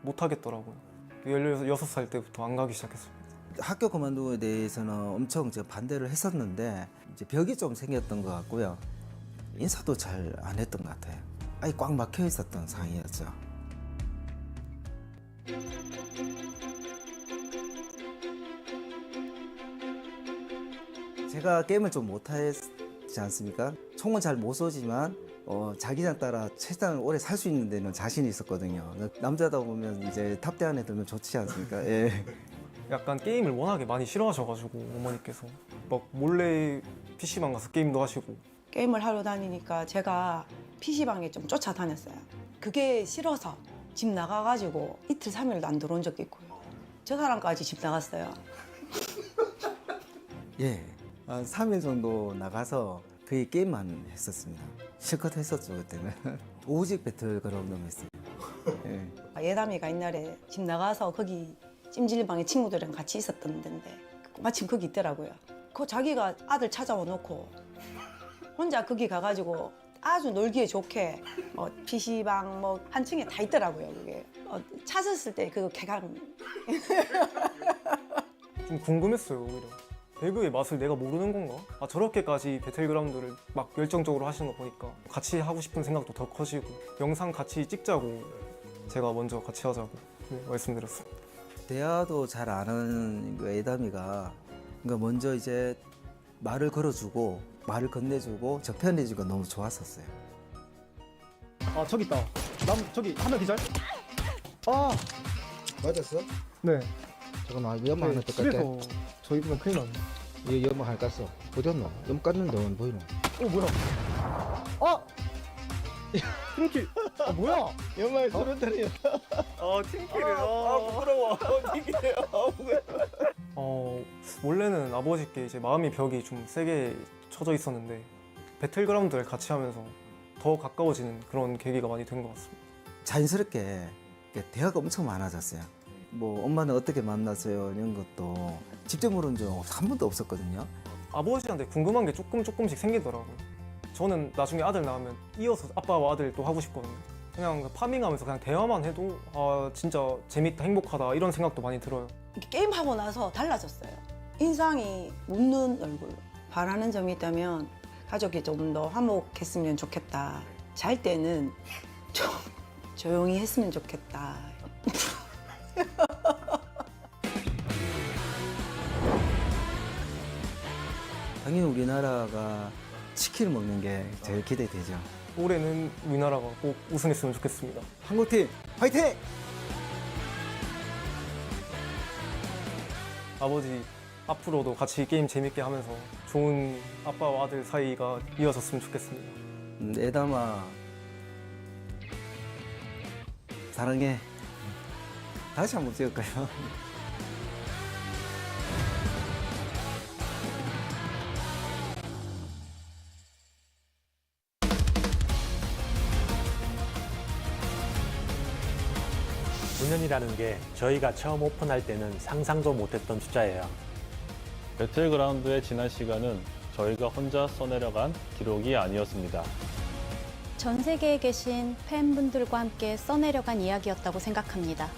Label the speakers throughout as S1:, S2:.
S1: 못 하겠더라고요. 16살 때부터 안 가기 시작했습니다.
S2: 학교 그만두에 대해서는 엄청 제가 반대를 했었는데 이제 벽이 좀 생겼던 것 같고요. 인사도 잘 안 했던 것 같아요. 아예 꽉 막혀 있었던 상황이었죠. 제가 게임을 좀 못하지 않습니까? 총은 잘 못 쏘지만 자기장 따라 최대한 오래 살 수 있는 데는 자신이 있었거든요. 남자다 보면 이제 탑대 안에 들면 좋지 않습니까? 예.
S1: 약간 게임을 워낙에 많이 싫어하셔가지고 어머니께서 막 몰래 PC방 가서 게임도 하시고.
S3: 게임을 하러 다니니까 제가 PC방에 좀 쫓아다녔어요. 그게 싫어서 집 나가가지고 이틀, 3일도 안 들어온 적도 있고요. 저 사람까지 집 나갔어요.
S2: 예. 한 3일 정도 나가서 거의 게임만 했었습니다. 실컷 했었죠, 그때는. 오직 배틀그라운드만 했습니다. 예.
S3: 예담이가 옛날에 집 나가서 거기 찜질방에 친구들이랑 같이 있었던 데인데 마침 거기 있더라고요. 그 자기가 아들 찾아와 놓고 혼자 거기 가가지고 아주 놀기에 좋게 PC방 뭐 한 층에 다 있더라고요. 그게 찾았을 때 그 개강
S1: 좀 궁금했어요, 오히려. 배그의 맛을 내가 모르는 건가? 아, 저렇게까지 배틀그라운드를 막 열정적으로 하시는 거 보니까 같이 하고 싶은 생각도 더 커지고 영상 같이 찍자고 제가 먼저 같이 하자고 말씀드렸습니다.
S2: 대화도 잘 안 하는 그 애담이가 그러니까 먼저 이제 말을 걸어주고 말을 건네주고 저편해주고 너무 좋았었어요.
S4: 아 저기 있다. 저기 하나 기절. 아
S5: 맞았어?
S4: 네.
S5: 잠깐만 연막 하나 더 깎게.
S4: 집에서 저 입으면 큰일 났네.
S5: 얘 연막 하나 깠어. 어디 갔노? 연막 깠는데 안 보이노?
S4: 뭐야? 아 팀킬. 아 뭐야?
S5: 연막에 소름 들이야.
S1: 원래는 아버지께 이제 마음의 벽이 좀 세게 쳐져 있었는데 배틀그라운드를 같이 하면서 더 가까워지는 그런 계기가 많이 된 것 같습니다.
S2: 자연스럽게 대화가 엄청 많아졌어요. 뭐 엄마는 어떻게 만났어요 이런 것도 직접 물은 적 한 번도 없었거든요.
S1: 아버지한테 궁금한 게 조금씩 생기더라고요. 저는 나중에 아들 낳으면 이어서 아빠와 아들 또 하고 싶거든요. 그냥 파밍하면서 그냥 대화만 해도 아 진짜 재밌다, 행복하다 이런 생각도 많이 들어요.
S3: 게임하고 나서 달라졌어요. 인상이 웃는 얼굴로. 바라는 점이 있다면 가족이 좀 더 화목했으면 좋겠다. 잘 때는 좀 조용히 했으면 좋겠다.
S2: 당연히 우리나라가 치킨을 먹는 게 제일 기대되죠.
S1: 올해는 우리나라가 꼭 우승했으면 좋겠습니다.
S2: 한국팀 화이팅!
S1: 아버지 앞으로도 같이 게임 재밌게 하면서 좋은 아빠와 아들 사이가 이어졌으면 좋겠습니다.
S2: 애담아 사랑해. 다시 한번 찍을까요?
S6: 오 년이라는 게 저희가 처음 오픈할 때는 상상도 못했던 숫자예요.
S7: 배틀그라운드의 지난 시간은 저희가 혼자 써내려간 기록이 아니었습니다.
S8: 전 세계에 계신 팬분들과 함께 써내려간 이야기였다고 생각합니다.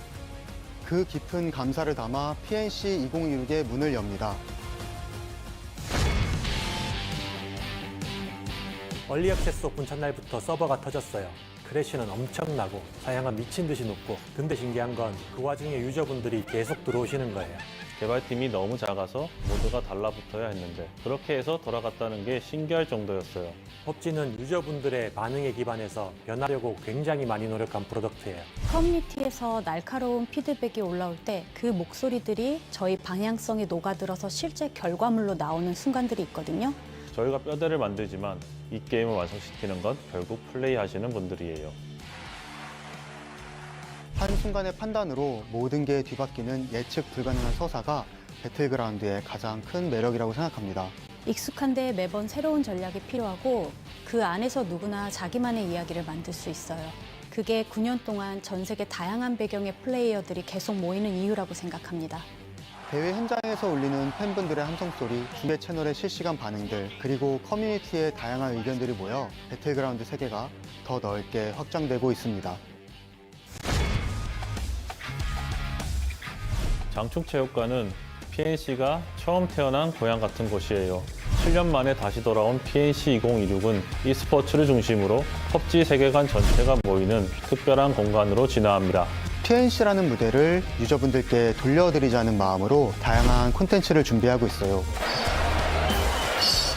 S9: 그 깊은 감사를 담아 PNC 2026의 문을 엽니다.
S6: 얼리 액세스 오픈 첫날부터 서버가 터졌어요. 크래시는 엄청나고 사양은 미친 듯이 높고, 근데 신기한 건 그 와중에 유저분들이 계속 들어오시는 거예요.
S7: 개발팀이 너무 작아서 모두가 달라붙어야 했는데 그렇게 해서 돌아갔다는 게 신기할 정도였어요.
S6: PUBG는 유저분들의 반응에 기반해서 변하려고 굉장히 많이 노력한 프로덕트예요.
S8: 커뮤니티에서 날카로운 피드백이 올라올 때 그 목소리들이 저희 방향성에 녹아들어서 실제 결과물로 나오는 순간들이 있거든요.
S7: 저희가 뼈대를 만들지만 이 게임을 완성시키는 건 결국 플레이하시는 분들이에요.
S9: 한순간의 판단으로 모든 게 뒤바뀌는 예측 불가능한 서사가 배틀그라운드의 가장 큰 매력이라고 생각합니다.
S8: 익숙한데 매번 새로운 전략이 필요하고 그 안에서 누구나 자기만의 이야기를 만들 수 있어요. 그게 9년 동안 전 세계 다양한 배경의 플레이어들이 계속 모이는 이유라고 생각합니다.
S9: 대회 현장에서 울리는 팬분들의 함성소리, 중계 채널의 실시간 반응들, 그리고 커뮤니티의 다양한 의견들이 모여 배틀그라운드 세계가 더 넓게 확장되고 있습니다.
S7: 장충체육관은 PNC가 처음 태어난 고향 같은 곳이에요. 7년 만에 다시 돌아온 PNC 2026은 e스포츠를 중심으로 PUBG 세계관 전체가 모이는 특별한 공간으로 진화합니다.
S9: PNC라는 무대를 유저분들께 돌려드리자는 마음으로 다양한 콘텐츠를 준비하고 있어요.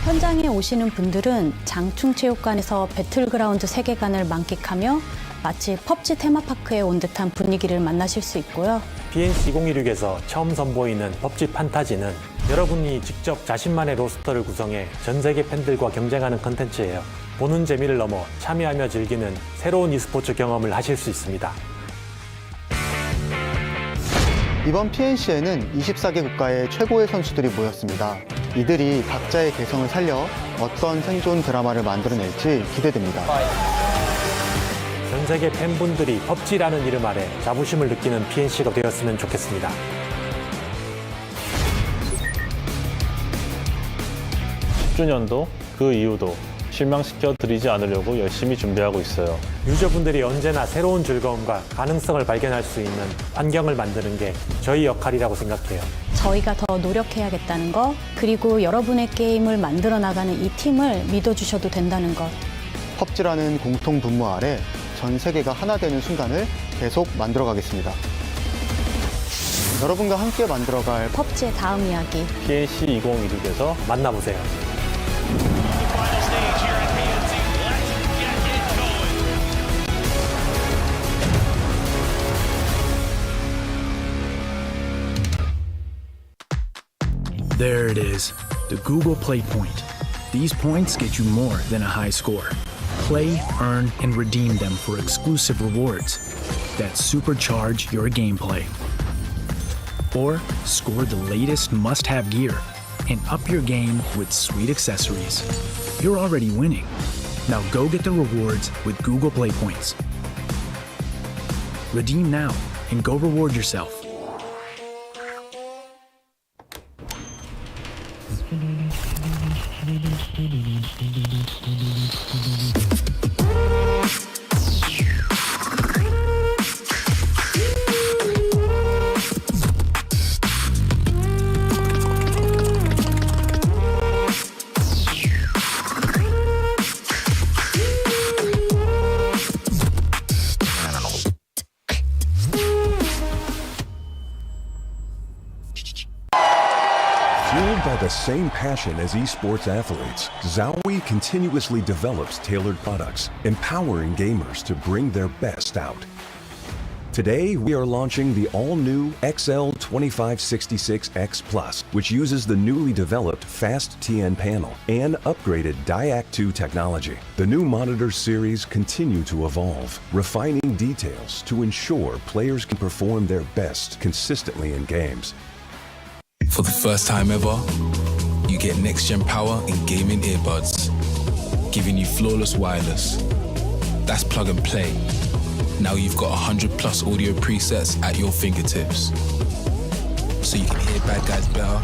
S8: 현장에 오시는 분들은 장충체육관에서 배틀그라운드 세계관을 만끽하며 마치 펍지 테마파크에 온 듯한 분위기를 만나실 수 있고요.
S6: PNC 2016에서 처음 선보이는 펍지 판타지는 여러분이 직접 자신만의 로스터를 구성해 전 세계 팬들과 경쟁하는 컨텐츠예요. 보는 재미를 넘어 참여하며 즐기는 새로운 e스포츠 경험을 하실 수 있습니다.
S9: 이번 PNC에는 24개 국가의 최고의 선수들이 모였습니다. 이들이 각자의 개성을 살려 어떤 생존 드라마를 만들어낼지 기대됩니다.
S6: 전 세계 팬분들이 펍지라는 이름 아래 자부심을 느끼는 PNC가 되었으면 좋겠습니다.
S7: 10주년도 그 이후도 실망시켜 드리지 않으려고 열심히 준비하고 있어요.
S6: 유저분들이 언제나 새로운 즐거움과 가능성을 발견할 수 있는 환경을 만드는 게 저희 역할이라고 생각해요.
S8: 저희가 더 노력해야겠다는 거, 그리고 여러분의 게임을 만들어 나가는 이 팀을 믿어주셔도 된다는 것.
S9: 펍지라는 공통 분모 아래 전 세계가 하나 되는 순간을 계속 만들어가겠습니다. 여러분과 함께 만들어갈
S8: 펍지의 다음 이야기.
S7: PNC 2026에서
S6: 만나보세요.
S10: There it is, the Google Play Point. These points get you more than a high score. Play, earn, and redeem them for exclusive rewards that supercharge your gameplay. Or score the latest must-have gear and up your game with sweet accessories. You're already winning. Now go get the rewards with Google Play Points. Redeem now and go reward yourself.
S11: Fueled by the same passion as esports athletes, Zowie continuously develops tailored products, empowering gamers to bring their best out. Today, we are launching the all-new XL2566X Plus, which uses the newly developed Fast TN panel and upgraded Diac 2 technology. The new monitor series continue to evolve, refining details to ensure players can perform their best consistently in games.
S12: For the first time ever, you get next-gen power in gaming earbuds, giving you flawless wireless. That's plug and play. Now you've got 100+ audio presets at your fingertips. So you can hear bad guys better,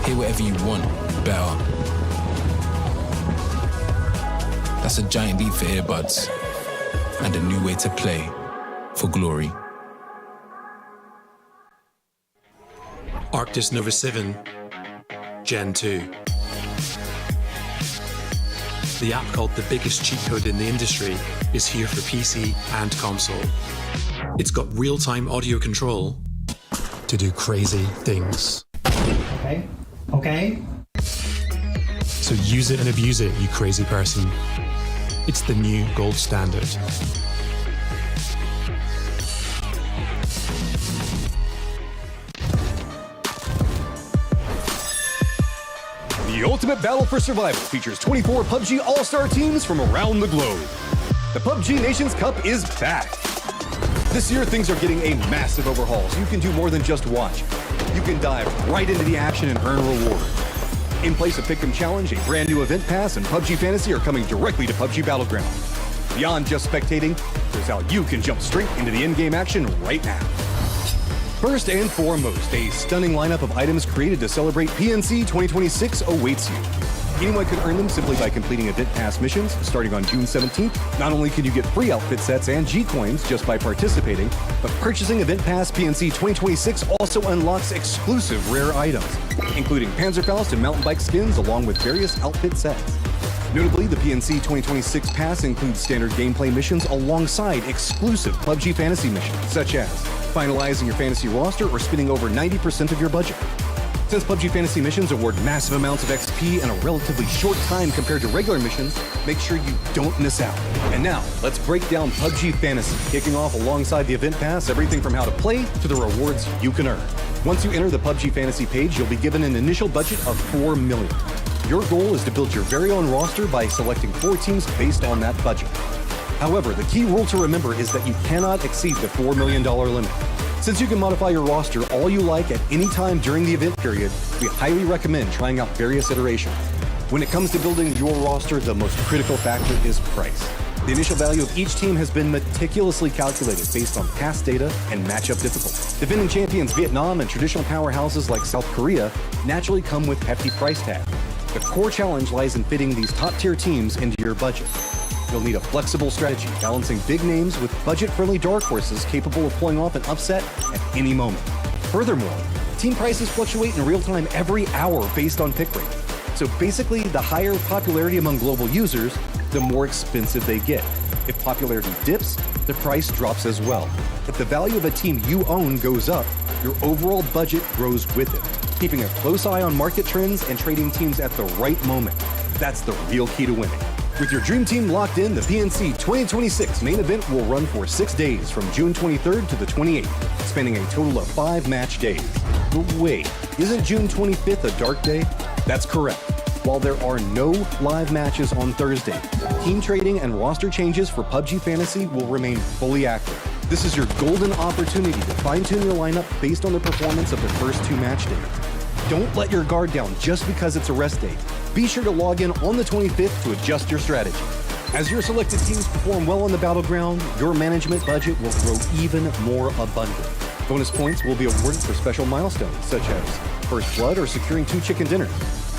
S12: hear whatever you want better. That's a giant leap for earbuds and a new way to play for glory.
S13: Arctis Nova 7 Gen 2. The app called the biggest cheat code in the industry is here for PC and console. It's got real-time audio control to do crazy things.
S4: Okay.
S13: So use it and abuse it, you crazy person. It's the new gold standard.
S14: The ultimate battle for survival features 24 PUBG All-Star teams from around the globe. The PUBG Nations Cup is back. This year, things are getting a massive overhaul, so you can do more than just watch. You can dive right into the action and earn reward. In place of Pick'em Challenge, a brand new event pass and PUBG Fantasy are coming directly to PUBG Battlegrounds. Beyond just spectating, here's how you can jump straight into the in-game action right now. First and foremost, a stunning lineup of items created to celebrate PNC 2026 awaits you. Anyone can earn them simply by completing Event Pass missions starting on June 17th. Not only can you get free outfit sets and G-Coins just by participating, but purchasing Event Pass PNC 2026 also unlocks exclusive rare items, including Panzerfaust and mountain bike skins along with various outfit sets. Notably, the PNC 2026 Pass includes standard gameplay missions alongside exclusive PUBG Fantasy missions, such as finalizing your fantasy roster or spending over 90% of your budget. Since PUBG Fantasy missions award massive amounts of XP in a relatively short time compared to regular missions, make sure you don't miss out. And now, let's break down PUBG Fantasy, kicking off alongside the Event Pass, everything from how to play to the rewards you can earn. Once you enter the PUBG Fantasy page, you'll be given an initial budget of $4 million. Your goal is to build your very own roster by selecting 4 teams based on that budget. However, the key rule to remember is that you cannot exceed the $4 million limit. Since you can modify your roster all you like at any time during the event period, we highly recommend trying out various iterations. When it comes to building your roster, the most critical factor is price. The initial value of each team has been meticulously calculated based on past data and matchup difficulty. Defending champions Vietnam and traditional powerhouses like South Korea naturally come with hefty price tags. The core challenge lies in fitting these top-tier teams into your budget. You'll need a flexible strategy, balancing big names with budget-friendly dark horses capable of pulling off an upset at any moment. Furthermore, team prices fluctuate in real time every hour based on pick rate. So basically, the higher popularity among global users, the more expensive they get. If popularity dips, the price drops as well. If the value of a team you own goes up, your overall budget grows with it. Keeping a close eye on market trends and trading teams at the right moment. That's the real key to winning. With your dream team locked in, the PNC 2026 main event will run for 6 days from June 23rd to the 28th, spanning a total of 5 match days. But wait, isn't June 25th a dark day? That's correct. While there are no live matches on Thursday, team trading and roster changes for PUBG Fantasy will remain fully active. This is your golden opportunity to fine-tune your lineup based on the performance of the first 2 match days. Don't let your guard down just because it's a rest day. Be sure to log in on the 25th to adjust your strategy. As your selected teams perform well on the battleground, your management budget will grow even more abundant. Bonus points will be awarded for special milestones, such as First Blood or securing 2 chicken dinners.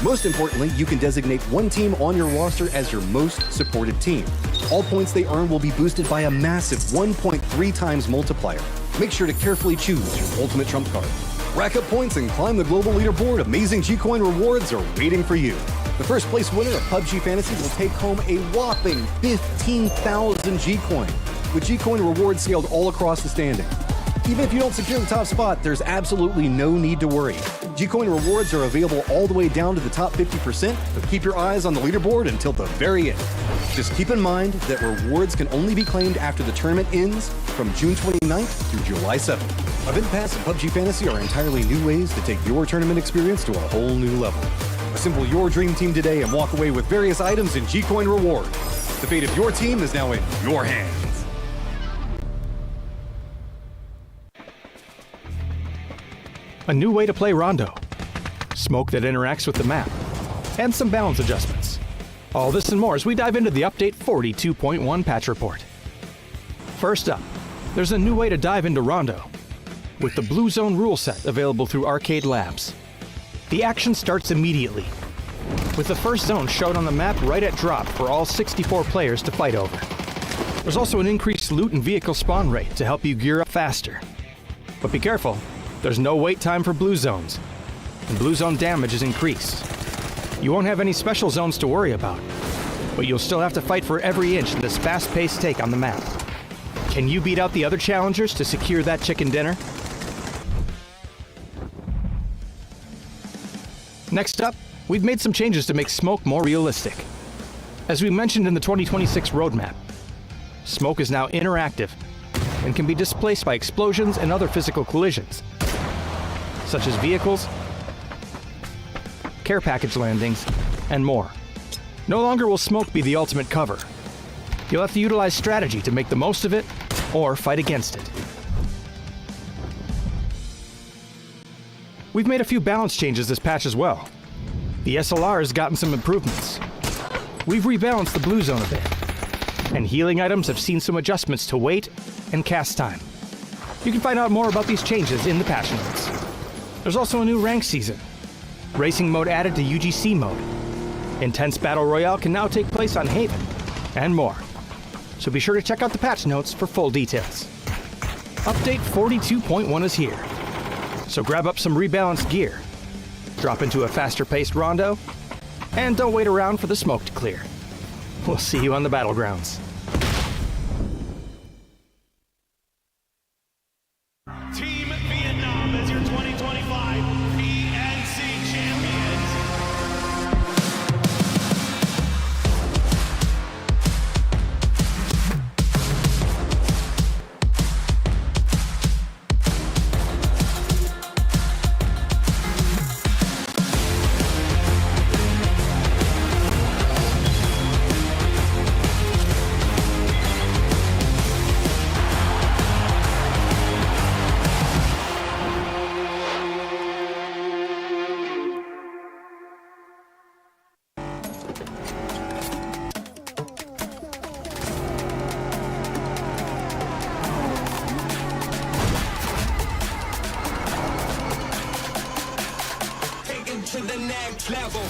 S14: Most importantly, you can designate one team on your roster as your most supported team. All points they earn will be boosted by a massive 1.3 times multiplier. Make sure to carefully choose your ultimate trump card. Rack up points and climb the global leaderboard. Amazing G-Coin rewards are waiting for you. The first place winner of PUBG Fantasy will take home a whopping 15,000 G-Coin, with G-Coin rewards scaled all across the standing. Even if you don't secure the top spot, there's absolutely no need to worry. G-Coin rewards are available all the way down to the top 50%, so keep your eyes on the leaderboard until the very end. Just keep in mind that rewards can only be claimed after the tournament ends from June 29th through July 7th. Event Pass and PUBG Fantasy are entirely new ways to take your tournament experience to a whole new level. Assemble your dream team today and walk away with various items and G-Coin rewards. The fate of your team is now in your hands.
S10: A new way to play Rondo, smoke that interacts with the map, and some balance adjustments. All this and more as we dive into the Update 42.1 patch report. First up, there's a new way to dive into Rondo, with the Blue Zone rule set available through Arcade Labs. The action starts immediately, with the first zone shown on the map right at drop for all 64 players to fight over. There's also an increased loot and vehicle spawn rate to help you gear up faster. But be careful, there's no wait time for blue zones, and blue zone damage is increased. You won't have any special zones to worry about, but you'll still have to fight for every inch in this fast-paced take on the map. Can you beat out the other challengers to secure that chicken dinner? Next up, we've made some changes to make smoke more realistic. As we mentioned in the 2026 roadmap, smoke is now interactive and can be displaced by explosions and other physical collisions, such as vehicles, care package landings, and more. No longer will smoke be the ultimate cover. You'll have to utilize strategy to make the most of it or fight against it. We've made a few balance changes this patch as well. The SLR has gotten some improvements. We've rebalanced the blue zone a bit, and healing items have seen some adjustments to weight and cast time. You can find out more about these changes in the patch notes. There's also a new rank season, racing mode added to UGC mode, Intense Battle Royale can now take place on Haven, and more. So be sure to check out the patch notes for full details. Update 42.1 is here. So grab up some rebalanced gear, drop into a faster-paced rondo, and don't wait around for the smoke to clear. We'll see you on the battlegrounds.
S15: Team Vietnam as your 2025 PNC champions.
S16: To the next level.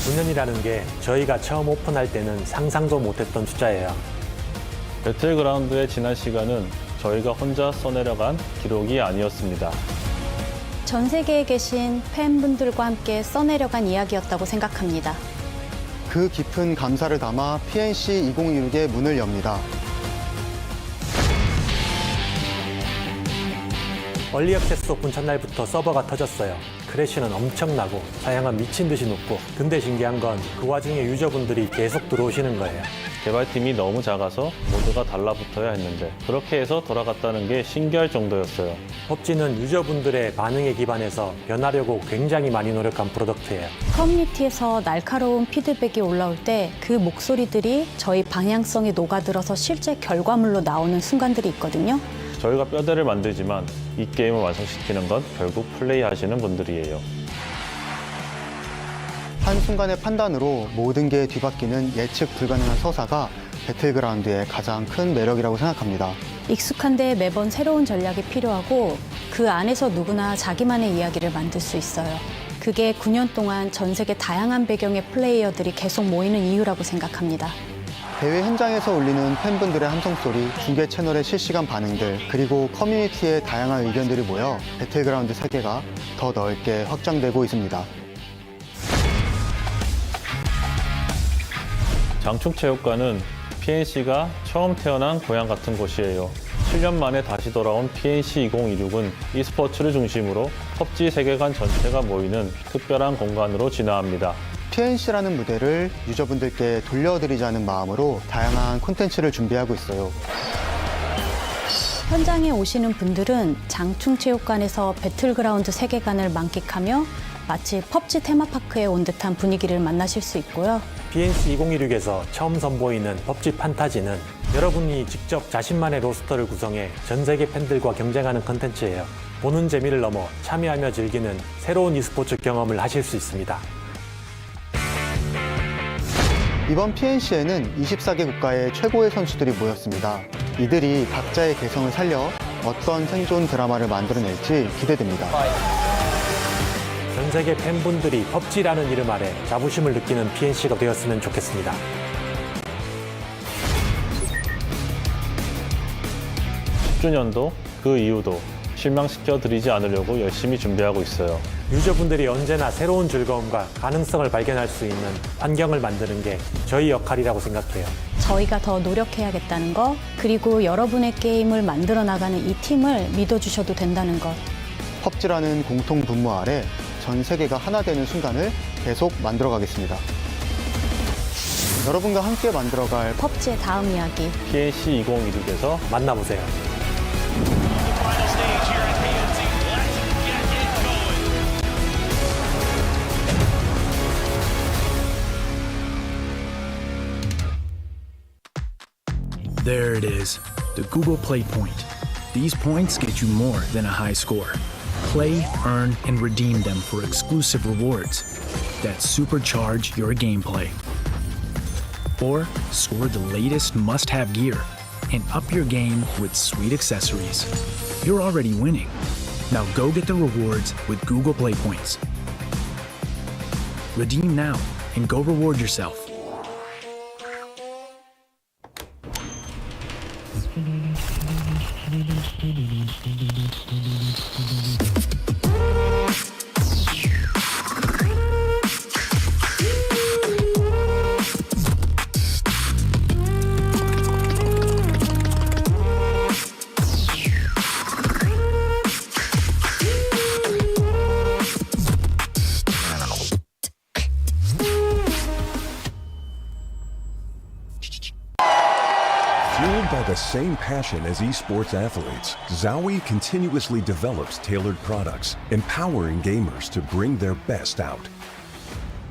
S6: (9년이라는) 게 저희가 처음 오픈할 때는 상상도 못했던 숫자예요.
S7: 배틀그라운드의 지난 시간은 저희가 혼자 써내려간 기록이 아니었습니다.
S8: 전 세계에 계신 팬분들과 함께 써내려간 이야기였다고 생각합니다.
S9: 그 깊은 감사를 담아 PNC 2026의 문을 엽니다.
S6: 얼리 액세스 오픈 첫날부터 서버가 터졌어요. 크래시는 엄청나고 사양은 미친 듯이 높고, 근데 신기한 건 그 와중에 유저분들이 계속 들어오시는 거예요.
S7: 개발팀이 너무 작아서 모두가 달라붙어야 했는데 그렇게 해서 돌아갔다는 게 신기할 정도였어요.
S6: PUBG는 유저분들의 반응에 기반해서 변하려고 굉장히 많이 노력한 프로덕트예요.
S8: 커뮤니티에서 날카로운 피드백이 올라올 때 그 목소리들이 저희 방향성에 녹아들어서 실제 결과물로 나오는 순간들이 있거든요.
S7: 저희가 뼈대를 만들지만 이 게임을 완성시키는 건 결국 플레이하시는 분들이에요.
S9: 한순간의 판단으로 모든 게 뒤바뀌는 예측 불가능한 서사가 배틀그라운드의 가장 큰 매력이라고 생각합니다.
S8: 익숙한데 매번 새로운 전략이 필요하고 그 안에서 누구나 자기만의 이야기를 만들 수 있어요. 그게 9년 동안 전 세계 다양한 배경의 플레이어들이 계속 모이는 이유라고 생각합니다.
S9: 대회 현장에서 울리는 팬분들의 함성소리, 중계 채널의 실시간 반응들, 그리고 커뮤니티의 다양한 의견들이 모여 배틀그라운드 세계가 더 넓게 확장되고 있습니다.
S7: 장충체육관은 PNC가 처음 태어난 고향 같은 곳이에요. 7년 만에 다시 돌아온 PNC 2026은 e스포츠를 중심으로 PUBG 세계관 전체가 모이는 특별한 공간으로 진화합니다.
S9: PNC라는 무대를 유저분들께 돌려드리자는 마음으로 다양한 콘텐츠를 준비하고 있어요.
S8: 현장에 오시는 분들은 장충체육관에서 배틀그라운드 세계관을 만끽하며 마치 PUBG 테마파크에 온 듯한 분위기를 만나실 수 있고요.
S6: PNC 2026에서 처음 선보이는 PUBG 판타지는 여러분이 직접 자신만의 로스터를 구성해 전 세계 팬들과 경쟁하는 컨텐츠예요. 보는 재미를 넘어 참여하며 즐기는 새로운 e스포츠 경험을 하실 수 있습니다.
S9: 이번 PNC에는 24개 국가의 최고의 선수들이 모였습니다. 이들이 각자의 개성을 살려 어떤 생존 드라마를 만들어낼지 기대됩니다.
S6: 전 세계 팬분들이 PUBG라는 이름 아래 자부심을 느끼는 PNC가 되었으면 좋겠습니다.
S7: 10주년도 그 이후도 실망시켜 드리지 않으려고 열심히 준비하고 있어요.
S6: 유저분들이 언제나 새로운 즐거움과 가능성을 발견할 수 있는 환경을 만드는 게 저희 역할이라고 생각해요.
S8: 저희가 더 노력해야겠다는 거, 그리고 여러분의 게임을 만들어 나가는 이 팀을 믿어주셔도 된다는 것.
S9: 펍지라는 공통 분모 아래 전 세계가 하나 되는 순간을 계속 만들어가겠습니다. 여러분과 함께 만들어갈
S8: 펍지의 다음 이야기.
S7: PNC 2016에서
S6: 만나보세요.
S15: Final stage here at PNC. Let's get it going.
S10: There it is, the Google Play Point. These points get you more than a high score. Play, earn, and redeem them for exclusive rewards that supercharge your gameplay. Or score the latest must-have gear and up your game with sweet accessories. You're already winning. Now go get the rewards with Google Play Points. Redeem now and go reward yourself.
S11: Fueled by the same passion as esports athletes, Zowie continuously develops tailored products, empowering gamers to bring their best out.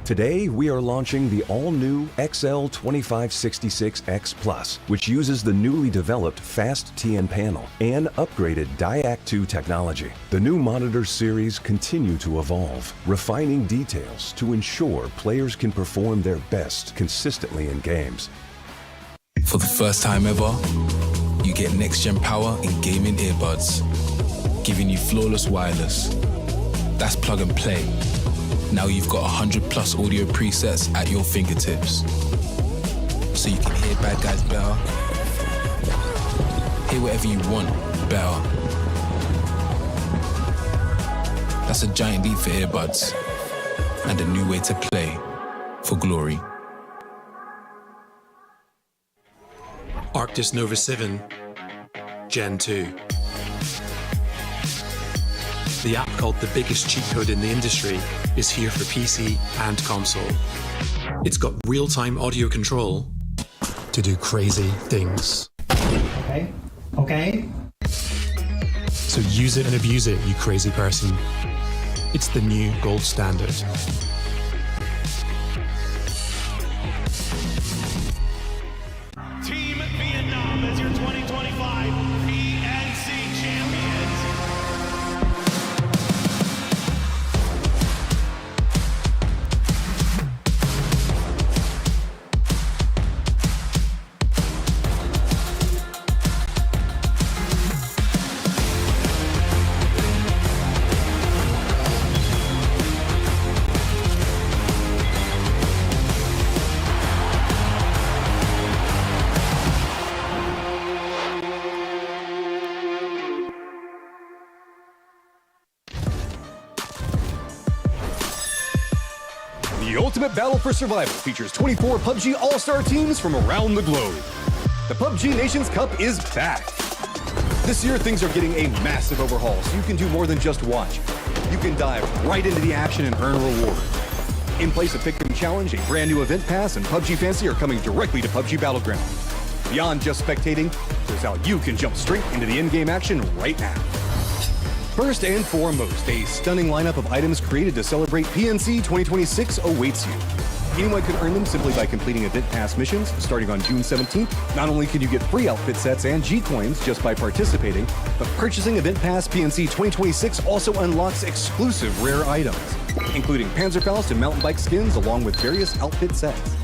S11: Today, we are launching the all-new XL2566X Plus, which uses the newly developed Fast TN panel and upgraded Diac 2 technology. The new monitor series continue to evolve, refining details to ensure players can perform their best consistently in games.
S12: For the first time ever, you get next-gen power in gaming earbuds, giving you flawless wireless. That's plug and play. Now you've got 100+ audio presets at your fingertips. So you can hear bad guys better, hear whatever you want better. That's a giant leap for earbuds, and a new way to play for glory.
S13: Arctis Nova 7 Gen 2. The app called the biggest cheat code in the industry is here for PC and console. It's got real-time audio control to do crazy things.
S4: Okay. Okay.
S13: So use it and abuse it, you crazy person. It's the new gold standard.
S15: Team Vietnam as your 2025 PNC champions.
S14: The ultimate battle for survival features 24 PUBG All-Star teams from around the globe. The PUBG Nations Cup is back. This year, things are getting a massive overhaul, so you can do more than just watch. You can dive right into the action and earn rewards. In place of Pick 'em Challenge, a brand new event pass and PUBG Fancy are coming directly to PUBG Battlegrounds. Beyond just spectating, here's how you can jump straight into the in-game action right now. First and foremost, a stunning lineup of items created to celebrate PNC 2026 awaits you. Anyone can earn them simply by completing event pass missions starting on June 17th. Not only can you get free outfit sets and G-coins just by participating, but purchasing event pass PNC 2026 also unlocks exclusive rare items, including Panzerfaust and mountain bike skins along with various outfit sets.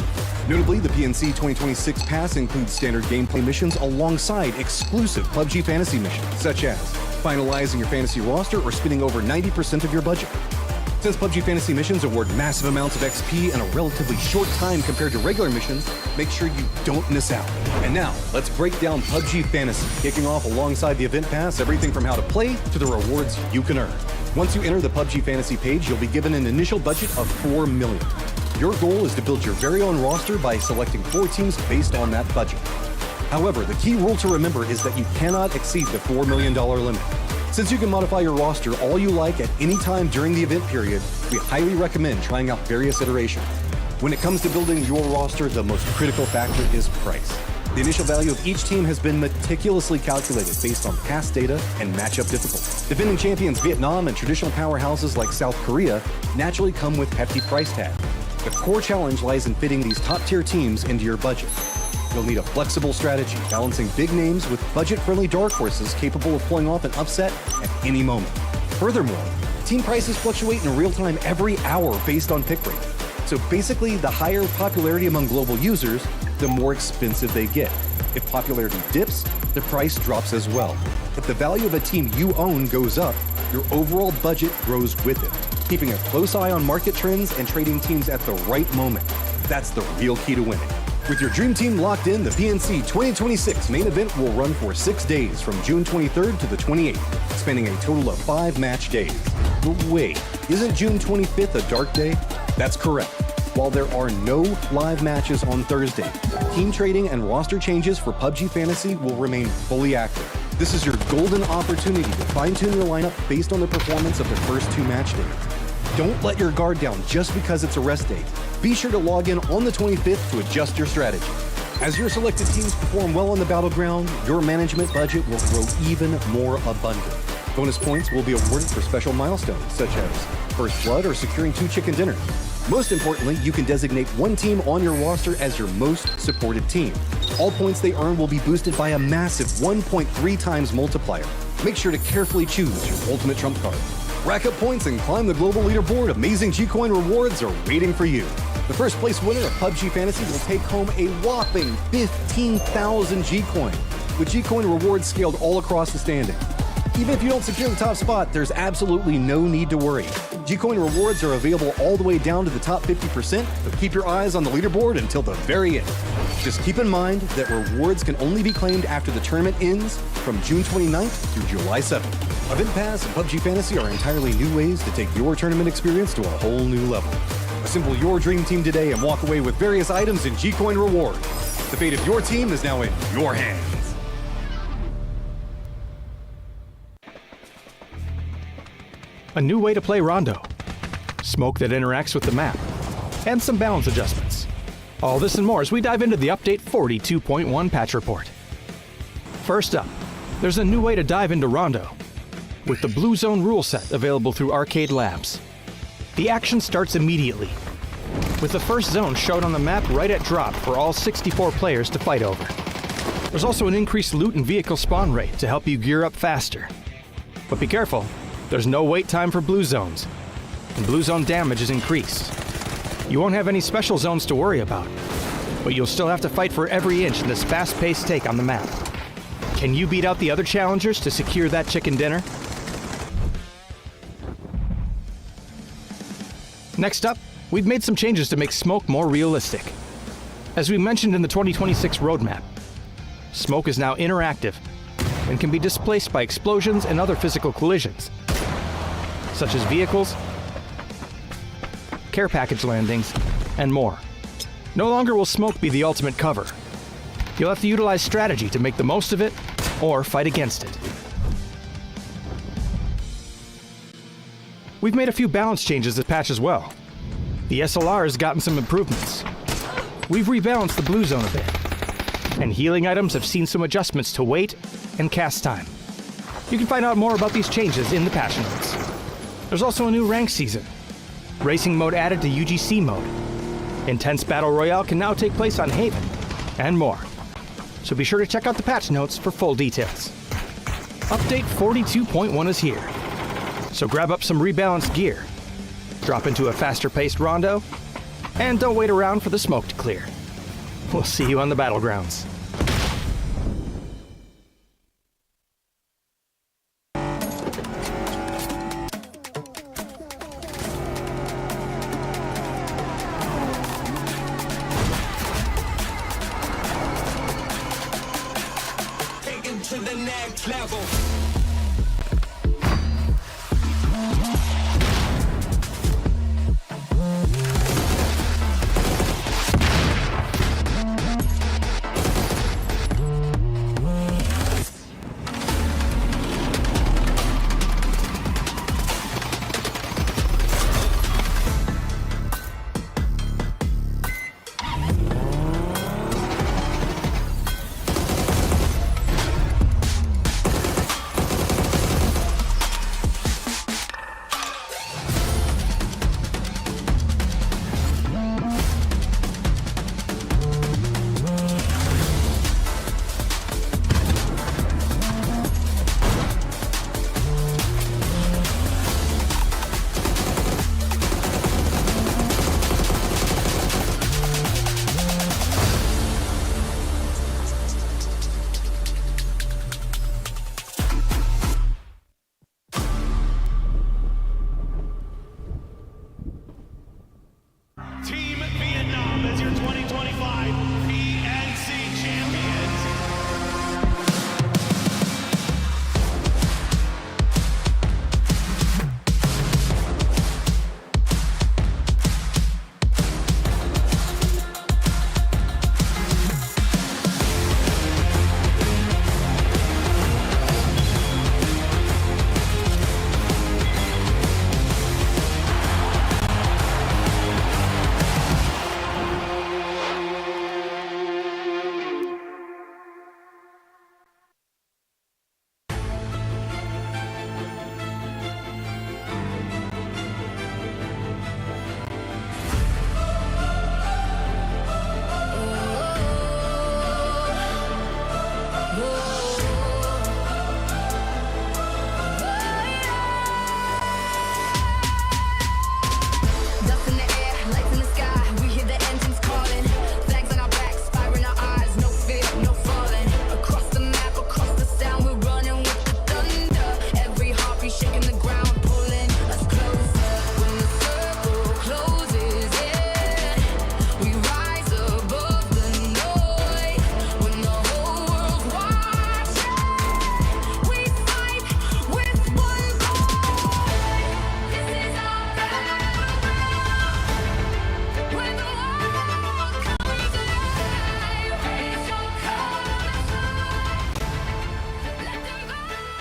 S14: Notably, the PNC 2026 pass includes standard gameplay missions alongside exclusive PUBG Fantasy missions, such as finalizing your fantasy roster or spending over 90% of your budget. Since PUBG Fantasy missions award massive amounts of XP in a relatively short time compared to regular missions, make sure you don't miss out. And now, let's break down PUBG Fantasy, kicking off alongside the event pass, everything from how to play to the rewards you can earn. Once you enter the PUBG Fantasy page, you'll be given an initial budget of $4 million. Your goal is to build your very own roster by selecting 4 teams based on that budget. However, the key rule to remember is that you cannot exceed the $4 million limit. Since you can modify your roster all you like at any time during the event period, we highly recommend trying out various iterations. When it comes to building your roster, the most critical factor is price. The initial value of each team has been meticulously calculated based on past data and matchup difficulty. Defending champions Vietnam and traditional powerhouses like South Korea naturally come with hefty price tags. The core challenge lies in fitting these top-tier teams into your budget. You'll need a flexible strategy, balancing big names with budget-friendly dark horses capable of pulling off an upset at any moment. Furthermore, team prices fluctuate in real time every hour based on pick rate. So basically, the higher popularity among global users, the more expensive they get. If popularity dips, the price drops as well. If the value of a team you own goes up, your overall budget grows with it. Keeping a close eye on market trends and trading teams at the right moment. That's the real key to winning. With your dream team locked in, the PNC 2026 main event will run for 6 days from June 23rd to the 28th, spanning a total of 5 match days. But wait, isn't June 25th a dark day? That's correct. While there are no live matches on Thursday, team trading and roster changes for PUBG Fantasy will remain fully active. This is your golden opportunity to fine-tune your lineup based on the performance of the first 2 match days. Don't let your guard down just because it's a rest day. Be sure to log in on the 25th to adjust your strategy. As your selected teams perform well on the battleground, your management budget will grow even more abundant. Bonus points will be awarded for special milestones, such as First Blood or securing 2 chicken dinners. Most importantly, you can designate 1 team on your roster as your most supported team. All points they earn will be boosted by a massive 1.3 times multiplier. Make sure to carefully choose your ultimate trump card. Rack up points and climb the global leaderboard. Amazing G-Coin rewards are waiting for you. The first place winner of PUBG Fantasy will take home a whopping 15,000 G-Coin, with G-Coin rewards scaled all across the standing. Even if you don't secure the top spot, there's absolutely no need to worry. G-Coin rewards are available all the way down to the top 50%, but keep your eyes on the leaderboard until the very end. Just keep in mind that rewards can only be claimed after the tournament ends from June 29th through July 7th. Event Pass and PUBG Fantasy are entirely new ways to take your tournament experience to a whole new level. Assemble your dream team today and walk away with various items and G-Coin rewards. The fate of your team is now in your hands.
S10: A new way to play Rondo, smoke that interacts with the map, and some balance adjustments. All this and more as we dive into the Update 42.1 patch report. First up, there's a new way to dive into Rondo, with the Blue Zone rule set available through Arcade Labs. The action starts immediately, with the first zone shown on the map right at drop for all 64 players to fight over. There's also an increased loot and vehicle spawn rate to help you gear up faster. But be careful, there's no wait time for blue zones, and blue zone damage is increased. You won't have any special zones to worry about, but you'll still have to fight for every inch in this fast-paced take on the map. Can you beat out the other challengers to secure that chicken dinner? Next up, we've made some changes to make smoke more realistic. As we mentioned in the 2026 roadmap, smoke is now interactive and can be displaced by explosions and other physical collisions, such as vehicles, care package landings, and more. No longer will smoke be the ultimate cover. You'll have to utilize strategy to make the most of it or fight against it. We've made a few balance changes this patch as well. The SLR has gotten some improvements. We've rebalanced the blue zone a bit, and healing items have seen some adjustments to weight and cast time. You can find out more about these changes in the patch notes. There's also a new rank season. Racing mode added to UGC mode. Intense Battle Royale can now take place on Haven, and more. So be sure to check out the patch notes for full details. Update 42.1 is here. So grab up some rebalanced gear, drop into a faster-paced Rondo, and don't wait around for the smoke to clear. We'll see you on the battlegrounds.
S16: next level.
S15: Team Vietnam is your 2025 PNC champions.
S17: Dust in the air, lights in the sky. We hear the engines calling. Flags on our backs, fire in our eyes. No fear, no falling. Across the map, across the sound, we're running with the thunder. Every heartbeat shaking the ground, pulling us closer. When the circle closes in, we rise above the noise. When the whole world's watching, we fight with one voice. This is our when the world comes alive, raise your colors high. Let them go.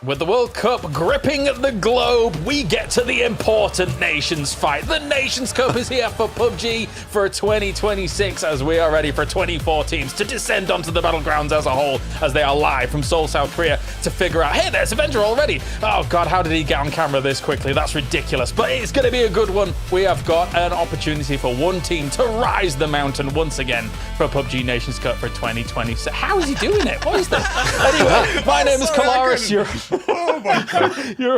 S18: With the World Cup gripping the globe, we get to the important Nations fight. The Nations Cup is here for PUBG for 2026 as we are ready for 24 teams to descend onto the battlegrounds as a whole as they are live from Seoul, South Korea to figure out, hey, there's Avenger already. Oh God, how did he get on camera this quickly? That's ridiculous, but it's going to be a good one. We have got an opportunity for one team to rise the mountain once again for PUBG Nations Cup for 2026. How is he doing it? What is this? Anyway, my name is Kalaris, your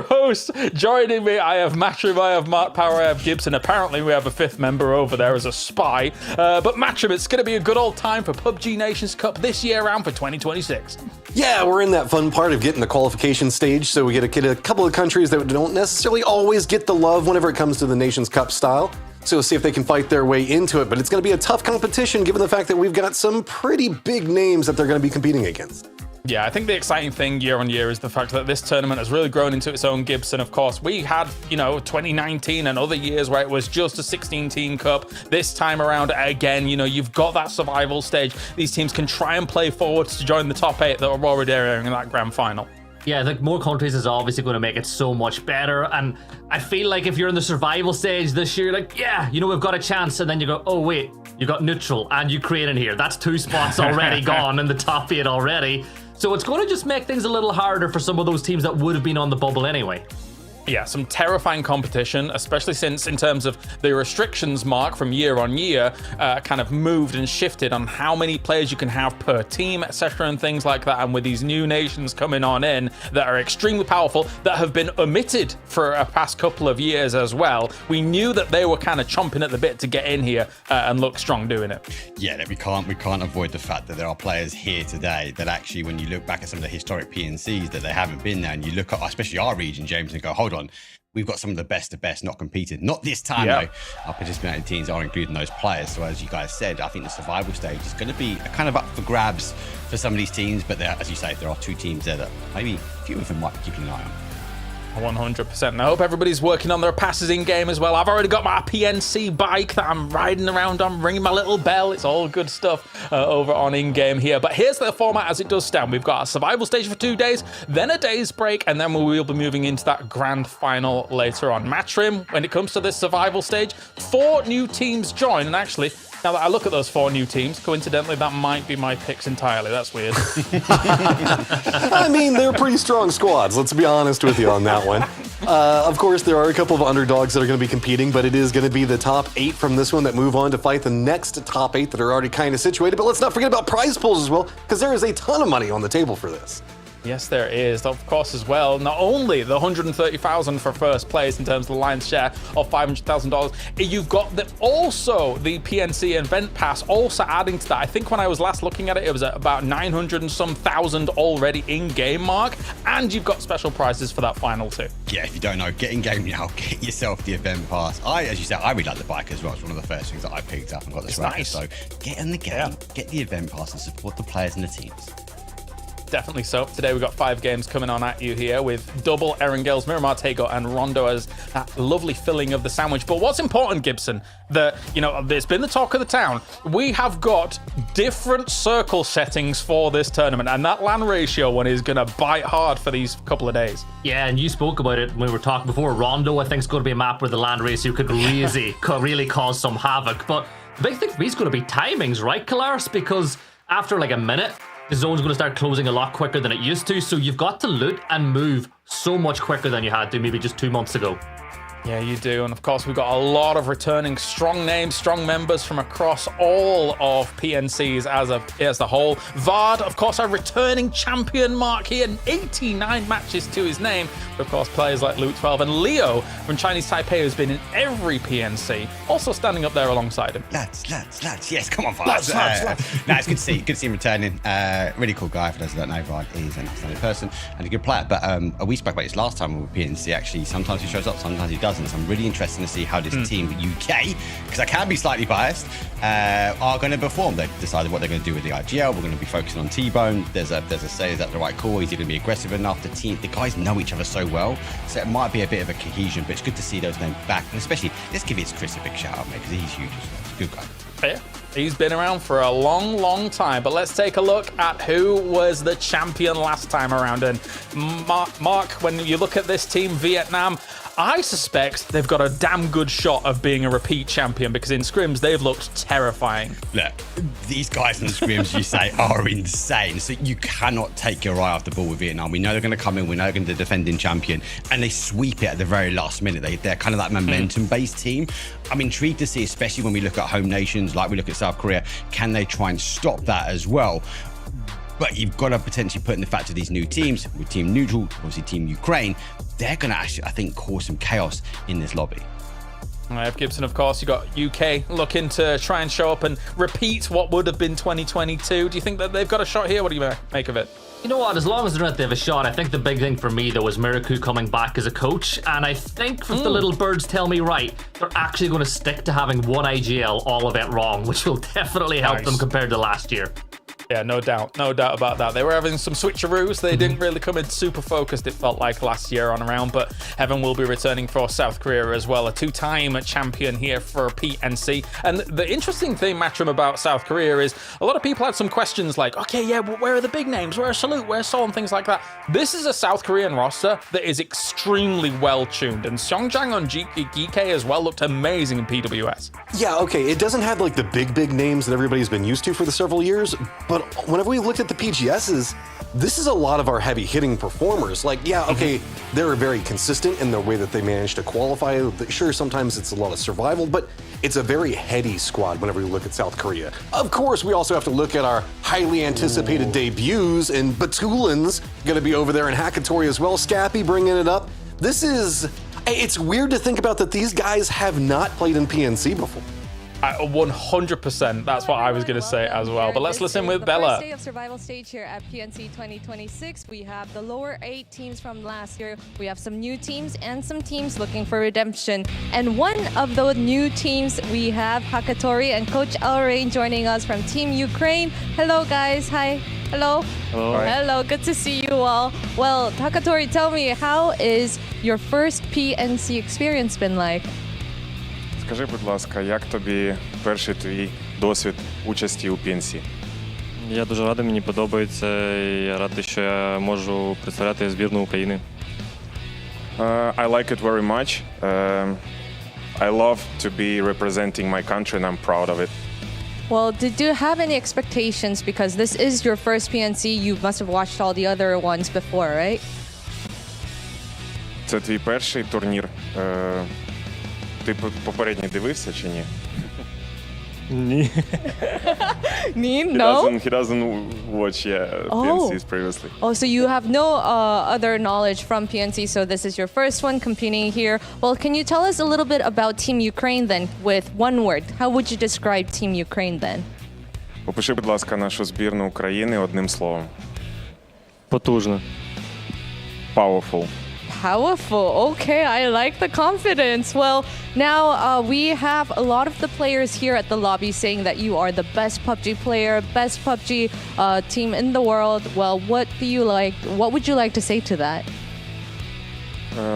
S18: host. Joining me, I have Matrim, I have Mark Power, I have Gibson. Apparently we have a fifth member over there as a spy. But Matrim, it's going to be a good old time for PUBG Nations Cup this year around for 2026.
S14: Yeah, we're in that fun part of getting the qualification stage, so we get a couple of countries that don't necessarily always get the love whenever it comes to the Nations Cup style. So we'll see if they can fight their way into it, but it's going to be a tough competition given the fact that we've got some pretty big names that they're going to be competing against.
S18: Yeah, I think the exciting thing year on year is the fact that this tournament has really grown into its own Gibson. Of course, we had, 2019 and other years where it was just a 16-team cup. This time around, again, you've got that survival stage. These teams can try and play forwards to join the top 8 that are already there in that grand final.
S19: Yeah, I think more countries is obviously going to make it so much better. And I feel like if you're in the survival stage this year, like, yeah, we've got a chance. And then you go, oh, wait, you got neutral and Ukraine in here. That's 2 spots already gone in the top 8 already. So it's going to just make things a little harder for some of those teams that would have been on the bubble anyway.
S18: Yeah, some terrifying competition, especially since in terms of the restrictions, Mark, from year on year, kind of moved and shifted on how many players you can have per team, etc. and things like that. And with these new nations coming on in that are extremely powerful, that have been omitted for a past couple of years as well, we knew that they were kind of chomping at the bit to get in here and look strong doing it.
S20: Yeah, we can't avoid the fact that there are players here today that actually, when you look back at some of the historic PNCs, that they haven't been there, and you look at especially our region, James, and go, hold hold on, we've got some of the best not competing. Not this time, though. Our participating teams are including those players. So as you guys said, I think the survival stage is going to be kind of up for grabs for some of these teams. But there, as you say, there are 2 teams there that maybe a few of them might be keeping an eye on.
S18: 100%. And I hope everybody's working on their passes in game as well. I've already got my PNC bike that I'm riding around on, ringing my little bell. It's all good stuff over on in-game here. But here's the format as it does stand. We've got a survival stage for 2 days, then a day's break, and then we will be moving into that grand final later on. Matchroom, when it comes to this survival stage, 4 new teams join. And actually, now that I look at those 4 new teams, coincidentally, that might be my picks entirely. That's weird.
S14: I mean, they're pretty strong squads. Let's be honest with you on that one. Of course, there are a couple of underdogs that are going to be competing, but it is going to be the top 8 from this one that move on to fight the next top 8 that are already kind of situated. But let's not forget about prize pools as well, because there is a ton of money on the table for this.
S18: Yes, there is, of course, as well. Not only the $130,000 for first place in terms of the lion's share of $500,000, you've got also the PNC event pass also adding to that. I think when I was last looking at it, it was at about 900 and some thousand already in game, Mark, and you've got special prizes for that final 2.
S20: Yeah, if you don't know, get in game now, get yourself the event pass. As you said, I really like the bike as well. It's one of the first things that I picked up and got this right.
S18: Nice.
S20: So get in the game, get the event pass and support the players and the teams.
S18: Definitely so. Today we've got 5 games coming on at you here with double Erangels, Miramar Tego, and Rondo as that lovely filling of the sandwich. But what's important, Gibson, that, it's been the talk of the town. We have got different circle settings for this tournament, and that land ratio one is going to bite hard for these couple of days.
S19: Yeah, and you spoke about it when we were talking before. Rondo, I think, is going to be a map where the land ratio could really cause some havoc. But the big thing for me is going to be timings, right, Kalaris? Because after like a minute, the zone's going to start closing a lot quicker than it used to, so you've got to loot and move so much quicker than you had to maybe just 2 months ago.
S18: Yeah, you do. And of course, we've got a lot of returning strong names, strong members from across all of PNCs as a whole. Vard, of course, our returning champion, Mark here, 89 matches to his name. But of course, players like Luke 12 and Leo from Chinese Taipei, who's been in every PNC, also standing up there alongside him.
S20: Lads. Yes, come on, Vard. No, it's good to see. Good to see him returning. Really cool guy. For those who don't know, Vard is an outstanding person and a good player. But we spoke about this last time with PNC. Actually, sometimes he shows up, sometimes he doesn't. So I'm really interested to see how this team, UK, because I can be slightly biased, are going to perform. They've decided what they're going to do with the IGL. We're going to be focusing on T-Bone. There's a say, is that the right call? Is he going to be aggressive enough? The guys know each other so well, so it might be a bit of a cohesion, but it's good to see those names back. And especially, let's give Chris a big shout out, mate, because he's huge as well. He's a good guy.
S18: Yeah. He's been around for a long, long time. But let's take a look at who was the champion last time around. And Mark, when you look at this team, Vietnam, I suspect they've got a damn good shot of being a repeat champion, because in scrims, they've looked terrifying.
S20: Look, these guys in the scrims, you say, are insane. So you cannot take your eye off the ball with Vietnam. We know they're going to come in. We know they're going to be the defending champion. And they sweep it at the very last minute. They're kind of that momentum-based team. I'm intrigued to see, especially when we look at home nations, like we look at South Korea, can they try and stop that as well? But you've got to potentially put in the fact of these new teams, with Team Neutral, obviously Team Ukraine, they're going to actually, I think, cause some chaos in this lobby.
S18: Gibson, of course, you got UK looking to try and show up and repeat what would have been 2022. Do you think that they've got a shot here? What do you make of it?
S19: You know what, as long as they're not, they have a shot. I think the big thing for me, though, is Miraku coming back as a coach. And I think if the little birds tell me right, they're actually going to stick to having one IGL all event wrong, which will definitely help them compared to last year.
S18: Yeah, no doubt about that. They were having some switcheroos. They didn't really come in super focused, it felt like, last year on around, but Heaven will be returning for South Korea as well, a 2-time champion here for PNC. And the interesting thing, Matchroom, about South Korea is a lot of people had some questions like, okay, yeah, where are the big names? Where's Salute? Where's Seoul? And things like that. This is a South Korean roster that is extremely well tuned, and Seongjang on GK as well looked amazing in PWS.
S14: Yeah, okay, it doesn't have like the big names that everybody's been used to for the several years, but whenever we looked at the PGSs, this is a lot of our heavy hitting performers. Like, yeah, okay, they're very consistent in the way that they manage to qualify. Sure, sometimes it's a lot of survival, but it's a very heady squad whenever we look at South Korea. Of course, we also have to look at our highly anticipated debuts, and Batulin's going to be over there in Hackatory as well. Scappy bringing it up. It's weird to think about that these guys have not played in PNC before.
S18: 100%. That's what I was going to say as well. But let's listen with Bella.
S21: First day of survival stage here at PNC 2026. We have the lower 8 teams from last year. We have some new teams and some teams looking for redemption. And one of those new teams, we have Hakatori and Coach Alrain joining us from Team Ukraine. Hello, guys. Hi. Hello.
S7: Hello.
S21: Hello. Good to see you all. Well, Hakatori, tell me, how is your first PNC experience been like?
S22: Скажи, будь ласка, як тобі перший твій досвід участі у PNC?
S7: Я дуже радий, мені подобається. Я радий, що я можу представляти збірну України.
S22: I like it very much. I love to be representing my country and I'm proud of it.
S21: Well, did you have any expectations? Because this is your first PNC. You must have watched all the other ones before, right?
S22: Це твій перший турнір. Ти попередній дивився чи ні?
S7: Ні.
S21: Me? No?
S22: He doesn't watch PNCs previously.
S21: Oh, so you have no other knowledge from PNC, so this is your first one competing here. Well, can you tell us a little bit about Team Ukraine then, with one word? How would you describe Team Ukraine then?
S22: Опиши, будь ласка, нашу збірну України одним словом.
S7: Потужно.
S22: Powerful.
S21: Powerful. Okay, I like the confidence. Well, now we have a lot of the players here at the lobby saying that you are the best PUBG player, best PUBG team in the world. Well, what would you like to say to that?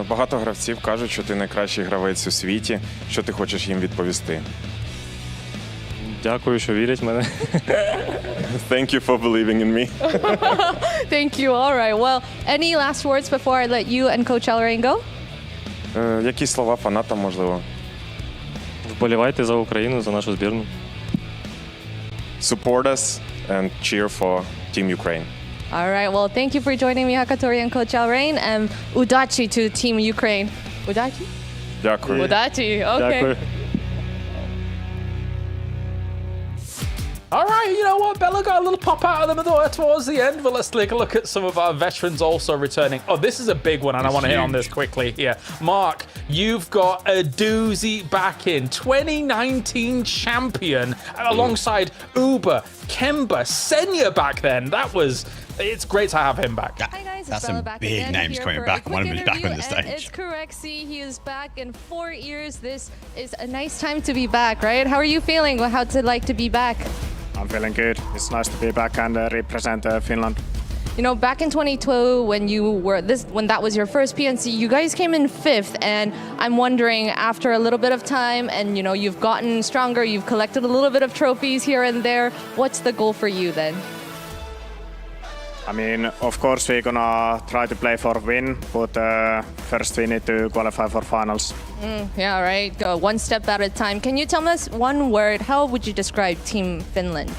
S22: Багато гравців кажуть, що ти найкращий гравець у світі. Що ти хочеш їм відповісти?
S7: Дякую, що вірять в мене.
S22: Thank you for believing in me.
S21: Thank you. All right. Well, any last words before I let you and Coach Alrain go?
S22: Які слова фанатам, можливо?
S7: Вболівайте за Україну, за нашу збірну.
S22: Support us and cheer for Team Ukraine.
S21: All right. Well, thank you for joining me, Hakatori and Coach Alrain, and Udachi to Team Ukraine. Udachi?
S22: Дякую.
S21: Udachi. Okay.
S7: Дякую.
S18: All right, you know what? Bella got a little pop out of the door towards the end, but let's take a look at some of our veterans also returning. Oh, this is a big one, and I want to hit on this quickly here. Mark, you've got a doozy back in. 2019 champion alongside Uber, Kemba, Senya back then. It's great to have him back.
S21: Hi guys,
S20: That's
S21: it's Bella
S20: some
S21: back
S20: big
S21: again
S20: names
S21: here
S20: coming
S21: for
S20: back.
S21: a
S20: I want
S21: quick
S20: him back on
S21: interview,
S20: the
S21: and
S20: stage.
S21: It's Correxy. He is back in 4 years. This is a nice time to be back, right? How are you feeling? How's it like to be back?
S23: I'm feeling good. It's nice to be back and represent Finland.
S21: You know, back in 2022, when that was your first PNC, you guys came in 5th, and I'm wondering, after a little bit of time, and you know, you've gotten stronger, you've collected a little bit of trophies here and there. What's the goal for you then?
S23: I mean, of course, we're gonna try to play for win, but first we need to qualify for finals.
S21: Yeah, right. Go one step at a time. Can you tell us one word? How would you describe Team Finland?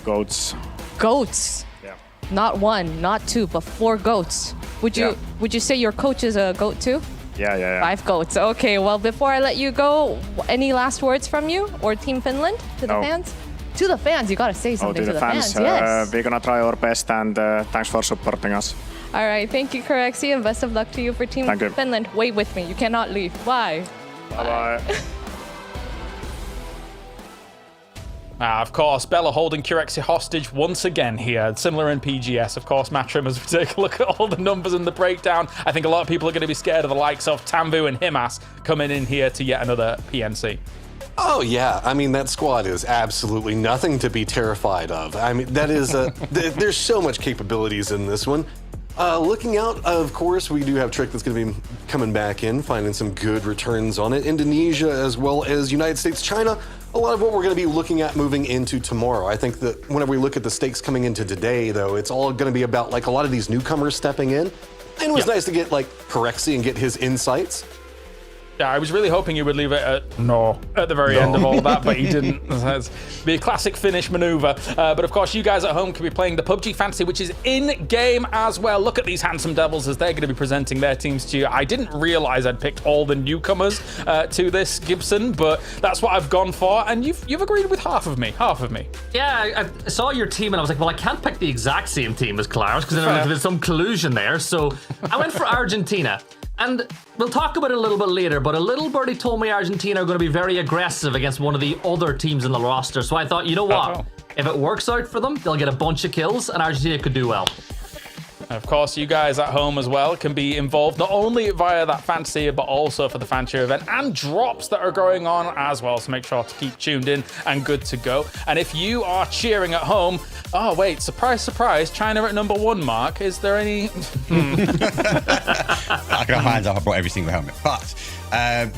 S23: Goats.
S21: Goats.
S23: Yeah.
S21: Not 1, not 2, but 4 goats. Would you say your coach is a goat too?
S23: Yeah.
S21: 5 goats. Okay. Well, before I let you go, any last words from you or Team Finland to the
S23: No.
S21: fans? To the fans, you gotta say something
S23: to the fans.
S21: Yes.
S23: We're gonna try our best, and thanks for supporting us.
S21: All right. Thank you, Corexy, and best of luck to you for Team
S23: Thank you.
S21: Finland. Wait with me. You cannot leave. Bye.
S23: Bye.
S18: Of course, Bella holding Curexy hostage once again here. Similar in PGS, of course, Matrim, as we take a look at all the numbers and the breakdown. I think a lot of people are going to be scared of the likes of Tambu and Himas coming in here to yet another PNC.
S24: Oh, yeah. I mean, that squad is absolutely nothing to be terrified of. I mean, that is there's so much capabilities in this one. Looking out, of course, we do have Trick that's going to be coming back in, finding some good returns on it. Indonesia, as well as United States, China, a lot of what we're going to be looking at moving into tomorrow. I think that whenever we look at the stakes coming into today, though, it's all going to be about like a lot of these newcomers stepping in. And it was nice to get like Corexy and get his insights.
S18: Yeah, I was really hoping he would leave it at no at the very end of all that, but he didn't. It's be a classic Finnish maneuver. But of course, you guys at home can be playing the PUBG Fantasy, which is in-game as well. Look at these handsome devils as they're going to be presenting their teams to you. I didn't realize I'd picked all the newcomers to this, Gibson, but that's what I've gone for, and you've agreed with half of me.
S19: Yeah, I saw your team and I was like, well, I can't pick the exact same team as Clarence because then there's some collusion there. So I went for Argentina. And we'll talk about it a little bit later, but a little birdie told me Argentina are going to be very aggressive against one of the other teams in the roster. So I thought, you know what? If it works out for them, they'll get a bunch of kills and Argentina could do well.
S18: Of course, you guys at home as well can be involved not only via that fantasy, but also for the fan cheer event and drops that are going on as well. So make sure to keep tuned in and good to go. And if you are cheering at home, oh wait, surprise, surprise, China at number 1, Mark. Is there any?
S20: I got my hands up. I brought every single helmet, but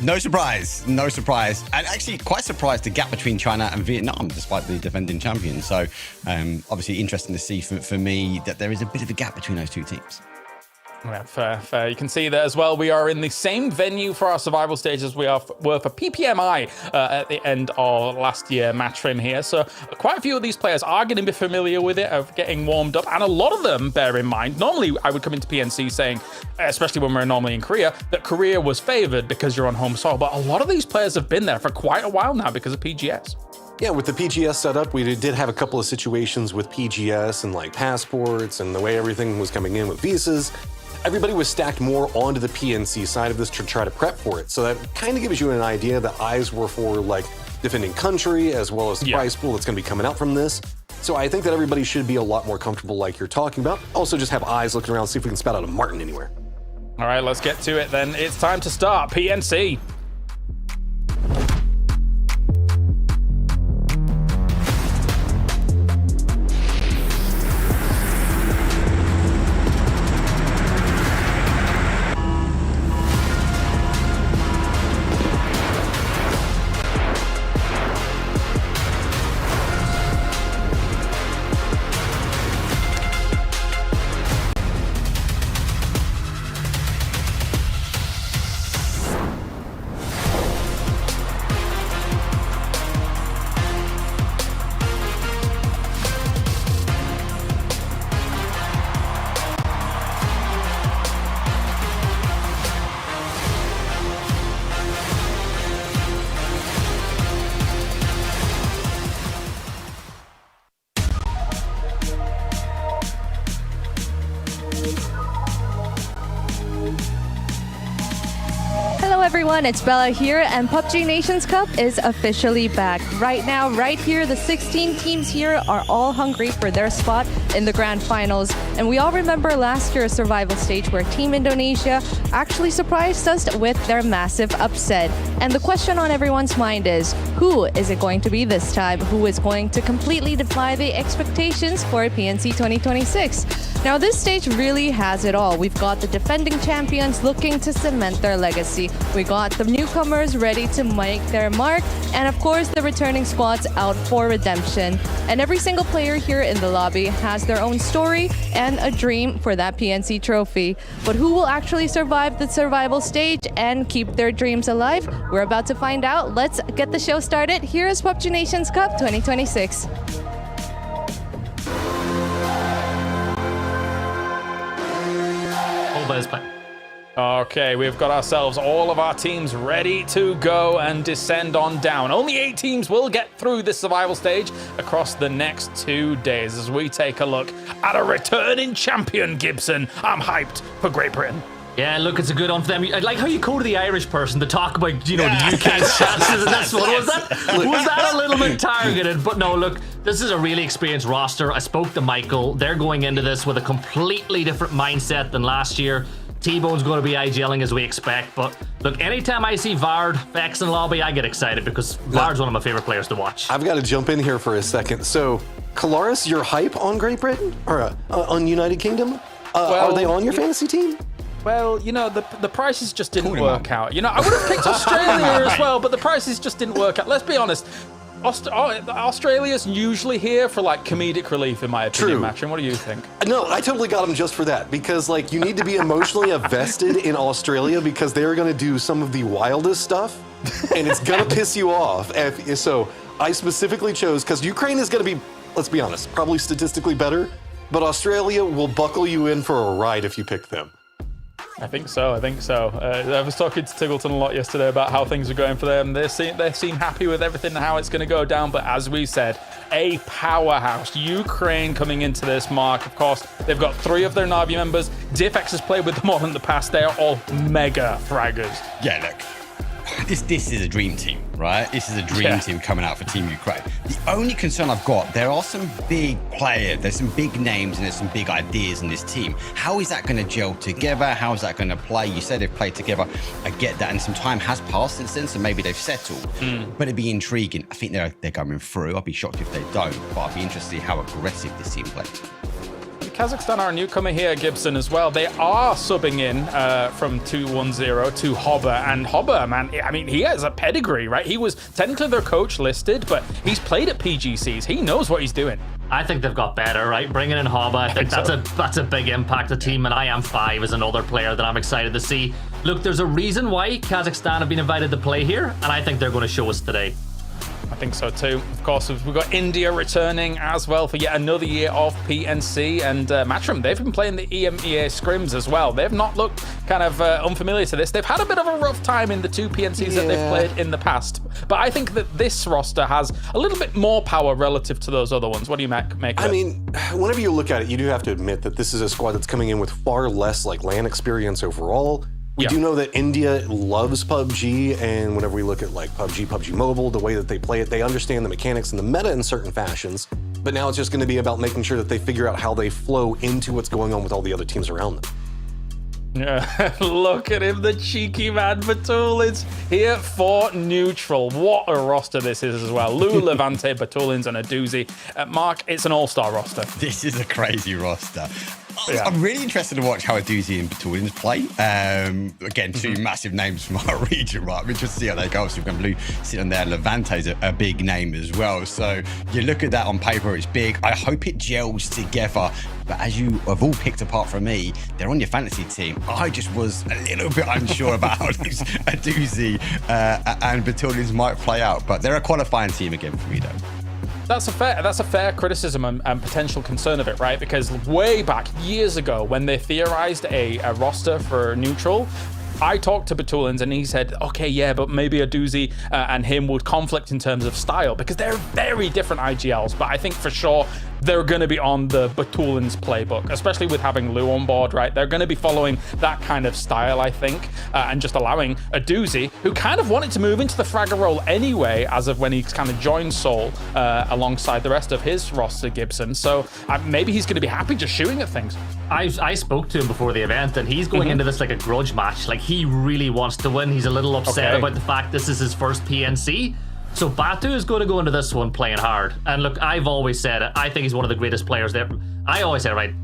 S20: no surprise. And actually quite surprised the gap between China and Vietnam, despite the defending champions. So obviously interesting to see for me that there is a bit of a gap between those two teams.
S18: Yeah, fair. You can see that as well. We are in the same venue for our survival stage as we were for PPMI at the end of last year match frame here. So quite a few of these players are going to be familiar with it, of getting warmed up. And a lot of them, bear in mind, normally I would come into PNC saying, especially when we're normally in Korea, that Korea was favored because you're on home soil. But a lot of these players have been there for quite a while now because of PGS.
S24: Yeah, with the PGS setup, we did have a couple of situations with PGS and like passports and the way everything was coming in with visas. Everybody was stacked more onto the PNC side of this to try to prep for it. So that kind of gives you an idea that eyes were for like defending country as well as the prize pool that's going to be coming out from this. So I think that everybody should be a lot more comfortable like you're talking about. Also just have eyes looking around, see if we can spout out a Martin anywhere.
S18: All right, let's get to it then. It's time to start PNC.
S21: everyone, it's Bella here, and PUBG Nations Cup is officially back. Right now, right here, the 16 teams here are all hungry for their spot in the grand finals. And we all remember last year's survival stage where Team Indonesia actually surprised us with their massive upset. And the question on everyone's mind is, who is it going to be this time? Who is going to completely defy the expectations for PNC 2026? Now, this stage really has it all. We've got the defending champions looking to cement their legacy. We got the newcomers ready to make their mark. And of course, the returning squads out for redemption. And every single player here in the lobby has their own story and a dream for that PNC trophy. But who will actually survive the survival stage and keep their dreams alive? We're about to find out. Let's get the show started. Here is PUBG Nations Cup 2026.
S18: Okay, we've got ourselves all of our teams ready to go and descend on down. Only 8 teams will get through this survival stage across the next 2 days as we take a look at a returning champion, Gibson. I'm hyped for Great Britain.
S19: Yeah, look, it's a good one for them. I like how you go to the Irish person to talk about, you know, the UK's chances in this one. Was that a little bit targeted? But no, look, this is a really experienced roster. I spoke to Michael. They're going into this with a completely different mindset than last year. T-Bone's going to be IGLing as we expect. But look, anytime I see Vard, Vex in lobby, I get excited because Vard's one of my favorite players to watch.
S24: I've got to jump in here for a second. So, Kalaris, your hype on Great Britain? Or on United Kingdom? Are they on your fantasy team?
S18: Well, you know, the prices just didn't work out. You know, I would have picked Australia as well, but the prices just didn't work out. Let's be honest. Australia's usually here for like comedic relief, in my opinion. Matching, what do you think?
S24: No, I totally got them just for that, because like you need to be emotionally invested in Australia because they're going to do some of the wildest stuff, and it's going to piss you off. So I specifically chose because Ukraine is going to be, let's be honest, probably statistically better, but Australia will buckle you in for a ride if you pick them.
S18: I think so. I was talking to Tiggleton a lot yesterday about how things are going for them. They seem happy with everything and how it's going to go down. But as we said, a powerhouse. Ukraine coming into this, Mark. Of course, they've got 3 of their Na'Vi members. Diffx has played with them all in the past. They are all mega fraggers.
S20: Yeah, look. This is a dream team, right? This is a dream team coming out for Team Ukraine. The only concern I've got, there are some big players, there's some big names, and there's some big ideas in this team. How is that going to gel together? How is that going to play? You said they've played together. I get that, and some time has passed since then, so maybe they've settled. But it'd be intriguing. I think they're going through. I'll be shocked if they don't, but I'll be interested to see how aggressive this team plays.
S18: Kazakhstan are a newcomer here, Gibson, as well. They are subbing in from 2-1-0 to Hobber. And Hobber, man, I mean, he has a pedigree, right? He was technically their coach listed, but he's played at PGCs. He knows what he's doing.
S19: I think they've got better, right? Bringing in Hobber, I think that's a big impact to the team. And I Am 5 is another player that I'm excited to see. Look, there's a reason why Kazakhstan have been invited to play here, and I think they're going to show us today.
S18: I think so too. Of course, we've got India returning as well for yet another year of PNC, and Matrim, they've been playing the EMEA scrims as well. They've not looked kind of unfamiliar to this. They've had a bit of a rough time in the 2 PNCs that they've played in the past, but I think that this roster has a little bit more power relative to those other ones. What do you make of it?
S24: I mean, whenever you look at it, you do have to admit that this is a squad that's coming in with far less like LAN experience overall. We do know that India loves PUBG, and whenever we look at like PUBG Mobile, the way that they play it, they understand the mechanics and the meta in certain fashions. But now it's just going to be about making sure that they figure out how they flow into what's going on with all the other teams around them.
S18: Yeah, look at him, the cheeky man. Batulins here for neutral. What a roster this is as well. Lou, Levante, Batulins, and a doozy. Mark, it's an all-star roster.
S20: This is a crazy roster. I'm really interested to watch how Aduzi and Batulins play. Again, 2 massive names from our region, right? I'm interested to see how they go. So we've got Blue sitting there. Levante's a big name as well. So you look at that on paper, it's big. I hope it gels together. But as you have all picked apart from me, they're on your fantasy team. I just was a little bit unsure about how these Aduzi and Batulins might play out. But they're a qualifying team again for me, though.
S18: That's a fair criticism and potential concern of it, right? Because way back years ago, when they theorized a roster for neutral, I talked to Batulins and he said, okay, yeah, but maybe a doozy and him would conflict in terms of style because they're very different IGLs. But I think for sure they're going to be on the Batulins playbook, especially with having Lou on board, right? They're going to be following that kind of style, I think, and just allowing a doozy who kind of wanted to move into the fragger role anyway, as of when he kind of joined Seoul alongside the rest of his roster, Gibson. So maybe he's going to be happy just shooting at things.
S19: I spoke to him before the event, and he's going into this like a grudge match. Like, he really wants to win. He's a little upset about the fact this is his first PNC. So Batu is going to go into this one playing hard. And look, I've always said it. I think he's one of the greatest players there. I always say, right,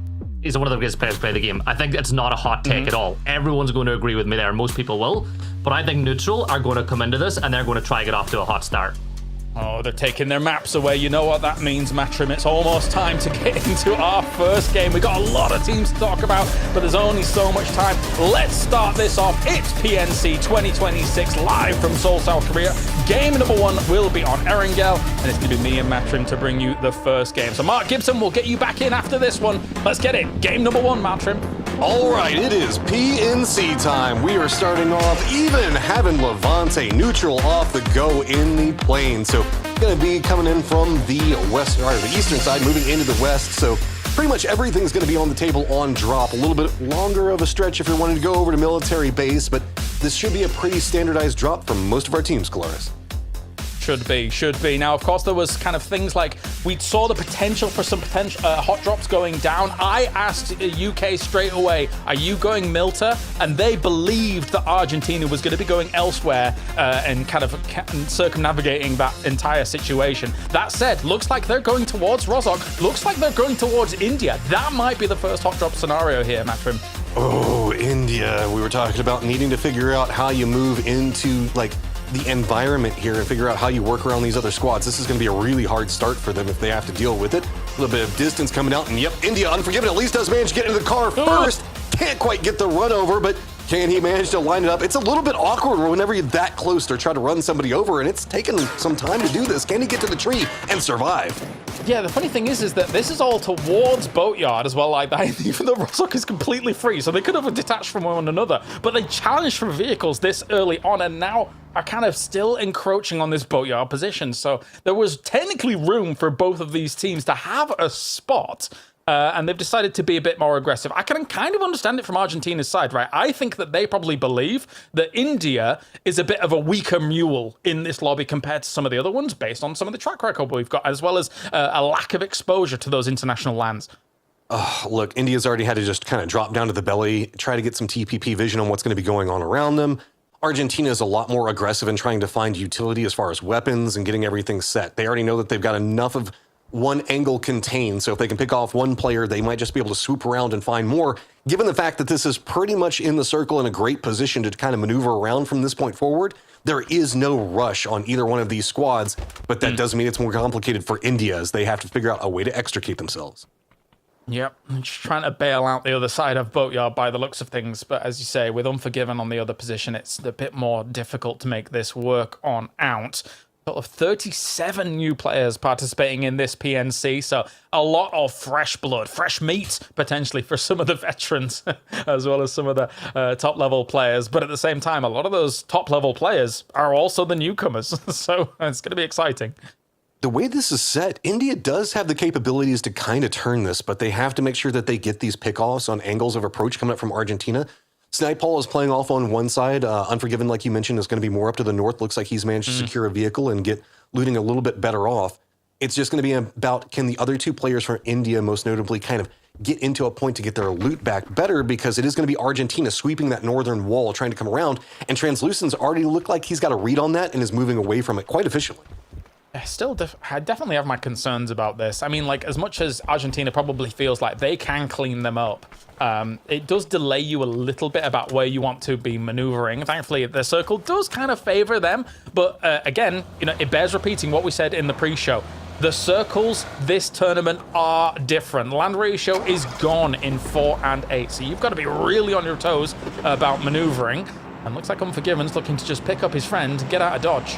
S19: he's one of the greatest players to play the game. I think it's not a hot take at all. Everyone's going to agree with me there. Most people will. But I think Neutral are going to come into this and they're going to try to get off to a hot start.
S18: Oh, they're taking their maps away. You know what that means, Matrim. It's almost time to get into our first game. We've got a lot of teams to talk about, but there's only so much time. Let's start this off. It's PNC 2026 live from Seoul, South Korea. Game number 1 will be on Erangel, and it's going to be me and Matrim to bring you the first game. So Mark Gibson will get you back in after this one. Let's get it. Game number 1, Matrim.
S24: All right, it is PNC time. We are starting off even having Levante neutral off the go in the plane. So going to be coming in from the west, or the eastern side, moving into the west. So pretty much everything's going to be on the table on drop. A little bit longer of a stretch if you're wanting to go over to military base, but this should be a pretty standardized drop from most of our teams, Coloris.
S18: Should be. Now, of course, there was kind of things like we saw the potential for some hot drops going down. I asked UK straight away, are you going Milta? And they believed that Argentina was going to be going elsewhere and kind of circumnavigating that entire situation. That said, looks like they're going towards Rozhok. Looks like they're going towards India. That might be the first hot drop scenario here, Matrim.
S24: Oh, India. We were talking about needing to figure out how you move into, like, the environment here and figure out how you work around these other squads. This is going to be a really hard start for them if they have to deal with it. A little bit of distance coming out, and yep, India, Unforgiven, at least does manage to get into the car first. Can't quite get the run over, but Can he manage to line it up? It's a little bit awkward whenever you're that close to try to run somebody over, and it's taken some time to do this. Can he get to the tree and survive?
S18: Yeah, the funny thing is that this is all towards Boatyard as well, like that, even though Rostock is completely free, so they could have detached from one another, but they challenged for vehicles this early on, and now are kind of still encroaching on this Boatyard position. So there was technically room for both of these teams to have a spot, and they've decided to be a bit more aggressive. I can kind of understand it from Argentina's side, right? I think that they probably believe that India is a bit of a weaker mule in this lobby compared to some of the other ones, based on some of the track record we've got, as well as a lack of exposure to those international lands.
S24: Look, India's already had to just kind of drop down to the belly, try to get some TPP vision on what's going to be going on around them. Argentina is a lot more aggressive in trying to find utility as far as weapons and getting everything set. They already know that they've got enough of one angle contained, so if they can pick off one player, they might just be able to swoop around and find more. Given the fact that this is pretty much in the circle in a great position to kind of maneuver around from this point forward, there is no rush on either one of these squads, but that does mean it's more complicated for India as they have to figure out a way to extricate themselves.
S18: Yep, I'm just trying to bail out the other side of Boatyard by the looks of things, but as you say, with Unforgiven on the other position, it's a bit more difficult to make this work on out. Sort of 37 new players participating in this PNC, so a lot of fresh blood, fresh meat, potentially, for some of the veterans, as well as some of the top-level players. But at the same time, a lot of those top-level players are also the newcomers, so it's going to be exciting.
S24: The way this is set, India does have the capabilities to kind of turn this, but they have to make sure that they get these pickoffs on angles of approach coming up from Argentina. Snipeball is playing off on one side. Unforgiven, like you mentioned, is going to be more up to the north. Looks like he's managed to secure a vehicle and get looting a little bit better off. It's just going to be about, can the other two players from India, most notably, kind of get into a point to get their loot back better, because it is going to be Argentina sweeping that northern wall, trying to come around, and Translucent's already looked like he's got a read on that and is moving away from it quite efficiently.
S18: I definitely have my concerns about this. I mean, like, as much as Argentina probably feels like they can clean them up, it does delay you a little bit about where you want to be maneuvering. Thankfully, the circle does kind of favor them, but again, you know, it bears repeating what we said in the pre-show. The circles this tournament are different. Land ratio is gone in 4 and 8, so you've got to be really on your toes about maneuvering. And looks like Unforgiven's looking to just pick up his friend and get out of dodge.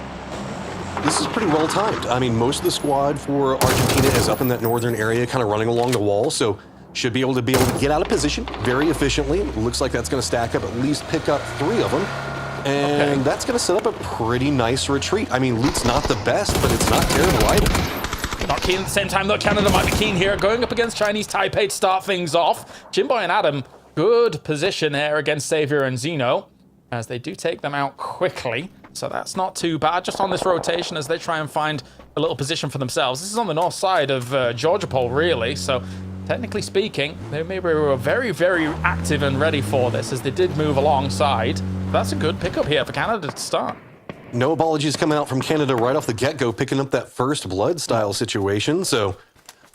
S24: This is pretty well timed. I mean, most of the squad for Argentina is up in that northern area, kind of running along the wall, so should be able to get out of position very efficiently. It looks like that's going to stack up, at least pick up 3 of them. And that's going to set up a pretty nice retreat. I mean, loot's not the best, but it's not terrible either.
S18: Not keen at the same time, though. Canada might be keen here, going up against Chinese Taipei to start things off. Jimboy and Adam, good position here against Xavier and Zeno, as they do take them out quickly. So that's not too bad, just on this rotation as they try and find a little position for themselves. This is on the north side of Georgia Pole, really, so technically speaking, they maybe were very, very active and ready for this as they did move alongside. That's a good pickup here for Canada to start.
S24: No apologies coming out from Canada right off the get-go, picking up that first blood style situation, so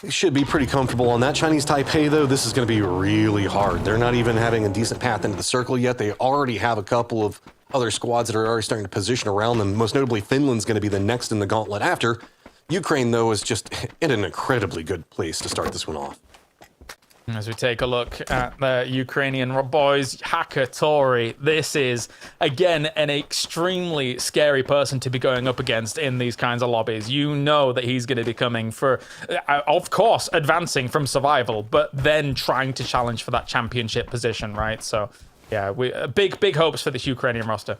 S24: they should be pretty comfortable on that. Chinese Taipei, though, this is going to be really hard. They're not even having a decent path into the circle yet. They already have a couple of other squads that are already starting to position around them. Most notably, Finland's going to be the next in the gauntlet after. Ukraine, though, is just in an incredibly good place to start this one off.
S18: As we take a look at the Ukrainian boys, Hakatori, this is, again, an extremely scary person to be going up against in these kinds of lobbies. You know that he's going to be coming for, of course, advancing from survival, but then trying to challenge for that championship position, right? So, yeah, big hopes for this Ukrainian roster.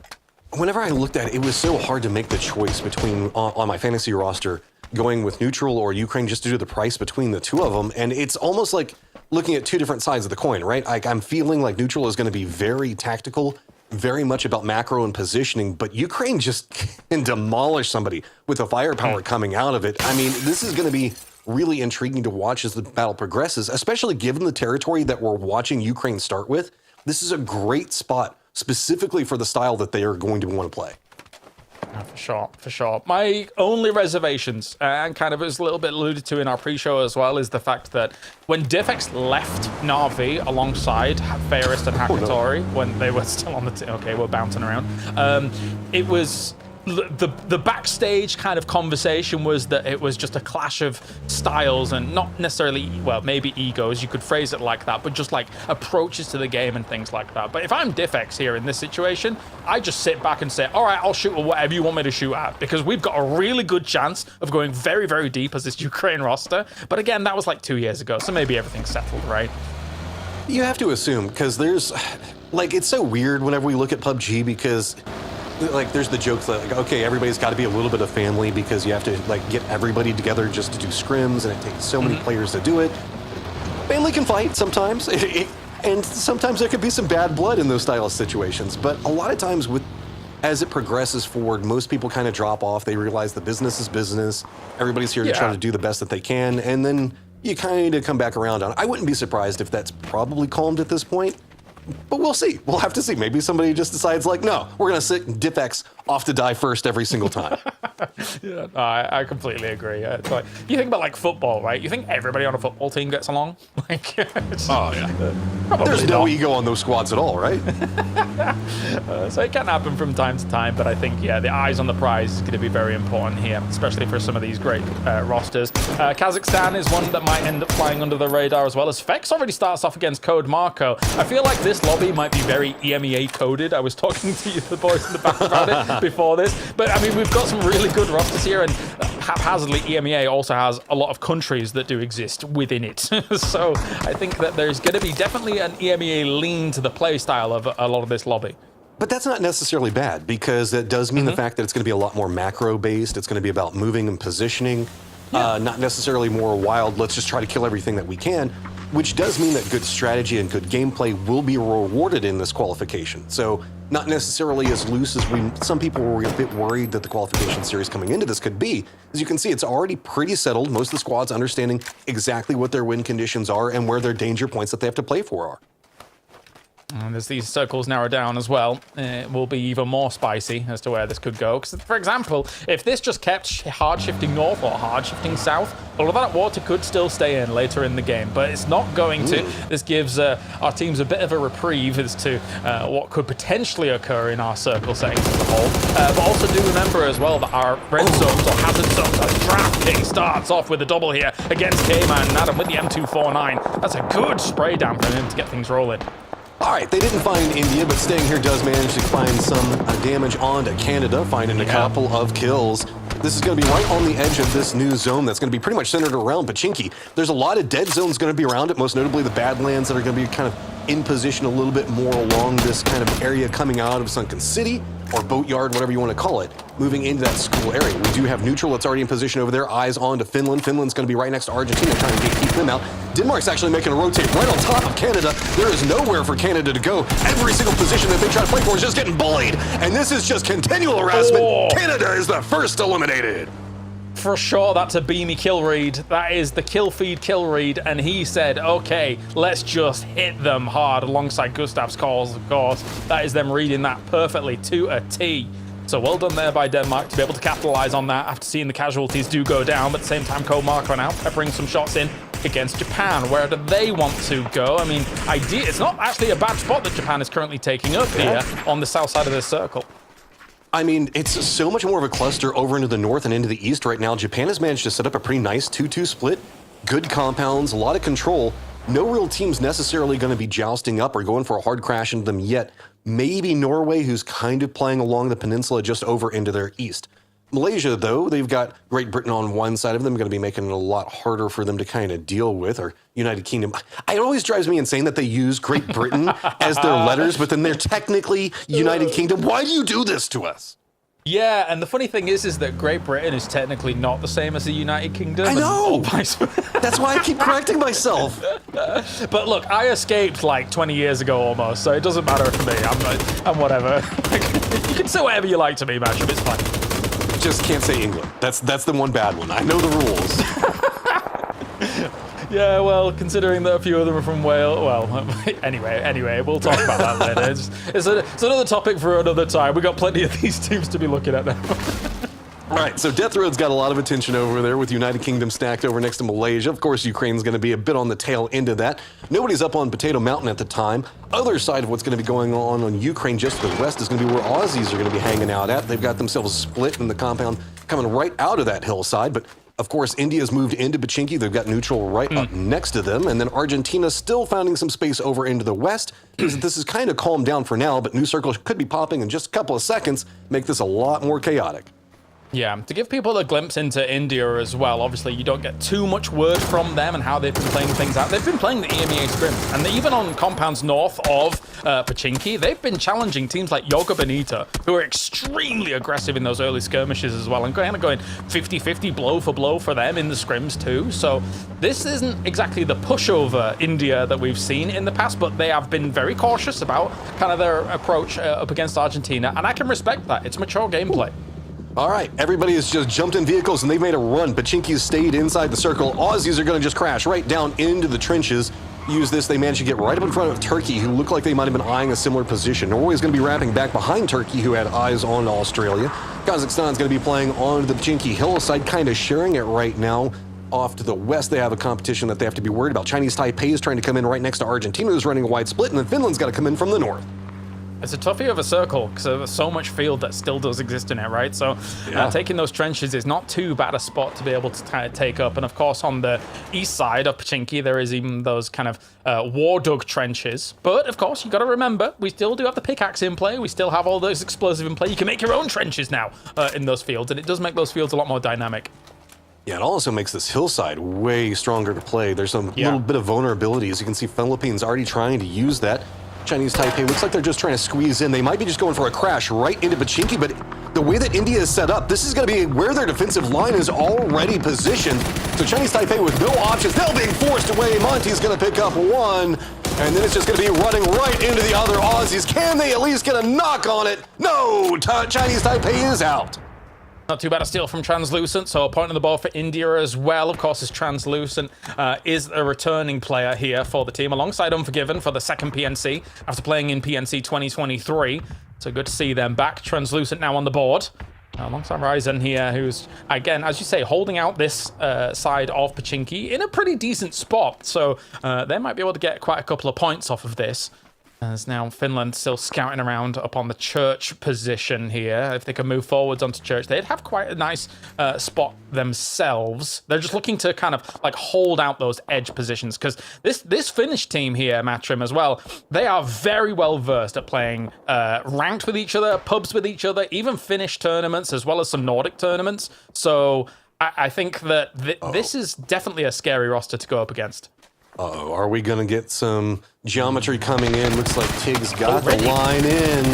S24: Whenever I looked at it, it was so hard to make the choice between, on my fantasy roster, going with neutral or Ukraine just due to the price between the two of them. And it's almost like looking at two different sides of the coin, right? Like, I'm feeling like neutral is going to be very tactical, very much about macro and positioning, but Ukraine just can demolish somebody with the firepower coming out of it. I mean, this is going to be really intriguing to watch as the battle progresses, especially given the territory that we're watching Ukraine start with. This is a great spot specifically for the style that they are going to want to play.
S18: For sure. My only reservations, and kind of as a little bit alluded to in our pre-show as well, is the fact that when Diffex left Na'Vi alongside Fairest and Hakatori, when they were still on the team, okay, we're bouncing around, it was the backstage kind of conversation was that it was just a clash of styles and not necessarily, well, maybe egos, you could phrase it like that, but just like approaches to the game and things like that. But if I'm Diffex here in this situation, I just sit back and say, all right, I'll shoot at whatever you want me to shoot at, because we've got a really good chance of going very, very deep as this Ukraine roster. But again, that was like 2 years ago, so maybe everything's settled, right?
S24: You have to assume, because there's, like, it's so weird whenever we look at PUBG, because like there's the jokes that like, okay, everybody's got to be a little bit of family because you have to like get everybody together just to do scrims, and it takes so many players to do it. Family can fight sometimes, and sometimes there could be some bad blood in those style of situations. But a lot of times, as it progresses forward, most people kind of drop off. They realize the business is business. Everybody's here to try to do the best that they can, and then you kind of come back around on it. I wouldn't be surprised if that's probably calmed at this point. But we'll see. We'll have to see. Maybe somebody just decides, like, no, we're going to sit Diffex off to die first every single time.
S18: Yeah, no, I completely agree. Yeah, it's like, you think about like football, right? You think everybody on a football team gets along? Like,
S24: oh yeah. There's no ego on those squads at all, right?
S18: So it can happen from time to time, but I think, yeah, the eyes on the prize is going to be very important here, especially for some of these great rosters. Kazakhstan is one that might end up flying under the radar as well, as Fex already starts off against Code Marco. I feel like this lobby might be very EMEA coded. I was talking to you, the boys in the back about it before this, but I mean, we've got some really good rosters here, and haphazardly EMEA also has a lot of countries that do exist within it. So I think that there's going to be definitely an EMEA lean to the play style of a lot of this lobby.
S24: But that's not necessarily bad, because it does mean the fact that it's going to be a lot more macro-based. It's going to be about moving and positioning, not necessarily more wild, let's just try to kill everything that we can, which does mean that good strategy and good gameplay will be rewarded in this qualification. So not necessarily as loose as some people were a bit worried that the qualification series coming into this could be. As you can see, it's already pretty settled. Most of the squads understanding exactly what their win conditions are and where their danger points that they have to play for are.
S18: And as these circles narrow down as well, it will be even more spicy as to where this could go. Because, for example, if this just kept hard shifting north or hard shifting south, all of that water could still stay in later in the game, but it's not going to. This gives our teams a bit of a reprieve as to what could potentially occur in our circle settings as a whole. But also do remember as well that our red zones or hazard zones, as DraftKings starts off with a double here against K-Man and Adam with the M249. That's a good spray down for him to get things rolling.
S24: All right, they didn't find India, but staying here does manage to find some damage onto Canada, finding a couple of kills. This is going to be right on the edge of this new zone that's going to be pretty much centered around Pachinki. There's a lot of dead zones going to be around it, most notably the Badlands that are going to be kind of in position a little bit more along this kind of area coming out of Sunken City, or Boatyard, whatever you want to call it, moving into that school area. We do have neutral that's already in position over there, eyes on to Finland. Finland's going to be right next to Argentina, trying to keep them out. Denmark's actually making a rotate right on top of Canada. There is nowhere for Canada to go. Every single position that they try to play for is just getting bullied, and this is just continual harassment. Canada is the first eliminated.
S18: For sure, that's a beamy kill read. That is the kill feed kill read, and he said, okay, let's just hit them hard alongside Gustav's calls, of course. That is them reading that perfectly to a T. So well done there by Denmark to be able to capitalize on that after seeing the casualties do go down, but at the same time, Cole Marco now peppering some shots in against Japan. Where do they want to go? I mean, it's not actually a bad spot that Japan is currently taking up here on the south side of this circle.
S24: I mean, it's so much more of a cluster over into the north and into the east right now. Japan has managed to set up a pretty nice 2-2 split. Good compounds, a lot of control. No real team's necessarily going to be jousting up or going for a hard crash into them yet. Maybe Norway, who's kind of playing along the peninsula just over into their east. Malaysia, though, they've got Great Britain on one side of them, going to be making it a lot harder for them to kind of deal with, or United Kingdom. It always drives me insane that they use Great Britain as their letters, but then they're technically United Kingdom. Why do you do this to us?
S18: Yeah, and the funny thing is that Great Britain is technically not the same as the United Kingdom.
S24: I know! That's why I keep correcting myself.
S18: But look, I escaped like 20 years ago almost, so it doesn't matter for me. I'm whatever. You can say whatever you like to me, Matchup, it's fine.
S24: Just can't say England. That's the one bad one. I know the rules.
S18: Yeah, well, considering that a few of them are from Wales, well, anyway, we'll talk about that later. It's another topic for another time. We've got plenty of these teams to be looking at now.
S24: All right, so Death Road's got a lot of attention over there with United Kingdom stacked over next to Malaysia. Of course, Ukraine's going to be a bit on the tail end of that. Nobody's up on Potato Mountain at the time. Other side of what's going to be going on Ukraine, just to the west, is going to be where Aussies are going to be hanging out at. They've got themselves split in the compound coming right out of that hillside, but of course, India's moved into Pachinki. They've got neutral right up next to them. And then Argentina's still finding some space over into the west. Because this is kind of calmed down for now, but new circles could be popping in just a couple of seconds, make this a lot more chaotic.
S18: Yeah, to give people a glimpse into India as well, obviously you don't get too much word from them and how they've been playing things out. They've been playing the EMEA scrims, and even on compounds north of Pachinki, they've been challenging teams like Yoga Bonita, who are extremely aggressive in those early skirmishes as well, and kind of going 50-50 blow for blow for them in the scrims too. So this isn't exactly the pushover India that we've seen in the past, but they have been very cautious about kind of their approach up against Argentina, and I can respect that. It's mature gameplay.
S24: All right, everybody has just jumped in vehicles and they've made a run. Pachinki's stayed inside the circle. Aussies are going to just crash right down into the trenches. Use this, they managed to get right up in front of Turkey, who looked like they might have been eyeing a similar position. Norway's going to be wrapping back behind Turkey, who had eyes on Australia. Kazakhstan's going to be playing on the Pachinki hillside, kind of sharing it right now. Off to the west, they have a competition that they have to be worried about. Chinese Taipei is trying to come in right next to Argentina, who's running a wide split, and then Finland's got to come in from the north.
S18: It's a toughie of a circle because there's so much field that still does exist in it, right? So taking those trenches is not too bad a spot to be able to take up. And of course, on the east side of Pachinki, there is even those kind of war dug trenches. But of course, you got to remember, we still do have the pickaxe in play. We still have all those explosive in play. You can make your own trenches now in those fields, and it does make those fields a lot more dynamic.
S24: Yeah, it also makes this hillside way stronger to play. There's some little bit of vulnerability. As you can see, Philippines already trying to use that. Chinese Taipei looks like they're just trying to squeeze in. They might be just going for a crash right into Pachinki, but the way that India is set up, this is going to be where their defensive line is already positioned. So Chinese Taipei with no options, they're being forced away. Monty's going to pick up one, and then it's just going to be running right into the other Aussies. Can they at least get a knock on it? No, Chinese Taipei is out.
S18: Not too bad a steal from Translucent, so a point on the board for India as well. Of course, as Translucent is a returning player here for the team, alongside Unforgiven for the second PNC after playing in PNC 2023. So good to see them back. Translucent now on the board. Alongside Ryzen here, who's, again, as you say, holding out this side of Pachinki in a pretty decent spot. So they might be able to get quite a couple of points off of this. As now Finland still scouting around up on the church position here. If they can move forwards onto church, they'd have quite a nice spot themselves. They're just looking to kind of like hold out those edge positions, because this Finnish team here, Matrim, as well, they are very well versed at playing ranked with each other, pubs with each other, even Finnish tournaments, as well as some Nordic tournaments. So I think that this is definitely a scary roster to go up against.
S24: Uh-oh, are we going to get some geometry coming in? Looks like Tig's got the line in.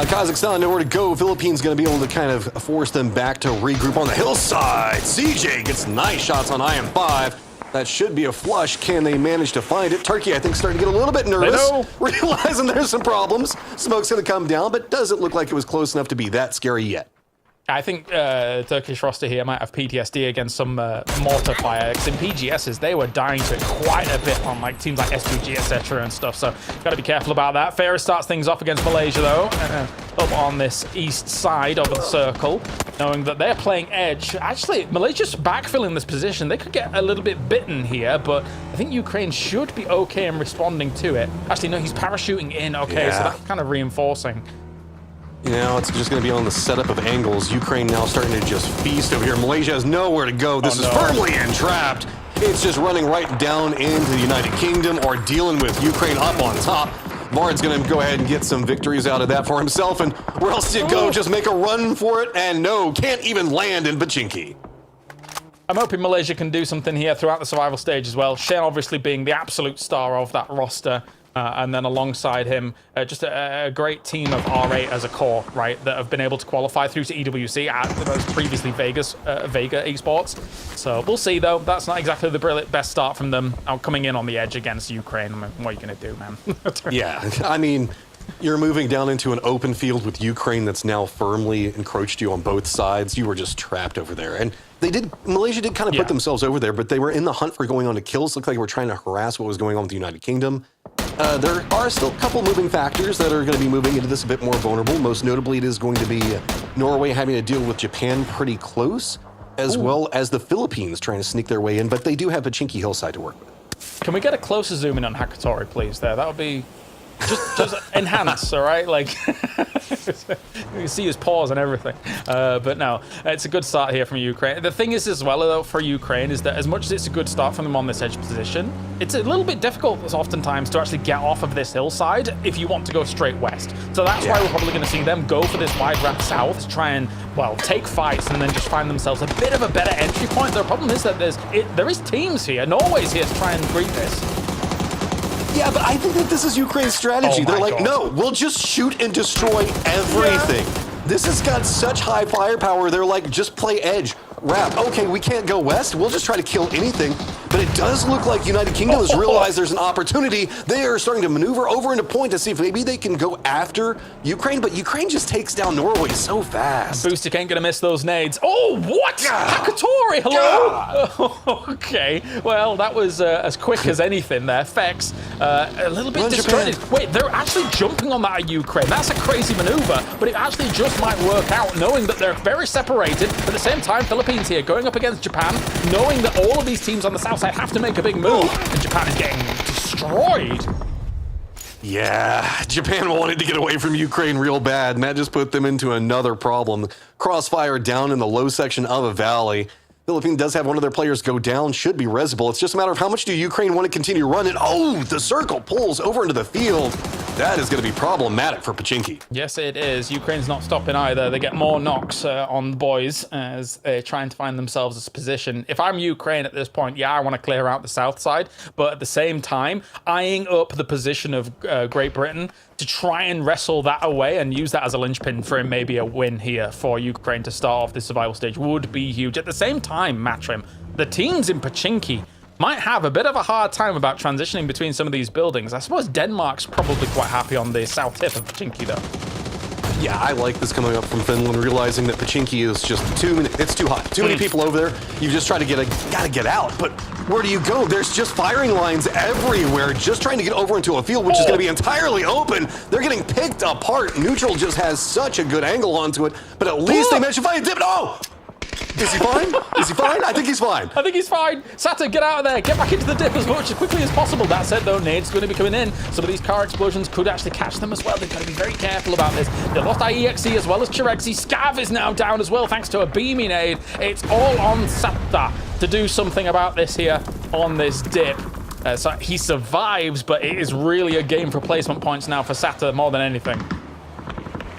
S24: Kazakhstan, nowhere to go. Philippines going to be able to kind of force them back to regroup on the hillside. CJ gets nice shots on IM5. That should be a flush. Can they manage to find it? Turkey, I think, starting to get a little bit nervous, realizing there's some problems. Smoke's going to come down, but doesn't look like it was close enough to be that scary yet.
S18: I think Turkish roster here might have PTSD against some mortar fire. Because in PGSs, they were dying to it quite a bit on like teams like S2G, etc. and stuff. So got to be careful about that. Ferris starts things off against Malaysia, though, up on this east side of the circle, knowing that they're playing edge. Actually, Malaysia's backfilling this position. They could get a little bit bitten here, but I think Ukraine should be okay in responding to it. Actually, no, he's parachuting in. Okay, so that's kind of reinforcing.
S24: You know, it's just going to be on the setup of angles. Ukraine now starting to just feast over here. Malaysia has nowhere to go. This is firmly entrapped. It's just running right down into the United Kingdom or dealing with Ukraine up on top. Vard's going to go ahead and get some victories out of that for himself. And where else do you go? Just make a run for it. And no, can't even land in Pachinki.
S18: I'm hoping Malaysia can do something here throughout the survival stage as well. Shen obviously being the absolute star of that roster. And then alongside him, just a great team of R8 as a core, right, that have been able to qualify through to EWC at the most previously Vega Esports. So we'll see, though. That's not exactly the best start from them. Coming in on the edge against Ukraine. I mean, what are you going to do, man?
S24: Yeah, I mean, you're moving down into an open field with Ukraine that's now firmly encroached you on both sides. You were just trapped over there. And Malaysia did kind of put themselves over there, but they were in the hunt for going on to kills. Looked like they were trying to harass what was going on with the United Kingdom. there are still a couple moving factors that are going to be moving into this a bit more vulnerable. Most notably, it is going to be Norway having to deal with Japan pretty close, as well as the Philippines trying to sneak their way in, but they do have Pachinki Hillside to work with.
S18: Can we get a closer zoom in on Hakatori, please? There, that would be just enhance, all right? Like, you can see his paws and everything. But no, it's a good start here from Ukraine. The thing is as well, though, for Ukraine is that as much as it's a good start from them on this edge position, it's a little bit difficult oftentimes to actually get off of this hillside if you want to go straight west. So that's why we're probably going to see them go for this wide ramp south to try and, well, take fights and then just find themselves a bit of a better entry point. The problem is that there is teams here. Norway's here to try and greet this.
S24: Yeah, but I think that this is Ukraine's strategy.
S18: Oh
S24: They're like,
S18: God.
S24: no, we'll just shoot and destroy everything. This has got such high firepower. They're like, just play edge. Wrap. Okay, we can't go west. We'll just try to kill anything. But it does look like United Kingdom has realized there's an opportunity. They are starting to maneuver over into point to see if maybe they can go after Ukraine. But Ukraine just takes down Norway so fast.
S18: Booster ain't gonna miss those nades. Oh, what? Hakatori, hello? Okay, well, that was as quick as anything there. Fex, a little bit disjointed. Wait, they're actually jumping on that at Ukraine. That's a crazy maneuver, but it actually just might work out, knowing that they're very separated. At the same time, Philippines here going up against Japan, knowing that all of these teams on the south side have to make a big move, and Japan is getting destroyed.
S24: Yeah, Japan wanted to get away from Ukraine real bad, and that just put them into another problem. Crossfire down in the low section of a valley. Philippines does have one of their players go down, should be resible. It's just a matter of how much do Ukraine want to continue running. Oh, the circle pulls over into the field. That is going to be problematic for Pachinki.
S18: Yes, it is. Ukraine's not stopping either. They get more knocks on the boys as they're trying to find themselves a position. If I'm Ukraine at this point, yeah, I want to clear out the south side, but at the same time, eyeing up the position of Great Britain to try and wrestle that away and use that as a linchpin for maybe a win here for Ukraine to start off this survival stage would be huge. At the same time, Matrim, the teams in Pachinki might have a bit of a hard time about transitioning between some of these buildings. I suppose Denmark's probably quite happy on the south tip of Pachinki, though.
S24: Yeah, I like this coming up from Finland, realizing that Pachinki is just it's too hot. Too many people over there. You just try to gotta get out. But where do you go? There's just firing lines everywhere, just trying to get over into a field, which is going to be entirely open. They're getting picked apart. Neutral just has such a good angle onto it, but at least they managed to find a dip. Oh! Is he fine? Is he fine? I think he's fine.
S18: I think he's fine. Sato, get out of there. Get back into the dip as quickly as possible. That said, though, nade's going to be coming in. Some of these car explosions could actually catch them as well. They've got to be very careful about this. They lost IEXE as well as Chirexi. Scav is now down as well, thanks to a beaming nade. It's all on Sato to do something about this here on this dip. So he survives, but it is really a game for placement points now for Sato more than anything.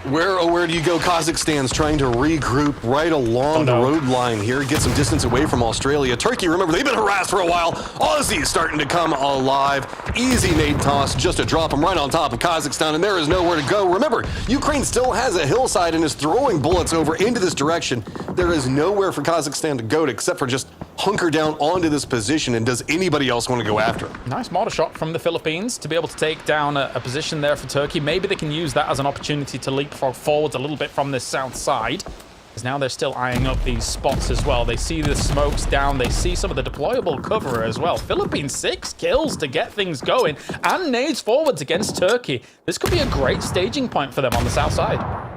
S24: Where do you go? Kazakhstan's trying to regroup right along the road line here, get some distance away from Australia. Turkey, remember, they've been harassed for a while. Aussie's starting to come alive. Easy nade toss just to drop them right on top of Kazakhstan, and there is nowhere to go. Remember, Ukraine still has a hillside and is throwing bullets over into this direction. There is nowhere for Kazakhstan to go except for just hunker down onto this position, and does anybody else want to go after it?
S18: Nice mortar shot from the Philippines to be able to take down a position there for Turkey. Maybe they can use that as an opportunity to leapfrog forwards a little bit from this south side, because now they're still eyeing up these spots as well. They see the smokes down. They see some of the deployable cover as well. Philippines 6 kills to get things going, and nades forwards against Turkey. This could be a great staging point for them on the south side.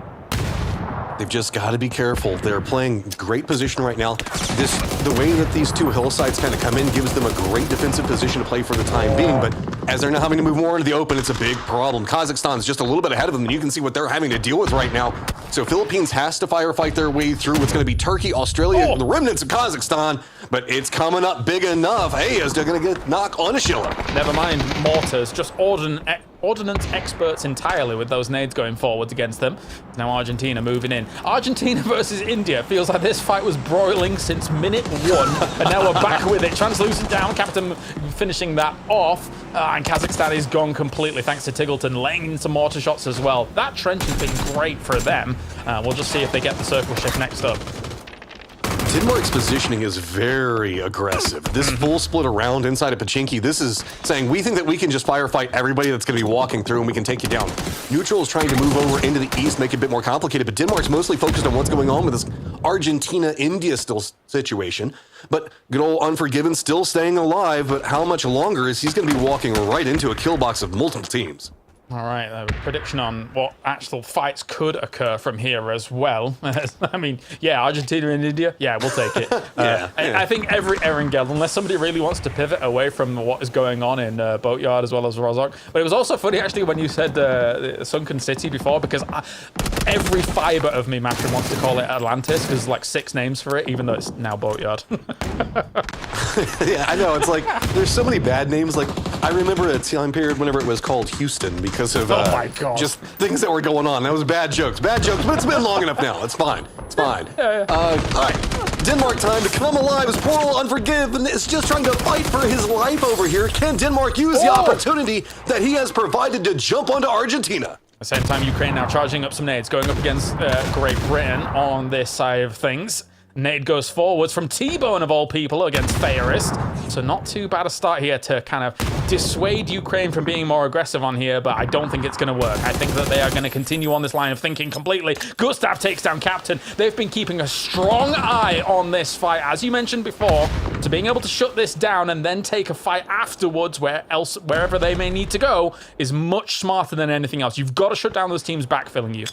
S24: They've just got to be careful. They're playing great position right now. The way that these two hillsides kind of come in gives them a great defensive position to play for the time being, but as they're now having to move more into the open, it's a big problem. Kazakhstan's just a little bit ahead of them, and you can see what they're having to deal with right now. So Philippines has to firefight their way through what's going to be Turkey, Australia, the remnants of Kazakhstan, but it's coming up big enough. Hey, is they're going to get knock on a Schiller.
S18: Never mind mortars, just ordnance experts entirely with those nades going forwards against them. Now Argentina moving in. Argentina versus India. Feels like this fight was broiling since minute 1, and now we're back with it. Translucent down, Captain finishing that off, and Kazakhstan is gone completely thanks to Tiggleton laying in some mortar shots as well. That trench has been great for them. We'll just see if they get the circle shift next up.
S24: Denmark's positioning is very aggressive. This full split around inside of Pachinki, this is saying we think that we can just firefight everybody that's going to be walking through and we can take you down. Neutral is trying to move over into the east, make it a bit more complicated, but Denmark's mostly focused on what's going on with this Argentina-India still situation. But good old Unforgiven still staying alive, but how much longer is he's going to be walking right into a kill box of multiple teams?
S18: All right, a prediction on what actual fights could occur from here as well. I mean, yeah, Argentina and India, yeah, we'll take it. I think every Erangel, unless somebody really wants to pivot away from what is going on in Boatyard as well as Rozhok. But it was also funny, actually, when you said Sunken City before, because every fiber of me, Matron, wants to call it Atlantis, because there's like 6 names for it, even though it's now Boatyard.
S24: Yeah, I know. It's like, there's so many bad names. Like, I remember a time period whenever it was called Houston because of
S18: oh my God.
S24: just things that were going on. That was bad jokes, but it's been long enough now. It's fine. It's fine. All right, Denmark time to come alive as poor old Unforgiven is just trying to fight for his life over here. Can Denmark use the opportunity that he has provided to jump onto Argentina?
S18: At the same time, Ukraine now charging up some nades, going up against Great Britain on this side of things. Nade goes forwards from T-Bone of all people against Fairist. So not too bad a start here to kind of dissuade Ukraine from being more aggressive on here, but I don't think it's going to work. I think that they are going to continue on this line of thinking completely. Gustav takes down Captain. They've been keeping a strong eye on this fight, as you mentioned before, to being able to shut this down and then take a fight afterwards wherever they may need to go is much smarter than anything else. You've got to shut down those teams backfilling you.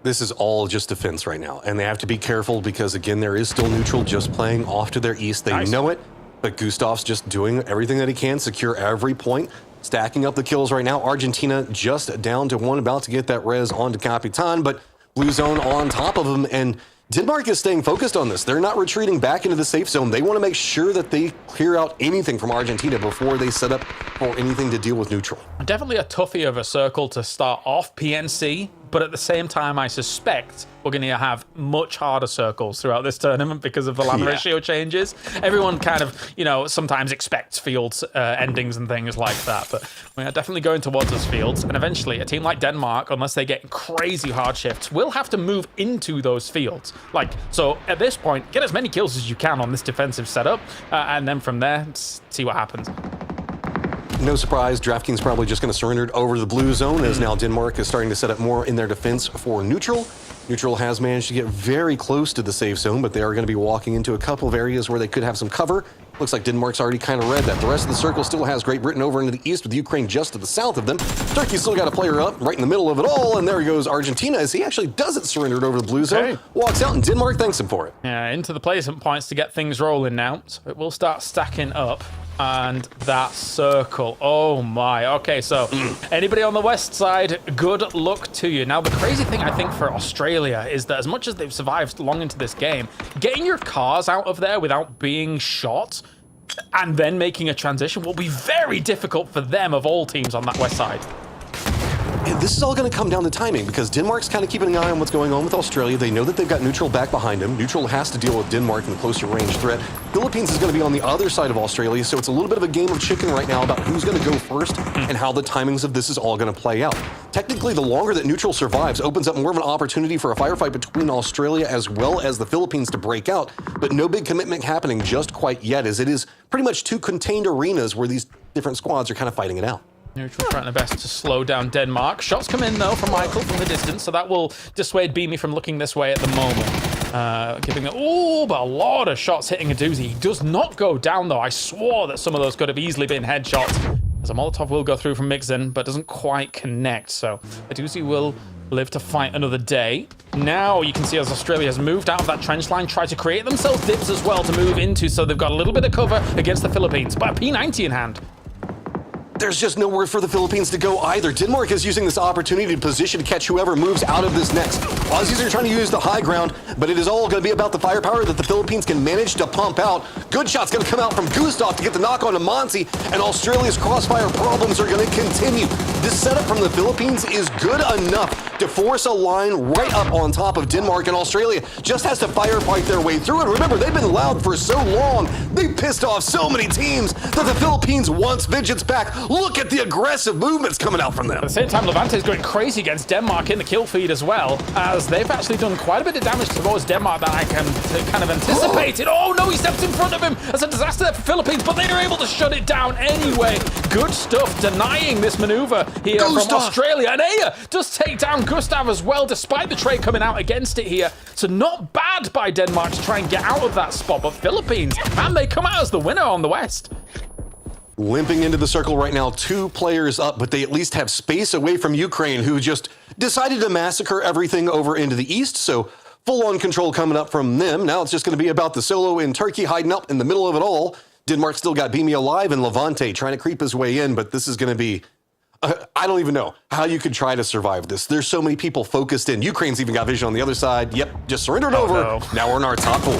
S24: This is all just defense right now, and they have to be careful because, again, there is still Neutral just playing off to their east. They know it, but Gustav's just doing everything that he can, secure every point, stacking up the kills right now. Argentina just down to 1, about to get that res onto Capitan, but Blue Zone on top of him, and Denmark is staying focused on this. They're not retreating back into the safe zone. They want to make sure that they clear out anything from Argentina before they set up for anything to deal with Neutral.
S18: Definitely a toughie of a circle to start off, PNC, but at the same time, I suspect we're going to have much harder circles throughout this tournament because of the land ratio changes. Everyone kind of, you know, sometimes expects fields endings and things like that, but we are definitely going towards those fields, and eventually a team like Denmark, unless they get crazy hard shifts, will have to move into those fields. Like, so at this point, get as many kills as you can on this defensive setup, and then from there, see what happens.
S24: No surprise, DraftKings probably just going to surrender it over to the Blue Zone, as now Denmark is starting to set up more in their defense for Neutral. Neutral has managed to get very close to the safe zone, but they are going to be walking into a couple of areas where they could have some cover. Looks like Denmark's already kind of read that. The rest of the circle still has Great Britain over into the east, with Ukraine just to the south of them. Turkey's still got a player up right in the middle of it all, and there goes Argentina as he actually doesn't surrender it over to the Blue Zone. Walks out, and Denmark thanks him for it.
S18: Yeah, into the placement points to get things rolling now. So it will start stacking up. And that circle, oh my. Okay, so anybody on the west side, good luck to you. Now, the crazy thing, I think, for Australia is that as much as they've survived long into this game, getting your cars out of there without being shot and then making a transition will be very difficult for them of all teams on that west side.
S24: And this is all going to come down to timing, because Denmark's kind of keeping an eye on what's going on with Australia. They know that they've got Neutral back behind him. Neutral has to deal with Denmark in the closer range threat. Philippines is going to be on the other side of Australia, so it's a little bit of a game of chicken right now about who's going to go first and how the timings of this is all going to play out. Technically, the longer that Neutral survives opens up more of an opportunity for a firefight between Australia as well as the Philippines to break out, but no big commitment happening just quite yet, as it is pretty much 2 contained arenas where these different squads are kind of fighting it out.
S18: Neutral trying their best to slow down Denmark. Shots come in, though, from Michael from the distance, so that will dissuade Beamy from looking this way at the moment. Giving it, but a lot of shots hitting a doozy. He does not go down, though. I swore that some of those could have easily been headshots, as a Molotov will go through from Mixon, but doesn't quite connect, so a doozy will live to fight another day. Now you can see as Australia has moved out of that trench line, try to create themselves dips as well to move into, so they've got a little bit of cover against the Philippines, but a P90 in hand.
S24: There's just nowhere for the Philippines to go either. Denmark is using this opportunity to position to catch whoever moves out of this next. Aussies are trying to use the high ground, but it is all going to be about the firepower that the Philippines can manage to pump out. Good shot's going to come out from Gustav to get the knock on to Monty, and Australia's crossfire problems are going to continue. This setup from the Philippines is good enough to force a line right up on top of Denmark, and Australia just has to firefight their way through it. Remember, they've been loud for so long. They pissed off so many teams that the Philippines wants vengeance back. Look at the aggressive movements coming out from them.
S18: At the same time, Levante is going crazy against Denmark in the kill feed as well, as they've actually done quite a bit of damage towards Denmark that I can kind of anticipated. Oh no, he stepped in front of him. That's a disaster there for Philippines, but they were able to shut it down anyway. Good stuff, denying this maneuver here from Australia. And Aya does take down Gustav as well, despite the trade coming out against it here. So not bad by Denmark to try and get out of that spot, but Philippines, man, they come out as the winner on the West.
S24: Limping into the circle right now, 2 players up, but they at least have space away from Ukraine, who just decided to massacre everything over into the east. So full-on control coming up from them. Now it's just going to be about the solo in Turkey hiding up in the middle of it all. Denmark still got Beamy alive, and Levante trying to creep his way in, but this is going to be... I don't even know how you could try to survive this. There's so many people focused in. Ukraine's even got vision on the other side. Yep, just surrendered over.
S18: No.
S24: Now we're in our top 4.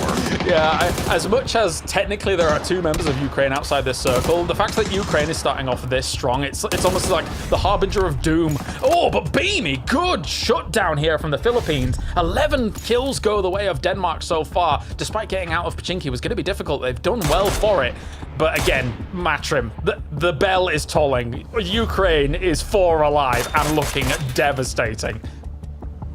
S18: Yeah, as much as technically there are 2 members of Ukraine outside this circle, the fact that Ukraine is starting off this strong, it's almost like the harbinger of doom. Oh, but Beamy, good shutdown here from the Philippines. 11 kills go the way of Denmark so far. Despite getting out of Pachinki, it was going to be difficult. They've done well for it. But again, Matrim, the bell is tolling. Ukraine is 4 alive and looking devastating.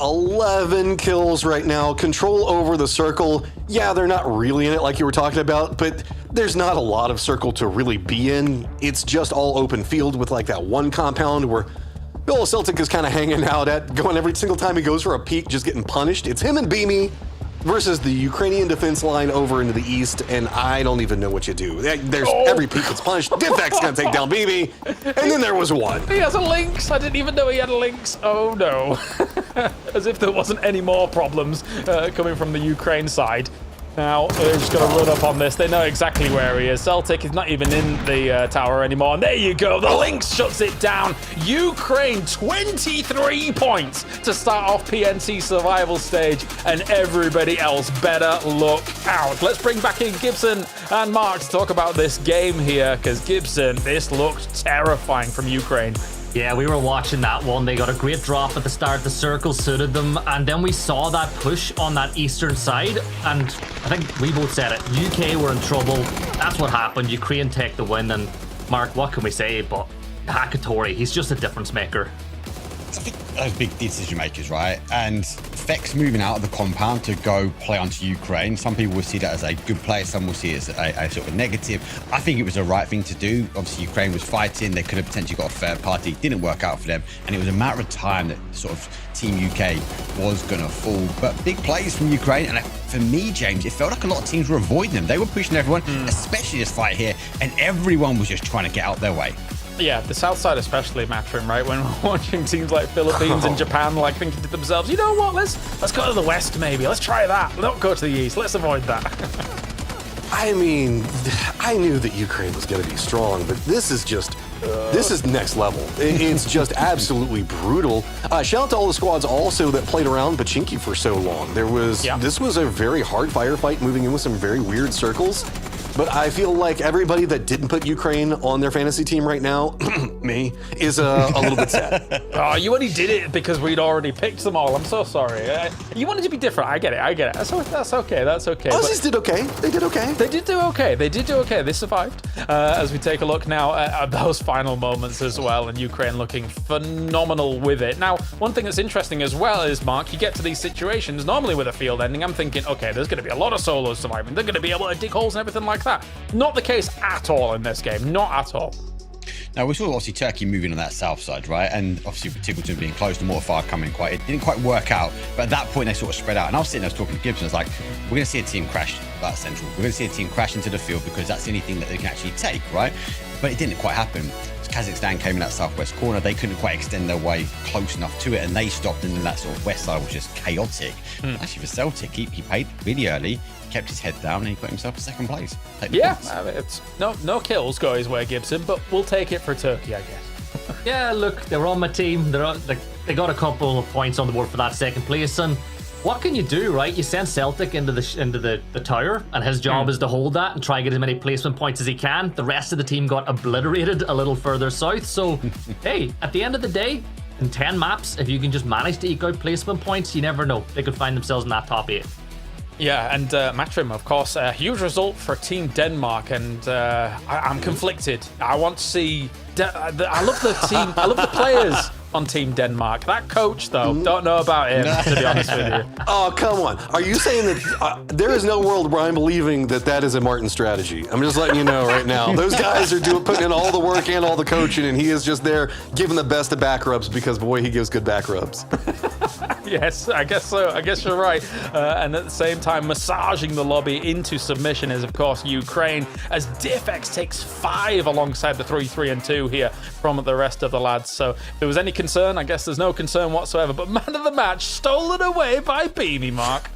S24: 11 kills right now, control over the circle. Yeah, they're not really in it like you were talking about, but there's not a lot of circle to really be in. It's just all open field with like that one compound where Bill Celtic is kind of hanging out at, going every single time he goes for a peek, just getting punished. It's him and Beamy versus the Ukrainian defense line over into the east, and I don't even know what you do. There's every peak that's punished. Diffect's gonna take down Beamy, and then there was one.
S18: He has a lynx. I didn't even know he had a lynx. Oh no. As if there wasn't any more problems coming from the Ukraine side. Now, they're just going to run up on this. They know exactly where he is. Celtic is not even in the tower anymore. And there you go. The Lynx shuts it down. Ukraine, 23 points to start off PNC survival stage. And everybody else better look out. Let's bring back in Gibson and Mark to talk about this game here. Because Gibson, this looked terrifying from Ukraine.
S19: Yeah, we were watching that one. They got a great drop at the start. The circle suited them. And then we saw that push on that eastern side. And I think we both said it. UK were in trouble. That's what happened. Ukraine take the win. And Mark, what can we say? But Hakatori, he's just a difference maker.
S20: I think those big decision makers, right? And Fex moving out of the compound to go play onto Ukraine. Some people will see that as a good play. Some will see it as a sort of negative. I think it was the right thing to do. Obviously, Ukraine was fighting. They could have potentially got a third party. It didn't work out for them. And it was a matter of time that sort of Team UK was going to fall. But big plays from Ukraine. And for me, James, it felt like a lot of teams were avoiding them. They were pushing everyone, especially this fight here. And everyone was just trying to get out their way.
S18: Yeah, the south side especially, Matrim, right? When we're watching teams like Philippines and Japan, like thinking to themselves, you know what, let's go to the west maybe. Let's try that. Don't go to the east. Let's avoid that.
S24: I mean, I knew that Ukraine was going to be strong, but this is just, this is next level. It's just absolutely brutal. Shout out to all the squads also that played around Pachinki for so long. This was a very hard firefight, moving in with some very weird circles. But I feel like everybody that didn't put Ukraine on their fantasy team right now, me, is a little bit sad.
S18: Oh, you only did it because we'd already picked them all. I'm so sorry. You wanted to be different. I get it. That's okay. That's okay.
S24: Aussies did okay. They did okay.
S18: They did do okay. They survived. As we take a look now at those final moments as well, and Ukraine looking phenomenal with it. Now, one thing that's interesting as well is, Mark, you get to these situations, normally with a field ending, I'm thinking, okay, there's going to be a lot of solos surviving. They're going to be able to dig holes and everything like that. Not the case at all in this game. Not at all.
S20: Now, we saw obviously Turkey moving on that south side, right? And obviously with Tiggleton being closed and Mortar coming it didn't quite work out. But at that point, they sort of spread out. And I was sitting there talking to Gibson. I was like, we're going to see a team crash that central. We're going to see a team crash into the field because that's the only thing that they can actually take, right? But it didn't quite happen. Kazakhstan came in that southwest corner. They couldn't quite extend their way close enough to it, and they stopped. And then that sort of west side was just chaotic. Actually, for Celtic, he paid really early, kept his head down, and he put himself in second place.
S18: Yeah, it's no kills go his way, Gibson, but we'll take it for Turkey, I guess.
S19: Yeah, look, they were on my team. They got a couple of points on the board for that second place, and what can you do, right? You send Celtic into the tower, and his job is to hold that and try and get as many placement points as he can. The rest of the team got obliterated a little further south. So, hey, at the end of the day, in 10 maps, if you can just manage to eke out placement points, you never know. They could find themselves in that top 8.
S18: Yeah, and Matrim, of course, a huge result for Team Denmark, and I'm conflicted. I want to see. I love the team. I love the players on Team Denmark. That coach, though, don't know about him, to be honest with you.
S24: Oh, come on. Are you saying that there is no world where I'm believing that is a Martin strategy? I'm just letting you know right now. Those guys are putting in all the work and all the coaching, and he is just there giving the best of back rubs because, boy, he gives good back rubs.
S18: Yes, I guess so. I guess you're right. And at the same time, massaging the lobby into submission is, of course, Ukraine, as Diffx takes 5 alongside the 3-3 and 2 here from the rest of the lads. So if there was any concern, I guess there's no concern whatsoever. But man of the match, stolen away by Beamy, Mark.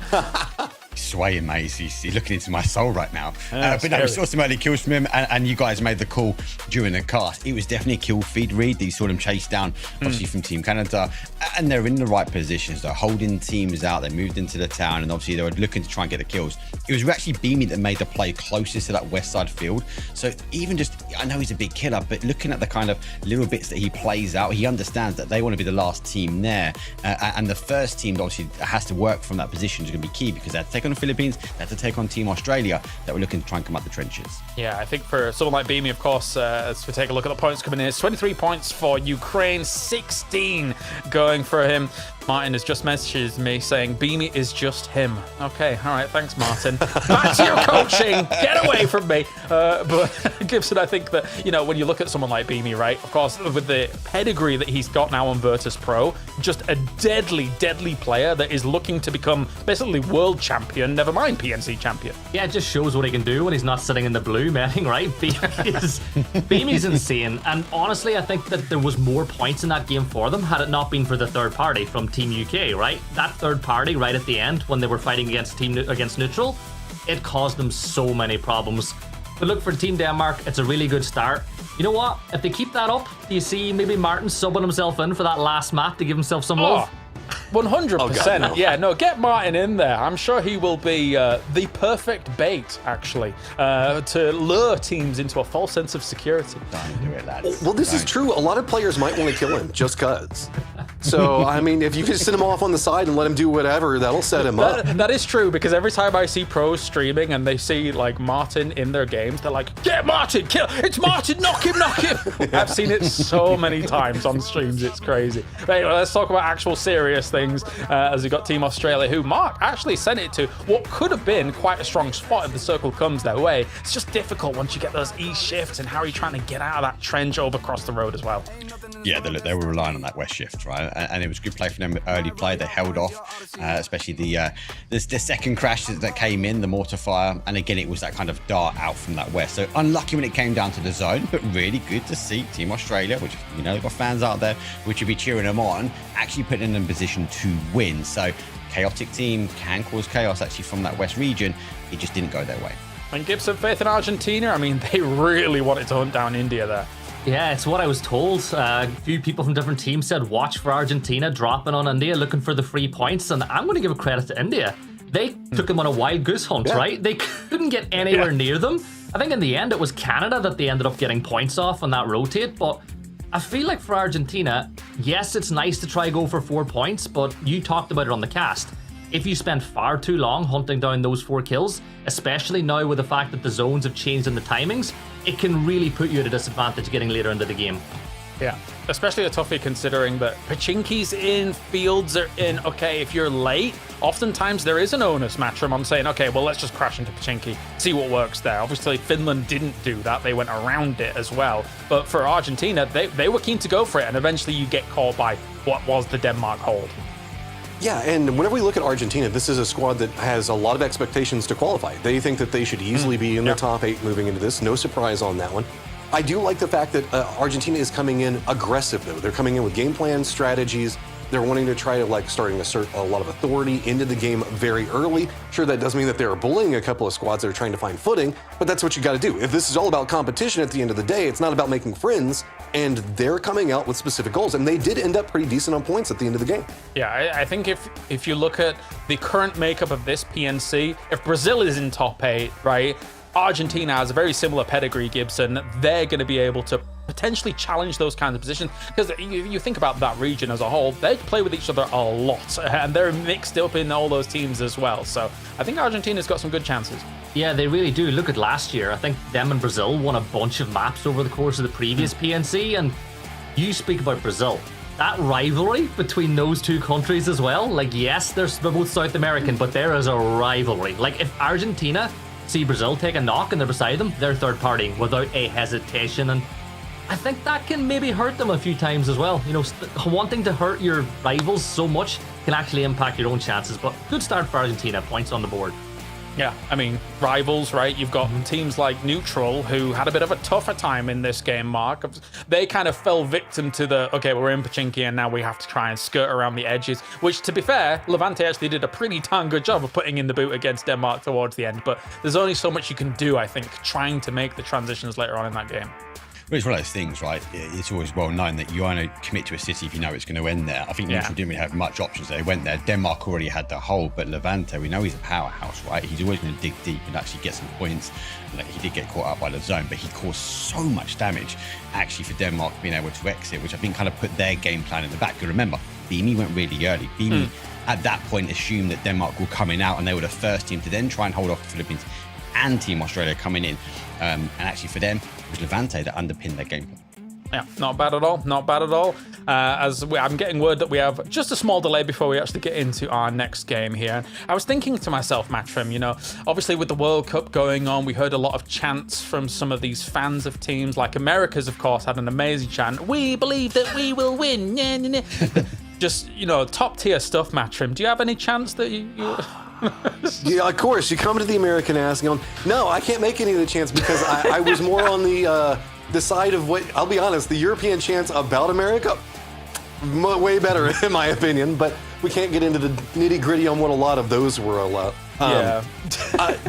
S20: Swaying, mate. He's looking into my soul right now.
S18: Yeah,
S20: but no, we saw some early kills from him, and you guys made the call during the cast. It was definitely a kill feed read that you saw them chase down, obviously from Team Canada, and they're in the right positions. They're holding teams out. They moved into the town, and obviously they were looking to try and get the kills. It was actually Beamy that made the play closest to that west side field. So even just, I know he's a big killer, but looking at the kind of little bits that he plays out, he understands that they want to be the last team there, and the first team that obviously has to work from that position is going to be key, because they had to take on the Philippines, they had to take on Team Australia, that were looking to try and come out the trenches.
S18: Yeah, I think for someone like Beamy, of course, as we take a look at the points coming in, it's 23 points for Ukraine, 16 going for him. Martin has just messaged me saying Beamy is just him. Okay, all right, thanks, Martin. Back to your coaching. Get away from me. But Gibson, I think that, when you look at someone like Beamy, right, of course, with the pedigree that he's got now on Virtus Pro, just a deadly, deadly player that is looking to become basically world champion, never mind PNC champion.
S19: Yeah, it just shows what he can do when he's not sitting in the blue metting, right? Beamy's insane. And honestly, I think that there was more points in that game for them had it not been for the third party from Team UK, right? That third party right at the end when they were fighting against neutral, it caused them so many problems. But look, for Team Denmark, it's a really good start. You know what? If they keep that up, do you see maybe Martin subbing himself in for that last map to give himself some love?
S18: 100%.
S24: Oh, God, no.
S18: Yeah, no, get Martin in there. I'm sure he will be the perfect bait, actually, to lure teams into a false sense of security.
S20: Don't do it, lads.
S24: Well, this is true. A lot of players might want to kill him just because. So, I mean, if you could send him off on the side and let him do whatever, that'll set him up.
S18: That is true, because every time I see pros streaming and they see, like, Martin in their games, they're like, get Martin, kill, it's Martin, knock him. I've seen it so many times on streams, it's crazy. But anyway, let's talk about actual serious things, as we got Team Australia, who Mark actually sent it to what could have been quite a strong spot if the circle comes their way. It's just difficult once you get those east shifts, and how are you trying to get out of that trench over across the road as well?
S20: Yeah, they were relying on that west shift, right? And it was good play for them, early play. They held off, especially the second crash that came in, the mortar fire. And again, it was that kind of dart out from that west. So unlucky when it came down to the zone, but really good to see Team Australia, which, they've got fans out there which will be cheering them on, actually putting them in position to win. So chaotic team can cause chaos actually from that west region. It just didn't go their way.
S18: And Gibson, faith in Argentina, I mean, they really wanted to hunt down India there.
S19: Yeah, it's what I was told. A few people from different teams said watch for Argentina dropping on India, looking for the 3 points. And I'm going to give a credit to India. They took them on a wild goose hunt, right? They couldn't get anywhere near them. I think in the end, it was Canada that they ended up getting points off on that rotate. But I feel like for Argentina, yes, it's nice to try go for 4 points, but you talked about it on the cast. If you spend far too long hunting down those 4 kills, especially now with the fact that the zones have changed in the timings, it can really put you at a disadvantage getting later into the game.
S18: Yeah, especially a toughie considering that Pachinki's in, fields are in. Okay, if you're late, oftentimes there is an onus matchroom on saying, okay, well, let's just crash into Pachinki, see what works there. Obviously, Finland didn't do that. They went around it as well. But for Argentina, they were keen to go for it, and eventually you get caught by what was the Denmark hold.
S24: Yeah, and whenever we look at Argentina, this is a squad that has a lot of expectations to qualify. They think that they should easily be in the top 8 moving into this. No surprise on that one. I do like the fact that Argentina is coming in aggressive, though. They're coming in with game plans, strategies. They're wanting to try to, starting to assert a lot of authority into the game very early. Sure, that does mean that they're bullying a couple of squads that are trying to find footing, but that's what you got to do. If this is all about competition at the end of the day, it's not about making friends, and they're coming out with specific goals, and they did end up pretty decent on points at the end of the game.
S18: Yeah, I think if you look at the current makeup of this PNC, if Brazil is in top 8, right, Argentina has a very similar pedigree, Gibson. They're going to be able to potentially challenge those kinds of positions. Because you think about that region as a whole, they play with each other a lot, and they're mixed up in all those teams as well. So I think Argentina's got some good chances.
S19: Yeah, they really do. Look at last year. I think them and Brazil won a bunch of maps over the course of the previous PNC, and you speak about Brazil. That rivalry between those two countries as well, like, yes, they're both South American, but there is a rivalry. Like, if Argentina see Brazil take a knock and they're beside them, they're third partying without a hesitation, and I think that can maybe hurt them a few times as well. You know, wanting to hurt your rivals so much can actually impact your own chances, but good start for Argentina, points on the board.
S18: Yeah, I mean, rivals, right? You've got teams like Neutral, who had a bit of a tougher time in this game, Mark. They kind of fell victim to the, okay, we're in Pachinki and now we have to try and skirt around the edges, which, to be fair, Levante actually did a pretty darn good job of putting in the boot against Denmark towards the end. But there's only so much you can do, I think, trying to make the transitions later on in that game.
S20: Well, it's one of those things, right? It's always well known that you only commit to a city if you know it's going to end there. I think Neutral didn't really have much options. They went there. Denmark already had the hole, but Levante, we know he's a powerhouse, right? He's always going to dig deep and actually get some points. Like, he did get caught out by the zone, but he caused so much damage actually for Denmark being able to exit, which I think kind of put their game plan in the back. You remember, Beanie went really early. Beanie at that point assumed that Denmark were coming out and they were the first team to then try and hold off the Philippines and Team Australia coming in. And actually for them, it was Levante that underpinned their game plan.
S18: Yeah, not bad at all. Not bad at all. I'm getting word that we have just a small delay before we actually get into our next game here. I was thinking to myself, Matrim, you know, obviously with the World Cup going on, we heard a lot of chants from some of these fans of teams. Like America's, of course, had an amazing chant. We believe that we will win. Just, you know, top tier stuff, Matrim. Do you have any chance that you...
S24: Yeah, of course. You come to the American ass and going, no, I can't make any of the chants because I was more on the side of what, I'll be honest, the European chants about America, way better in my opinion, but we can't get into the nitty gritty on what a lot of those were a lot.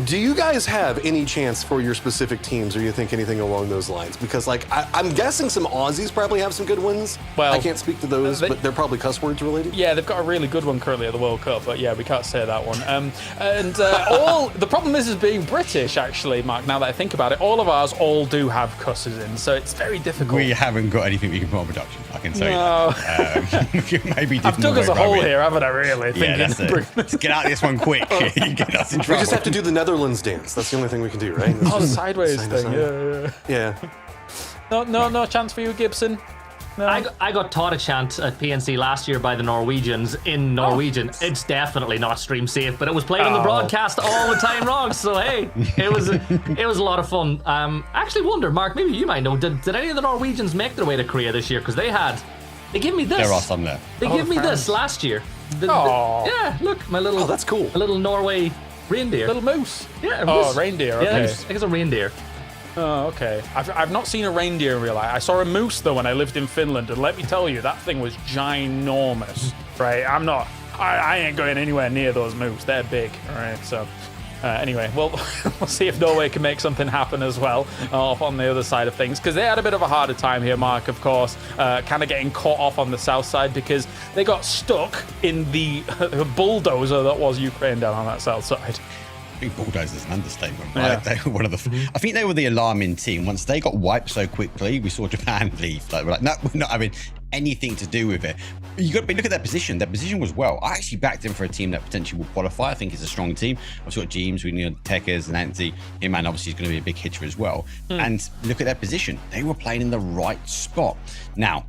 S24: Do you guys have any chance for your specific teams, or you think anything along those lines? Because, like, I'm guessing some Aussies probably have some good ones. Well, I can't speak to those, but they're probably cuss words related.
S18: Yeah, they've got a really good one currently at the World Cup, but yeah, we can't say that one. All the problem is being British, actually, Mark. Now that I think about it, all of ours all do have cusses in, so it's very difficult.
S20: We haven't got anything we can put on production, I can tell you that. Maybe
S18: I've dug us a hole here, haven't I, really?
S20: Yeah, that's it. Let's get out of this one quick. Get us in trouble.
S24: We just have to do the Netherlands dance. That's the only thing we can do, right?
S18: Oh, the sideways thing. Yeah. No chance for you, Gibson. No.
S19: I got taught a chant at PNC last year by the Norwegians in Norwegian. It's definitely not stream safe, but it was played on the broadcast all the time wrong. So hey, it was a lot of fun. I actually wonder, Mark, maybe you might know. Did any of the Norwegians make their way to Korea this year? Because they gave me this.
S20: There are some there.
S19: They gave me this last year. Yeah, look, my little.
S24: Oh, that's cool.
S19: A little Norway reindeer.
S18: Little moose.
S19: Yeah.
S18: Oh, reindeer. Okay.
S19: Yeah, I think it's a reindeer.
S18: Oh, okay. I've not seen a reindeer in real life. I saw a moose though when I lived in Finland, and let me tell you, that thing was ginormous. Right? I ain't going anywhere near those moose. They're big. All right. So. Anyway, we'll see if Norway can make something happen as well off on the other side of things, because they had a bit of a harder time here, Mark, of course, kind of getting caught off on the south side because they got stuck in the bulldozer that was Ukraine down on that south side.
S20: I think bulldozer is an understatement, right? Yeah. They were one of the. I think they were the alarming team. Once they got wiped so quickly, we saw Japan leave. Like, we're like, no, we're not having anything to do with it. You got to look at their position. Their position was well. I actually backed them for a team that potentially will qualify. I think it's a strong team. I've got James, we know Tekers and Nancy. Him, man, obviously is going to be a big hitter as well. And look at their position. They were playing in the right spot. Now,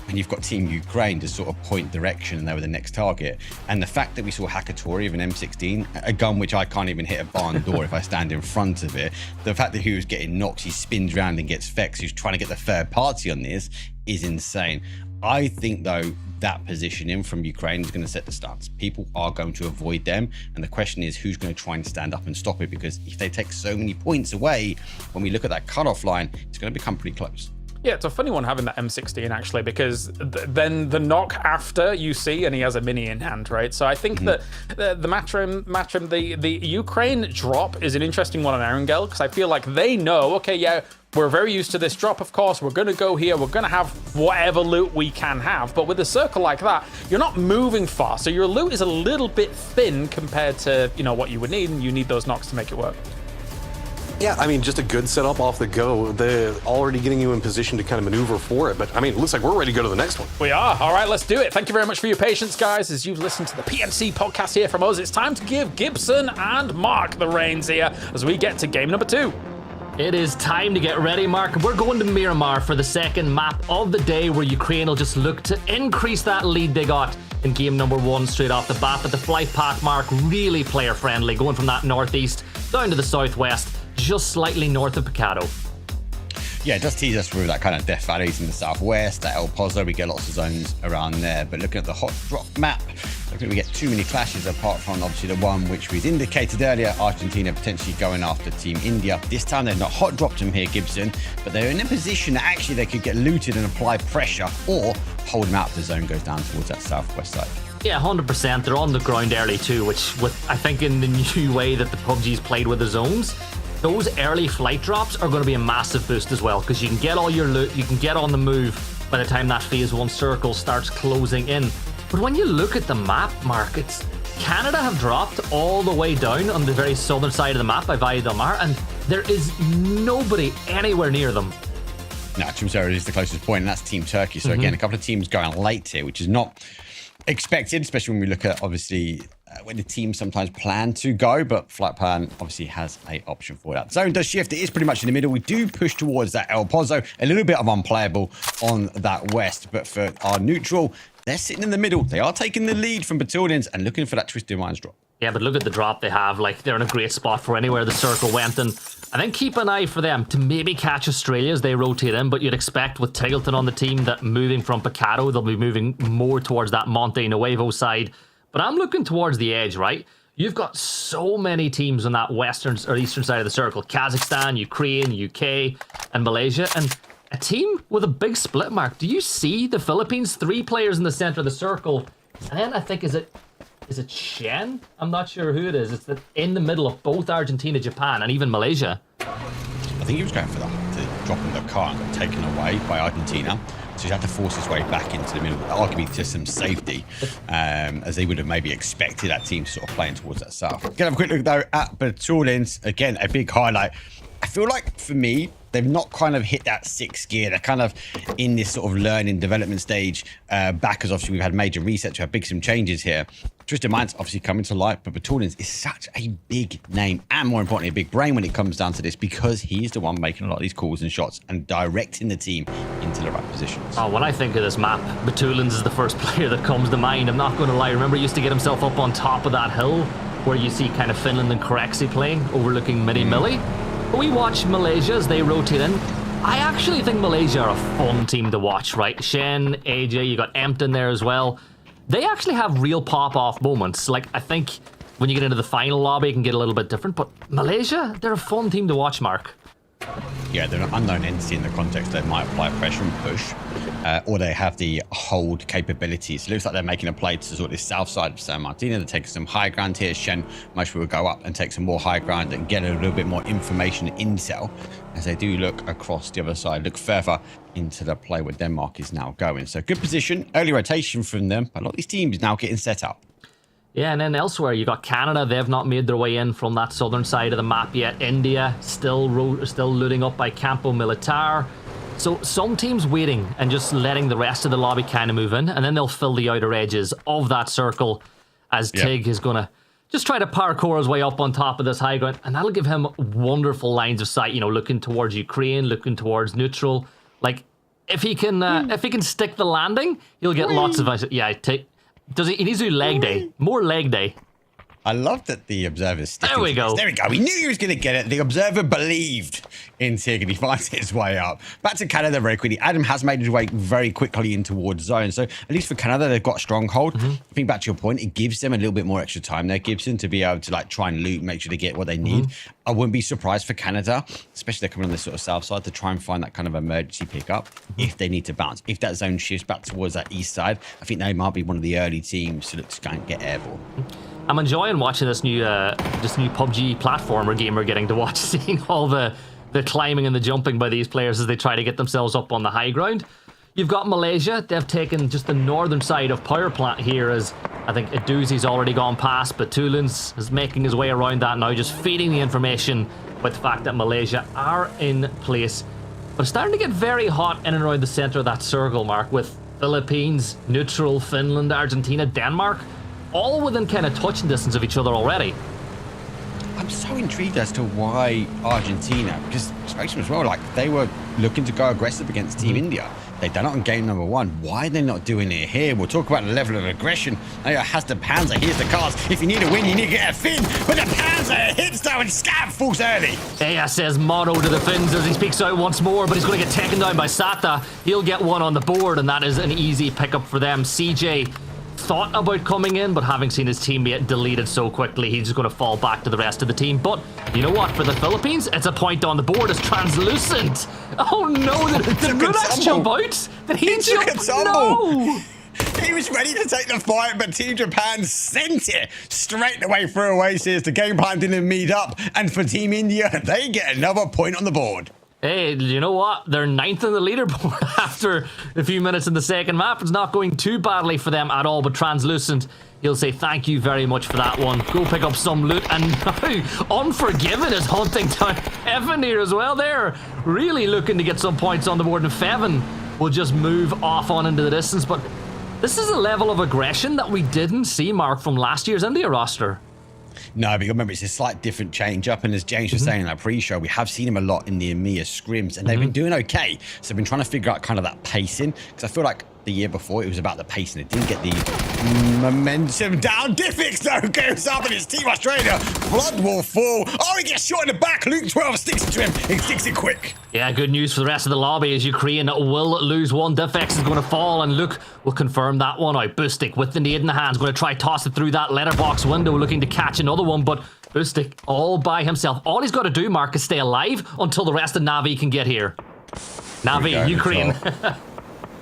S20: when you've got Team Ukraine to sort of point direction and they were the next target, and the fact that we saw Hakatori of an M16, a gun which I can't even hit a barn door if I stand in front of it, the fact that he was getting knocked, he spins around and gets Vex, who's trying to get the third party on this, is insane. I think, though, that positioning from Ukraine is going to set the stance. People are going to avoid them, and the question is who's going to try and stand up and stop it, because if they take so many points away, when we look at that cutoff line, it's going to become pretty close.
S18: Yeah, it's a funny one having that M16 actually, because then the knock after you see, and he has a mini in hand, right? So I think that the Matrim, the Ukraine drop is an interesting one on Erangel, because I feel like they know, okay, yeah, we're very used to this drop, of course. We're going to go here. We're going to have whatever loot we can have. But with a circle like that, you're not moving far. So your loot is a little bit thin compared to, you know, what you would need. And you need those knocks to make it work.
S24: Yeah, I mean, just a good setup off the go. They're already getting you in position to kind of maneuver for it. But, I mean, it looks like we're ready to go to the next one.
S18: We are. All right, let's do it. Thank you very much for your patience, guys, as you've listened to the PNC podcast here from us. It's time to give Gibson and Mark the reins here as we get to game number 2.
S19: It is time to get ready, Mark. We're going to Miramar for the second map of the day, where Ukraine will just look to increase that lead they got in game number 1 straight off the bat. But the flight path, Mark, really player friendly, going from that northeast down to the southwest, just slightly north of Picado.
S20: Yeah, it does tease us through that kind of Death Valleys in the southwest, that El Pozo, we get lots of zones around there. But looking at the hot drop map, I don't think we get too many clashes apart from obviously the one which we'd indicated earlier, Argentina potentially going after Team India. This time they've not hot dropped them here, Gibson, but they're in a position that actually they could get looted and apply pressure, or hold them out if the zone goes down towards that southwest side.
S19: Yeah, 100%. They're on the ground early too, which with I think in the new way that the PUBG's played with the zones, those early flight drops are going to be a massive boost as well, because you can get all your loot, you can get on the move by the time that phase 1 circle starts closing in. But when you look at the map, Mark, it's Canada have dropped all the way down on the very southern side of the map by Valle del Mar, and there is nobody anywhere near them.
S20: No, Chumsera is the closest point, and that's Team Turkey. So again, a couple of teams going late here, which is not expected, especially when we look at obviously when the team sometimes plan to go, but Flight Plan obviously has a option for that. Zone does shift. It is pretty much in the middle. We do push towards that El Pozo, a little bit of unplayable on that west, but for our neutral, they're sitting in the middle. They are taking the lead from Battalions and looking for that Twisted Minds drop.
S19: Yeah, but look at the drop they have. Like, they're in a great spot for anywhere the circle went, and then keep an eye for them to maybe catch Australia as they rotate in. But you'd expect with Tigleton on the team that moving from Picado, they'll be moving more towards that Monte Nuevo side. But I'm looking towards the edge, right? You've got so many teams on that western or eastern side of the circle. Kazakhstan, Ukraine, UK, and Malaysia. And a team with a big split, Mark. Do you see the Philippines? 3 players in the center of the circle. And then I think, is it Shen? I'm not sure who it is. It's in the middle of both Argentina, Japan, and even Malaysia.
S20: I think he was going for the drop in the car and got taken away by Argentina. So he had to force his way back into the middle, arguably to some safety, as they would have maybe expected that team sort of playing towards that south. Gonna have a quick look though at Battalions. Again, a big highlight. I feel like for me, they've not kind of hit that 6th gear. They're kind of in this sort of learning development stage back, because obviously we've had major resets, we have some changes here. Twisted Minds obviously coming to light, but Battalions is such a big name and more importantly a big brain when it comes down to this, because he's the one making a lot of these calls and shots and directing the team into the right positions.
S19: Oh, when I think of this map, Battalions is the first player that comes to mind. I'm not going to lie. Remember, he used to get himself up on top of that hill where you see kind of Finland and Corexi playing, overlooking Mini-Milli. But we watch Malaysia as they rotate in. I actually think Malaysia are a fun team to watch, right? Shen, AJ, you got Empton there as well. They actually have real pop-off moments. Like, I think when you get into the final lobby, it can get a little bit different. But Malaysia, they're a fun team to watch, Mark.
S20: Yeah, they're an unknown entity in the context. They might apply pressure and push, or they have the hold capabilities. It looks like they're making a play to sort of this south side of San Martino. They're taking some high ground here. Shen most will go up and take some more high ground and get a little bit more information intel as they do look across the other side, look further into the play where Denmark is now going. So good position, early rotation from them. A lot of these teams now getting set up.
S19: Yeah, and then elsewhere, you got Canada. They've not made their way in from that southern side of the map yet. India still looting up by Campo Militar. So some teams waiting and just letting the rest of the lobby kind of move in, and then they'll fill the outer edges of that circle as Tig is going to just try to parkour his way up on top of this high ground, and that'll give him wonderful lines of sight, you know, looking towards Ukraine, looking towards neutral. Like, if he can stick the landing, he'll get lots of... Yeah, he needs to do leg day. More leg day.
S20: I love that the Observer's sticking.
S19: There we go.
S20: There we go. We knew he was going to get it. The Observer believed in Tig and he finds his way up. Back to Canada very quickly. Adam has made his way very quickly in towards zone. So at least for Canada, they've got a stronghold. I think back to your point, it gives them a little bit more extra time there, Gibson, to be able to like try and loot, make sure they get what they need. I wouldn't be surprised for Canada, especially they're coming on this sort of south side, to try and find that kind of emergency pickup if they need to bounce. If that zone shifts back towards that east side, I think they might be one of the early teams to look to kind of get airborne.
S19: I'm enjoying watching this new PUBG platformer game we're getting to watch, seeing all the climbing and the jumping by these players as they try to get themselves up on the high ground. You've got Malaysia. They've taken just the northern side of Power Plant here as I think Eduzi's already gone past, but Tulins is making his way around that now, just feeding the information with the fact that Malaysia are in place. But it's starting to get very hot in and around the center of that circle, Mark, with Philippines, neutral, Finland, Argentina, Denmark, all within kind of touching distance of each other already.
S20: I'm so intrigued as to why Argentina, because Spectrum as well, like they were looking to go aggressive against Team India. They've done it on game number 1. Why are they not doing it here? We'll talk about the level of aggression. Has the Panzer, here's the cards. If you need a win, you need to get a Finn. But the Panzer hits though and Scab falls early.
S19: Aya says mono to the Finns as he speaks out once more, but he's going to get taken down by Sata. He'll get one on the board, and that is an easy pickup for them. CJ thought about coming in, but having seen his teammate deleted so quickly, he's just going to fall back to the rest of the team. But you know what? For the Philippines, it's a point on the board. It's Translucent. Oh no! Did Rudax jump out? Did he jump? No!
S20: He was ready to take the fight, but Team Japan sent it straight away through Oasis. The game plan didn't meet up, and for Team India, they get another point on the board.
S19: Hey, you know what? They're 9th in the leaderboard after a few minutes in the second map. It's not going too badly for them at all, but Translucent, he'll say thank you very much for that one. Go pick up some loot, and now Unforgiven is hunting down Evan here as well. They're really looking to get some points on the board, and Fevin will just move off on into the distance, but this is a level of aggression that we didn't see, Mark, from last year's India roster.
S20: No, but remember, it's a slight different change up, and as James was saying in that pre-show, we have seen him a lot in the EMEA scrims, and they've been doing okay. So I've been trying to figure out kind of that pacing, because I feel like the year before it was about the pace, and it didn't get the momentum down. Diffix though goes up, and it's Team Australia. Blood will fall. Oh, he gets shot in the back. Luke 12 sticks it to him. He sticks it quick.
S19: Yeah, good news for the rest of the lobby as Ukraine will lose one. Diffix is going to fall, and Luke will confirm that one out. Bustik with the nade in the hands, going to try toss it through that letterbox window, looking to catch another one, but Bustik all by himself. All he's got to do, Mark, is stay alive until the rest of Navi can get here. Navi, Ukraine.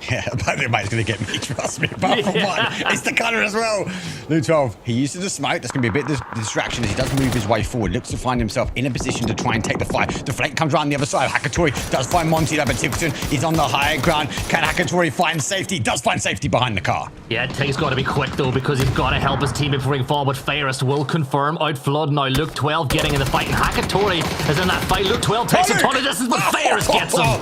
S20: Yeah, but everybody's going to get me, trust me. Apart from one, it's the cutter as well. Luke 12, he uses the smoke. That's going to be a bit of distraction as he does move his way forward. Looks to find himself in a position to try and take the fight. The flank comes around the other side. Hakatori does find Monty there, but Tipton is on the higher ground. Can Hakatori find safety? Does find safety behind the car.
S19: Yeah, Tig's got to be quick though, because he's got to help his team before he forward. Fairest will confirm out Flood now. Luke 12 getting in the fight, and Hakatori is in that fight. Luke 12 takes a ton of distance, but Fairest gets him.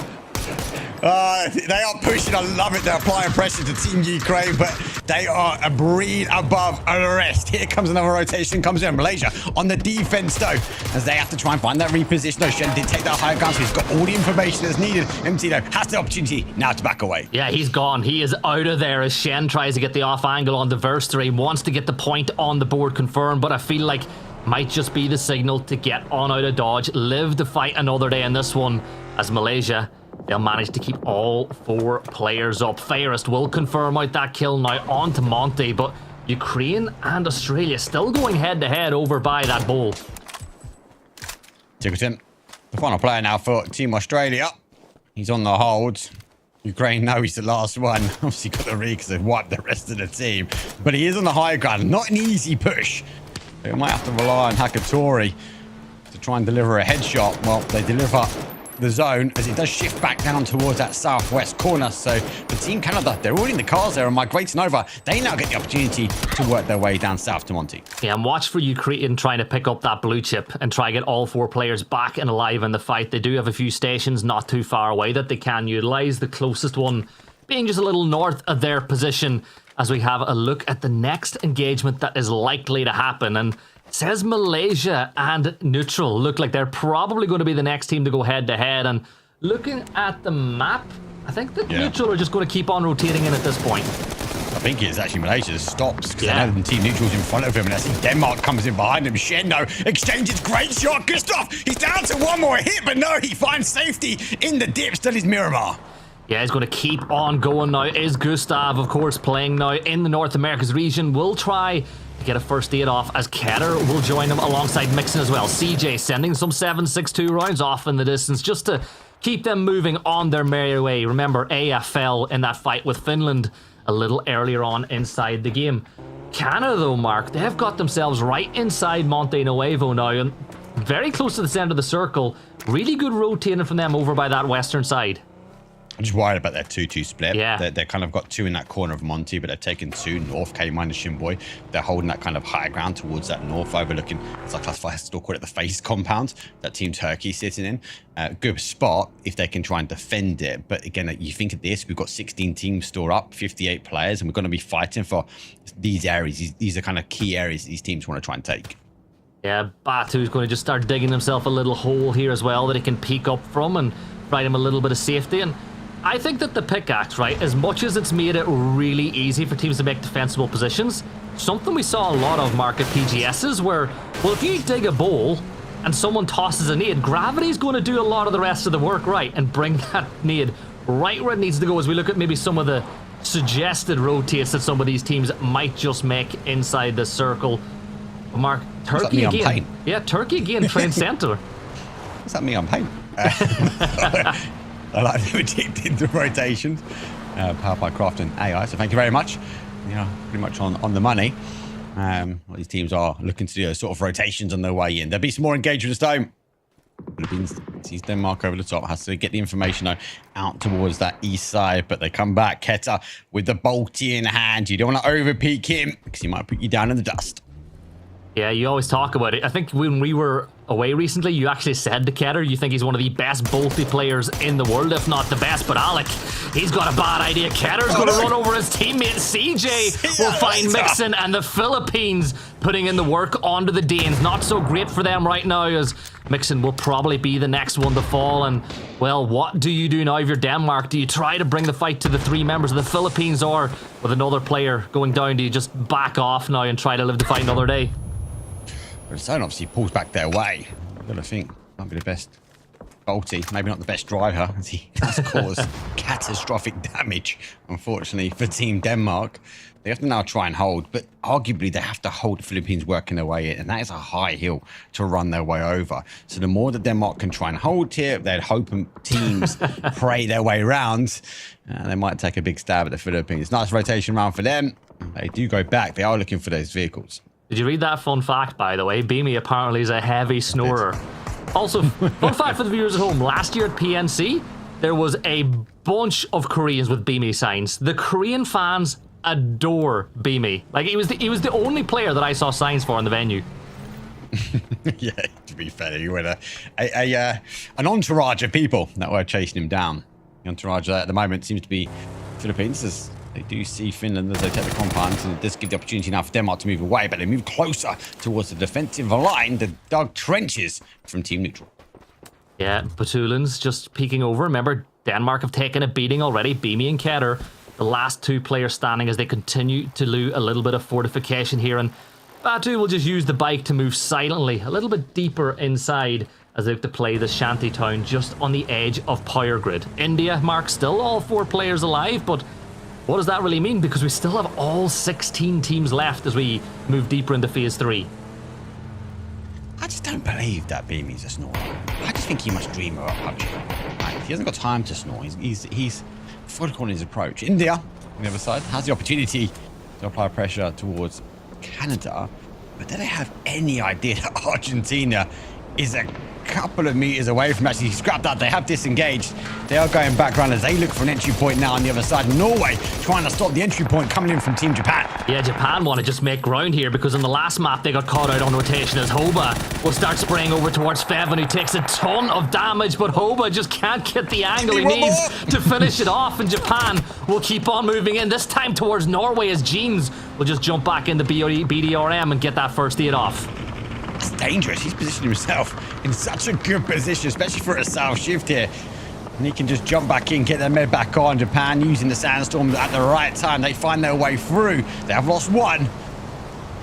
S20: They are pushing. I love it. They're applying pressure to Team Ukraine, but they are a breed above arrest. Here comes another rotation. Comes in Malaysia on the defense, though, as they have to try and find that reposition. No, Shen did take that higher ground, so he's got all the information that's needed. MT, though, has the opportunity now to back away.
S19: Yeah, he's gone. He is out of there as Shen tries to get the off angle on the Verstery. Wants to get the point on the board confirmed, but I feel like might just be the signal to get on out of dodge. Live to fight another day in this one, as Malaysia, they'll manage to keep all 4 players up. Fairest will confirm out that kill now on to Monty, but Ukraine and Australia still going head-to-head over by that bowl.
S20: Tickleton, the final player now for Team Australia. He's on the hold. Ukraine know he's the last one. Obviously got the read because they've wiped the rest of the team. But he is on the high ground. Not an easy push. They might have to rely on Hakatori to try and deliver a headshot. Well, they deliver the zone as it does shift back down towards that southwest corner. So for Team Canada, they're already in the cars there and migrating over. They now get the opportunity to work their way down south to Monty.
S19: Yeah, and watch for Ukraine trying to pick up that blue chip and try to get all 4 players back and alive in the fight. They do have a few stations not too far away that they can utilize. The closest one being just a little north of their position, as we have a look at the next engagement that is likely to happen. And it says Malaysia and Neutral look like they're probably going to be the next team to go head-to-head. And looking at the map, I think that Neutral are just going to keep on rotating in at this point.
S20: I think it's actually Malaysia that stops, because I know Team Neutral's in front of him, and I see Denmark comes in behind him. Shendo exchanges great shot. Gustav, he's down to one more hit, but no, he finds safety in the dip. Still is Miramar.
S19: Yeah, he's going to keep on going now. Is Gustav, of course, playing now in the North Americas region. Will try to get a first aid off as Keter will join him alongside Mixon as well. CJ sending some 7.62 rounds off in the distance just to keep them moving on their merry way. Remember, AF fell in that fight with Finland a little earlier on inside the game. Canada, though, Mark, they've got themselves right inside Monte Nuevo now and very close to the center of the circle. Really good rotating from them over by that western side.
S20: I'm just worried about their 2-2 split.
S19: Yeah.
S20: They're kind of got 2 in that corner of Monty, but they've taken 2 north, K-minus Shinboy. They're holding that kind of high ground towards that north overlooking, as I classify, I still call it the face compound that Team Turkey sitting in. Good spot if they can try and defend it. But again, you think of this, we've got 16 teams still up, 58 players, and we're going to be fighting for these areas. These are kind of key areas these teams want to try and take.
S19: Yeah, Batu's going to just start digging himself a little hole here as well that he can peek up from and provide him a little bit of safety. And I think that the pickaxe, right, as much as it's made it really easy for teams to make defensible positions, something we saw a lot of, Mark, at PGSs, where, well, if you dig a bowl and someone tosses a nade, gravity's going to do a lot of the rest of the work, right, and bring that nade right where it needs to go as we look at maybe some of the suggested rotates that some of these teams might just make inside the circle. Mark, Turkey again. Yeah, Turkey again, train center.
S20: What's that mean on paint? I like the rotations. Powered by Craft and AI, so thank you very much. Yeah, pretty much on the money. These teams are looking to do sort of rotations on their way in. There'll be some more engagement this time. Philippines sees Denmark over the top, has to get the information though out towards that east side, but they come back. Keta with the bolty in hand. You don't want to overpeak him because he might put you down in the dust.
S19: Yeah, you always talk about it. I think when we were away recently, you actually said to Ketter you think he's one of the best bolty players in the world, if not the best. But Alec, he's got a bad idea. Ketter's going to run over his teammate. CJ will find Mixon, and the Philippines putting in the work onto the Danes. Not so great for them right now, as Mixon will probably be the next one to fall. And, well, what do you do now if you're Denmark? Do you try to bring the fight to the 3 members of the Philippines, or with another player going down, do you just back off now and try to live to fight another day?
S20: Zone obviously pulls back their way. I've got to think, might be the best bolty, maybe not the best driver, as he has caused catastrophic damage, unfortunately, for Team Denmark. They have to now try and hold, but arguably they have to hold the Philippines working their way in, and that is a high hill to run their way over. So the more that Denmark can try and hold here, they'd hope teams pray their way around. They might take a big stab at the Philippines. Nice rotation round for them. They do go back. They are looking for those vehicles.
S19: Did you read that fun fact, by the way? Beamy apparently is a heavy snorer. Also, fun fact for the viewers at home, last year at PNC, there was a bunch of Koreans with Beamy signs. The Korean fans adore Beamy. Like, he was the only player that I saw signs for in the venue.
S20: Yeah, to be fair, you had an entourage of people that were chasing him down. The entourage at the moment seems to be Philippines, as they do see Finland as they take the compounds, and it does give the opportunity now for Denmark to move away, but they move closer towards the defensive line, the dug trenches from Team Neutral.
S19: Yeah, Batulin's just peeking over. Remember, Denmark have taken a beating already. Beamy and Ketter, the last 2 players standing as they continue to do a little bit of fortification here, and Batu will just use the bike to move silently a little bit deeper inside as they look to play the shanty town just on the edge of power grid. India, Mark, still all 4 players alive, but what does that really mean? Because we still have all 16 teams left as we move deeper into Phase 3.
S20: I just don't believe that Beamy's a snorer. I just think he must dream about PUBG. Like, he hasn't got time to snore. He's methodical in his approach. India, on the other side, has the opportunity to apply pressure towards Canada, but do they have any idea that Argentina is a couple of meters away from actually scrap that? They have disengaged. They are going back round as they look for an entry point now on the other side. Norway trying to stop the entry point coming in from Team Japan.
S19: Yeah, Japan want to just make ground here because in the last map they got caught out on rotation as Hoba will start spraying over towards Feven, who takes a ton of damage, but Hoba just can't get the angle he needs to finish it off, and Japan will keep on moving in, this time towards Norway as Jeans will just jump back into BDRM and get that first aid off.
S20: It's dangerous. He's positioned himself in such a good position, especially for a south shift here. And he can just jump back in, get their med back on. Japan using the sandstorm at the right time. They find their way through. They have lost 1.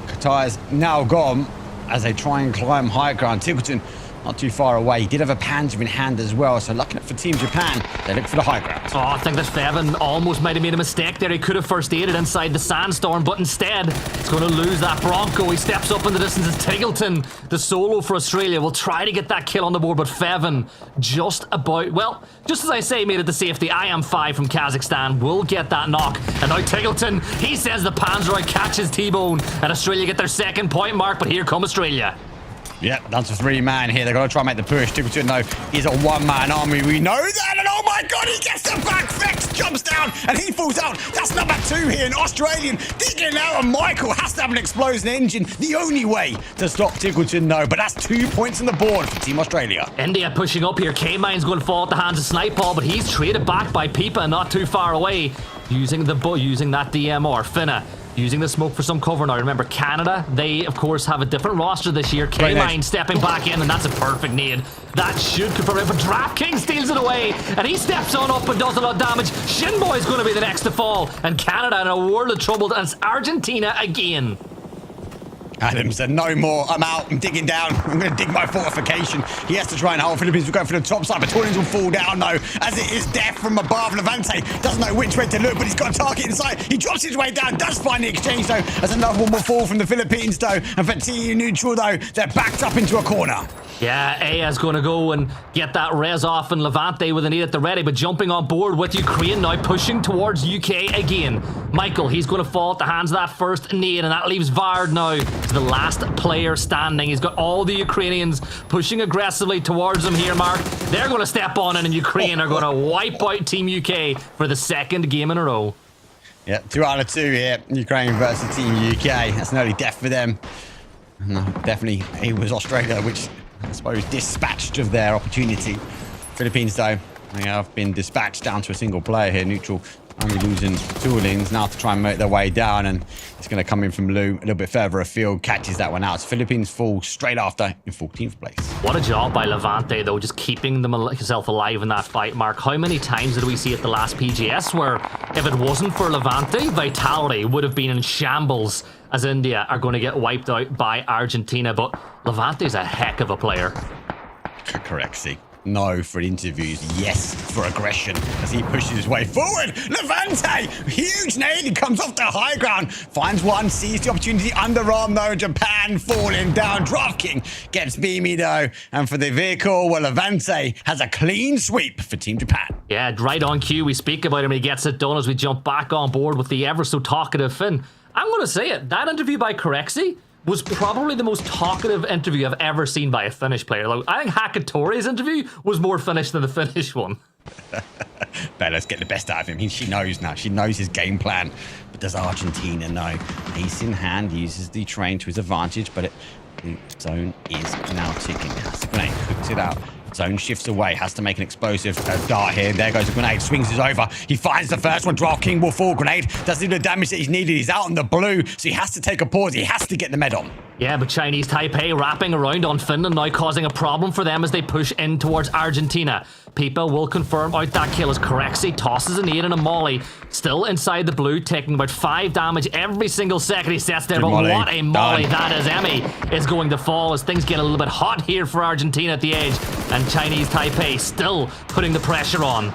S20: Qatar is now gone as they try and climb high ground. Tiggleton not too far away. He did have a Panzer in hand as well, so lucky for Team Japan, they look for the high ground.
S19: Oh, I think that Feven almost might have made a mistake there. He could have first aided inside the sandstorm, but instead he's going to lose that Bronco. He steps up in the distance as Tiggleton, the solo for Australia, will try to get that kill on the board, but Feven just about, well, just as I say, made it to safety. I am 5 from Kazakhstan will get that knock, and now Tiggleton, he says the Panzer catches T-Bone, and Australia get their 2nd point mark, but here come Australia.
S20: Yep, down to 3 man here. They're going to try and make the push. Tickleton, though, is a 1-man army. We know that. And oh my God, he gets the back. Vex jumps down and he falls out. That's number 2 here. An Australian digging out. And Michael has to have an explosion engine. The only way to stop Tickleton, though. But that's 2 points on the board for Team Australia.
S19: India pushing up here. K-Mine's going to fall at the hands of Snipeball, but he's traded back by Pipa not too far away. Using that DMR. Finna using the smoke for some cover now. Remember, Canada, they, of course, have a different roster this year. K-Mine stepping back in, and that's a perfect nade. That should confirm it, but DraftKings steals it away, and he steps on up and does a lot of damage. Shinboy's going to be the next to fall, and Canada in a world of trouble, and it's Argentina again.
S20: Adam said, no more. I'm out. I'm digging down. I'm going to dig my fortification. He has to try and hold. Philippines will go for the top side, but Torrens will fall down, though, as it is death from above. Levante doesn't know which way to look, but he's got a target inside. He drops his way down, does find the exchange, though, as another one will fall from the Philippines, though. And for Team Neutral, though, they're backed up into a corner.
S19: Yeah, Aya's going to go and get that res off, and Levante with a need at the ready, but jumping on board with Ukraine now, pushing towards UK again. Michael, he's going to fall at the hands of that first need, and that leaves Vard now as the last player standing. He's got all the Ukrainians pushing aggressively towards him here, Mark. They're going to step on in, and Ukraine are going to wipe out Team UK for the second game in a row.
S20: Yeah, 2 out of 2 here. Ukraine versus Team UK. That's an early death for them. No, definitely, it was Australia, which I suppose dispatched of their opportunity. Philippines, though, they have been dispatched down to a single player here. Neutral only losing 2 lanes now to try and make their way down, and it's going to come in from Lou a little bit further afield, catches that one out. So Philippines fall straight after in 14th place.
S19: What a job by Levante, though, just keeping himself alive in that fight, Mark. How many times did we see at the last PGS where if it wasn't for Levante, Vitality would have been in shambles as India are going to get wiped out by Argentina, but Levante's a heck of a player.
S20: Correct, see. No for interviews, yes for aggression as he pushes his way forward. Levante, huge nade, he comes off the high ground, finds one, sees the opportunity, underarm though, Japan falling down. DraftKings gets Beamy though, and for the vehicle, well, Levante has a clean sweep for Team Japan.
S19: Yeah, right on cue, we speak about him, he gets it done as we jump back on board with the ever so talkative Finn. I'm going to say it, that interview by Corexi was probably the most talkative interview I've ever seen by a Finnish player. Like, I think Hakatori's interview was more Finnish than the Finnish one.
S20: Bella's get the best out of him. She knows now. She knows his game plan. But does Argentina know? Ace in hand, uses the train to his advantage, but the zone is now ticking. Has to grenade, cooks it out. Zone shifts away, has to make an explosive dart here. There goes the grenade, swings it over. He finds the first one. DraftKings will fall. Grenade doesn't do the damage that he's needed. He's out in the blue, so he has to take a pause. He has to get the med on.
S19: Yeah, but Chinese Taipei wrapping around on Finland now, causing a problem for them as they push in towards Argentina. Pipa will confirm out that kill as Corexi tosses a nade and a molly. Still inside the blue, taking about 5 damage every single second he sets there. But what a molly that is. Emmy is going to fall as things get a little bit hot here for Argentina at the edge. And Chinese Taipei still putting the pressure on.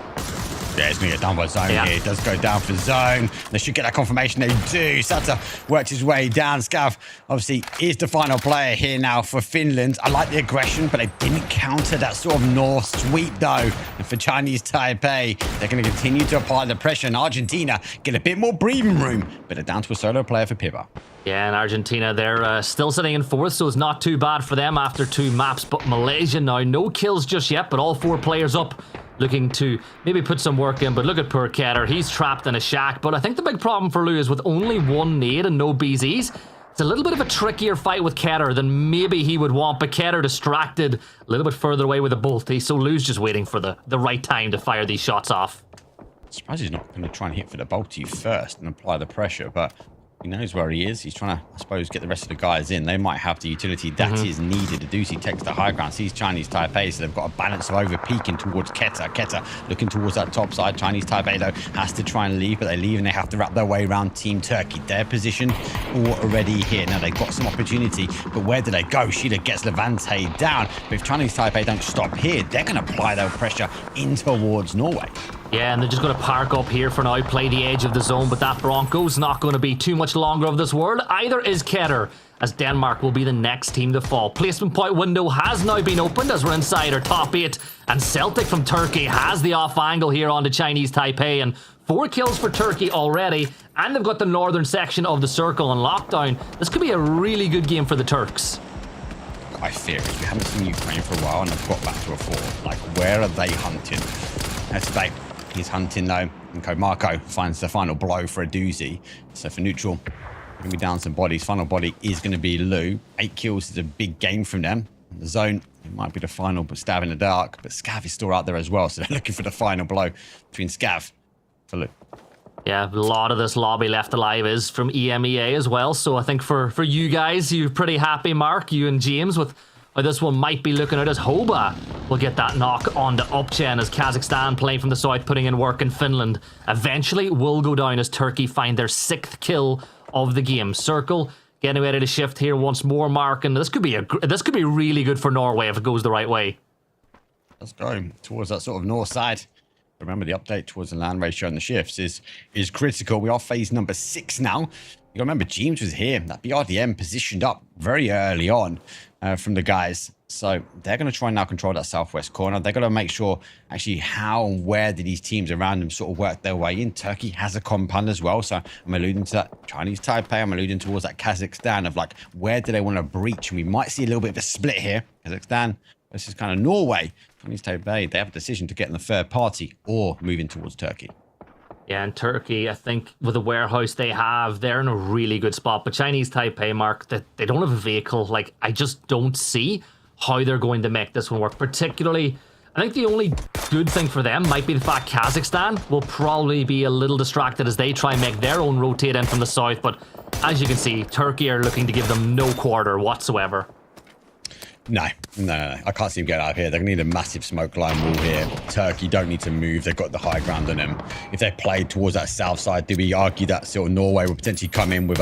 S20: There's going to get down by zone here. It does go down for zone. They should get that confirmation. They do. Sata worked his way down. Scav, obviously, is the final player here now for Finland. I like the aggression, but they didn't counter that sort of north sweep, though. And for Chinese Taipei, they're going to continue to apply the pressure. And Argentina get a bit more breathing room, but they're down to a solo player for Pipa.
S19: Yeah, and Argentina, they're still sitting in 4th, so it's not too bad for them after 2 maps. But Malaysia now, no kills just yet, but all 4 players up, looking to maybe put some work in. But look at poor Keter, he's trapped in a shack. But I think the big problem for Lou is with only 1 nade and no BZs, it's a little bit of a trickier fight with Keter than maybe he would want. But Keter distracted a little bit further away with a bolty, so Lou's just waiting for the right time to fire these shots off.
S20: I suppose he's not going to try and hit for the bolty first and apply the pressure, but he knows where he is. He's trying to, I suppose, get the rest of the guys in. They might have the utility that is needed to do. So he takes the high ground, sees Chinese Taipei, so they've got a balance of over peaking towards Keter. Keter looking towards that top side. Chinese Taipei, though, has to try and leave, but they leave and they have to wrap their way around Team Turkey. Their position already here. Now, they've got some opportunity, but where do they go? Sheila gets Levante down. But if Chinese Taipei don't stop here, they're going to apply their pressure in towards Norway.
S19: Yeah, and they're just going to park up here for now, play the edge of the zone, but that Bronco's not going to be too much longer of this world. Either is Keter, as Denmark will be the next team to fall. Placement point window has now been opened as we're inside our top 8, and Celtic from Turkey has the off angle here on the Chinese Taipei, and 4 kills for Turkey already, and they've got the northern section of the circle on lockdown. This could be a really good game for the Turks.
S20: what I fear is we haven't seen Ukraine for a while and they've got back to a 4. Like, where are they hunting? Today, he's hunting though, and Komarko finds the final blow for a doozy. So for neutral, going to be down some bodies. Final body is going to be Lou. 8 kills is a big gain from them. The zone, it might be the final but stab in the dark, but Scav is still out there as well, so they're looking for the final blow between Scav for Lou.
S19: Yeah, a lot of this lobby left alive is from EMEA as well. So I think for you guys, you're pretty happy, Mark, you and James, with how this one might be looking out, as Hoba will get that knock on the upchen as Kazakhstan playing from the south, putting in work in Finland. Eventually will go down as Turkey find their 6th kill of the game. Circle getting ready to shift here once more, Mark, and this could be really good for Norway if it goes the right way.
S20: Let's go towards that sort of north side. Remember, the update towards the land ratio and the shifts is critical. We are phase number 6 now. You got to remember, James was here. That BRDM positioned up very early on from the guys. So they're going to try and now control that southwest corner. They're going to make sure actually how and where do these teams around them sort of work their way in. Turkey has a compound as well. So I'm alluding to that Chinese Taipei. I'm alluding towards that Kazakhstan of like, where do they want to breach? And we might see a little bit of a split here. Kazakhstan versus kind of Norway. Chinese Taipei, they have a decision to get in the third party or moving towards Turkey.
S19: Yeah, and Turkey, I think with the warehouse they have, they're in a really good spot. But Chinese Taipei, Mark, they don't have a vehicle. Like, I just don't see how they're going to make this one work. Particularly, I think the only good thing for them might be the fact Kazakhstan will probably be a little distracted as they try and make their own rotate in from the south. But as you can see, Turkey are looking to give them no quarter whatsoever.
S20: No. I can't see them getting out of here. They're going to need a massive smoke line wall here. Turkey don't need to move. They've got the high ground on them. If they played towards that south side, do we argue that sort of Norway would potentially come in with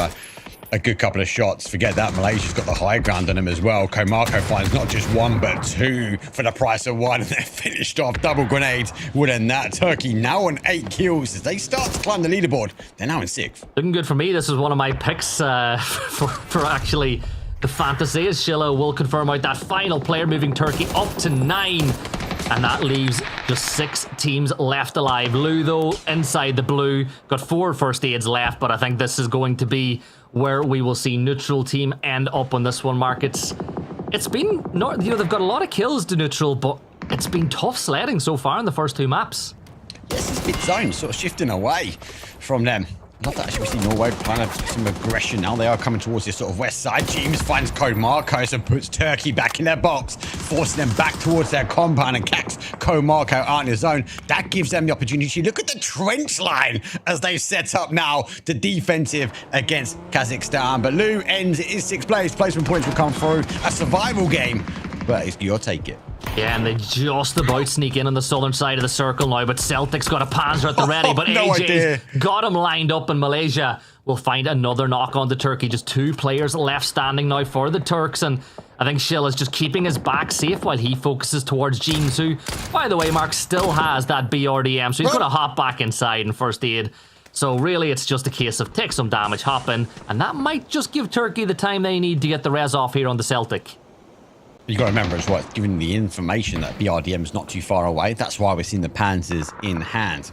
S20: a good couple of shots? Forget that. Malaysia's got the high ground on them as well. Komarko finds not just 1, but 2 for the price of 1. And they're finished off. Double grenade. Wouldn't that? Turkey now on 8 kills as they start to climb the leaderboard. They're now in 6th.
S19: Looking good for me. This is one of my picks for actually the fantasy, as Shilla will confirm out that final player, moving Turkey up to 9. And that leaves just 6 teams left alive. Lou, though, inside the blue, got 4 first aids left, but I think this is going to be where we will see neutral team end up on this one, Mark. It's been, they've got a lot of kills to neutral, but it's been tough sledding so far in the first 2 maps.
S20: Yes, it's bit zone, sort of shifting away from them. Not that actually we see Norway kind of some aggression now. They are coming towards this sort of west side. James finds Komarko and puts Turkey back in their box, forcing them back towards their compound, and Cax Komarko out in his zone. That gives them the opportunity. Look at the trench line as they set up now the defensive against Kazakhstan. But Lou ends, it is 6th place. Placement points will come through. A survival game, but you'll take it.
S19: Yeah, and they just about sneak in on the southern side of the circle now, but Celtic's got a Panzer at the ready, but AJ's got him lined up, and Malaysia will find another knock on to Turkey. Just 2 players left standing now for the Turks, and I think Shill is just keeping his back safe while he focuses towards James, who, by the way, Mark, still has that BRDM, so he's going to hop back inside in first aid. So really, it's just a case of take some damage, hop in, and that might just give Turkey the time they need to get the res off here on the Celtic.
S20: You got to remember as well, given the information that BRDM is not too far away, that's why we're seeing the Panzers in hand.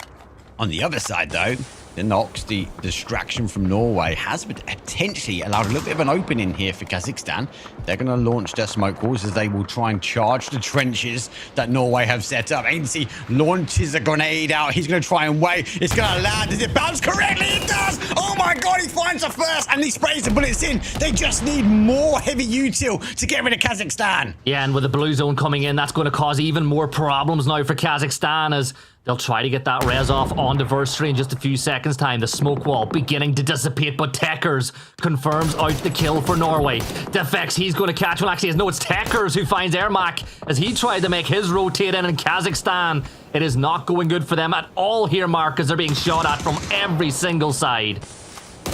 S20: On the other side, though, the Nox, the distraction from Norway, has potentially allowed a little bit of an opening here for Kazakhstan. They're going to launch their smoke walls as they will try and charge the trenches that Norway have set up. ANC launches a grenade out. He's going to try and wait. It's going to land. Does it bounce correctly? It does! Oh my god, he finds the first and he sprays the bullets in. They just need more heavy util to get rid of Kazakhstan.
S19: Yeah, and with the blue zone coming in, that's going to cause even more problems now for Kazakhstan as they'll try to get that res off on Diversary in just a few seconds' time. The smoke wall beginning to dissipate, but Tekers confirms out the kill for Norway. Defex, he's going to catch one. Actually, no, it's Tekers who finds Ermak as he tried to make his rotate in Kazakhstan. It is not going good for them at all here, Mark, as they're being shot at from every single side.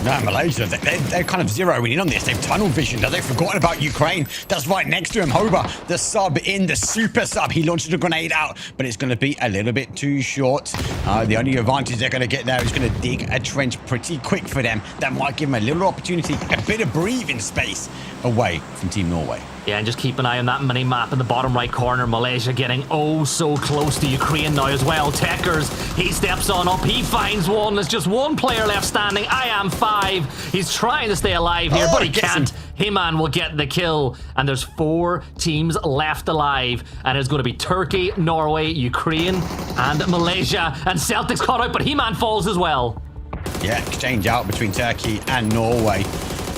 S20: No, Malaysia, they're kind of zeroing in on this. They've tunnel visioned. They've forgotten about Ukraine. That's right next to him. Hoba, the sub in, the super sub. He launches a grenade out, but it's going to be a little bit too short. The only advantage they're going to get there is going to dig a trench pretty quick for them. That might give them a little opportunity, a bit of breathing space away from Team Norway.
S19: Yeah, and just keep an eye on that mini-map in the bottom right corner. Malaysia getting oh so close to Ukraine now as well. Techers, he steps on up, he finds one. There's just one player left standing. I am 5. He's trying to stay alive here, but he can't. He-Man will get the kill, and there's 4 teams left alive, and it's going to be Turkey, Norway, Ukraine, and Malaysia. And Celtics caught out, but He-Man falls as well.
S20: Yeah, exchange out between Turkey and Norway.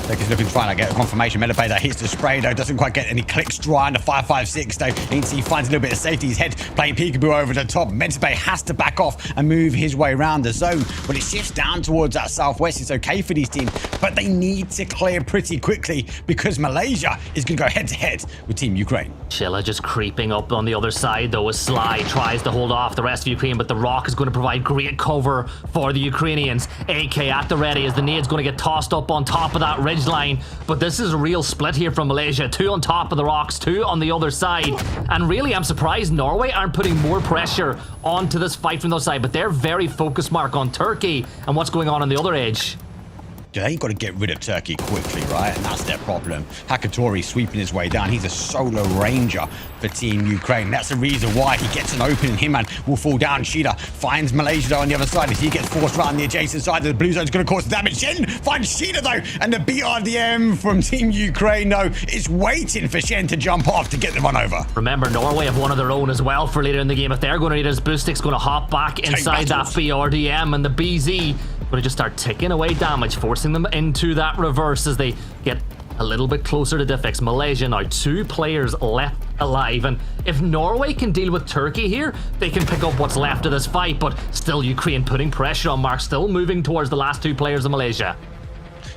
S20: Turkey's looking to try and get a confirmation. Metapader hits the spray though, doesn't quite get any clicks. Dry on the 5.56 though. He finds a little bit of safety. His head playing peekaboo over the top. Metapader has to back off and move his way around the zone. But it shifts down towards that southwest. It's okay for these teams, but they need to clear pretty quickly because Malaysia is going to go head to head with Team Ukraine.
S19: Chilla just creeping up on the other side though as Sly tries to hold off the rest of Ukraine, but the Rock is going to provide great cover for the Ukrainians. AK at the ready as the nade's going to get tossed up on top of that ridge line. But this is a real split here from Malaysia. 2 on top of the Rocks, 2 on the other side. And really, I'm surprised Norway aren't putting more pressure onto this fight from the other side, but they're very focused, Mark, on Turkey and what's going on the other edge.
S20: They've got to get rid of Turkey quickly, right? And that's their problem. Hakatori sweeping his way down. He's a solo ranger for Team Ukraine. That's the reason why he gets an opening. Him-Man will fall down. Shida finds Malaysia on the other side as he gets forced around the adjacent side. The blue zone's going to cause damage. Shen finds Shida though. And the BRDM from Team Ukraine though is waiting for Shen to jump off to get the run over.
S19: Remember, Norway have one of their own as well for later in the game. If they're going to need his Boostic's going to hop back inside that BRDM, and the BZ going to just start ticking away damage, forcing them into that reverse as they get a little bit closer to Diffix. Malaysia now 2 players left alive, and if Norway can deal with Turkey here, they can pick up what's left of this fight, but still Ukraine putting pressure on Mark, still moving towards the last 2 players of Malaysia.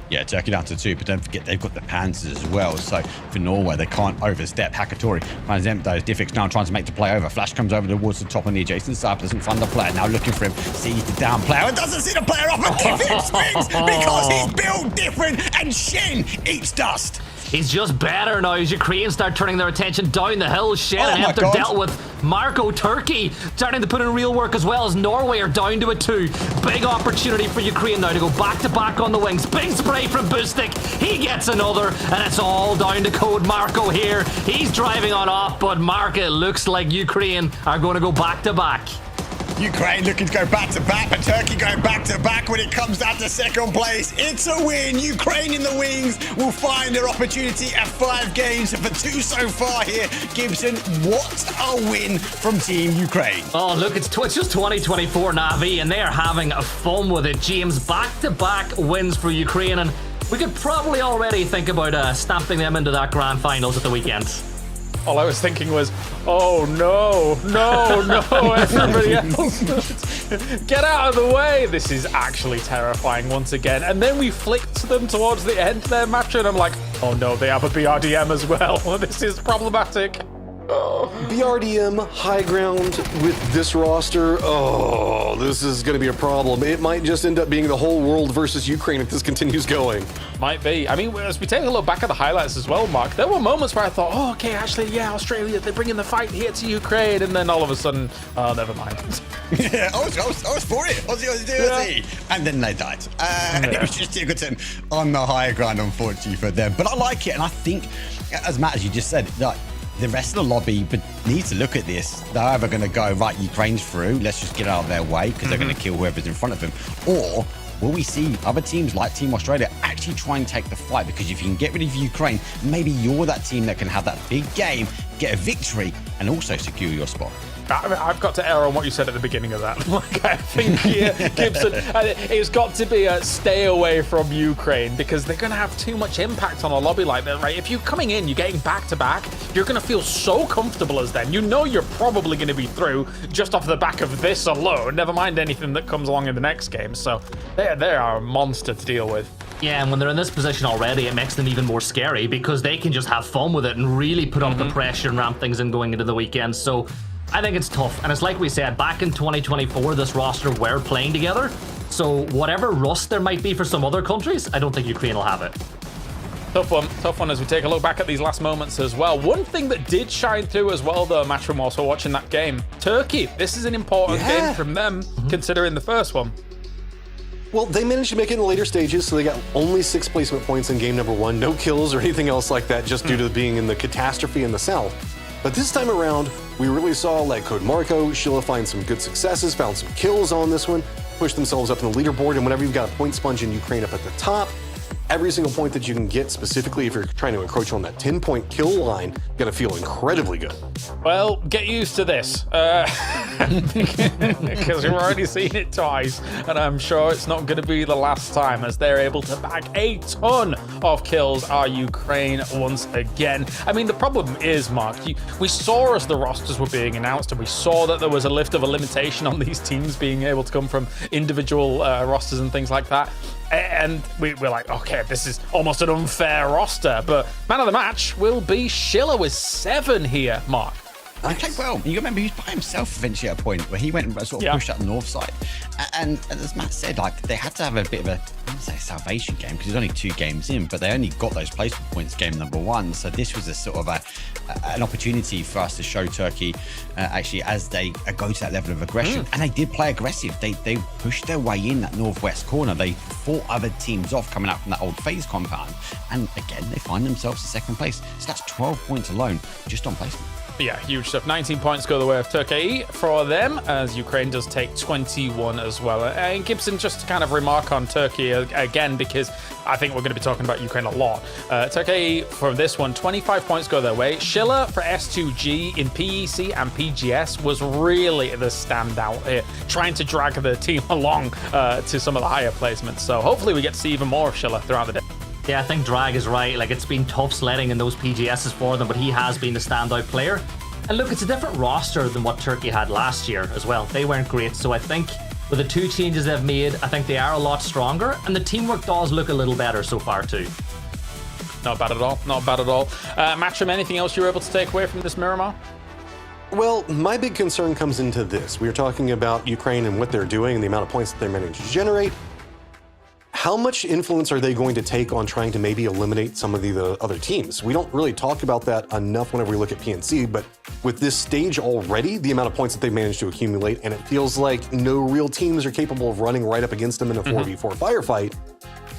S20: Yeah, Turkey down to 2, but don't forget they've got the Panzers as well. So for Norway, they can't overstep. Hakatori finds Empthose. Diffix now trying to make the play over. Flash comes over towards the top on the adjacent side, doesn't find the player. Now looking for him, sees the down player and doesn't see the player off. And Diffix springs because he's built different, and Shen eats dust.
S19: He's just better now as Ukraine start turning their attention down the hill. Shen and Hector dealt with Marco. Turkey starting to put in real work as well as Norway are down to a 2. Big opportunity for Ukraine now to go back to back on the wings. Big spray from Boostic. He gets another, and it's all down to Code Marco here. He's driving on off, but Mark, it looks like Ukraine are going to go back to back.
S20: Ukraine looking to go back to back, but Turkey going back to back when it comes down to second place. It's a win. Ukraine in the wings will find their opportunity at 5 games for 2 so far here. Gibson, what a win from Team Ukraine.
S19: Oh, look, it's just 2024 Navi, and they are having fun with it. James, back-to-back wins for Ukraine, and we could probably already think about stamping them into that grand finals at the weekend.
S18: All I was thinking was, oh no, everybody else, get out of the way. This is actually terrifying once again. And then we flicked them towards the end of their match, and I'm like, oh no, they have a BRDM as well. This is problematic.
S24: BRDM high ground with this roster. Oh, this is going to be a problem. It might just end up being the whole world versus Ukraine if this continues going.
S18: Might be. I mean, as we take a look back at the highlights as well, Mark, there were moments where I thought, oh, okay, actually, yeah, Australia, they're bringing the fight here to Ukraine, and then all of a sudden, oh, never mind.
S20: Yeah, I was for it. Aussie. And then they died. And it was just Tigerton on the higher ground, unfortunately, for them. But I like it, and I think, as Matt, as you just said, like, the rest of the lobby needs to look at this. They're either going to go, right, Ukraine's through, let's just get out of their way because they're going to kill whoever's in front of them. Or will we see other teams like Team Australia actually try and take the fight? Because if you can get rid of Ukraine, maybe you're that team that can have that big game, get a victory, and also secure your spot.
S18: I mean, I've got to err on what you said at the beginning of that. Like, I think Gibson, it's got to be a stay away from Ukraine because they're going to have too much impact on a lobby like that, right? If you're coming in, you're getting back to back, you're going to feel so comfortable as them. You know you're probably going to be through just off the back of this alone, never mind anything that comes along in the next game. So they are a monster to deal with.
S19: Yeah, and when they're in this position already, it makes them even more scary because they can just have fun with it and really put up the pressure and ramp things in going into the weekend. So I think it's tough. And it's like we said, back in 2024, this roster were playing together. So whatever rust there might be for some other countries, I don't think Ukraine will have it.
S18: Tough one as we take a look back at these last moments as well. One thing that did shine through as well, though, Matchroom, also watching that game, Turkey. This is an important game from them, considering the first one.
S24: Well, they managed to make it in the later stages, so they got only 6 placement points in game number 1. No kills or anything else like that, just due to being in the catastrophe in the south. But this time around, we really saw like Code Marco, Sheila find some good successes, found some kills on this one, push themselves up in the leaderboard, and whenever you've got a point sponge in Ukraine up at the top, every single point that you can get, specifically if you're trying to encroach on that 10-point kill line, gonna feel incredibly good.
S18: Well, get used to this, because we've already seen it twice, and I'm sure it's not going to be the last time, as they're able to bag a ton of kills, are Ukraine once again. I mean, the problem is, Mark, we saw as the rosters were being announced, and we saw that there was a lift of a limitation on these teams being able to come from individual rosters and things like that. And we're like, okay, this is almost an unfair roster, but man of the match will be Sheila with 7 here, Mark.
S20: He played well. You remember he was by himself eventually at a point where he went and sort of pushed up the north side. And as Matt said, like they had to have a bit of a, I wouldn't say a salvation game because there's only 2 games in, but they only got those placement points game number 1. So this was a sort of an opportunity for us to show Turkey actually as they go to that level of aggression. And they did play aggressive. They pushed their way in that northwest corner. They fought other teams off coming out from that old phase compound. And again, they find themselves in 2nd place. So that's 12 points alone just on placement.
S18: Yeah, huge stuff. 19 points go the way of Turkey for them, as Ukraine does take 21 as well. And Gibson, just to kind of remark on Turkey again, because I think we're going to be talking about Ukraine a lot. Turkey, for this one, 25 points go their way. Schiller for S2G in PEC and PGS was really the standout here, trying to drag the team along to some of the higher placements. So hopefully we get to see even more of Schiller throughout the day.
S19: Yeah, I think Drag is right. Like, it's been tough sledding in those PGSs for them, but he has been the standout player. And look, it's a different roster than what Turkey had last year as well. They weren't great, so I think with the 2 changes they've made, I think they are a lot stronger, and the teamwork does look a little better so far too.
S18: Not bad at all. Not bad at all. Matchroom, anything else you were able to take away from this Miramar?
S24: Well, my big concern comes into this. We were talking about Ukraine and what they're doing and the amount of points that they're managing to generate. How much influence are they going to take on trying to maybe eliminate some of the other teams? We don't really talk about that enough whenever we look at PNC, but with this stage already, the amount of points that they've managed to accumulate, and it feels like no real teams are capable of running right up against them in a 4v4 firefight,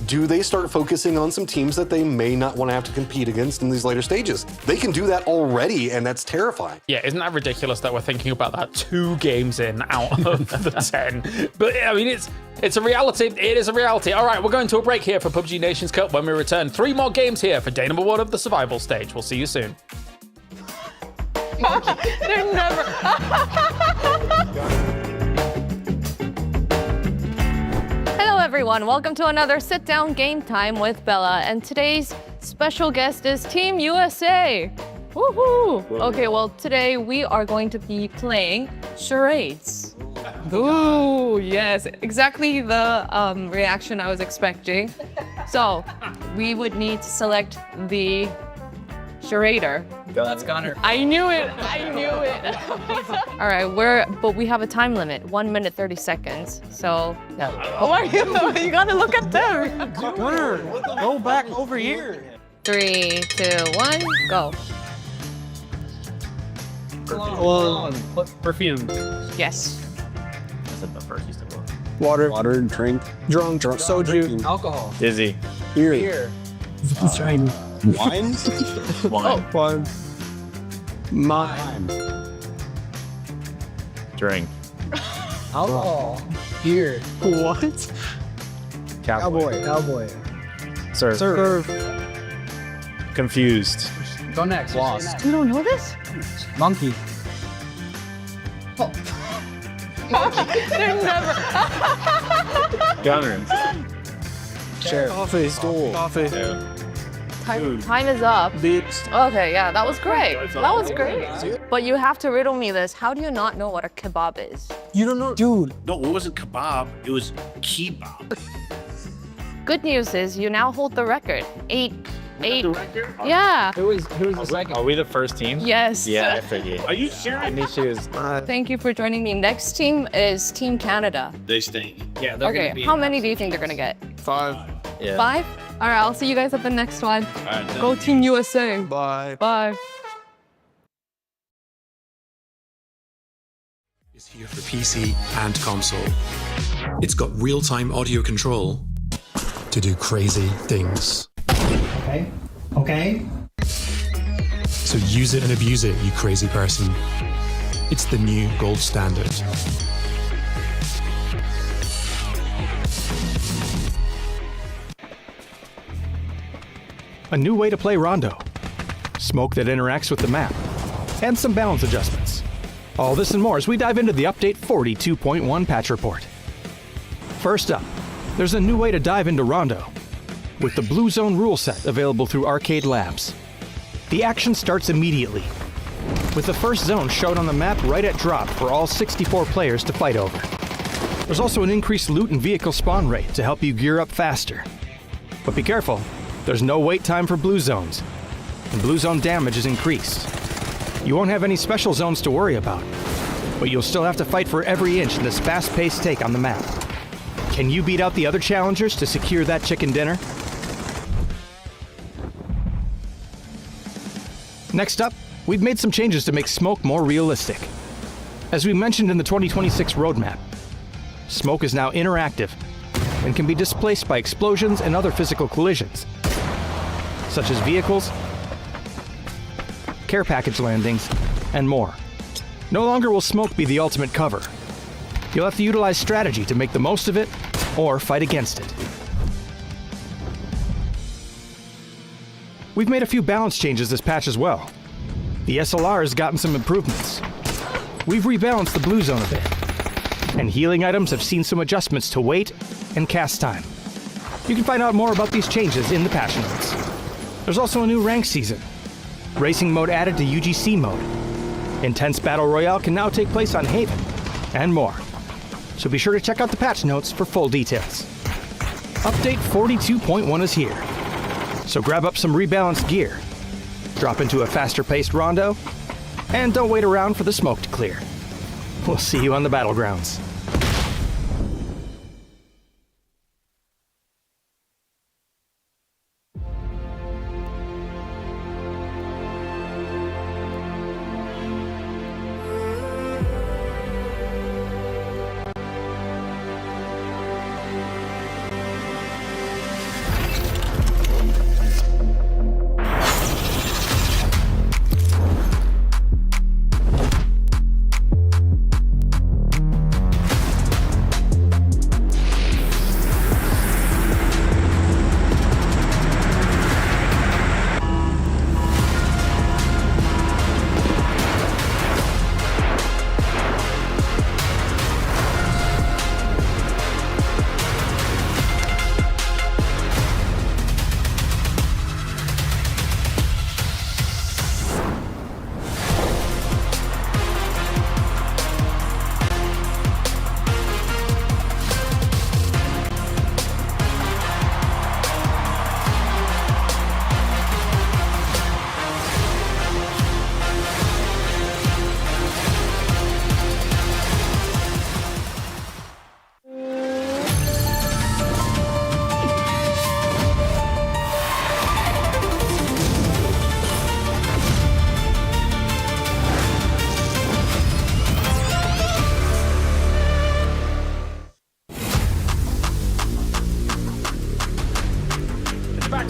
S24: do they start focusing on some teams that they may not want to have to compete against in these later stages? They can do that already, and that's terrifying.
S18: Yeah, isn't that ridiculous that we're thinking about that 2 games in out of the 10? But I mean, it's a reality. It is a reality. All right, we're going to a break here for PUBG Nations Cup. When we return, 3 more games here for day number 1 of the survival stage. We'll see you soon.
S21: They're never. Hello everyone, welcome to another sit-down game time with Bella, and today's special guest is Team USA. Woohoo! Okay, well today we are going to be playing charades. Ooh, yes, exactly the reaction I was expecting. So, we would need to select the charader.
S1: That's Connor.
S21: I knew it. I knew it. All right, but we have a time limit, 1 minute 30 seconds. So, oh my God, you gotta look at them.
S1: Connor, go back over here.
S21: 3, 2, 1, go.
S1: Cologne. Perfume.
S21: Yes.
S19: I said the first used to go.
S1: Water. Water, drink. Drunk. Soju. Alcohol.
S7: Dizzy.
S1: Beer.
S7: Wine.
S1: Wine. Wine. Mime.
S7: Drink.
S1: Alcohol. Beer. What?
S7: Cowboy.
S1: Cowboy.
S7: Serve. Confused.
S1: Go next.
S7: Lost.
S21: You don't know this?
S1: Monkey.
S21: They're never.
S7: Gunner.
S1: Chair. Coffee. Stool. Coffee.
S21: Time is up.
S1: Bitch.
S21: Okay, yeah, that was great. That was great. But you have to riddle me this. How do you not know what a kebab is?
S1: You don't know, dude.
S2: No, it wasn't kebab. It was kebab.
S21: Good news is you now hold the record. 8. Yeah.
S1: Who was the second?
S7: Are we the first team?
S21: Yes.
S7: Yeah, I figured.
S2: Are you serious?
S21: Thank you for joining me. Next team is Team Canada.
S2: They stink.
S1: Yeah, they're gonna
S21: Okay,
S1: be
S21: how many do you think they're gonna get?
S1: 5.
S7: Yeah.
S21: 5? All right, I'll see you guys at the next one.
S2: All right,
S21: Go Team USA.
S1: Bye.
S21: Bye.
S13: Is here for PC and console. It's got real-time audio control to do crazy things.
S4: Okay? Okay?
S13: So use it and abuse it, you crazy person. It's the new gold standard.
S3: A new way to play Rondo. Smoke that interacts with the map. And some balance adjustments. All this and more as we dive into the Update 42.1 patch report. First up, there's a new way to dive into Rondo, with the Blue Zone rule set available through Arcade Labs. The action starts immediately, with the first zone shown on the map right at drop for all 64 players to fight over. There's also an increased loot and vehicle spawn rate to help you gear up faster. But be careful, there's no wait time for Blue Zones, and Blue Zone damage is increased. You won't have any special zones to worry about, but you'll still have to fight for every inch in this fast-paced take on the map. Can you beat out the other challengers to secure that chicken dinner? Next up, we've made some changes to make smoke more realistic. As we mentioned in the 2026 roadmap, smoke is now interactive and can be displaced by explosions and other physical collisions, such as vehicles, care package landings, and more. No longer will smoke be the ultimate cover. You'll have to utilize strategy to make the most of it, or fight against it. We've made a few balance changes this patch as well. The SLR has gotten some improvements. We've rebalanced the Blue Zone a bit, and healing items have seen some adjustments to weight and cast time. You can find out more about these changes in the patch notes. There's also a new rank season. Racing mode added to UGC mode. Intense Battle Royale can now take place on Haven, and more. So be sure to check out the patch notes for full details. Update 42.1 is here. So grab up some rebalanced gear, drop into a faster-paced Rondo, and don't wait around for the smoke to clear. We'll see you on the battlegrounds.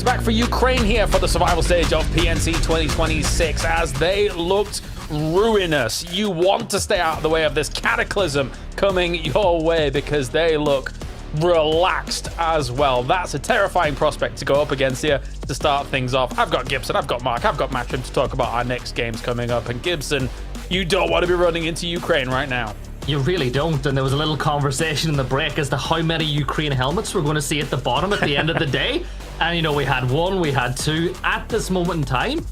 S18: Back for Ukraine here for the survival stage of PNC 2026 as they looked ruinous. You want to stay out of the way of this cataclysm coming your way because they look relaxed as well. That's a terrifying prospect to go up against here to start things off. I've got Gibson, I've got Mark, I've got Matcham to talk about our next games coming up. And Gibson, you don't want to be running into Ukraine right now.
S19: You really don't, and there was a little conversation in the break as to how many Ukraine helmets we're going to see at the bottom at the end of the day. And you know, we had one, we had two. At this moment in time,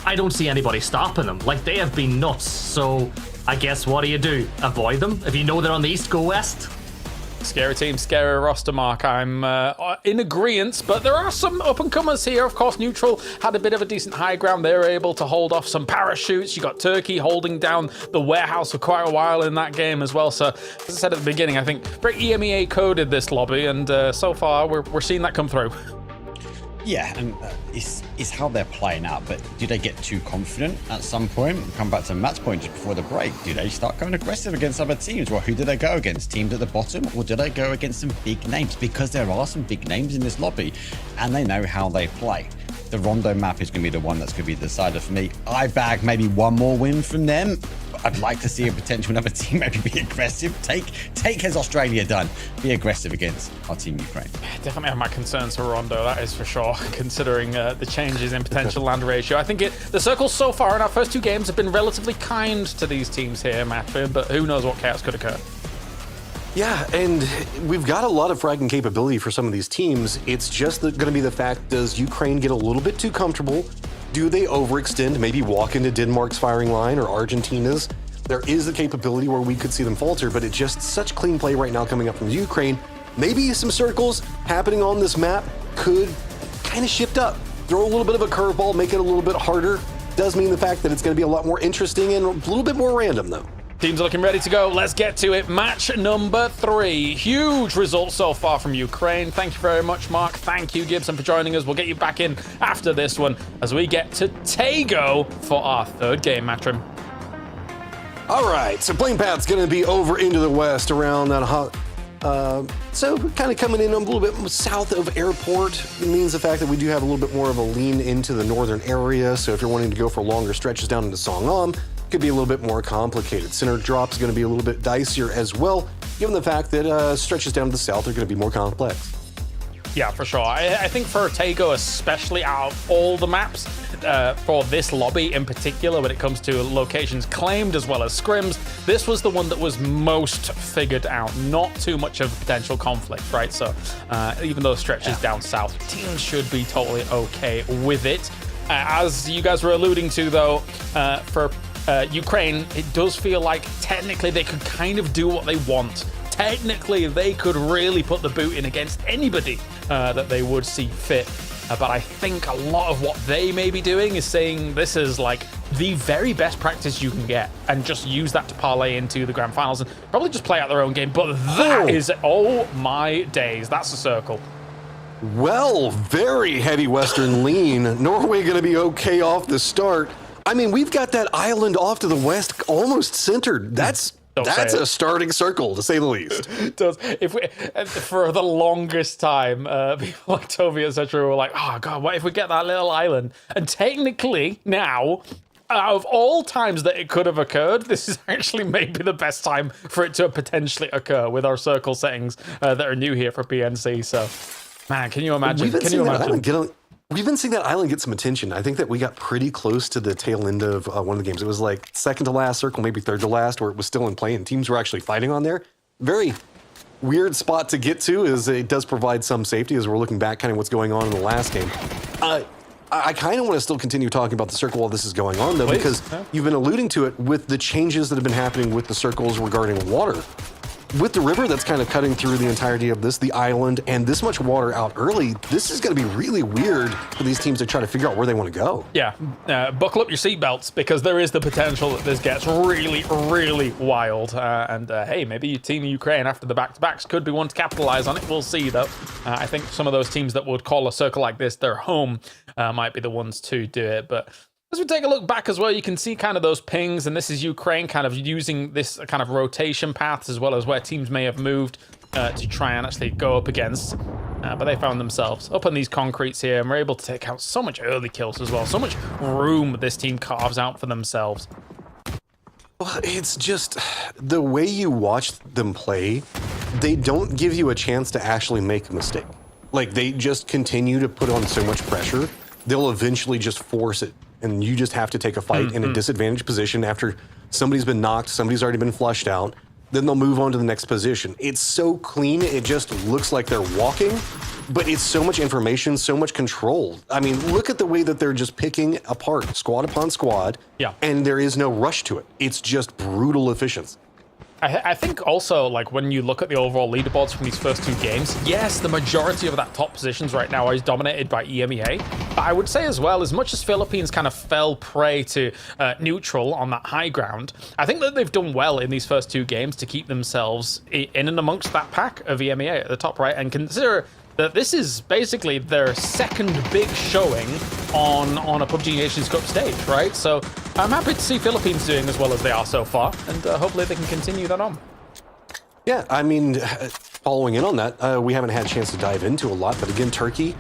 S19: I don't see anybody stopping them. Like, they have been nuts. So I guess what do? Avoid them. If you know they're on the east, go west.
S18: Scary team, scary roster, Mark. I'm in agreement, but there are some up-and-comers here. Of course, Neutral had a bit of a decent high ground. They were able to hold off some parachutes. You got Turkey holding down the warehouse for quite a while in that game as well. So, as I said at the beginning, I think very EMEA coded this lobby, and so far we're seeing that come through.
S20: Yeah, and it's how they're playing out, but do they get too confident at some point? We'll come back to Matt's point just before the break. Do they start going aggressive against other teams? Well, who do they go against? Teams at the bottom, or do they go against some big names? Because there are some big names in this lobby, and they know how they play. The Rondo map is going to be the one that's going to be the decider for me. I bag maybe one more win from them. I'd like to see a potential another team maybe be aggressive. Take as Australia done. Be aggressive against our team Ukraine.
S18: Definitely have my concerns for Rondo, that is for sure, considering the changes in potential land ratio. I think the circles so far in our first 2 games have been relatively kind to these teams here, Matthew, but who knows what chaos could occur.
S24: Yeah, and we've got a lot of fragging capability for some of these teams. It's just going to be the fact, does Ukraine get a little bit too comfortable? Do they overextend, maybe walk into Denmark's firing line or Argentina's? There is the capability where we could see them falter, but it's just such clean play right now coming up from Ukraine. Maybe some circles happening on this map could kind of shift up. Throw a little bit of a curveball, make it a little bit harder. Does mean the fact that it's going to be a lot more interesting and a little bit more random, though.
S18: Teams are looking ready to go. Let's get to it. Match number 3. Huge results so far from Ukraine. Thank you very much, Mark. Thank you, Gibson, for joining us. We'll get you back in after this one as we get to Tago for our 3rd game, Matrim.
S24: All right, so plane path's going to be over into the west around that so kind of coming in a little bit south of airport. It means the fact that we do have a little bit more of a lean into the northern area. So if you're wanting to go for longer stretches down into Songam, could be a little bit more complicated. Center drop is going to be a little bit dicier as well, given the fact that stretches down to the south are going to be more complex.
S18: Yeah, for sure. I think for Tago, especially out of all the maps, for this lobby in particular, when it comes to locations claimed as well as scrims, this was the one that was most figured out. Not too much of potential conflict, right? So even though stretches down south, teams should be totally okay with it. As you guys were alluding to, though, for Ukraine, it does feel like technically they could kind of do what they want. Technically, they could really put the boot in against anybody that they would see fit. But I think a lot of what they may be doing is saying this is like the very best practice you can get and just use that to parlay into the grand finals and probably just play out their own game. But that is, oh my days, that's a circle.
S24: Well, very heavy Western lean. Norway going to be okay off the start. I mean, we've got that island off to the west almost centered. That's a starting circle, to say the least.
S18: It does. If we, for the longest time, people like Toby, etc., were like, oh, God, what if we get that little island? And technically, now, out of all times that it could have occurred, this is actually maybe the best time for it to potentially occur with our circle settings that are new here for PNC. So, man, can you imagine?
S24: We've been seeing that island get some attention. I think that we got pretty close to the tail end of one of the games. It was like second to last circle, maybe third to last, where it was still in play and teams were actually fighting on there. Very weird spot to get to, is it does provide some safety as we're looking back kind of what's going on in the last game. I kind of want to still continue talking about the circle while this is going on, though, because you've been alluding to it with the changes that have been happening with the circles regarding water. With the river that's kind of cutting through the entirety of this, the island, and this much water out early, this is going to be really weird for these teams to try to figure out where they want to go.
S18: Yeah, buckle up your seatbelts, because there is the potential that this gets really, really wild. Hey, maybe your team Ukraine after the back-to-backs could be one to capitalize on it. We'll see, though. I think some of those teams that would call a circle like this their home might be the ones to do it, but as we take a look back as well, you can see kind of those pings, and this is Ukraine kind of using this kind of rotation paths as well as where teams may have moved to try and actually go up against. But they found themselves up on these concretes here, and were able to take out so much early kills as well. So much room this team carves out for themselves.
S24: Well, it's just the way you watch them play, they don't give you a chance to actually make a mistake. Like, they just continue to put on so much pressure, they'll eventually just force it. And you just have to take a fight in a disadvantaged position after somebody's been knocked, somebody's already been flushed out. Then they'll move on to the next position. It's so clean, it just looks like they're walking, but it's so much information, so much control. I mean, look at the way that they're just picking apart squad upon squad, and there is no rush to it. It's just brutal efficiency.
S18: I think also, like, when you look at the overall leaderboards from these first 2 games, yes, the majority of that top positions right now is dominated by EMEA. But I would say as well, as much as Philippines kind of fell prey to neutral on that high ground, I think that they've done well in these first 2 games to keep themselves in and amongst that pack of EMEA at the top right. And consider that this is basically their second big showing on a PUBG Nations Cup stage, right? So I'm happy to see Philippines doing as well as they are so far, and hopefully they can continue that on.
S24: Yeah, I mean, following in on that, we haven't had a chance to dive into a lot, but again, Turkey,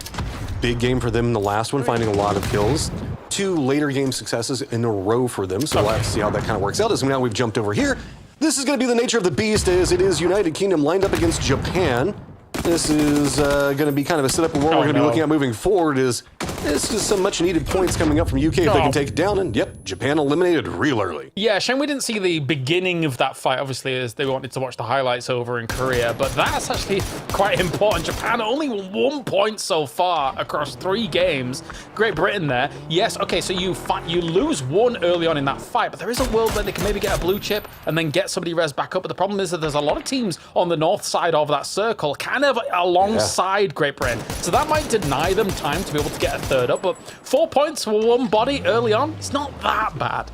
S24: big game for them in the last one, finding a lot of kills. 2 later game successes in a row for them, so we'll have to see how that kind of works out. As now we've jumped over here. This is going to be the nature of the beast, as it is United Kingdom lined up against Japan. This is going to be kind of a setup of what we're going to be looking at moving forward. Is just some much needed points coming up from UK if they can take it down. And yep, Japan eliminated real early.
S18: Yeah, shame we didn't see the beginning of that fight, obviously, as they wanted to watch the highlights over in Korea. But that's actually quite important. Japan only 1 point so far across 3 games. Great Britain there. Yes, okay, so you lose 1 early on in that fight, but there is a world where they can maybe get a blue chip and then get somebody res back up. But the problem is that there's a lot of teams on the north side of that circle, kind of alongside Great Britain. So that might deny them time to be able to get a third up, but 4 points for 1 body early on, it's not that bad.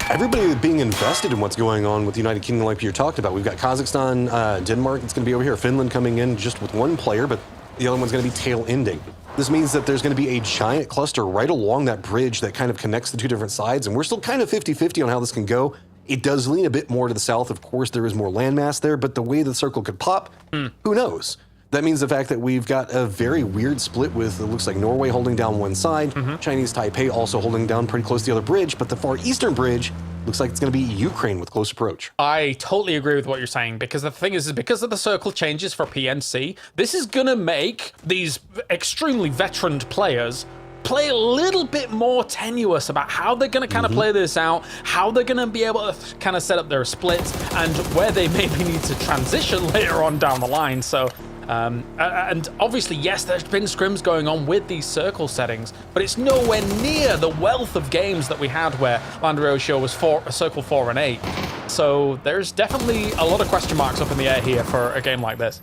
S24: Everybody being invested in what's going on with the United Kingdom, like you're talking about. We've got Kazakhstan, Denmark, it's going to be over here. Finland coming in just with 1 player, but the other one's going to be tail ending. This means that there's going to be a giant cluster right along that bridge that kind of connects the 2 different sides, and we're still kind of 50-50 on how this can go. It does lean a bit more to the south. Of course, there is more landmass there, but the way the circle could pop, who knows? That means the fact that we've got a very weird split with, it looks like Norway holding down one side, Chinese Taipei also holding down pretty close to the other bridge, but the far eastern bridge looks like it's going to be Ukraine with close approach.
S18: I totally agree with what you're saying, because the thing is because of the circle changes for PNC, this is going to make these extremely veteran players play a little bit more tenuous about how they're going to kind of play this out, how they're going to be able to kind of set up their splits, and where they maybe need to transition later on down the line. So and obviously, yes, there's been scrims going on with these circle settings, but it's nowhere near the wealth of games that we had where Land Ratio was circle 4 and 8. So there's definitely a lot of question marks up in the air here for a game like this.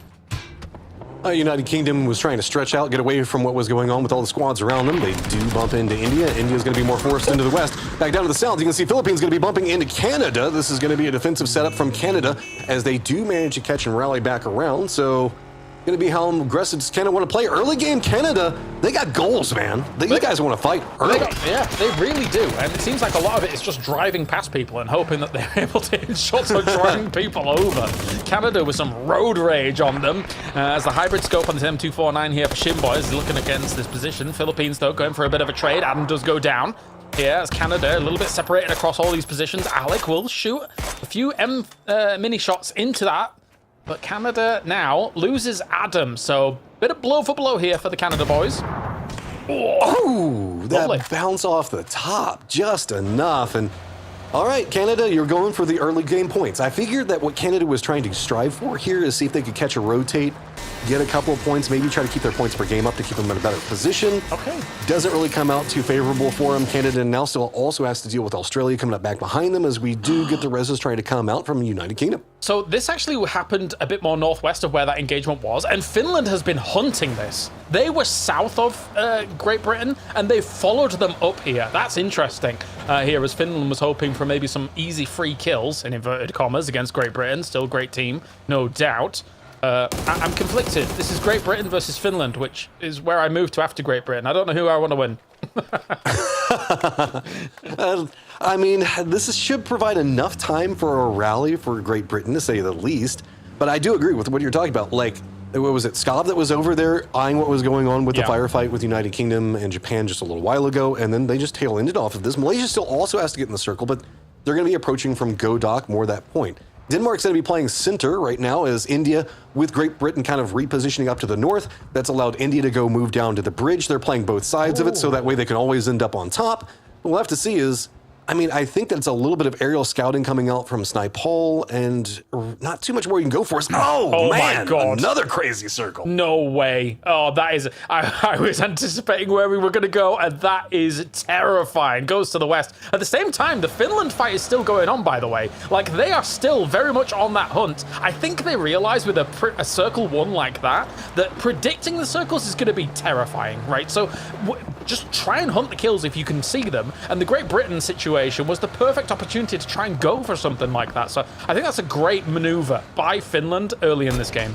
S24: United Kingdom was trying to stretch out, get away from what was going on with all the squads around them. They do bump into India. India's going to be more forced into the west. Back down to the south, you can see Philippines going to be bumping into Canada. This is going to be a defensive setup from Canada as they do manage to catch and rally back around. So going to be how aggressive does Canada want to play. Early game Canada, they got goals, man. These guys want to fight early.
S18: They really do. And it seems like a lot of it is just driving past people and hoping that they're able to hit shots or driving people over. Canada with some road rage on them. As the hybrid scope on this M249 here for Shimboy is looking against this position. Philippines, though, going for a bit of a trade. Adam does go down. Here, as Canada, a little bit separated across all these positions. Alec will shoot a few mini shots into that. But Canada now loses Adam, so bit of blow for blow here for the Canada boys.
S24: Oh, that
S18: lovely
S24: bounce off the top, just enough. And all right, Canada, you're going for the early game points. I figured that what Canada was trying to strive for here is see if they could catch a rotate, get a couple of points, maybe try to keep their points per game up to keep them in a better position.
S18: Okay.
S24: Doesn't really come out too favorable for them. Canada now still also has to deal with Australia coming up back behind them as we do get the reses trying to come out from the United Kingdom.
S18: So this actually happened a bit more northwest of where that engagement was, and Finland has been hunting this. They were south of Great Britain, and they followed them up here. That's interesting here, as Finland was hoping for maybe some easy free kills, in inverted commas, against Great Britain. Still great team, no doubt. I'm conflicted. This is Great Britain versus Finland, which is where I moved to after Great Britain. I don't know who I want to win.
S24: I mean, this should provide enough time for a rally for Great Britain, to say the least. But I do agree with what you're talking about. Like, what was it, Skav that was over there eyeing what was going on with the firefight with the United Kingdom and Japan just a little while ago, and then they just tail-ended off of this. Malaysia still also has to get in the circle, but they're going to be approaching from Godok more that point. Denmark's going to be playing center right now as India, with Great Britain kind of repositioning up to the north. That's allowed India to go move down to the bridge. They're playing both sides of it, so that way they can always end up on top. What we'll have to see is, I mean, I think that's a little bit of aerial scouting coming out from Snipehole, and not too much more you can go for. Oh man,
S18: my God.
S24: Another crazy circle.
S18: No way. Oh, that is... I was anticipating where we were going to go, and that is terrifying. Goes to the west. At the same time, the Finland fight is still going on, by the way. Like, they are still very much on that hunt. I think they realize with a circle one like that predicting the circles is going to be terrifying, right? So just try and hunt the kills if you can see them. And the Great Britain situation was the perfect opportunity to try and go for something like that. So I think that's a great maneuver by Finland early in this game.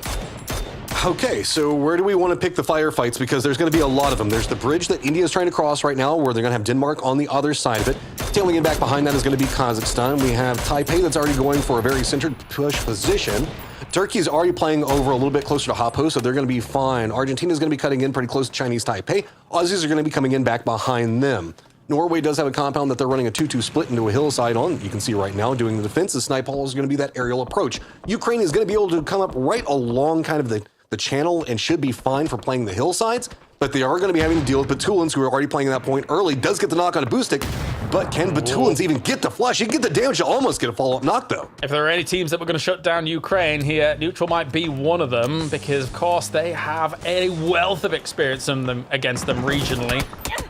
S24: Okay, so where do we want to pick the firefights? Because there's going to be a lot of them. There's the bridge that India is trying to cross right now, where they're going to have Denmark on the other side of it. Tailing in back behind that is going to be Kazakhstan. We have Taipei that's already going for a very centered push position. Turkey is already playing over a little bit closer to Hapo, so they're going to be fine. Argentina is going to be cutting in pretty close to Chinese Taipei. Aussies are going to be coming in back behind them. Norway does have a compound that they're running a 2-2 split into a hillside on. You can see right now doing the defense. The snipe hole is going to be that aerial approach. Ukraine is going to be able to come up right along kind of the channel and should be fine for playing the hillsides, but they are going to be having to deal with Batulins, who are already playing that point early. Does get the knock on a boost stick, but can Batulins even get the flush? He can get the damage to almost get a follow-up knock, though.
S18: If there are any teams that were going to shut down Ukraine here, Neutral might be one of them, because, of course, they have a wealth of experience against them regionally.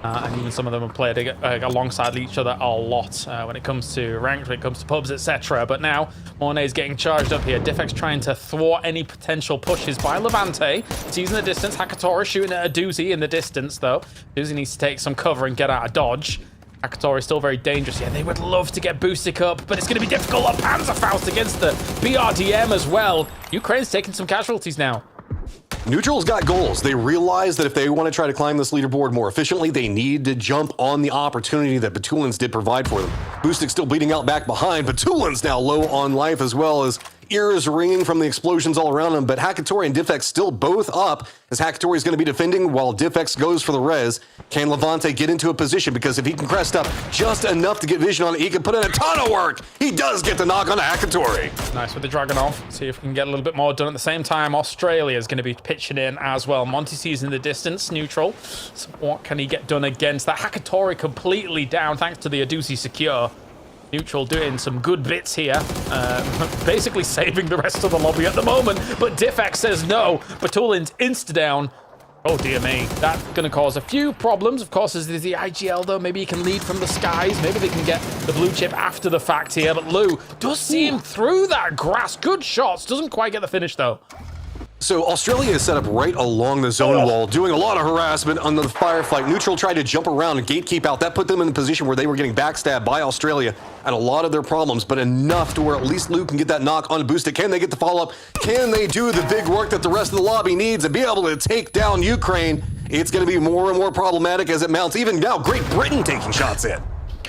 S18: And even some of them have played alongside each other a lot when it comes to ranked, when it comes to pubs, etc. But now, Mornay's getting charged up here. Diffex trying to thwart any potential pushes by Levante. He's in the distance. Hakatora shooting at a doozy in the distance, though. Doozy needs to take some cover and get out of dodge. Hakatora is still very dangerous. Yeah, they would love to get Boostic up, but it's going to be difficult. A Panzerfaust against the BRDM as well. Ukraine's taking some casualties now.
S24: Neutral's got goals. They realize that if they want to try to climb this leaderboard more efficiently, they need to jump on the opportunity that Batulins did provide for them. Boostic's still bleeding out back behind. Batulins now low on life, as well as ears ringing from the explosions all around him, but Hakatori and Diffex still both up, as Hakatori is going to be defending while Diffex goes for the res. Can Levante get into a position? Because if he can crest up just enough to get vision on it, he can put in a ton of work. He does get the knock on Hakatori.
S18: Nice with the Dragonov. See if we can get a little bit more done. At the same time, Australia is going to be pitching in as well. Monty sees in the distance, Neutral. So what can he get done against that? Hakatori completely down thanks to the Adusi secure. Neutral doing some good bits here, basically saving the rest of the lobby at the moment, but Diffex says no. Batulin's insta-down. Oh dear me, that's going to cause a few problems. Of course, as the IGL though, maybe he can lead from the skies. Maybe they can get the blue chip after the fact here, but Lou does see him through that grass. Good shots, doesn't quite get the finish though.
S24: So Australia is set up right along the zone wall, doing a lot of harassment on the firefight. Neutral tried to jump around and gatekeep out. That put them in the position where they were getting backstabbed by Australia at a lot of their problems, but enough to where at least Luke can get that knock on a boost. Can they get the follow-up? Can they do the big work that the rest of the lobby needs and be able to take down Ukraine? It's going to be more and more problematic as it mounts. Even now, Great Britain taking shots in.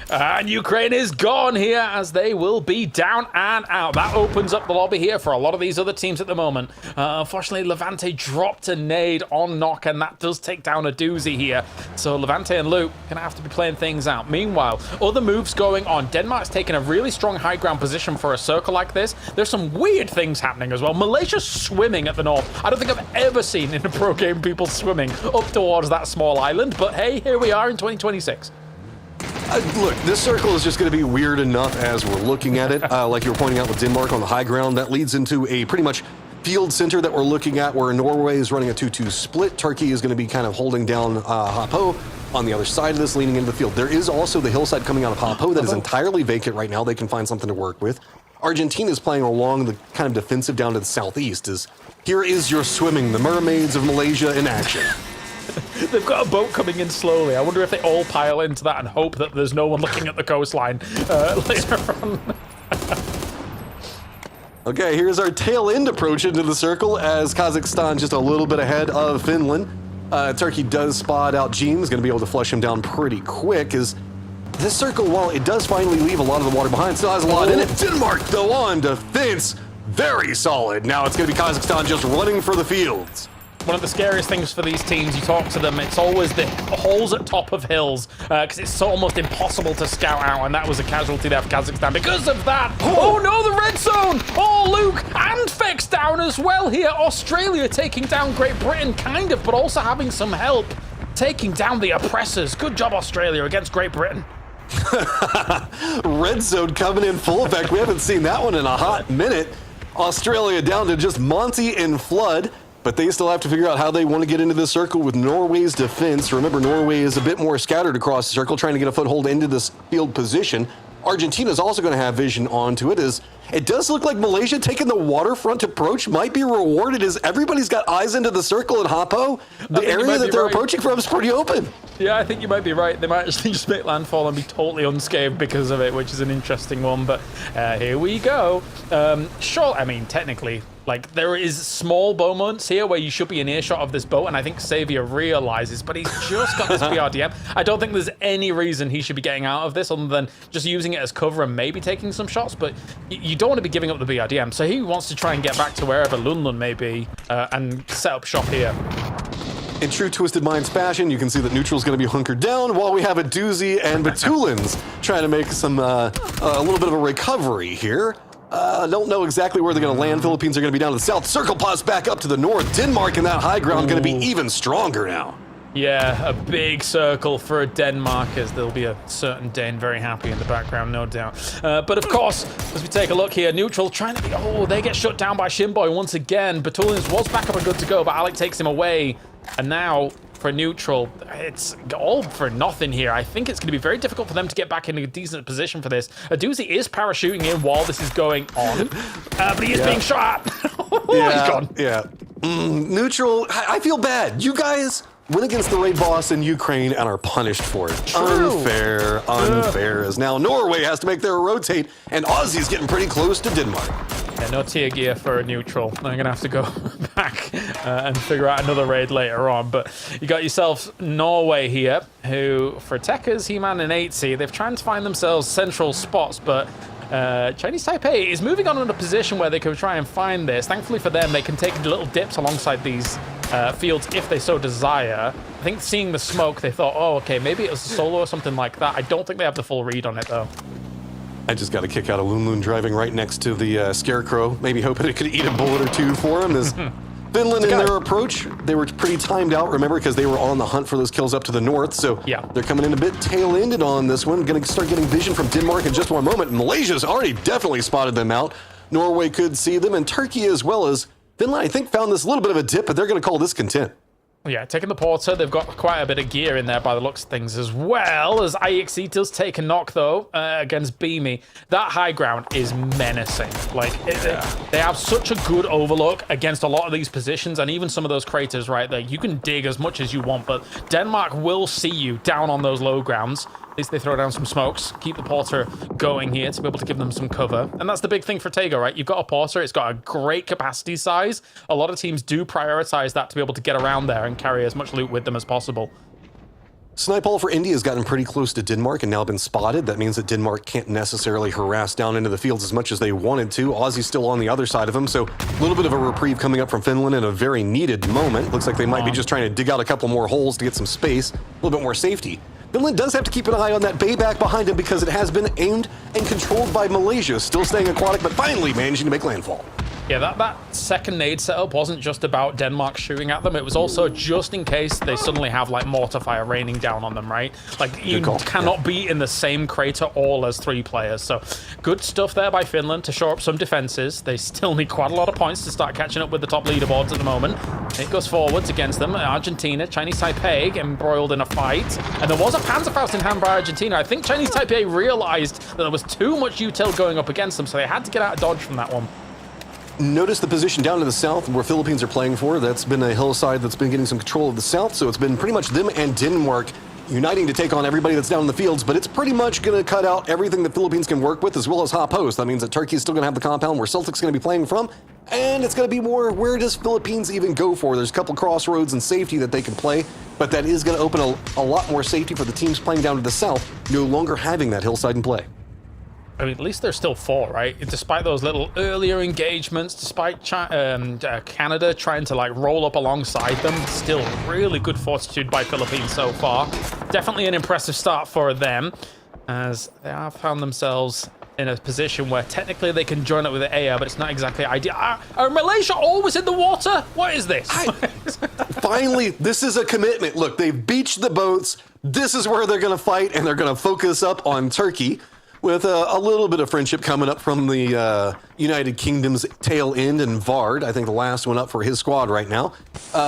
S18: And Ukraine is gone here, as they will be down and out. That opens up the lobby here for a lot of these other teams at the moment. Unfortunately, Levante dropped a nade on Knock, and that does take down a doozy here. So Levante and Luke going to have to be playing things out. Meanwhile, other moves going on. Denmark's taken a really strong high ground position for a circle like this. There's some weird things happening as well. Malaysia's swimming at the north. I don't think I've ever seen in a pro game people swimming up towards that small island. But hey, here we are in 2026.
S24: Look, this circle is just going to be weird enough as we're looking at it. Like you were pointing out with Denmark on the high ground, that leads into a pretty much field center that we're looking at, where Norway is running a 2-2 split. Turkey is going to be kind of holding down Hapo on the other side of this, leaning into the field. There is also the hillside coming out of Hapo that is entirely vacant right now. They can find something to work with. Argentina is playing along the kind of defensive down to the southeast. Here is your swimming, the mermaids of Malaysia in action.
S18: They've got a boat coming in slowly. I wonder if they all pile into that and hope that there's no one looking at the coastline later on.
S24: Okay, here's our tail end approach into the circle, as Kazakhstan just a little bit ahead of Finland. Turkey does spot out James, going to be able to flush him down pretty quick, as this circle, while it does finally leave a lot of the water behind, still has a lot in it. Denmark, though, on defense, very solid. Now it's going to be Kazakhstan just running for the fields.
S18: One of the scariest things for these teams, you talk to them, it's always the holes at top of hills, because it's so almost impossible to scout out, and that was a casualty there for Kazakhstan because of that. Oh no, the red zone! Oh, Luke and Fex down as well here. Australia taking down Great Britain, kind of, but also having some help taking down the oppressors. Good job, Australia, against Great Britain.
S24: Red zone coming in full effect. We haven't seen that one in a hot minute. Australia down to just Monty and Flood. But they still have to figure out how they want to get into this circle with Norway's defense. Remember, Norway is a bit more scattered across the circle, trying to get a foothold into this field position. Argentina is also going to have vision onto it, as It does look like Malaysia taking the waterfront approach might be rewarded as everybody's got eyes into the circle in Hapo. The area that they're approaching from is pretty open.
S18: Yeah, I think you might be right. They might actually just make landfall and be totally unscathed because of it, which is an interesting one. But here we go. Sure, I mean, technically, like, there is small moments here where you should be in earshot of this boat, and I think Xavier realizes, but he's just got this BRDM. I don't think there's any reason he should be getting out of this other than just using it as cover and maybe taking some shots, but you don't want to be giving up the BRDM. So he wants to try and get back to wherever Lunlun may be and set up shop here.
S24: In true Twisted Minds fashion, you can see that Neutral's going to be hunkered down while we have a Doozy and Batulins trying to make some a little bit of a recovery here. Don't know exactly where they're going to land. Philippines are going to be down to the south. Circle Plus back up to the north. Denmark in that high ground going to be even stronger now.
S18: Yeah, a big circle for Denmark, as there'll be a certain Dane very happy in the background, no doubt. But of course, as we take a look here, Neutral trying to be... Oh, they get shut down by Shinboy once again. Batulins was back up and good to go, but Alec takes him away. And now, for Neutral, it's all for nothing here. I think it's going to be very difficult for them to get back in a decent position for this. Aduzi is parachuting in while this is going on, but he is being shot at. He's gone.
S24: Yeah. Neutral, I feel bad. You guys went against the raid boss in Ukraine and are punished for it.
S18: True.
S24: Unfair. As now Norway has to make their rotate, and Aussie's getting pretty close to Denmark.
S18: Yeah, no tier gear for a Neutral. I'm going to have to go back and figure out another raid later on. But you got yourself Norway here, who, for Tekkas, He-Man, and 8C, they've tried to find themselves central spots, but Chinese Taipei is moving on in a position where they can try and find this. Thankfully for them, they can take little dips alongside these fields if they so desire. I think seeing the smoke, they thought, oh, okay, maybe it was a solo or something like that. I don't think they have the full read on it, though.
S24: I just got a kick out of Lunlun driving right next to the Scarecrow, maybe hoping it could eat a bullet or two for him. As Finland in their approach, they were pretty timed out, remember, because they were on the hunt for those kills up to the north. So they're coming in a bit tail-ended on this one. Going to start getting vision from Denmark in just one moment. Malaysia's already definitely spotted them out. Norway could see them, and Turkey as well as Finland, I think, found this little bit of a dip, but they're going to call this content.
S18: Yeah, taking the Porter, they've got quite a bit of gear in there by the looks of things, as well as IXE does take a knock, though, against Beamy. That high ground is menacing. Like, they have such a good overlook against a lot of these positions, and even some of those craters right there. You can dig as much as you want, but Denmark will see you down on those low grounds. At least they throw down some smokes, keep the Porter going here to be able to give them some cover. And that's the big thing for Tego, right? You've got a Porter, it's got a great capacity size. A lot of teams do prioritize that to be able to get around there and carry as much loot with them as possible.
S24: Snipeball for India has gotten pretty close to Denmark and now been spotted. That means that Denmark can't necessarily harass down into the fields as much as they wanted to. Aussie's still on the other side of them, so a little bit of a reprieve coming up from Finland in a very needed moment. Looks like they might be just trying to dig out a couple more holes to get some space, a little bit more safety. Finland does have to keep an eye on that bay back behind him because it has been aimed and controlled by Malaysia. Still staying aquatic, but finally managing to make landfall.
S18: Yeah, that second nade setup wasn't just about Denmark shooting at them. It was also just in case they suddenly have, like, mortar fire raining down on them, right? Like, you cannot be in the same crater all as 3 players. So, good stuff there by Finland to shore up some defenses. They still need quite a lot of points to start catching up with the top leaderboards at the moment. It goes forwards against them. Argentina, Chinese Taipei embroiled in a fight. And there was a Panzerfaust in hand by Argentina. I think Chinese Taipei realized that there was too much util going up against them, so they had to get out of dodge from that one.
S24: Notice the position down to the south where Philippines are playing for. That's been a hillside that's been getting some control of the south, so it's been pretty much them and Denmark uniting to take on everybody that's down in the fields, but it's pretty much going to cut out everything that Philippines can work with as well as hot post. That means that Turkey is still going to have the compound where Celtic's going to be playing from, and it's going to be more where does Philippines even go for? There's a couple crossroads and safety that they can play, but that is going to open a lot more safety for the teams playing down to the south, no longer having that hillside in play.
S18: I mean, at least they're still 4, right? Despite those little earlier engagements, despite Canada trying to, like, roll up alongside them, still really good fortitude by Philippines so far. Definitely an impressive start for them, as they have found themselves in a position where technically they can join up with the AR, but it's not exactly ideal. Are Malaysia always in the water? What is this?
S24: Finally, this is a commitment. Look, they've beached the boats. This is where they're going to fight, and they're going to focus up on Turkey, with a little bit of friendship coming up from the United Kingdom's tail end and Vard. I think the last one up for his squad right now.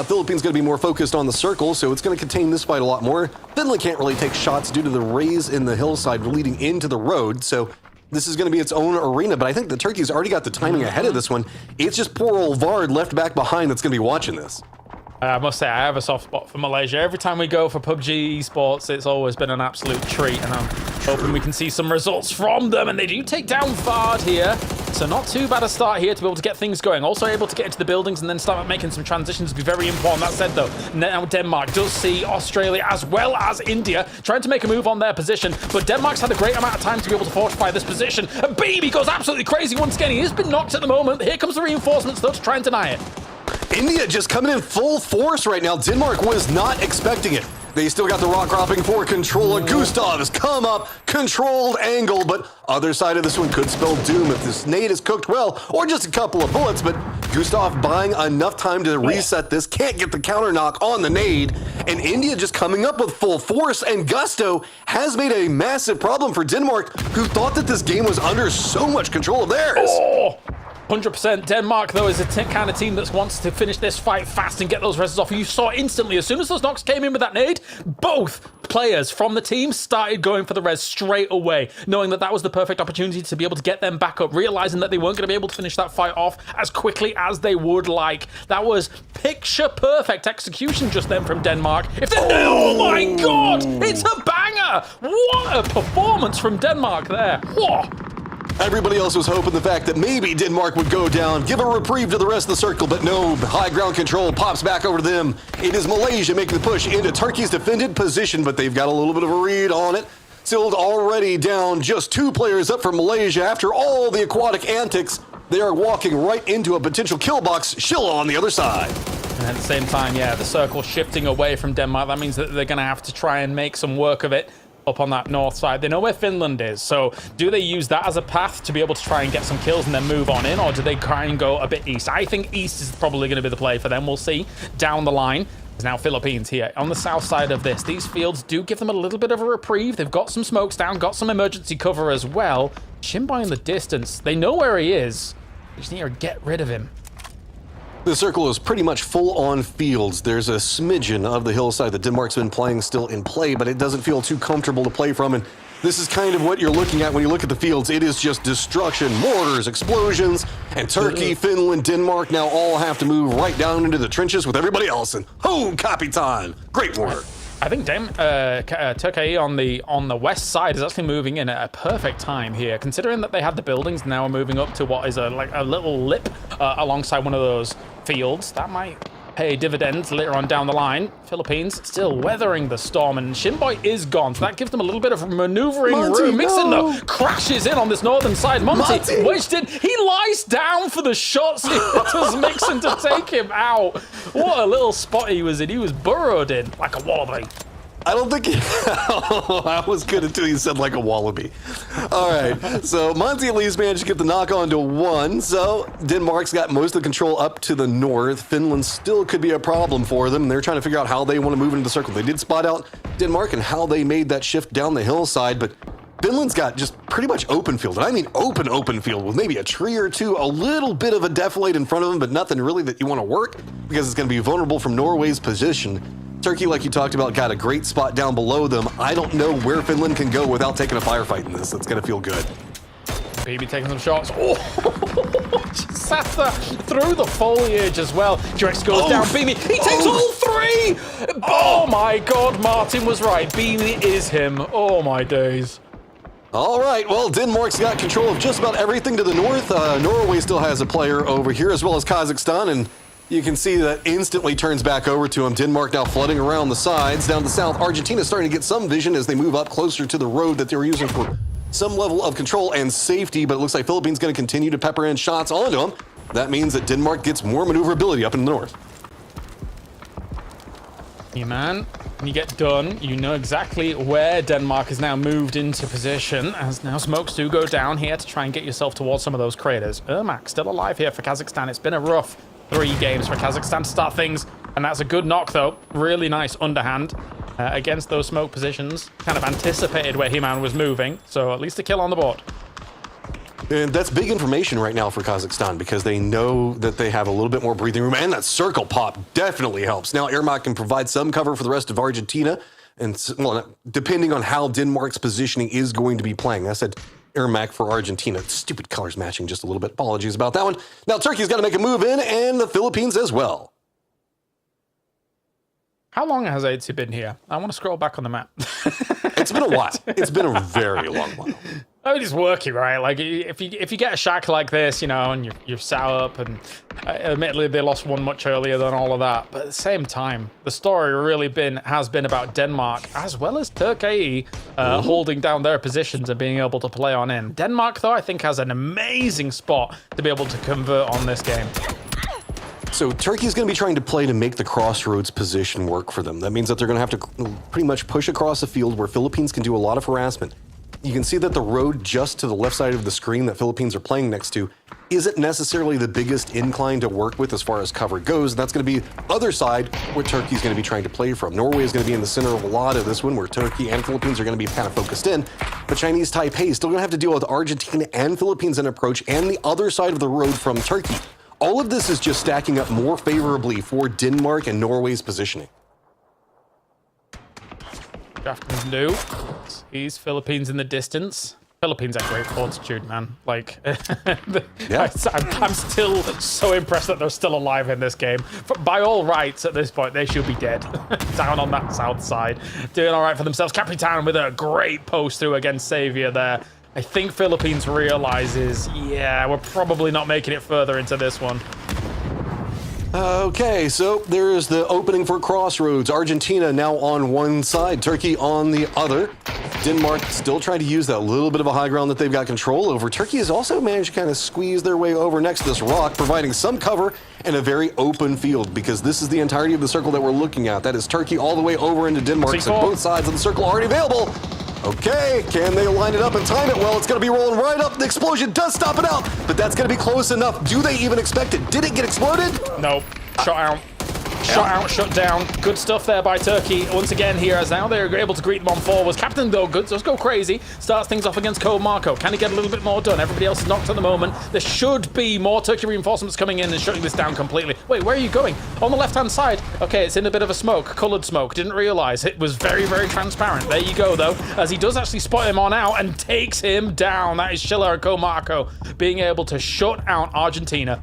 S24: Philippines going to be more focused on the circle, so it's going to contain this fight a lot more. Finland can't really take shots due to the raise in the hillside leading into the road, so this is going to be its own arena, but I think the Turkey's already got the timing ahead of this one. It's just poor old Vard left back behind that's going to be watching this.
S18: I must say, I have a soft spot for Malaysia. Every time we go for PUBG Esports, it's always been an absolute treat, and I'm hoping we can see some results from them. And they do take down Vard here, so not too bad a start here to be able to get things going. Also able to get into the buildings and then start making some transitions would be very important. That said, though, now Denmark does see Australia as well as India trying to make a move on their position, but Denmark's had a great amount of time to be able to fortify this position. And Baby goes absolutely crazy once again. He has been knocked at the moment. Here comes the reinforcements, though, to try and deny it.
S24: India just coming in full force right now. Denmark was not expecting it. They still got the rock cropping for control. Gustav has come up, controlled angle, but other side of this one could spell doom if this nade is cooked well, or just a couple of bullets, but Gustav buying enough time to reset this, can't get the counter knock on the nade, and India just coming up with full force and gusto has made a massive problem for Denmark, who thought that this game was under so much control of theirs.
S18: Oh! 100%. Denmark, though, is a kind of team that wants to finish this fight fast and get those reses off. You saw instantly, as soon as those knocks came in with that nade, both players from the team started going for the res straight away, knowing that that was the perfect opportunity to be able to get them back up, realizing that they weren't going to be able to finish that fight off as quickly as they would like. That was picture-perfect execution just then from Denmark. Oh my God! It's a banger! What a performance from Denmark there. Whoa!
S24: Everybody else was hoping the fact that maybe Denmark would go down, give a reprieve to the rest of the circle, but no, high ground control pops back over to them. It is Malaysia making the push into Turkey's defended position, but they've got a little bit of a read on it. Still already down just 2 players up for Malaysia. After all the aquatic antics, they are walking right into a potential kill box. Shilla on the other side.
S18: And at the same time, yeah, the circle shifting away from Denmark. That means that they're going to have to try and make some work of it up on that north side. They know where Finland is, so do they use that as a path to be able to try and get some kills and then move on in, or do they try and go a bit east? I think east is probably going to be the play for them. We'll see down the line. There's now Philippines here on the south side of this. These fields do give them a little bit of a reprieve. They've got some smokes down, got some emergency cover as well. Shinbai in the distance. They know where he is. They just need to get rid of him.
S24: The circle is pretty much full on fields. There's a smidgen of the hillside that Denmark's been playing still in play, but it doesn't feel too comfortable to play from. And this is kind of what you're looking at when you look at the fields. It is just destruction, mortars, explosions, and Turkey, Finland, Denmark now all have to move right down into the trenches with everybody else. And ho, Kapitan, great work.
S18: I think Turkey on the west side is actually moving in at a perfect time here, considering that they had the buildings now are moving up to what is like a little lip alongside one of those fields. That might pay dividends later on down the line. Philippines still weathering the storm, and Shinboy is gone, so that gives them a little bit of maneuvering room. Mixon, though, crashes in on this northern side. Monty wedged in. He lies down for the shots. He does Mixon to take him out. What a little spot he was in. He was burrowed in like a wallaby.
S24: I don't think I was good until you said like a wallaby. All right, so Monty at least managed to get the knock on to 1. So Denmark's got most of the control up to the north. Finland still could be a problem for them. They're trying to figure out how they want to move into the circle. They did spot out Denmark and how they made that shift down the hillside, but Finland's got just pretty much open field. And I mean open field with maybe a tree or two, a little bit of a defilade in front of them, but nothing really that you want to work because it's going to be vulnerable from Norway's position. Turkey, like you talked about, got a great spot down below them. I don't know where Finland can go without taking a firefight in this. It's going to feel good.
S18: Baby taking some shots. Oh, just sat there through the foliage as well. Drex goes down. Beamy, he takes all 3. Oh my God, Martin was right. Beamy is him. Oh my days.
S24: All right, well, Denmark's got control of just about everything to the north. Norway still has a player over here, as well as Kazakhstan, and you can see that instantly turns back over to him. Denmark now flooding around the sides. Down the south, Argentina's starting to get some vision as they move up closer to the road that they were using for some level of control and safety, but it looks like Philippines going to continue to pepper in shots onto them. That means that Denmark gets more maneuverability up in the north.
S18: Yeah, man, when you get done, you know exactly where Denmark has now moved into position, as now smokes do go down here to try and get yourself towards some of those craters. Ermak still alive here for Kazakhstan. It's been a rough 3 games for Kazakhstan to start things, and that's a good knock, though. Really nice underhand against those smoke positions. Kind of anticipated where He-Man was moving, so at least a kill on the board.
S24: And that's big information right now for Kazakhstan because they know that they have a little bit more breathing room, and that circle pop definitely helps. Now, Ermak can provide some cover for the rest of Argentina, and well, depending on how Denmark's positioning is going to be playing. I said Ermac for Argentina. Stupid colors matching just a little bit. Apologies about that one. Now Turkey's got to make a move in, and the Philippines as well.
S5: How long has Aitzy been here? I want to scroll back on the map.
S24: It's been a while. It's been a very long while.
S5: I mean, it's working, right? Like, if you get a shack like this, you know, and you're set up, and admittedly they lost one much earlier than all of that, but at the same time, the story really has been about Denmark as well as Turkey holding down their positions and being able to play on in. Denmark, though, I think has an amazing spot to be able to convert on this game.
S24: So Turkey's going to be trying to play to make the crossroads position work for them. That means that they're going to have to pretty much push across a field where Philippines can do a lot of harassment. You can see that the road just to the left side of the screen that Philippines are playing next to isn't necessarily the biggest incline to work with as far as cover goes. That's going to be the other side where Turkey's going to be trying to play from. Norway is going to be in the center of a lot of this one where Turkey and Philippines are going to be kind of focused in. But Chinese Taipei is still going to have to deal with Argentina and Philippines in approach and the other side of the road from Turkey. All of this is just stacking up more favorably for Denmark and Norway's positioning.
S5: Drafting Lou. He's Philippines in the distance. Philippines at great fortitude, man. Like,
S24: yeah.
S5: I'm still so impressed that they're still alive in this game. By all rights, at this point, they should be dead. Down on that south side. Doing all right for themselves. Capitan with a great post through against Xavier there. I think Philippines realizes, yeah, we're probably not making it further into this one.
S24: Okay, so there's the opening for Crossroads. Argentina now on one side, Turkey on the other. Denmark still trying to use that little bit of a high ground that they've got control over. Turkey has also managed to kind of squeeze their way over next to this rock, providing some cover and a very open field, because this is the entirety of the circle that we're looking at. That is Turkey all the way over into Denmark, so both sides of the circle already available. Okay, can they line it up and time it well? It's going to be rolling right up. The explosion does stop it out, but that's going to be close enough. Do they even expect it? Did it get exploded?
S5: Nope. Shot out. Shot out, shut down. Good stuff there by Turkey. Once again here, as now they're able to greet them on forwards. Captain, though, good. Just go crazy. Starts things off against Code Marco. Can he get a little bit more done? Everybody else is knocked at the moment. There should be more Turkey reinforcements coming in and shutting this down completely. Wait, where are you going? On the left-hand side. Okay, it's in a bit of a smoke. Colored smoke. Didn't realize. It was very, very transparent. There you go, though, as he does actually spot him on out and takes him down. That is Schiller and Code Marco being able to shut out Argentina.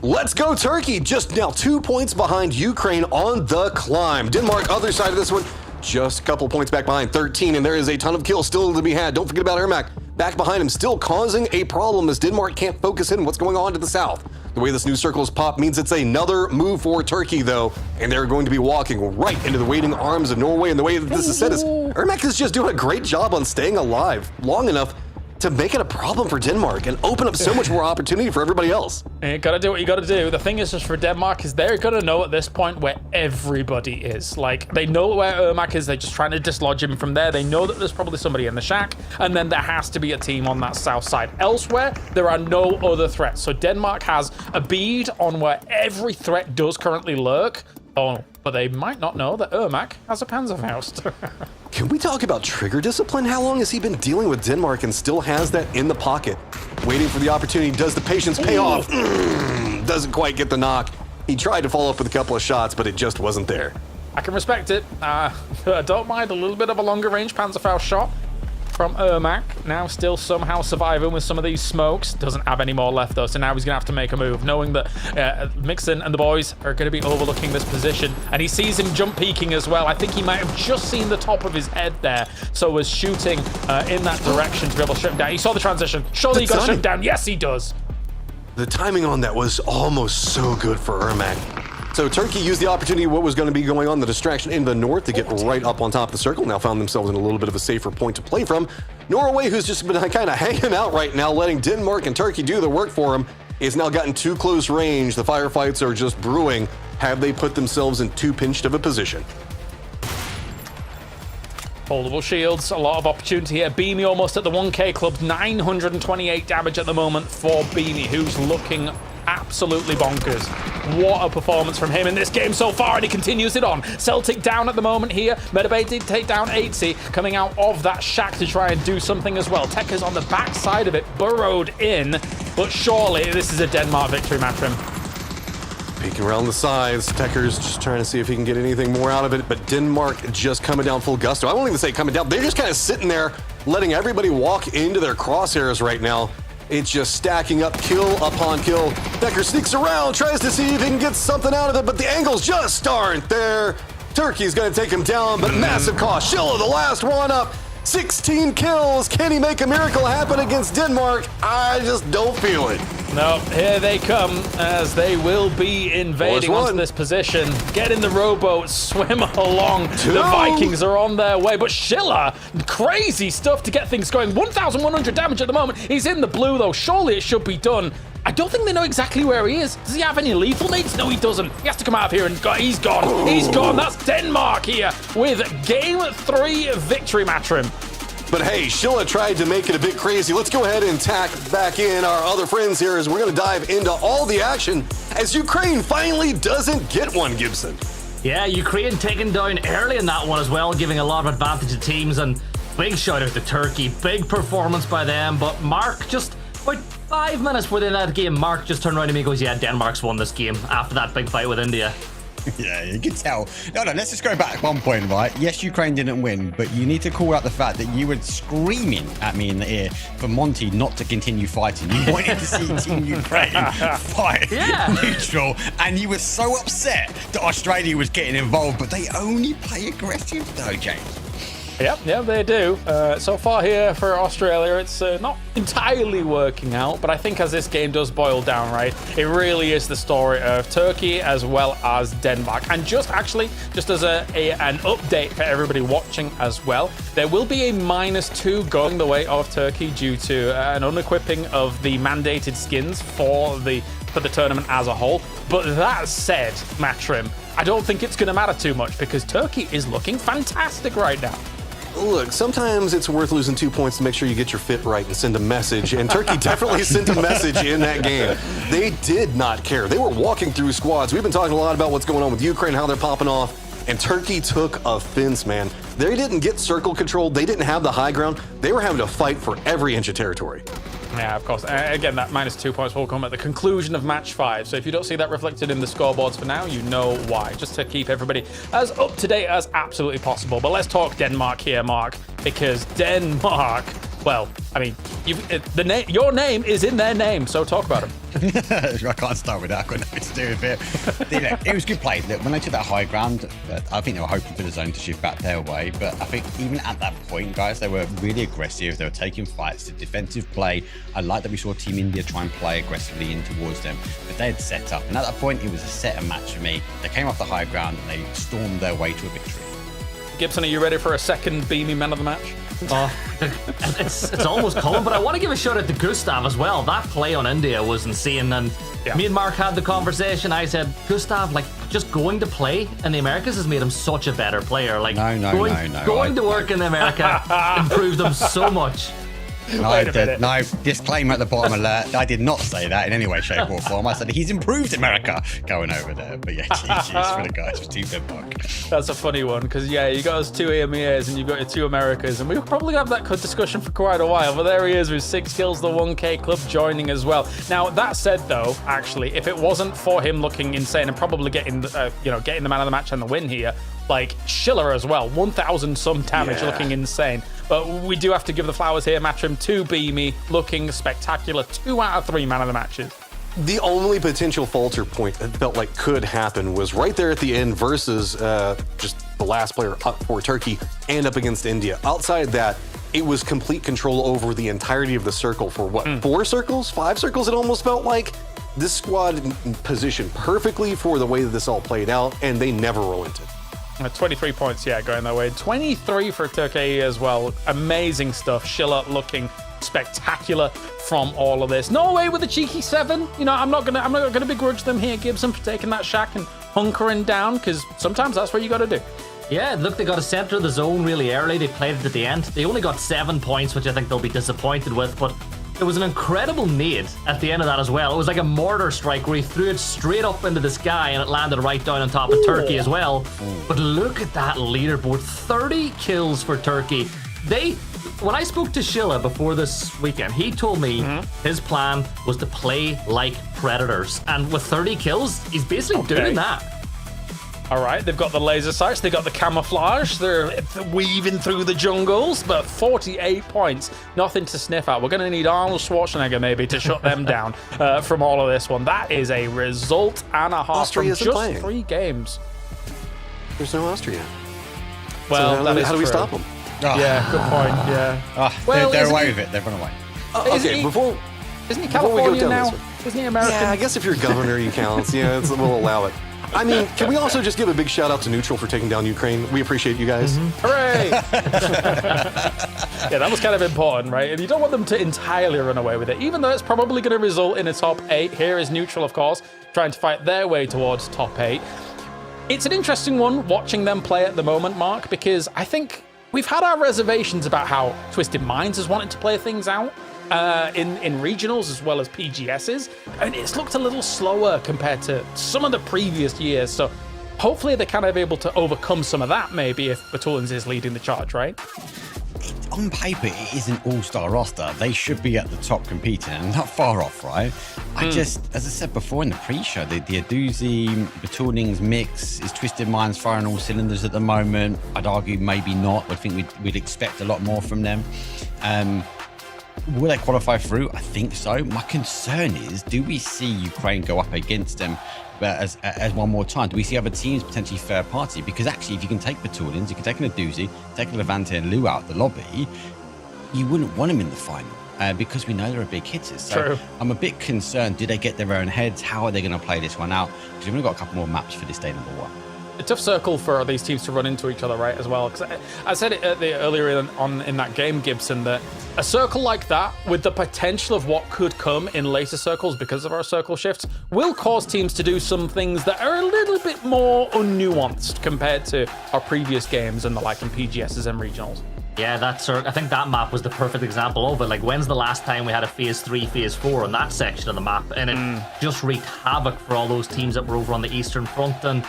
S24: Let's go Turkey, just now 2 points behind Ukraine on the climb. Denmark, other side of this one, just a couple points back behind, 13, and there is a ton of kills still to be had. Don't forget about Ermac, back behind him, still causing a problem as Denmark can't focus in what's going on to the south. The way this new circle is popped means it's another move for Turkey, though, and they're going to be walking right into the waiting arms of Norway, and the way that this is said is Ermac is just doing a great job on staying alive long enough to make it a problem for Denmark and open up so much more opportunity for everybody else.
S5: You gotta do what you gotta do. The thing is just for Denmark is they're gonna know at this point where everybody is. Like, they know where Ermac is, they're just trying to dislodge him from there. They know that there's probably somebody in the shack, and then there has to be a team on that south side. Elsewhere, there are no other threats. So Denmark has a bead on where every threat does currently lurk. Oh, but they might not know that Ermac has a Panzerfaust.
S24: Can we talk about trigger discipline? How long has he been dealing with Denmark and still has that in the pocket? Waiting for the opportunity. Does the patience pay off? Doesn't quite get the knock. He tried to follow up with a couple of shots, but it just wasn't there.
S5: I can respect it. I don't mind a little bit of a longer range Panzerfaust shot from Ermac. Now still somehow surviving with some of these smokes. Doesn't have any more left though, so now he's gonna have to make a move, knowing that Mixon and the boys are gonna be overlooking this position, and he sees him jump peeking as well. I think he might have just seen the top of his head there, so was shooting in that direction to be able to shut him down. He saw the transition. Surely he got shut down. Yes, he does.
S24: The timing on that was almost so good for Ermac. So Turkey used the opportunity of what was going to be going on, the distraction in the north, to get right up on top of the circle. Now found themselves in a little bit of a safer point to play from. Norway, who's just been kind of hanging out right now, letting Denmark and Turkey do the work for him, is now gotten too close range. The firefights are just brewing. Have they put themselves in too pinched of a position?
S5: Foldable shields, a lot of opportunity here. Beamy almost at the 1k club, 928 damage at the moment for Beamy, who's looking absolutely bonkers. What a performance from him in this game so far, and he continues it on. Celtic down at the moment here. Medabay did take down Aitzy, coming out of that shack to try and do something as well. Tekka's on the back side of it, burrowed in, but surely this is a Denmark victory match for him.
S24: Peeking around the sides, Tekker's just trying to see if he can get anything more out of it, but Denmark just coming down full gusto. I won't even say coming down, they're just kind of sitting there, letting everybody walk into their crosshairs right now. It's just stacking up kill upon kill. Tekker sneaks around, tries to see if he can get something out of it, but the angles just aren't there. Turkey's gonna take him down, but massive cost. Schiller, the last one up. 16 kills. Can he make a miracle happen against Denmark? I just don't feel it.
S18: No, here they come as they will be invading onto this position. Get in the rowboat, swim along. The Vikings are on their way, but Schiller, crazy stuff to get things going. 1,100 damage at the moment. He's in the blue though. Surely it should be done. I don't think they know exactly where he is. Does he have any lethal nades? No, he doesn't. He has to come out of here and he's gone. He's gone. That's Denmark here with Game 3 victory, Matrim.
S24: But hey, Schiller tried to make it a bit crazy. Let's go ahead and tack back in our other friends here as we're going to dive into all the action as Ukraine finally doesn't get one, Gibson.
S19: Yeah, Ukraine taken down early in that one as well, giving a lot of advantage to teams, and big shout out to Turkey. Big performance by them, but Mark just about 5 minutes within that game, Mark just turned around to me and goes, yeah, Denmark's won this game after that big fight with India.
S20: Yeah, you can tell. No, let's just go back one point, right? Yes, Ukraine didn't win, but you need to call out the fact that you were screaming at me in the ear for Monty not to continue fighting. You wanted to see Team Ukraine fight neutral, and you were so upset that Australia was getting involved, but they only play aggressive though, James.
S18: Yep, they do. So far here for Australia, it's not entirely working out, but I think as this game does boil down, right, it really is the story of Turkey as well as Denmark. And just as an update for everybody watching as well, there will be a -2 going the way of Turkey due to an unequipping of the mandated skins for the tournament as a whole. But that said, Matrim, I don't think it's going to matter too much because Turkey is looking fantastic right now.
S24: Look, sometimes it's worth losing 2 points to make sure you get your fit right and send a message. And Turkey definitely sent a message in that game. They did not care. They were walking through squads. We've been talking a lot about what's going on with Ukraine, how they're popping off. And Turkey took offense, man. They didn't get circle control. They didn't have the high ground. They were having to fight for every inch of territory.
S18: Yeah, of course. Again, that -2 points will come at the conclusion of match 5. So if you don't see that reflected in the scoreboards for now, you know why. Just to keep everybody as up to date as absolutely possible. But let's talk Denmark here, Mark, because Denmark, well, I mean, your name is in their name, so talk about them.
S20: I can't start with that. I've got nothing to do with it. It was good play. Look, when they took that high ground, I think they were hoping for the zone to shift back their way. But I think even at that point, guys, they were really aggressive. They were taking fights, the defensive play. I like that we saw Team India try and play aggressively in towards them. But they had set up. And at that point, it was a set and match for me. They came off the high ground and they stormed their way to a victory.
S18: Gibson, are you ready for a second beamy man of the match?
S19: It's almost coming, but I want to give a shout out to Gustav as well. That play on India was insane, and me and Mark had the conversation. I said, Gustav, like, just going to play in the Americas has made him such a better player. Like, going to work in America improved him so much.
S20: No, disclaimer at the bottom alert. I did not say that in any way, shape, or form. I said he's improved America going over there. But yeah, GG's for the guys for Team Denmark.
S18: That's a funny one because, yeah, you got us 2 EMEAs and you've got your 2 Americas. And we'll probably have that discussion for quite a while. But there he is with 6 kills, the 1K club joining as well. Now, that said, though, actually, if it wasn't for him looking insane and probably getting the man of the match and the win here, like Schiller as well, 1,000 some damage, looking insane. But we do have to give the flowers here, Matrim, 2 beamy, looking spectacular, 2 out of 3 man of the matches.
S24: The only potential falter point that felt like could happen was right there at the end versus just the last player up for Turkey and up against India. Outside that, it was complete control over the entirety of the circle for what, 4 circles, 5 circles it almost felt like. This squad positioned perfectly for the way that this all played out, and they never relented.
S18: 23 points, going their way. 23 for Turkey as well. Amazing stuff. Schiller looking spectacular from all of this. Norway with a cheeky 7. You know, I'm not gonna begrudge them here, Gibson, for taking that shack and hunkering down, because sometimes that's what you got to do.
S19: Yeah, look, they got to center the zone really early. They played it at the end. They only got 7 points, which I think they'll be disappointed with, but it was an incredible nade at the end of that as well. It was like a mortar strike where he threw it straight up into the sky and it landed right down on top of Turkey as well. But look at that leaderboard. 30 kills for Turkey, when I spoke to Shilla before this weekend, he told me his plan was to play like Predators. And with 30 kills, he's basically doing that.
S5: All right, they've got the laser sights, they've got the camouflage, they're weaving through the jungles, but 48 points, nothing to sniff at. We're going to need Arnold Schwarzenegger maybe to shut them down from all of this one. That is a result and a half
S24: Austria
S5: from just
S24: playing.
S5: 3 games.
S24: There's no Austria.
S5: Well,
S24: so
S5: that is
S24: how do we
S5: true.
S24: stop them?
S5: Yeah, good point, yeah.
S20: Well, they're
S5: isn't
S20: away
S5: he-
S20: with it. They've run away.
S24: Okay,
S5: Isn't he
S24: before we go
S5: Californian
S24: down
S5: now?
S24: this one.
S5: Isn't he American?
S24: Yeah, I guess if you're governor, you count. Yeah, we'll allow it. I mean, can we also just give a big shout out to Neutral for taking down Ukraine? We appreciate you guys.
S5: Hooray! Yeah, that was kind of important, right? And you don't want them to entirely run away with it, even though it's probably going to result in a top 8. Here is Neutral, of course, trying to fight their way towards top 8. It's an interesting one watching them play at the moment, Mark, because I think we've had our reservations about how Twisted Minds has wanted to play things out in regionals as well as PGSs, and it's looked a little slower compared to some of the previous years. So hopefully they're kind of able to overcome some of that, maybe, if Batulins is leading the charge, right?
S20: On paper, it is an all-star roster. They should be at the top competing, and not far off, right? I just, as I said before in the pre-show, the Aduzi, Batulins mix is Twisted Minds firing all cylinders at the moment. I'd argue maybe not. I think we'd expect a lot more from them. Will they qualify through? I think so. My concern is, do we see Ukraine go up against them as one more time? Do we see other teams potentially third party? Because actually, if you can take Batulins, you can take an Aduzi, take a Levante and Lou out of the lobby, you wouldn't want them in the final because we know they're big hitters. So
S5: True.
S20: I'm a bit concerned. Do they get their own heads? How are they going to play this one out? Because we've only got a couple more maps for this day number 1.
S5: A tough circle for these teams to run into each other, right, as well. Because I said it earlier in that game, Gibson, that a circle like that, with the potential of what could come in later circles because of our circle shifts, will cause teams to do some things that are a little bit more unnuanced compared to our previous games and the like in PGSs and regionals.
S19: Yeah, I think that map was the perfect example of it. Like, when's the last time we had a phase 3, phase 4 on that section of the map? And it just wreaked havoc for all those teams that were over on the Eastern Front. And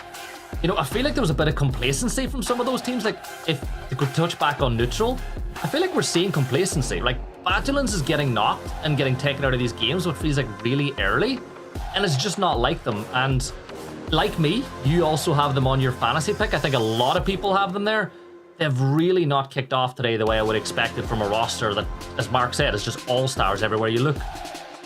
S19: you know, I feel like there was a bit of complacency from some of those teams. Like, if they could touch back on Neutral, I feel like we're seeing complacency. Like, Batulins is getting knocked and getting taken out of these games, what feels like really early, and it's just not like them. And like me, you also have them on your fantasy pick. I think a lot of people have them there. They've really not kicked off today the way I would expect it from a roster that, as Mark said, is just all-stars everywhere you look.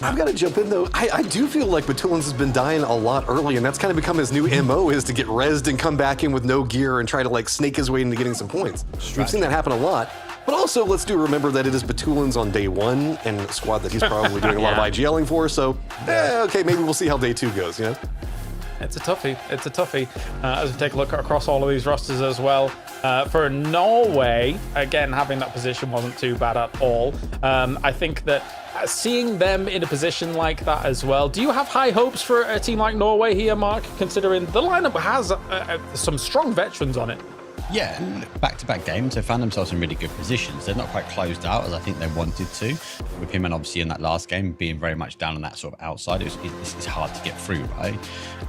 S24: I've got to jump in, though. I do feel like Batulins has been dying a lot early, and that's kind of become his new MO, is to get rezzed and come back in with no gear and try to, like, snake his way into getting some points. We've seen that happen a lot. But also, let's remember that it is Batulins on day 1 and a squad that he's probably doing a lot of IGLing for, so, okay, maybe we'll see how day 2 goes, you know?
S5: It's a toughie. It's a toughie. As we take a look across all of these rosters as well. For Norway, again, having that position wasn't too bad at all. I think that seeing them in a position like that as well. Do you have high hopes for a team like Norway here, Mark, considering the lineup has some strong veterans on it?
S20: Yeah, back-to-back games, they found themselves in really good positions. They're not quite closed out as I think they wanted to. With him and obviously in that last game being very much down on that sort of outside, it's hard to get through, right?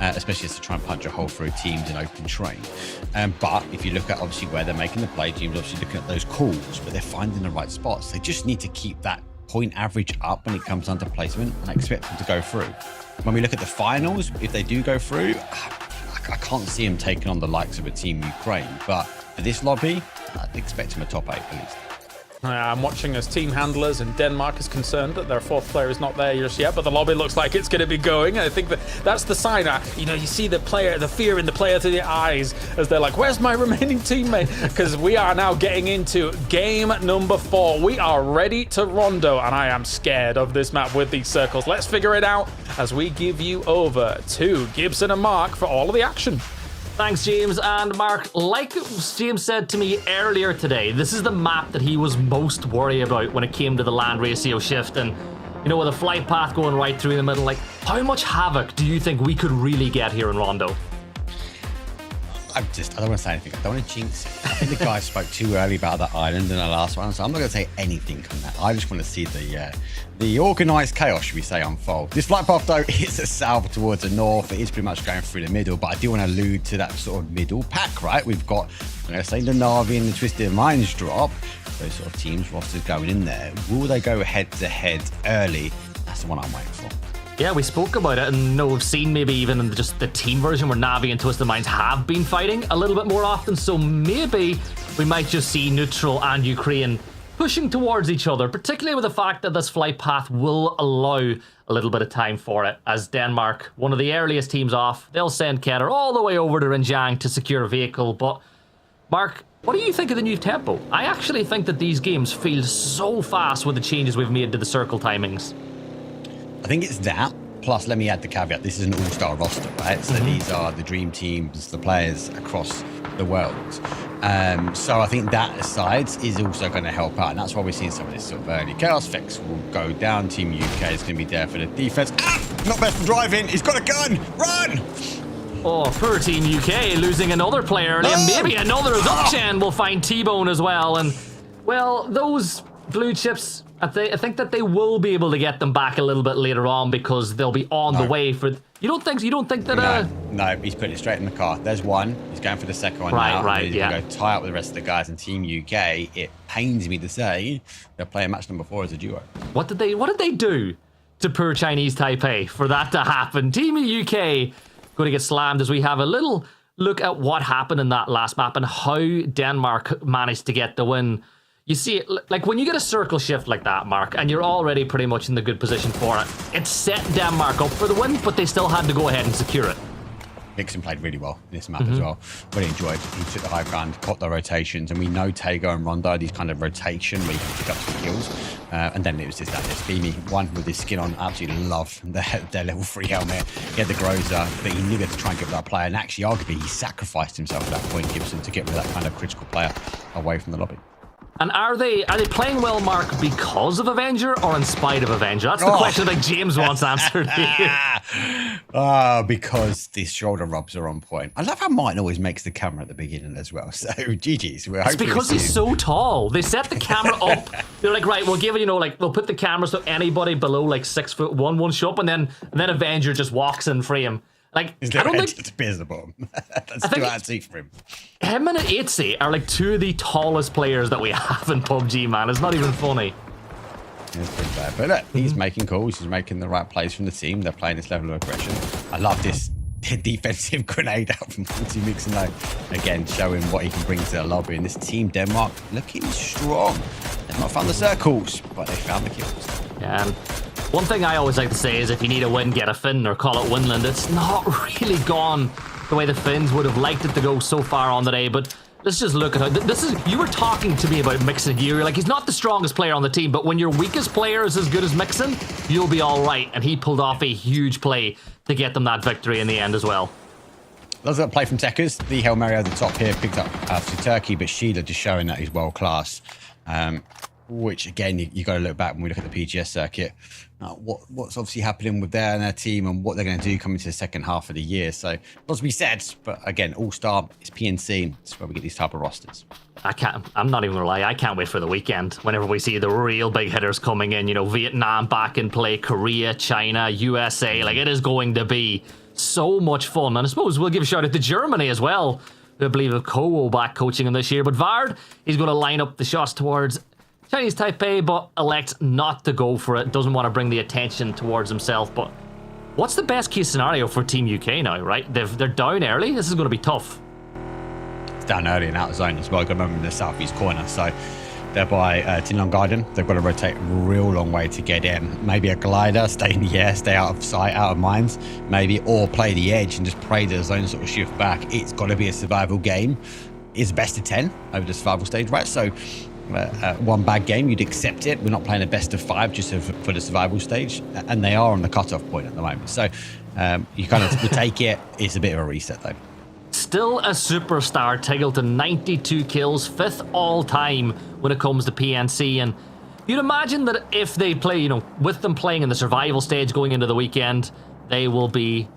S20: Especially as to try and punch a hole through teams in open terrain. But if you look at obviously where they're making the play, teams obviously looking at those calls, but they're finding the right spots. They just need to keep that point average up when it comes down to placement, and I expect them to go through. When we look at the finals, if they do go through, I can't see him taking on the likes of a Team Ukraine, but for this lobby, I'd expect him a top 8 at least.
S5: I'm watching as team handlers, and Denmark is concerned that their 4th player is not there just yet, but the lobby looks like it's going to be going. I think that's the sign. You see the fear in the player through their eyes as they're like, where's my remaining teammate? Because we are now getting into game number 4. We are ready to rondo, and I am scared of this map with these circles. Let's figure it out as we give you over to Gibson and Mark for all of the action.
S19: Thanks, James. And Mark, like James said to me earlier today, this is the map that he was most worried about when it came to the land ratio shift. And, you know, with a flight path going right through the middle, like, how much havoc do you think we could really get here in Rondo?
S20: I don't want to say anything. I don't want to jinx it. I think the guy spoke too early about that island in the last one, so I'm not going to say anything on that. I just want to see the organised chaos, should we say, unfold. This flight path, though, is a south towards the north. It is pretty much going through the middle, but I do want to allude to that sort of middle pack, right? We've got, I'm going to say, the Na'Vi and the Twisted Minds drop. Those sort of teams, rosters going in there. Will they go head-to-head early? That's the one I'm waiting for.
S19: Yeah, we spoke about it, and we've seen maybe even in just the team version where Na'Vi and Twisted Minds have been fighting a little bit more often, so maybe we might just see Neutral and Ukraine pushing towards each other, particularly with the fact that this flight path will allow a little bit of time for it, as Denmark, one of the earliest teams off, they'll send Keter all the way over to Rinjiang to secure a vehicle. But Mark, what do you think of the new tempo? I actually think that these games feel so fast with the changes we've made to the circle timings.
S20: I think it's that. Plus, let me add the caveat. This is an all-star roster, right? So these are the dream teams, the players across the world. So I think that aside is also going to help out. And that's why we're seeing some of this sort of early chaos. Vex will go down. Team UK is going to be there for the defense. Not best for driving. He's got a gun. Run!
S19: Oh, poor Team UK losing another player. No! And maybe another Zopchen will find T-Bone as well. And, well, those blue chips, I think that they will be able to get them back a little bit later on because they'll be on the way for... You don't think that...
S20: No, he's putting it straight in the car. There's one. He's going for the second one now.
S19: Right,
S20: he's going to go tie up with the rest of the guys in Team UK. It pains me to say they're playing match number 4 as a duo.
S19: What did they do to poor Chinese Taipei for that to happen? Team UK going to get slammed as we have a little look at what happened in that last map and how Denmark managed to get the win. You see, like when you get a circle shift like that, Mark, and you're already pretty much in the good position for it, it set Denmark up for the win, but they still had to go ahead and secure it.
S20: Nixon played really well in this map as well. Really enjoyed. He took the high ground, caught the rotations, and we know Tego and Rondo, these kind of rotation where you can pick up some kills. And then it was just that Beamy, one with his skin on, absolutely love their level 3 helmet. He had the Groza, but he needed to try and get that player. And actually, arguably, he sacrificed himself at that point, Gibson, to get rid of that kind of critical player away from the lobby.
S19: And are they playing well, Mark, because of Avenger or in spite of Avenger? That's the question that James wants answered here.
S20: Because these shoulder rubs are on point. I love how Martin always makes the camera at the beginning as well. So GG's.
S19: It's because he's so tall. They set the camera up. They're like, right, we'll give it, we'll put the camera so anybody below like 6'1" won't show up, and then Avenger just walks in frame. Like, I don't think
S20: it's visible. That's too antique for him.
S19: Him and Itzy are like two of the tallest players that we have in PUBG, man. It's not even funny.
S20: It's pretty bad. But look, he's making calls. He's making the right plays from the team. They're playing this level of aggression. I love this defensive grenade out from Monty Mixon, though. Again, showing what he can bring to the lobby. And this team, Denmark, looking strong. They've not found the circles, but they found the kills.
S19: Yeah, and one thing I always like to say is if you need a win, get a Finn or call it Winland. It's not really gone the way the Finns would have liked it to go so far on the day, but let's just look at how this is. You were talking to me about Mixon here. You're like, he's not the strongest player on the team, but when your weakest player is as good as Mixon, you'll be all right. And he pulled off a huge play to get them that victory in the end as well.
S20: Loves that play from Tekers. The Hail Mary at the top here picked up to Turkey, but Sheila just showing that he's world class. Which again, you got to look back when we look at the PGS circuit. What's obviously happening with their team and what they're going to do coming to the second half of the year. So, lots to be said, but again, All-Star, it's PNC. It's where we get these type of rosters.
S19: I'm not even gonna lie, I can't wait for the weekend whenever we see the real big hitters coming in. Vietnam back in play, Korea, China, USA. Like, it is going to be so much fun. And I suppose we'll give a shout out to Germany as well. I believe Kowo back coaching him this year. But Vard, he's going to line up the shots towards Chinese Taipei, but elects not to go for it. Doesn't want to bring the attention towards himself. But what's the best case scenario for Team UK now, right? They're down early. This is going to be tough.
S20: It's down early and out of zone as well. Got to remember in the southeast corner. So they're by Tinlong Garden. They've got to rotate a real long way to get in. Maybe a glider, stay in the air, stay out of sight, out of minds, maybe, or play the edge and just pray the zone sort of shift back. It's got to be a survival game. It's best of 10 over the survival stage, right? So one bad game, you'd accept it. We're not playing a best of 5 just for the survival stage, and they are on the cutoff point at the moment. So you kind of take it. It's a bit of a reset though.
S19: Still a superstar, Tiggleton, 92 kills, 5th all time when it comes to PNC. And you'd imagine that if they play, with them playing in the survival stage going into the weekend, they will be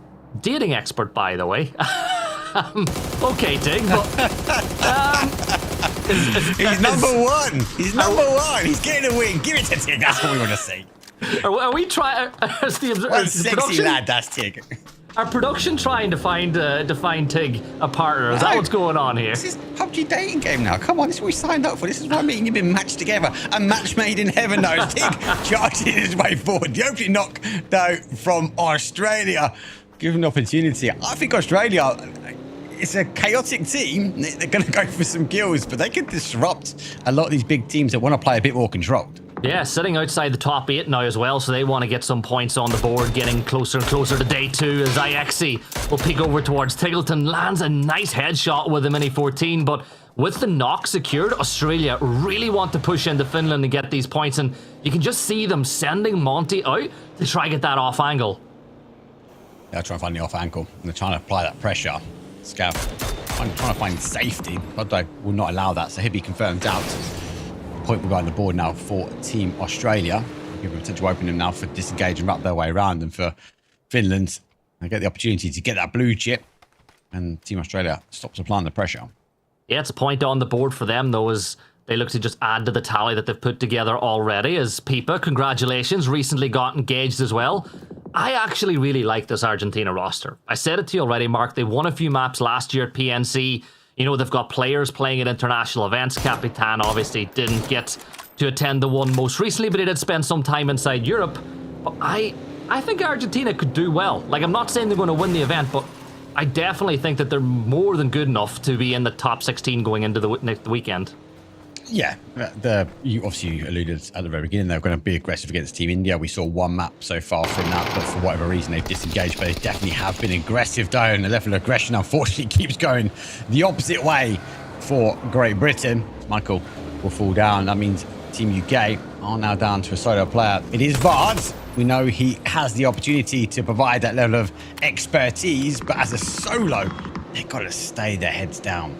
S19: dating expert, by the way. Okay, Tig, but
S20: he's number one. He's number one. He's getting a win. Give it to Tig. That's what we want to see.
S19: Are we trying?
S20: What a sexy lad, that's Tig.
S19: Our production trying to find Tig a partner. Is that what's going on here?
S20: This is PUBG dating game now. Come on, this is what we signed up for. This is why me and you've been matched together. A match made in heaven knows. Tig charging his way forward. The opening knock, though, from Australia. Give him an opportunity. I think Australia, it's a chaotic team. They're going to go for some kills, but they can disrupt a lot of these big teams that want to play a bit more controlled.
S19: Yeah, sitting outside the top 8 now as well, so they want to get some points on the board, getting closer and closer to day 2 as IXE will peek over towards Tiggleton, lands a nice headshot with the Mini 14, but with the knock secured, Australia really want to push into Finland and get these points, and you can just see them sending Monty out to try and get that off angle.
S20: They're trying to find the off ankle, and they're trying to apply that pressure. Scav trying to find safety, but they will not allow that, so he'll be confirmed out. Point will go on the board now for Team Australia. Give them a potential opening now for disengage and wrap their way around, and for Finland, they get the opportunity to get that blue chip, and Team Australia stops applying the pressure.
S19: Yeah, it's a point on the board for them, though, as they look to just add to the tally that they've put together already. As Pipa, congratulations, recently got engaged as well. I actually really like this Argentina roster. I said it to you already, Mark. They won a few maps last year at PNC. You know, they've got players playing at international events. Capitan obviously didn't get to attend the one most recently, but he did spend some time inside Europe. But I think Argentina could do well. Like, I'm not saying they're going to win the event, but I definitely think that they're more than good enough to be in the top 16 going into the next weekend.
S20: Yeah, you obviously alluded at the very beginning they're going to be aggressive against Team India. We saw one map so far from that, but for whatever reason they've disengaged. But they definitely have been aggressive, though, and the level of aggression unfortunately keeps going the opposite way for Great Britain. Michael will fall down. That means Team UK are now down to a solo player. It is Vard. We know he has the opportunity to provide that level of expertise, but as a solo, they've got to stay their heads down.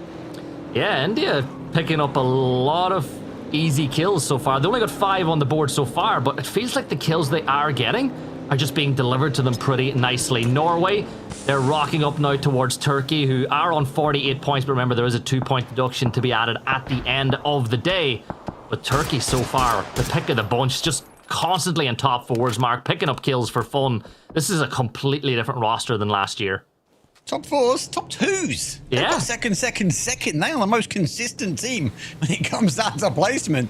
S19: Yeah, India picking up a lot of easy kills so far. They only got 5 on the board so far, but it feels like the kills they are getting are just being delivered to them pretty nicely. Norway, they're rocking up now towards Turkey, who are on 48 points, but remember there is a 2-point deduction to be added at the end of the day. But Turkey so far, the pick of the bunch, just constantly in top 4s, Mark, picking up kills for fun. This is a completely different roster than last year.
S20: Top 4s, top 2s.
S19: Yeah.
S20: They've got second. They are the most consistent team when it comes down to placement.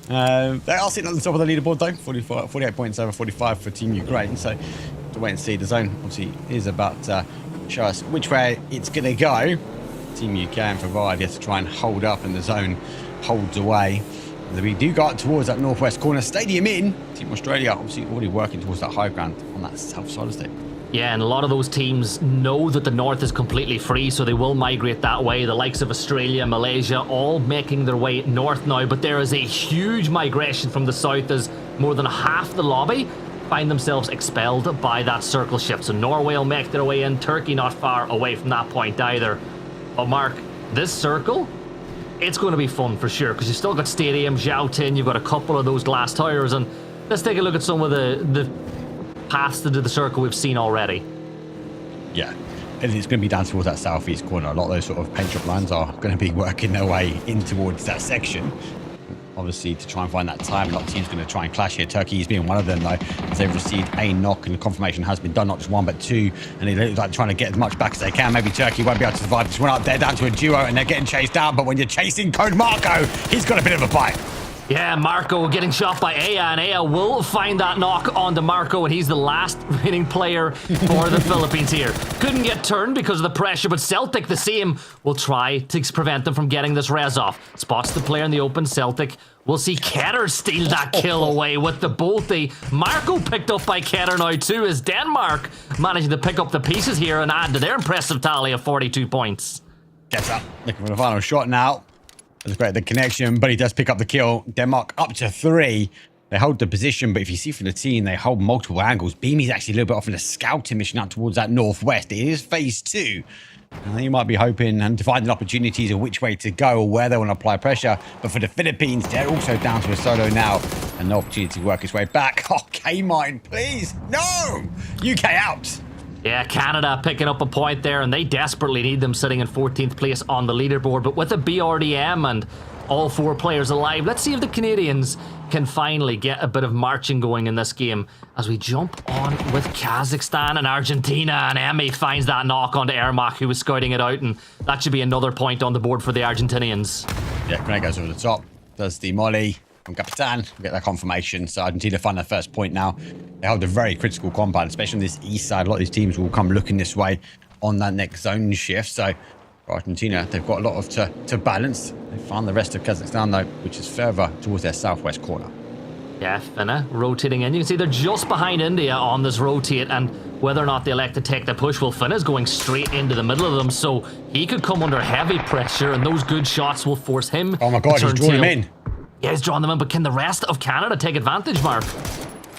S20: They are sitting at the top of the leaderboard, though. 48 points over 45 for Team Ukraine. So to wait and see. The zone obviously is about to show us which way it's going to go. Team UK and Favad has to try and hold up, and the zone holds away. And we do go up towards that northwest corner. Stadium in. Team Australia obviously already working towards that high ground on that south side of the stadium.
S19: Yeah, and a lot of those teams know that the north is completely free, so they will migrate that way. The likes of Australia, Malaysia, all making their way north now, but there is a huge migration from the south as more than half the lobby find themselves expelled by that circle shift. So Norway will make their way in, Turkey not far away from that point either. But Mark, this circle, it's going to be fun for sure, because you've still got Stadium, Zhaotin, you've got a couple of those glass towers, and let's take a look at some of the paths into the circle we've seen already.
S20: Yeah, and it's going to be down towards that southeast corner. A lot of those sort of paint shop lines are going to be working their way in towards that section. Obviously, to try and find that time, a lot of teams going to try and clash here. Turkey is being one of them, though, as they've received a knock, and the confirmation has been done, not just 1 but 2, and they look like trying to get as much back as they can. Maybe Turkey won't be able to survive this one up. They're down to a duo, and they're getting chased down, but when you're chasing Code Marco, he's got a bit of a bite.
S19: Yeah, Marco getting shot by Aya, and Aya will find that knock onto Marco, and he's the last remaining player for the Philippines here. Couldn't get turned because of the pressure, but Celtic, the same, will try to prevent them from getting this res off. Spots the player in the open. Celtic will see Ketter steal that kill away with the bolty. Marco picked up by Ketter now too, as Denmark managing to pick up the pieces here and add to their impressive tally of 42 points.
S20: Gets up, looking for the final shot now. That's great, the connection, but he does pick up the kill. Denmark up to 3. They hold the position, but if you see from the team, they hold multiple angles. Beamy's actually a little bit off in a scouting mission out towards that northwest. It is phase 2. And you might be hoping and finding opportunities of which way to go or where they want to apply pressure. But for the Philippines, they're also down to a solo now. And no opportunity to work its way back. Oh, K-Mine, please. No! UK out.
S19: Yeah, Canada picking up a point there, and they desperately need them, sitting in 14th place on the leaderboard. But with a BRDM and all 4 players alive, let's see if the Canadians can finally get a bit of marching going in this game as we jump on with Kazakhstan and Argentina. And Emmy finds that knock onto Ermac, who was scouting it out, and that should be another point on the board for the Argentinians.
S20: Yeah, Grenade goes over the top, does the molly from Capitan. We get that confirmation. So Argentina find their first point now. They hold a very critical compound, especially on this east side. A lot of these teams will come looking this way on that next zone shift. So for Argentina, they've got a lot of to balance. They find the rest of Kazakhstan, though, which is further towards their southwest corner.
S19: Yeah, Finna rotating in. You can see they're just behind India on this rotate, and whether or not they elect to take the push, well, Finna's going straight into the middle of them, so he could come under heavy pressure, and those good shots will force him.
S20: Oh my God, he's drawing him in.
S19: Yeah, he's drawing them in, but can the rest of Canada take advantage, Mark?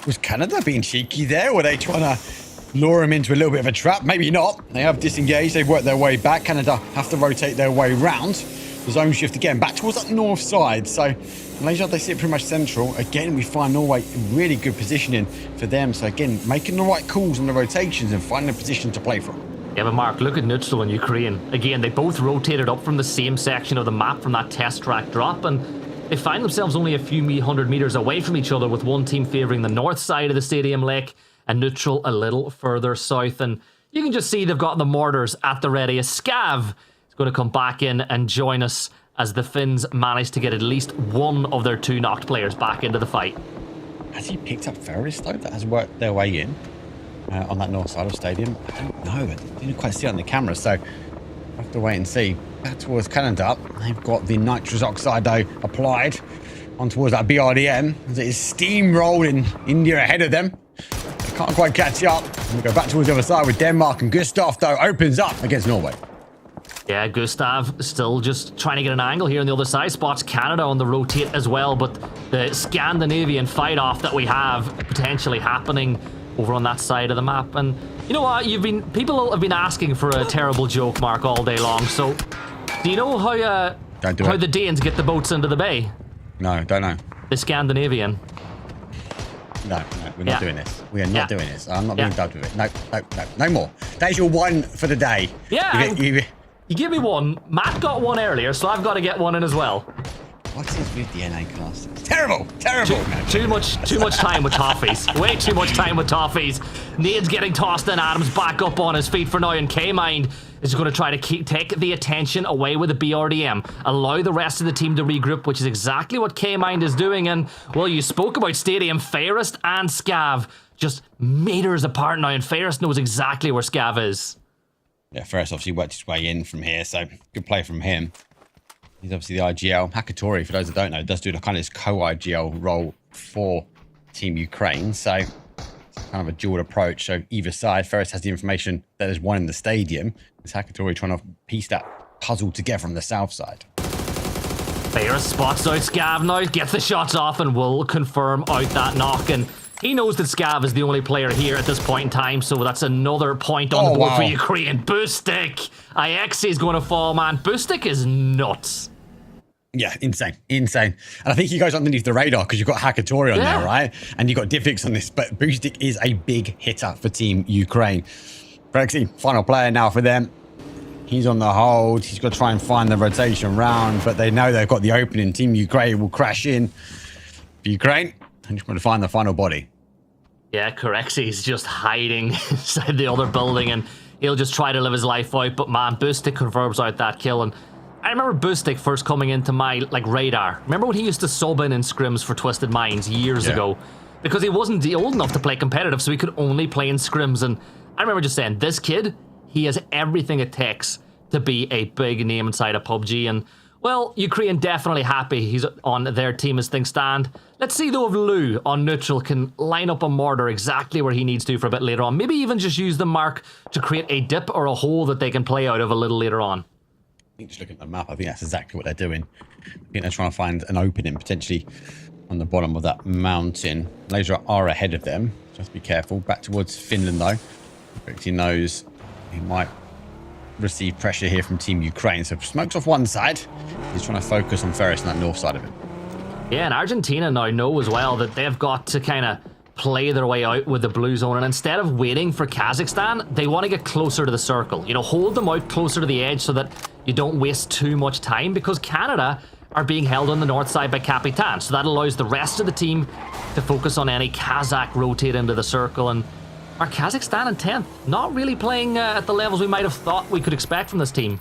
S20: Was Canada being cheeky there? Were they trying to lure him into a little bit of a trap? Maybe not. They have disengaged. They've worked their way back. Canada have to rotate their way round. The zone shift again, back towards that north side. So Malaysia, they sit pretty much central. Again, we find Norway in really good positioning for them. So again, making the right calls on the rotations and finding a position to play from.
S19: Yeah, but Mark, look at Neutral and Ukraine. Again, they both rotated up from the same section of the map from that test track drop, and they find themselves only a few hundred meters away from each other, with one team favouring the north side of the stadium lake and Neutral a little further south. And you can just see they've got the mortars at the ready. A Scav is going to come back in and join us as the Finns manage to get at least one of their 2 knocked players back into the fight.
S20: Has he picked up Ferris, though, that has worked their way in on that north side of the stadium? I don't know. I didn't quite see it on the camera, so we'll have to wait and see. Back towards Canada, they've got the nitrous oxide, though, applied on towards that BRDM as it is steamrolling India ahead of them. They can't quite catch up. And we go back towards the other side with Denmark, and Gustav, though, opens up against Norway.
S19: Yeah, Gustav still just trying to get an angle here on the other side. Spots Canada on the rotate as well, but the Scandinavian fight-off that we have potentially happening over on that side of the map. And you know what? People have been asking for a terrible joke, Mark, all day long. So, do you know how the Danes get the boats into the bay?
S20: No, don't know.
S19: The Scandinavian.
S20: No, we're not doing this. We are not doing this. I'm not being dubbed with it. No more. That is your one for the day.
S19: Yeah. You give me one. Matt got one earlier, so I've got to get one in as well.
S20: What is with the NA class? It's terrible.
S19: Too much time with toffees. Way too much time with toffees. Nade's getting tossed in. Adams back up on his feet for now, and K-Mind is going to try to take the attention away with the BRDM. Allow the rest of the team to regroup, which is exactly what K-Mind is doing. And, well, you spoke about Stadium. Fairest and Scav just meters apart now, and Fairest knows exactly where Scav is.
S20: Yeah, Ferris obviously worked his way in from here, so good play from him. He's obviously the IGL. Hakatori, for those that don't know, does do the kind of this co-IGL role for Team Ukraine, so it's kind of a dual approach. So either side, Ferris has the information that there's one in the stadium. It's Hakatori trying to piece that puzzle together on the south side.
S19: Ferris spots out Scav now, gets the shots off, and will confirm out that knock. And he knows that Scav is the only player here at this point in time, so that's another point on the board for Ukraine. Bustik! IX is going to fall, man. Bustik is nuts.
S20: Yeah, insane. And I think he goes underneath the radar because you've got Hakatori on there, right? And you've got Diffix on this, but Bustik is a big hitter for Team Ukraine. Brexy, final player now for them. He's on the hold. He's got to try and find the rotation round, but they know they've got the opening. Team Ukraine will crash in. For Ukraine, I'm just going to find the final body.
S19: Yeah, Corexy's just hiding inside the other building, and he'll just try to live his life out. But man, Bustik confirms out that kill. And I remember Bustik first coming into my radar. Remember when he used to sub in scrims for Twisted Minds years ago? Because he wasn't old enough to play competitive, so he could only play in scrims. And I remember just saying, this kid, he has everything it takes to be a big name inside of PUBG. And well, Ukraine definitely happy he's on their team as things stand. Let's see, though, if Lou on neutral can line up a mortar exactly where he needs to for a bit later on. Maybe even just use the mark to create a dip or a hole that they can play out of a little later on.
S20: I think just looking at the map, I think that's exactly what they're doing. I think they're trying to find an opening, potentially on the bottom of that mountain. Malaysia are ahead of them. Just be careful. Back towards Finland, though. He knows he might receive pressure here from Team Ukraine. So smokes off one side. He's trying to focus on Ferris on that north side of it.
S19: Yeah, and Argentina now know as well that they've got to kind of play their way out with the blue zone, and instead of waiting for Kazakhstan, they want to get closer to the circle. You know, hold them out closer to the edge so that you don't waste too much time, because Canada are being held on the north side by Kapitan, so that allows the rest of the team to focus on any Kazakh rotate into the circle. And our Kazakhstan in 10th, not really playing at the levels we might have thought we could expect from this team.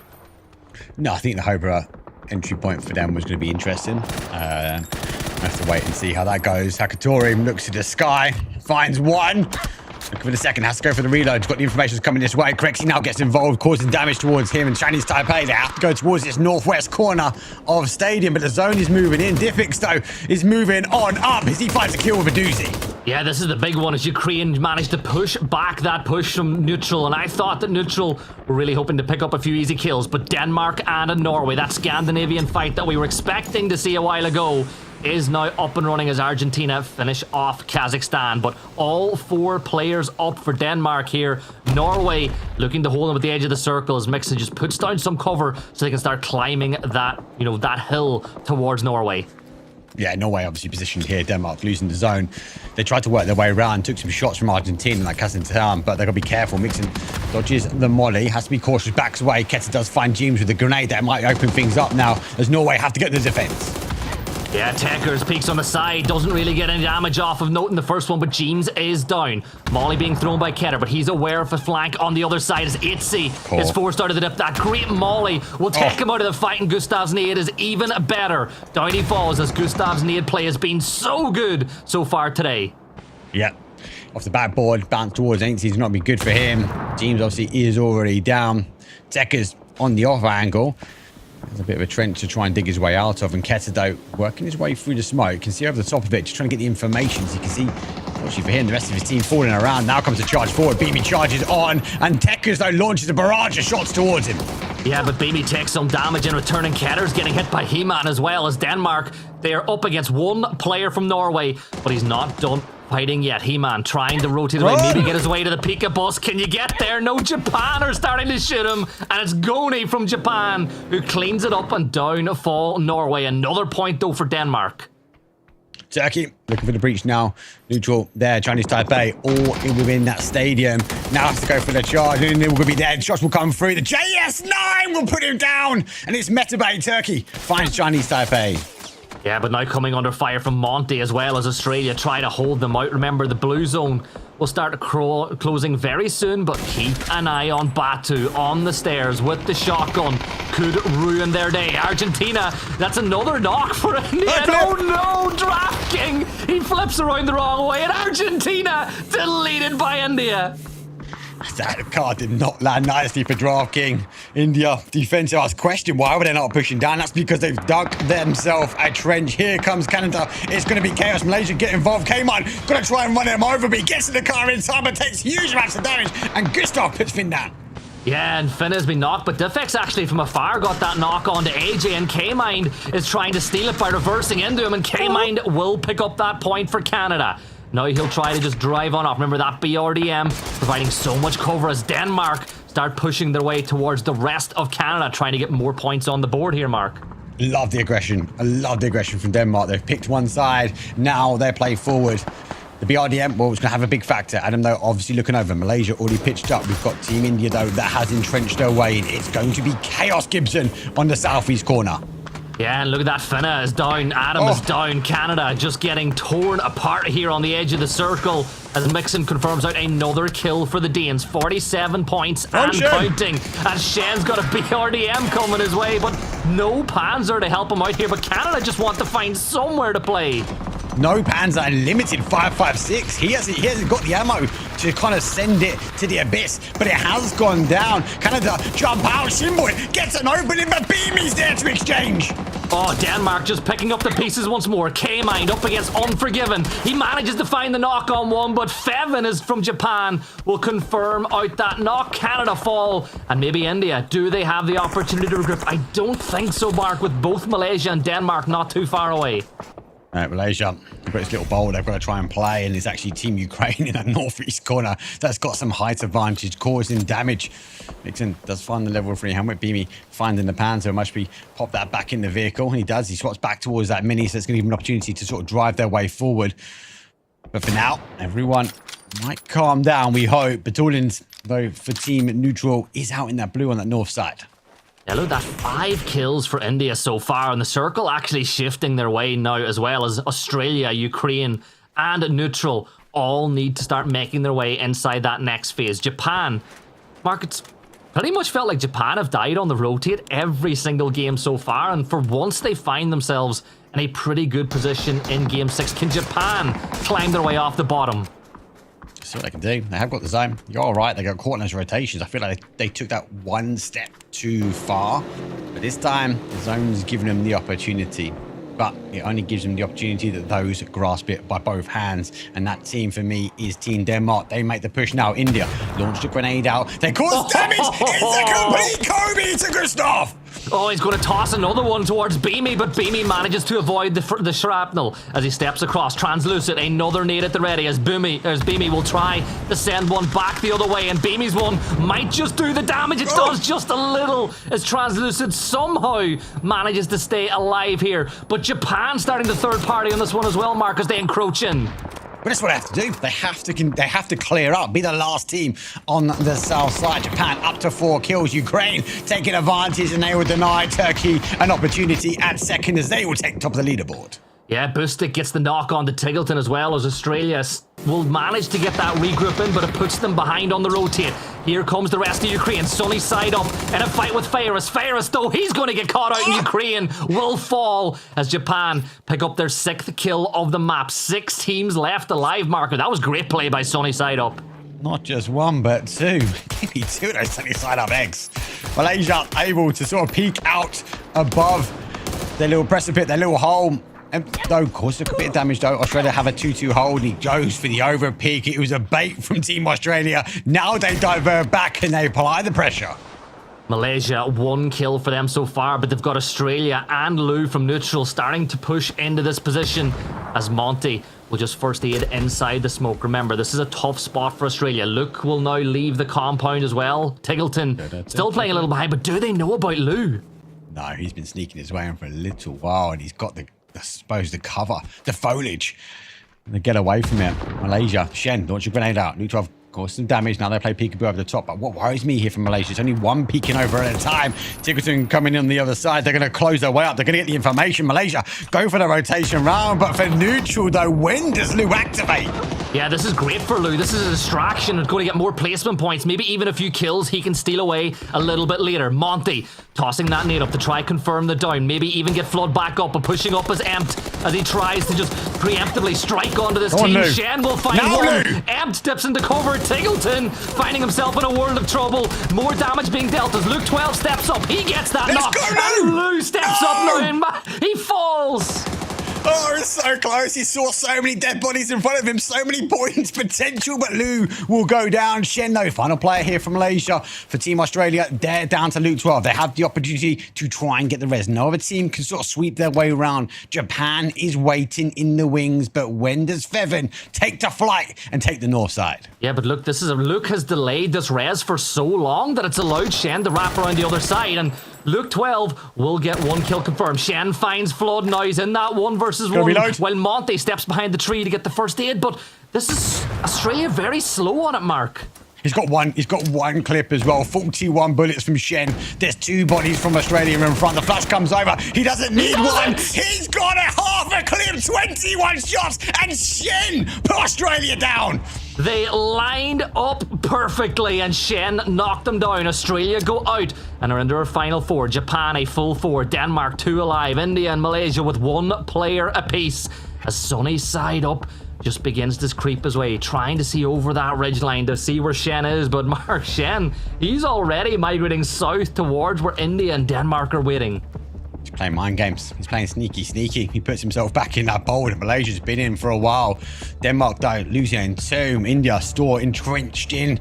S20: No, I think the Hobra entry point for them was going to be interesting. I have to wait and see how that goes. Hakatori looks to the sky, finds one. Looking for the second, has to go for the reload. He's got the information coming this way. Crexy now gets involved, causing damage towards him and Chinese Taipei. They have to go towards this northwest corner of Stadium, but the zone is moving in. Diffix, though, is moving on up as he finds a kill with a doozy.
S19: Yeah, this is the big one as Ukraine managed to push back that push from neutral, and I thought that neutral were really hoping to pick up a few easy kills, but Denmark and Norway, that Scandinavian fight that we were expecting to see a while ago, is now up and running as Argentina finish off Kazakhstan. But all 4 players up for Denmark here. Norway looking to hold them at the edge of the circle as Mixon just puts down some cover so they can start climbing that, you know, that hill towards Norway.
S20: Yeah, Norway obviously positioned here. Denmark losing the zone. They tried to work their way around, took some shots from Argentina like Kazakhstan, but they've got to be careful. Mixon dodges the molly, has to be cautious, backs away. Keta does find James with a grenade that might open things up now as Norway have to get the defense.
S19: Yeah, Tekers peeks on the side, doesn't really get any damage off of note in the first one, but James is down. Molly being thrown by Keter, but he's aware of the flank on the other side as Itzy is forced out of the dip. That great Molly will take him out of the fight, and Gustav's nade is even better. Down he falls as Gustav's nade play has been so good so far today.
S20: Yep. Off the backboard, bounce towards Ainsley's not be good for him. James obviously is already down. Tekers on the off angle. There's a bit of a trench to try and dig his way out of, and Ketedo working his way through the smoke. You can see over the top of it, just trying to get the information. So you can see, fortunately for him, the rest of his team falling around. Now comes the charge forward. BB charges on, and Tekers, though, launches a barrage of shots towards him.
S19: Yeah, but BB takes some damage in return, and Ketter's getting hit by He-Man as well as Denmark. They are up against one player from Norway, but he's not done fighting yet. He-Man trying to rotate away, maybe get his way to the Pika bus. Can you get there? No, Japan are starting to shoot him, and it's Goni from Japan who cleans it up, and down fall Norway. Another point though for Denmark.
S20: Turkey looking for the breach now. Neutral there, Chinese Taipei all in within that stadium. Now has to go for the charge, and it will be dead. Shots will come through. The JS9 will put him down, and it's Metabay. Turkey finds Chinese Taipei.
S19: Yeah, but now coming under fire from Monty as well as Australia try to hold them out. Remember, the blue zone will start closing very soon, but keep an eye on Batu on the stairs with the shotgun. Could ruin their day. Argentina, that's another knock for India. Oh no, Draft King! He flips around the wrong way, and Argentina deleted by India.
S20: That card did not land nicely for Draft King. India defensive. I was questioning why were they not pushing down. That's because they've dug themselves a trench. Here comes Canada. It's going to be chaos. Malaysia get involved. K-Man going to try and run him over, but he gets in the car in time and takes huge amounts of damage. And Gustav puts Finn down.
S19: Yeah, and Finn has been knocked, but Diffix actually from afar got that knock onto AJ, and K-Mind is trying to steal it by reversing into him, and K-Mind will pick up that point for Canada. Now he'll try to just drive on off. Remember that BRDM providing so much cover as Denmark start pushing their way towards the rest of Canada, trying to get more points on the board here, Mark.
S20: Love the aggression. I love the aggression from Denmark. They've picked one side. Now they play forward. The BRDM, well, it's going to have a big factor. Adam, though, obviously looking over. Malaysia already pitched up. We've got Team India, though, that has entrenched their way in. It's going to be Chaos Gibson on the southeast corner.
S19: Yeah, and look at that. Finna is down. Adam is down. Canada just getting torn apart here on the edge of the circle as Mixon confirms out another kill for the Danes. 47 points and counting. And Shen's got a BRDM coming his way, but no Panzer to help him out here. But Canada just want to find somewhere to play.
S20: No Panzer, limited 5.56. He hasn't got the ammo to kind of send it to the abyss, but it has gone down. Canada jump out. Shinboy gets an opening, but Beamy's there to exchange.
S19: Oh, Denmark just picking up the pieces once more. K-Mind up against Unforgiven. He manages to find the knock on one, but Fevin is from Japan will confirm out that knock. Canada fall, and maybe India. Do they have the opportunity to regroup? I don't think so, Mark, with both Malaysia and Denmark not too far away.
S20: All right, Malaysia, they've got this little bowl they've got to try and play, and it's actually Team Ukraine in that northeast corner that's got some height advantage, causing damage. Mixon does find the level 3 helmet. Beamy finding the Panzer, must be pop that back in the vehicle, and he does. He swaps back towards that mini, so it's going to give him an opportunity to sort of drive their way forward. But for now, everyone might calm down, we hope. Batulins, though, for Team Neutral, is out in that blue on that north side.
S19: Yeah, look, that's 5 kills for India so far, and the circle actually shifting their way now, as well as Australia, Ukraine, and Neutral all need to start making their way inside that next phase. Japan, Mark, it's pretty much felt like Japan have died on the rotate every single game so far, and for once they find themselves in a pretty good position in Game 6. Can Japan climb their way off the bottom?
S20: See what they can do. They have got the zone. You're all right. They got caught in those rotations. I feel like they took that one step too far. But this time, the zone's giving them the opportunity. But it only gives them the opportunity that those grasp it by both hands. And that team, for me, is Team Denmark. They make the push now. India launched a grenade out. They cause damage. It's a complete Kobe to Gustav.
S19: Oh, he's going to toss another one towards Beamy, but Beamy manages to avoid the shrapnel as he steps across. Translucent, another nade at the ready as Beamy will try to send one back the other way, and Beamy's one might just do the damage. It does just a little as Translucent somehow manages to stay alive here. But Japan starting the third party on this one as well, Mark, as they encroach in.
S20: But that's what they have to do. They have to clear up, be the last team on the south side. Japan up to 4 kills. Ukraine taking advantage, and they will deny Turkey an opportunity at second as they will take top of the leaderboard.
S19: Yeah, Bustic gets the knock on to Tiggleton as well, as Australia will manage to get that regroup in, but it puts them behind on the rotate. Here comes the rest of Ukraine. Sunny side up in a fight with Faris. Faris, though, he's going to get caught out, and Ukraine will fall as Japan pick up their 6th kill of the map. 6 teams left alive, Marco. That was great play by Sunny side up.
S20: Not just 1, but 2. Maybe 2 of those Sunny side up eggs. Malaysia able to sort of peek out above their little precipice, their little hole. And though, of course, took a bit of damage, though. Australia have a 2-2 hold. He goes for the over peak. It was a bait from Team Australia. Now they divert back and they apply the pressure.
S19: Malaysia, 1 kill for them so far, but they've got Australia and Lou from Neutral starting to push into this position as Monty will just first aid inside the smoke. Remember, this is a tough spot for Australia. Luke will now leave the compound as well. Tiggleton still playing a little behind, but do they know about Lou?
S20: No, he's been sneaking his way in for a little while, and he's got I suppose the cover, the foliage. And they get away from it. Malaysia, Shen, launch your grenade out. Neutral caused some damage. Now they play peekaboo over the top. But what worries me here from Malaysia is only 1 peeking over at a time. Tiggleton coming in on the other side. They're going to close their way up. They're going to get the information. Malaysia go for the rotation round. But for Neutral, though, when does Lou activate?
S19: Yeah, this is great for Lou. This is a distraction. It's going to get more placement points. Maybe even a few kills he can steal away a little bit later. Monty tossing that nade up to try confirm the down. Maybe even get flood back up, but pushing up as Empt as he tries to just preemptively strike onto this team. Shen will find one. Empt steps into cover. Tiggleton finding himself in a world of trouble. More damage being dealt as Luke 12 steps up. He gets that knock. And Lou steps up now and he falls.
S20: Oh, it's so close. He saw so many dead bodies in front of him. So many points potential, but Lou will go down. Shen, though, final player here from Malaysia for Team Australia. They're down to Luke 12. They have the opportunity to try and get the res. No other team can sort of sweep their way around. Japan is waiting in the wings, but when does Feven take to flight and take the north side?
S19: Yeah, but look, Luke has delayed this res for so long that it's allowed Shen to wrap around the other side, and Luke 12 will get 1 kill confirmed. Shen finds Flood now. He's in that 1 versus 1 while Monty steps behind the tree to get the first aid, but this is Australia very slow on it, Mark.
S20: He's got one clip as well. 41 bullets from Shen. There's 2 bodies from Australia in front. The flash comes over. He doesn't need one. He's got a half a clip, 21 shots, and Shen put Australia down.
S19: They lined up perfectly and Shen knocked them down. Australia go out and are into our final 4. Japan a full 4. Denmark 2 alive. India and Malaysia with 1 player apiece. As Sunny side up just begins to creep his way, trying to see over that ridgeline to see where Shen is. But Mark Shen, he's already migrating south towards where India and Denmark are waiting.
S20: He's playing mind games. He's playing sneaky. He puts himself back in that bowl that Malaysia's been in for a while. Denmark, though, losing in 2. India, Store entrenched in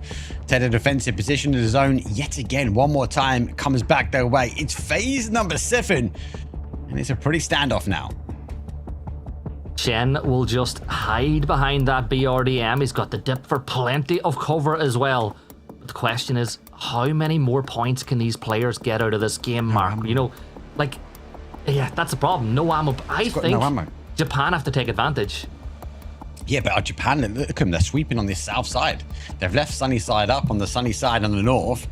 S20: to the defensive position of the zone yet again. One more time, comes back their way. It's phase number 7, and it's a pretty standoff now.
S19: Shen will just hide behind that BRDM. He's got the dip for plenty of cover as well. But the question is, how many more points can these players get out of this game, Mark? You know, like, yeah, that's the problem. No ammo. I think Japan have to take advantage.
S20: Yeah, but Japan, look at them. They're sweeping on this south side. They've left sunny side up on the sunny side on the north.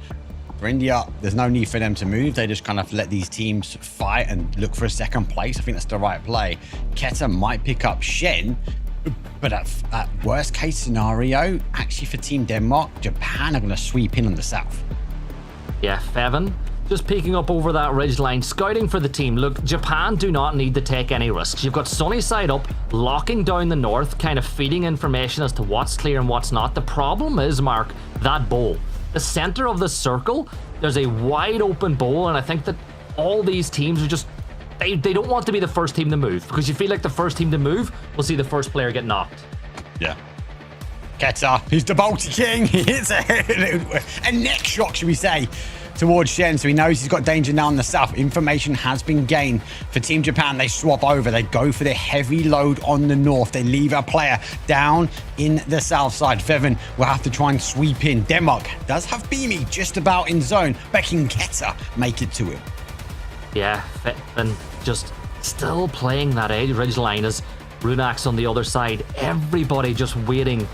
S20: For India, there's no need for them to move. They just kind of let these teams fight and look for a second place. I think that's the right play. Keta might pick up Shen, but at worst case scenario, actually for Team Denmark, Japan are going to sweep in on the south.
S19: Yeah, Fevin, just peeking up over that ridge line, scouting for the team. Look, Japan do not need to take any risks. You've got sunny side up, locking down the north, kind of feeding information as to what's clear and what's not. The problem is, Mark, that bowl. The center of the circle, there's a wide open bowl, and I think that all these teams are just, they don't want to be the first team to move, because you feel like the first team to move will see the first player get knocked.
S20: Yeah. Keta, he's the Baltic King. He hits a neck shot, should we say, towards Shen, so he knows he's got danger now in the south. Information has been gained for Team Japan. They swap over. They go for the heavy load on the north. They leave a player down in the south side. Fevin will have to try and sweep in. Denmark does have Beamy just about in zone, but can Keta make it to him?
S19: Yeah, Fevin just still playing that ridge line as Runax on the other side. Everybody just waiting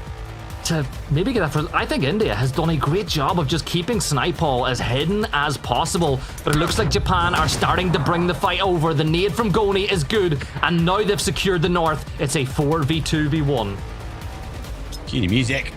S19: to maybe get that first. I think India has done a great job of just keeping Snipeball as hidden as possible, but it looks like Japan are starting to bring the fight over. The nade from Goni is good, and now they've secured the north. It's a 4v2v1.
S20: Cue the music.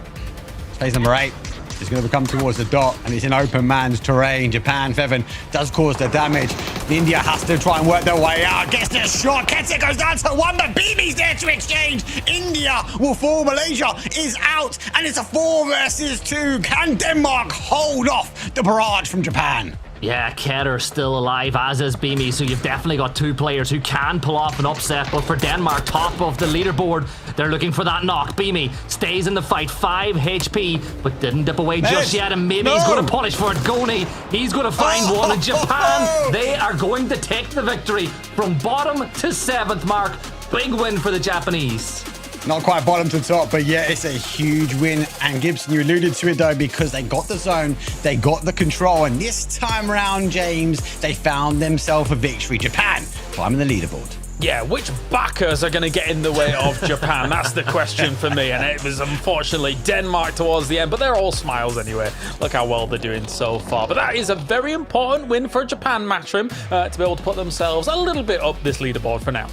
S20: Phase number 8 is going to come towards the dot, and it's in open man's terrain. Japan, Fevin does cause the damage. India has to try and work their way out. Gets the shot. Keta goes down to 1, but Beamy's there to exchange. India will fall. Malaysia is out, and it's a 4 versus 2. Can Denmark hold off the barrage from Japan?
S19: Yeah, Keter still alive, as is Beamy, so you've definitely got 2 players who can pull off an upset, but for Denmark, top of the leaderboard, they're looking for that knock. Beamy stays in the fight, 5 HP, but didn't dip away just yet, and maybe he's going to punish for it. Goni, he's going to find one, and Japan, they are going to take the victory from bottom to 7th, Mark. Big win for the Japanese.
S20: Not quite bottom to top, but yeah, it's a huge win. And Gibson, you alluded to it though, because they got the zone, they got the control, and this time round, James, they found themselves a victory. Japan climbing the leaderboard.
S18: Yeah, which backers are going to get in the way of Japan? That's the question for me. And it was unfortunately Denmark towards the end, but they're all smiles anyway. Look how well they're doing so far. But that is a very important win for Japan, Matchroom, to be able to put themselves a little bit up this leaderboard for now.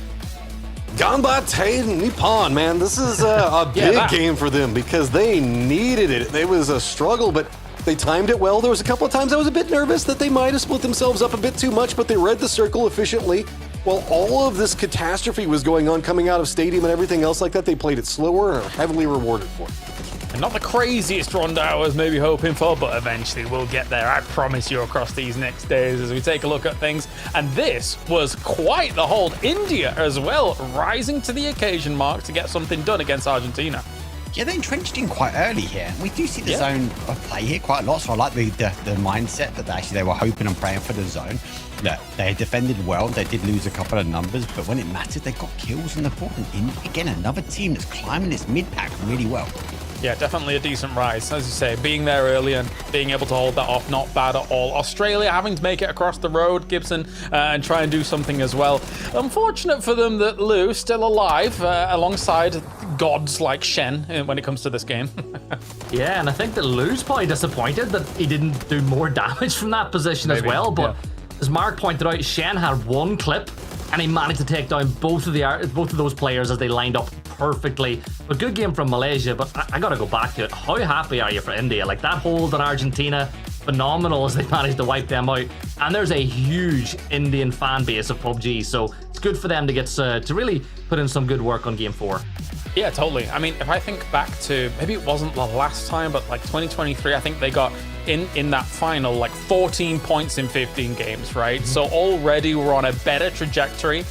S24: Ganbate Nippon, man. This is a big game for them because they needed it. It was a struggle, but they timed it well. There was a couple of times I was a bit nervous that they might have split themselves up a bit too much, but they read the circle efficiently. While all of this catastrophe was going on coming out of stadium and everything else like that, they played it slower and are heavily rewarded for it.
S18: And not the craziest run I was maybe hoping for, but eventually we'll get there. I promise you across these next days as we take a look at things. And this was quite the hold. India as well, rising to the occasion, Mark, to get something done against Argentina.
S20: Yeah, they entrenched in quite early here. We do see the zone of play here quite a lot, so I like the mindset that actually they were hoping and praying for the zone. Look, they defended well. They did lose a couple of numbers, but when it mattered, they got kills on the board. And again, another team that's climbing this mid-pack really well.
S18: Yeah, definitely a decent rise. As you say, being there early and being able to hold that off, not bad at all. Australia having to make it across the road, Gibson, and try and do something as well. Unfortunate for them that Lou still alive alongside gods like Shen when it comes to this game.
S19: Yeah, and I think that Lou's probably disappointed that he didn't do more damage from that position as well. But as Mark pointed out, Shen had 1 clip and he managed to take down both of those players as they lined up perfectly. A good game from Malaysia, but I gotta go back to it. How happy are you for India? Like, that hold on Argentina, phenomenal as they managed to wipe them out. And there's a huge Indian fan base of PUBG, so it's good for them to get to really put in some good work on game 4.
S18: Yeah, totally. I mean, if I think back to, maybe it wasn't the last time, but like 2023, I think they got in that final like 14 points in 15 games, right? So already we're on a better trajectory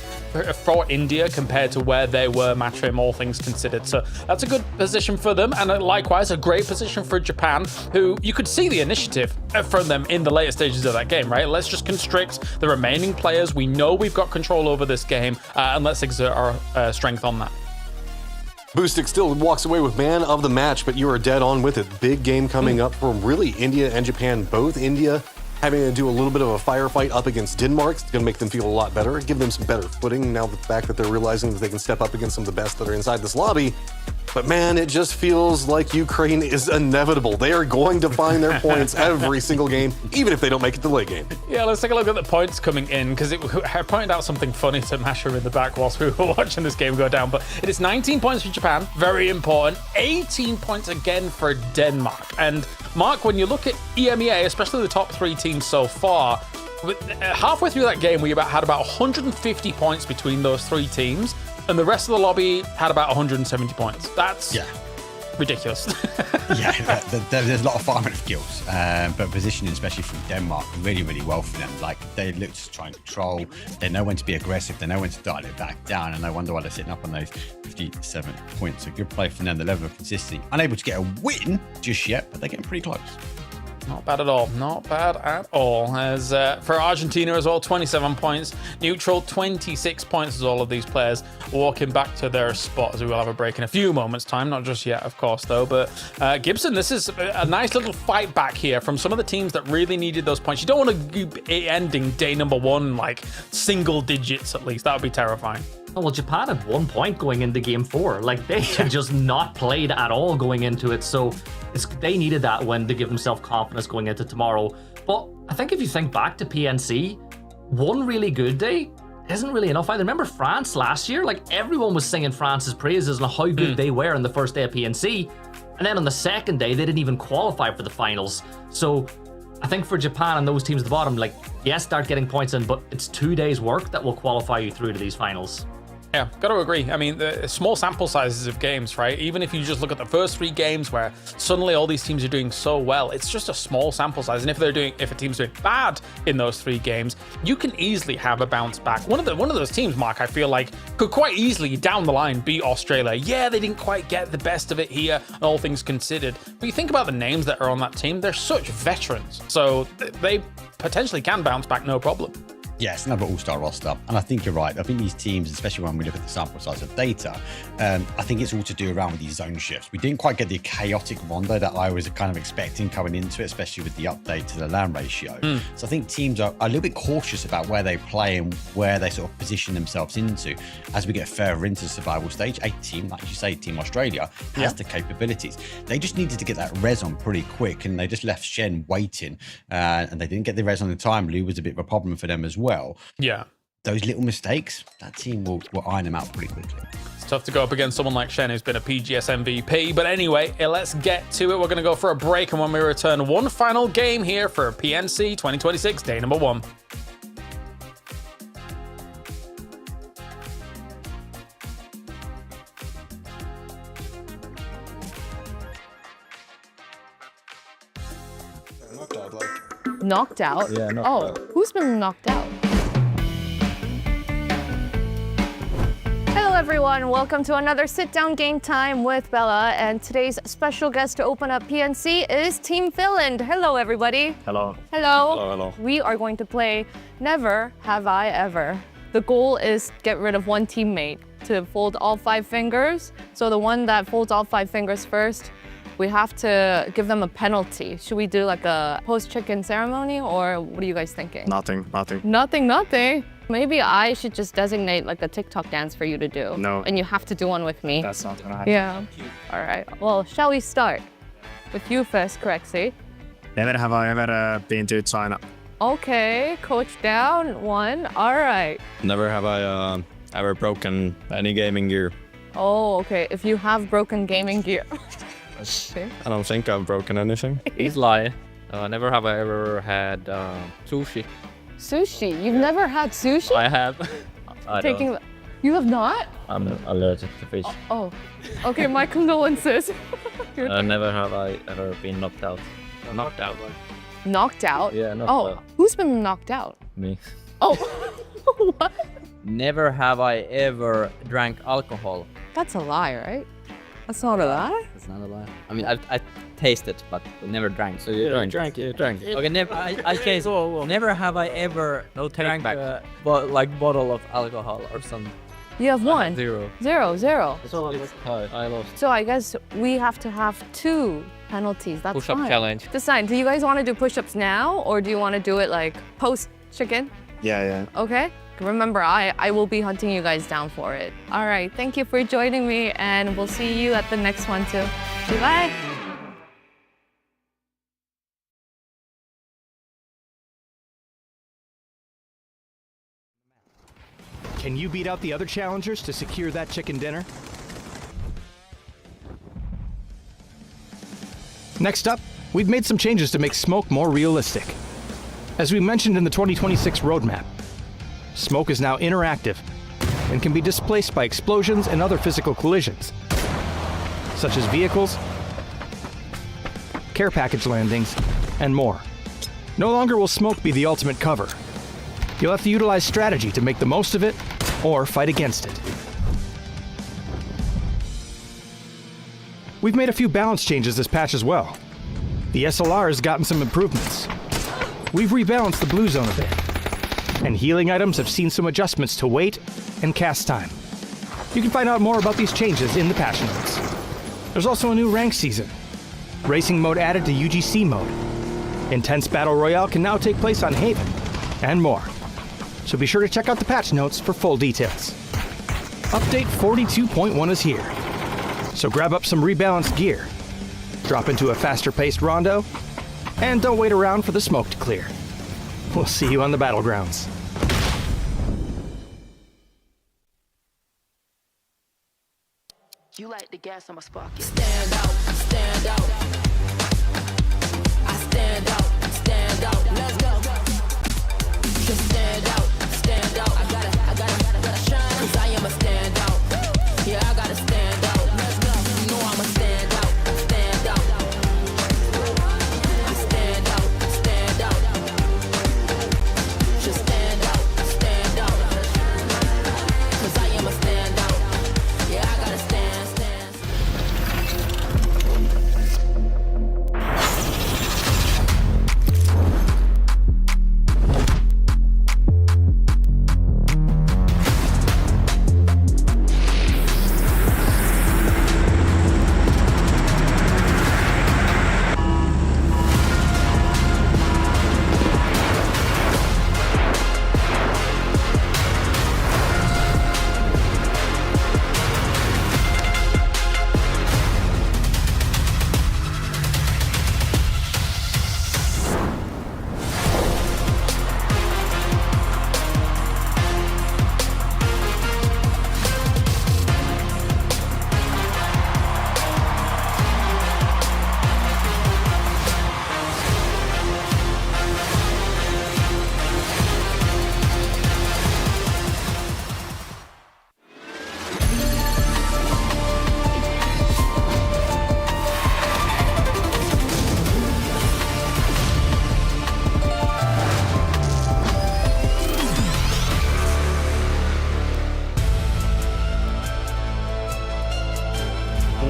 S18: for India compared to where they were, Matchroom, all things considered. So that's a good position for them, and likewise a great position for Japan, who you could see the initiative from them in the later stages of that game, right? Let's just constrict the remaining players. We know we've got control over this game, and let's exert our strength on that.
S24: Boostic still walks away with man of the match, but you are dead on with it. Big game coming up from really India and Japan. Both India having to do a little bit of a firefight up against Denmark. It's going to make them feel a lot better, give them some better footing now the fact that they're realizing that they can step up against some of the best that are inside this lobby. But man, it just feels like Ukraine is inevitable. They are going to find their points every single game, even if they don't make it to the late game.
S5: Yeah, let's take a look at the points coming in, because I pointed out something funny to Masha in the back whilst we were watching this game go down. But it is 19 points for Japan, very important. 18 points again for Denmark. And Mark, when you look at EMEA, especially the top 3 teams so far, halfway through that game, we had about 150 points between those 3 teams. And the rest of the lobby had about 170 points. That's ridiculous.
S20: There's a lot of farming of skills, but positioning, especially from Denmark, really, really well for them. Like, they look to try and control. They know when to be aggressive. They know when to dial it back down. And no wonder why they're sitting up on those 57 points. A good play from them. The level of consistency. Unable to get a win just yet, but they're getting pretty close.
S5: Not bad at all. Not bad at all. As for Argentina as well, 27 points. Neutral, 26 points as all of these players walking back to their spot, as we will have a break in a few moments' time. Not just yet, of course, though. But Gibson, this is a nice little fight back here from some of the teams that really needed those points. You don't want to be ending day number 1 like single digits at least. That would be terrifying.
S19: Oh, well, Japan had 1 point going into game 4. Like, they had just not played at all going into it. So they needed that win to give themselves confidence going into tomorrow. But I think if you think back to PNC, one really good day isn't really enough either. Remember France last year? Like, everyone was singing France's praises and how good they were on the first day of PNC. And then on the second day, they didn't even qualify for the finals. So I think for Japan and those teams at the bottom, like, yes, start getting points in, but it's 2 days' work that will qualify you through to these finals.
S5: Yeah, got to agree. I mean, the small sample sizes of games, right? Even if you just look at the first 3 games where suddenly all these teams are doing so well, it's just a small sample size. And if a team's doing bad in those 3 games, you can easily have a bounce back. One of those teams, Mark, I feel like could quite easily down the line beat Australia. Yeah, they didn't quite get the best of it here, all things considered. But you think about the names that are on that team, they're such veterans. So they potentially can bounce back no problem.
S20: Yes, another all-star roster. And I think you're right. I think these teams, especially when we look at the sample size of data, I think it's all to do around with these zone shifts. We didn't quite get the chaotic rondo that I was kind of expecting coming into it, especially with the update to the land ratio. So I think teams are a little bit cautious about where they play and where they sort of position themselves into. As we get further into the survival stage, a team, like you say, Team Australia, has the capabilities. They just needed to get that res on pretty quick, and they just left Shen waiting, and they didn't get the res on in time. Lou was a bit of a problem for them as well.
S5: Yeah.
S20: Those little mistakes, that team will iron them out pretty quickly.
S5: It's tough to go up against someone like Shen, who's been a PGS MVP. But anyway, let's get to it. We're going to go for a break, and when we return, one final game here for PNC 2026, day number 1.
S21: Knocked out?
S6: Yeah, knocked out.
S21: Who's been knocked out? Hello everyone, welcome to another sit-down game time with Bella, and today's special guest to open up PNC is Team Finland. Hello everybody.
S7: Hello.
S21: Hello.
S7: Hello, hello.
S21: We are going to play Never Have I Ever. The goal is get rid of one teammate to fold all 5 fingers. So the one that folds all 5 fingers first, we have to give them a penalty. Should we do like a post-chicken ceremony, or what are you guys thinking?
S23: Nothing.
S21: Nothing. Maybe I should just designate like a TikTok dance for you to do.
S23: No.
S21: And you have to do one with me.
S23: That's not gonna happen.
S21: Yeah. All right. Well, shall we start? With you first, Corexy.
S23: Never have I ever been to China.
S21: Okay, coach down 1. All right.
S6: Never have I ever broken any gaming gear.
S21: Oh, okay. If you have broken gaming gear. Okay.
S6: I don't think I've broken anything.
S8: He's lying. Never have I ever had sushi.
S21: Sushi? You've never had sushi?
S8: I have.
S21: You have not?
S8: I'm allergic to fish.
S21: Oh. Okay, my condolences.
S8: Never have I ever been knocked out. Knocked out?
S21: Knocked out?
S8: Yeah, knocked out.
S21: Who's been knocked out?
S8: Me.
S21: Oh. What?
S8: Never have I ever drank alcohol.
S21: That's a lie, right? That's not a lie?
S8: That's not a lie. I mean, I tasted, but never drank. So you drank. Okay, never. I taste. Never have I ever drank like bottle of alcohol or something.
S21: You have 1.
S8: 0.
S21: 0.
S8: I lost.
S21: So I guess we have to have 2 penalties. That's
S8: Push-up
S21: fine.
S8: challenge.
S21: Decide. Do you guys want to do push-ups now, or do you want to do it like post-chicken?
S23: Yeah.
S21: Okay. remember, I will be hunting you guys down for it. All right, thank you for joining me, and we'll see you at the next one too. Bye.
S3: Can you beat out the other challengers to secure that chicken dinner? Next up, we've made some changes to make smoke more realistic. As we mentioned in the 2026 roadmap, smoke is now interactive and can be displaced by explosions and other physical collisions, such as vehicles, care package landings, and more. No longer will smoke be the ultimate cover. You'll have to utilize strategy to make the most of it or fight against it. We've made a few balance changes this patch as well. The SLR has gotten some improvements. We've rebalanced the blue zone a bit, and healing items have seen some adjustments to weight and cast time. You can find out more about these changes in the patch notes. There's also a new rank season. Racing mode added to UGC mode. Intense Battle Royale can now take place on Haven, and more. So be sure to check out the patch notes for full details. Update 42.1 is here. So grab up some rebalanced gear, drop into a faster-paced rondo, and don't wait around for the smoke to clear. We'll see you on the battlegrounds.
S9: You like the gas on my spark. Stand out, stand out. I stand out, stand out. Let's go. Just stand out, stand out. I gotta shine, 'cause I am a standout. Yeah, I gotta stand out. Let's go. You know I'm a stand out, stand out. I stand out, stand out. Just stand out, stand out. 'Cause I am a standout. Yeah, I gotta stand, stand.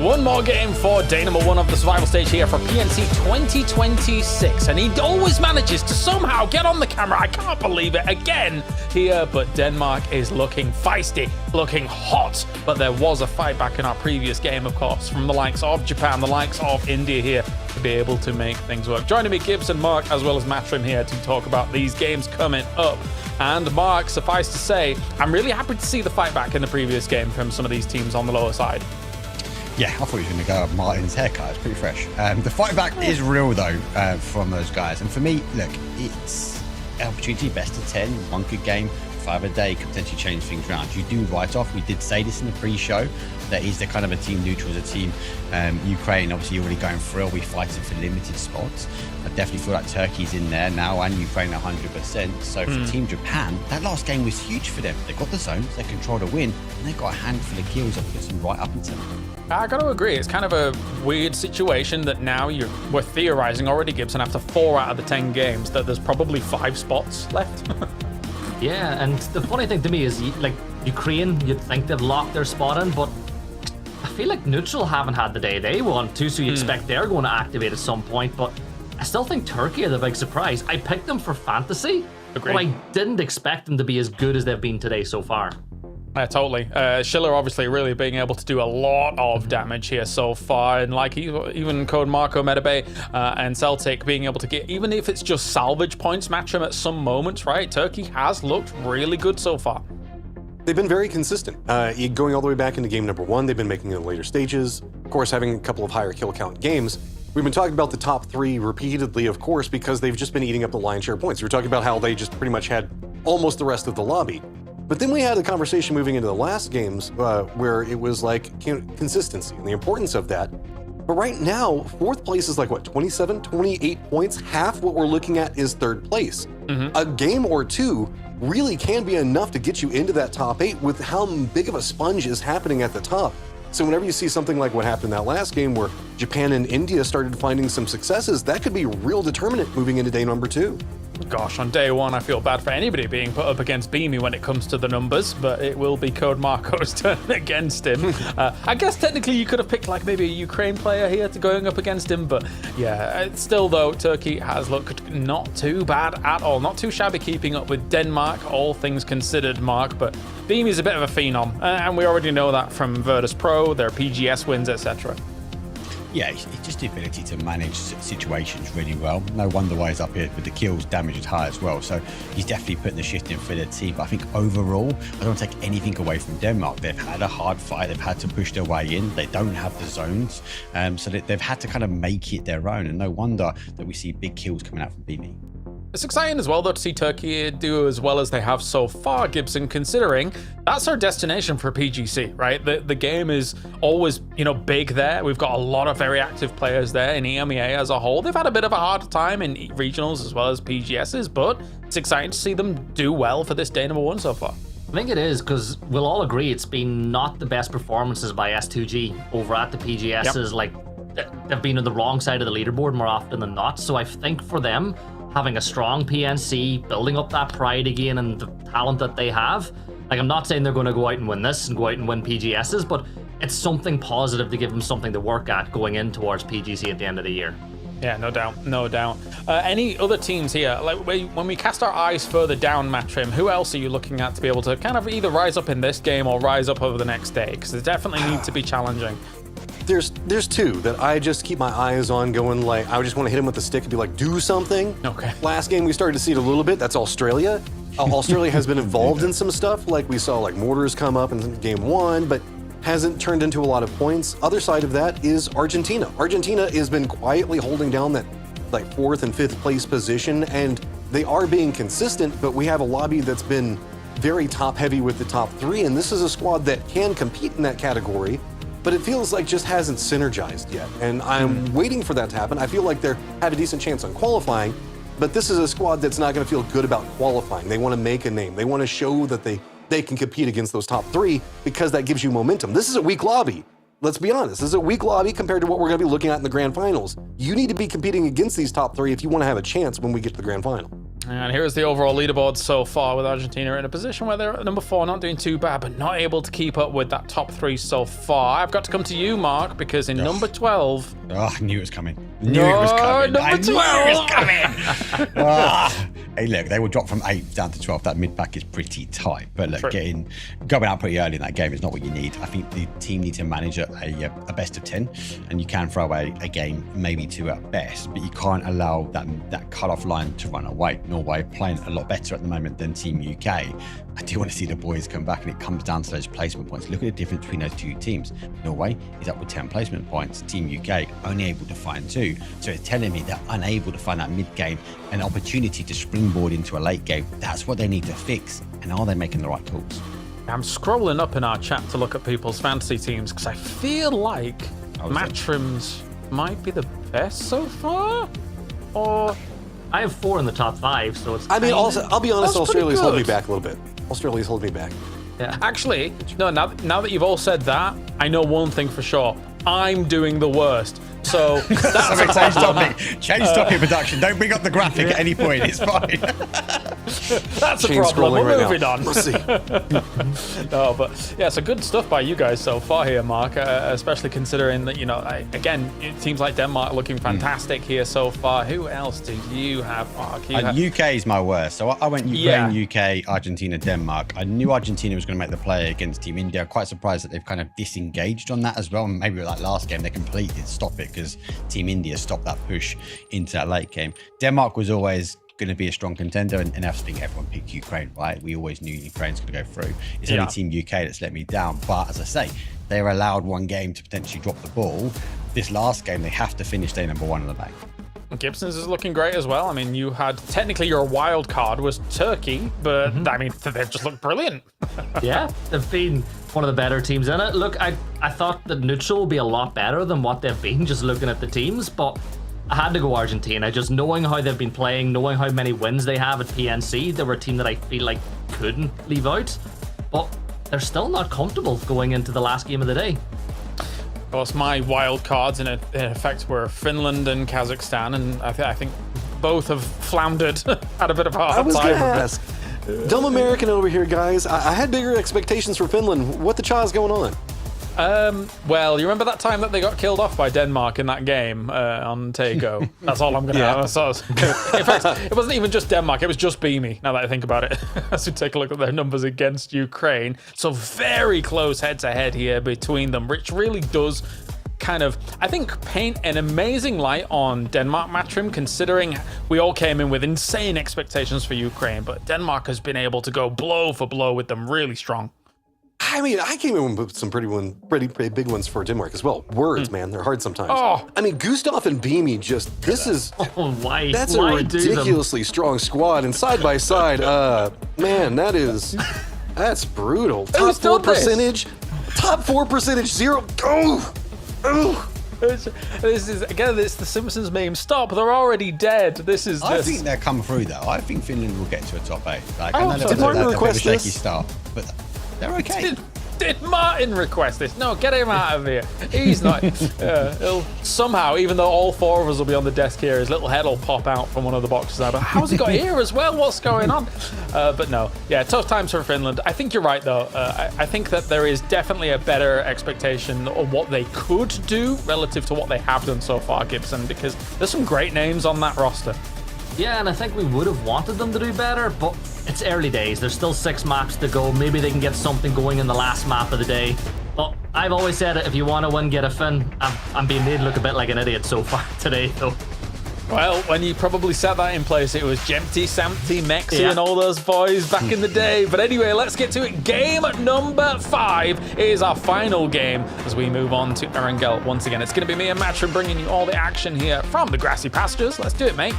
S18: One more game for day number 1 of the survival stage here for PNC 2026, and he always manages to somehow get on the camera. I can't believe it again here, but Denmark is looking feisty, looking hot. But there was a fight back in our previous game, of course, from the likes of Japan, the likes of India here to be able to make things work. Joining me, Gibbs and Mark, as well as Matrim here to talk about these games coming up. And Mark, suffice to say, I'm really happy to see the fight back in the previous game from some of these teams on the lower side.
S20: Yeah, I thought he was going to go up Martin's haircut. It's pretty fresh. The fight back is real, though, from those guys. And for me, look, it's an opportunity, best of 10, one good game, 5 a day, could potentially change things around. You do write off. We did say this in the pre-show, that is the kind of a team neutral as a team. Ukraine, obviously, you're already going through. We're fighting for limited spots. I definitely feel like Turkey's in there now, and Ukraine 100%. So for Team Japan, that last game was huge for them. They got the zones, they controlled a win, and they got a handful of kills that puts them right up into them.
S18: I got to agree. It's kind of a weird situation that now we're theorizing already, Gibson, after 4 out of the 10 games, that there's probably 5 spots left.
S19: Yeah, and the funny thing to me is, like, Ukraine, you'd think they've locked their spot in, but I feel like Neutral haven't had the day they want to, so you expect they're going to activate at some point, but I still think Turkey are the big surprise. I picked them for fantasy, but I didn't expect them to be as good as they've been today so far.
S5: Totally. Schiller obviously really being able to do a lot of damage here so far, and like even Code Marco, Metabay, and Celtic being able to get, even if it's just salvage points, match him at some moments, right? Turkey has looked really good so far.
S24: They've been very consistent. Going all the way back into game number 1, they've been making it in later stages. Of course, having a couple of higher kill count games. We've been talking about the top 3 repeatedly, of course, because they've just been eating up the lion's share of points. We were talking about how they just pretty much had almost the rest of the lobby. But then we had a conversation moving into the last games where it was like consistency and the importance of that. But right now, 4th place is like, what, 27, 28 points? Half what we're looking at is 3rd place. A game or 2 really can be enough to get you into that top 8 with how big of a sponge is happening at the top. So whenever you see something like what happened in that last game where Japan and India started finding some successes, that could be real determinant moving into day number 2.
S5: Gosh, on day 1, I feel bad for anybody being put up against Beamy when it comes to the numbers, but it will be Code Marco's turn against him. I guess technically you could have picked like maybe a Ukraine player here to going up against him, but yeah, still though, Turkey has looked not too bad at all. Not too shabby keeping up with Denmark, all things considered, Mark, but Beamy's a bit of a phenom, and we already know that from Virtus Pro, their PGS wins, etc.
S20: Yeah, it's just the ability to manage situations really well. No wonder why he's up here with the kills, damage is high as well. So he's definitely putting the shift in for their team. But I think overall, I don't want to take anything away from Denmark. They've had a hard fight. They've had to push their way in. They don't have the zones. So they've had to kind of make it their own. And no wonder that we see big kills coming out from BB.
S5: It's exciting as well, though, to see Turkey do as well as they have so far, Gibson, considering that's our destination for PGC, right? The game is always, big there. We've got a lot of very active players there in EMEA as a whole. They've had a bit of a harder time in regionals as well as PGSs, but it's exciting to see them do well for this day number 1 so far.
S19: I think it is, because we'll all agree it's been not the best performances by S2G over at the PGSs. Like, they've been on the wrong side of the leaderboard more often than not. So I think for them, having a strong PNC, building up that pride again and the talent that they have, like, I'm not saying they're going to go out and win this and go out and win PGSs, but it's something positive to give them something to work at going in towards PGC at the end of the year.
S5: Yeah, no doubt, no doubt. Any other teams here? Like, when we cast our eyes further down, Matrim, who else are you looking at to be able to kind of either rise up in this game or rise up over the next day? Because they definitely need to be challenging.
S24: There's 2 that I just keep my eyes on going, like, I just want to hit him with the stick and be like, do something.
S5: Okay.
S24: Last game we started to see it a little bit. That's Australia. Australia has been involved in some stuff. Like we saw like mortars come up in game 1, but hasn't turned into a lot of points. Other side of that is Argentina. Argentina has been quietly holding down that like 4th and 5th place position, and they are being consistent, but we have a lobby that's been very top heavy with the top 3, and this is a squad that can compete in that category, but it feels like just hasn't synergized yet. And I'm waiting for that to happen. I feel like they have a decent chance on qualifying, but this is a squad that's not going to feel good about qualifying. They want to make a name. They want to show that they can compete against those top 3 because that gives you momentum. This is a weak lobby. Let's be honest. This is a weak lobby compared to what we're going to be looking at in the grand finals. You need to be competing against these top 3 if you want to have a chance when we get to the grand final.
S5: And here's the overall leaderboard so far, with Argentina in a position where they're at number 4, not doing too bad, but not able to keep up with that top 3 so far. I've got to come to you, Mark, because in number 12...
S20: Oh, I knew it was coming. Knew it was coming.
S5: Number 12!
S20: I knew it was coming! Hey, look, they will drop from 8 down to 12. That mid-pack is pretty tight. But look, going out pretty early in that game is not what you need. I think the team need to manage a best of 10, and you can throw away a game, maybe 2 at best, but you can't allow that cut-off line to run away. Norway playing a lot better at the moment than Team UK. I do want to see the boys come back, and it comes down to those placement points. Look at the difference between those 2 teams. Norway is up with 10 placement points. Team UK only able to find 2. So it's telling me they're unable to find that mid-game, an opportunity to springboard into a late game. That's what they need to fix. And are they making the right calls?
S5: I'm scrolling up in our chat to look at people's fantasy teams because I feel like Matrim's might be the best so far. Or
S19: I have 4 in the top 5, so it's.
S24: I mean, also, I'll be honest, Australia's holding me
S5: good.
S24: back a little bit. Australia's holding me back.
S5: Yeah. Actually, no, now that you've all said that, I know one thing for sure. I'm doing the worst. So that's
S20: change topic. Change topic, production. Don't bring up the graphic at any point. It's fine.
S5: That's a
S24: Chain
S5: problem.
S24: scrolling
S5: We're
S24: right
S5: moving
S24: now.
S5: on.
S24: Let's see.
S5: No, but yeah, so good stuff by you guys so far here, Mark. Especially considering that, you know, again, it seems like Denmark looking fantastic here so far. Who else do you have, Mark?
S20: UK is my worst. So I went Ukraine, UK, Argentina, Denmark. I knew Argentina was going to make the play against Team India. Quite surprised that they've kind of disengaged on that as well. Maybe like last game, they completely stopped it because Team India stopped that push into that late game. Denmark was always going to be a strong contender, and I think everyone picked Ukraine, right? We always knew Ukraine's going to go through. It's only Team UK that's let me down, but as I say, they were allowed one game to potentially drop the ball. This last game, they have to finish day number 1 in the bank.
S5: Gibson's is looking great as well. I mean, you had technically your wild card was Turkey, but I mean, they've just looked brilliant.
S19: Yeah, they've been one of the better teams in it. Look, I thought that neutral would be a lot better than what they've been just looking at the teams, but I had to go Argentina. Just knowing how they've been playing, knowing how many wins they have at PNC, they were a team that I feel like couldn't leave out, but they're still not comfortable going into the last game of the day.
S5: Of course, my wild cards in effect were Finland and Kazakhstan, and I think both have floundered, had a bit of a hard time.
S24: I was going to ask, dumb American over here, guys. I had bigger expectations for Finland. What the cha's going on?
S5: Well, you remember that time that they got killed off by Denmark in that game on Tego? That's all I'm going to In fact, it wasn't even just Denmark, it was just Beamy, now that I think about it. As we take a look at their numbers against Ukraine. So very close head-to-head here between them, which really does kind of, I think, paint an amazing light on Denmark Matchroom, considering we all came in with insane expectations for Ukraine, but Denmark has been able to go blow for blow with them really strong.
S24: I mean, I came in with some pretty big ones for Denmark as well. Words, man, they're hard sometimes.
S5: Oh.
S24: I mean, Gustav and Beamy that's a ridiculously strong squad. And side by side, man, that's brutal. Top 4 percentage, zero. Oh.
S5: This is again, it's the Simpsons meme. Stop! They're already dead. This is.
S20: I think they'll come through though. I think Finland will get to a top 8. Like,
S5: I
S20: I know
S5: hope so.
S20: they've had a bit of a shaky
S24: this?
S20: start, but they're okay.
S5: Did Martin request this? No, get him out of here. He's not. He'll somehow, even though all 4 of us will be on the desk here, his little head will pop out from one of the boxes. But how's he got here as well? What's going on? But no, yeah, tough times for Finland. I think you're right though. I think that there is definitely a better expectation of what they could do relative to what they have done so far, Gibson, because there's some great names on that roster.
S19: Yeah, and I think we would have wanted them to do better, but it's early days. There's still 6 maps to go. Maybe they can get something going in the last map of the day. But I've always said it, if you want to win, get a Finn. I'm being made look a bit like an idiot so far today, though.
S5: Well, when you probably set that in place, it was Jempty, Sampty, Mexi, and all those boys back in the day. But anyway, let's get to it. Game number 5 is our final game as we move on to Erangel once again. It's going to be me and Matchroom bringing you all the action here from the grassy pastures. Let's do it, mate.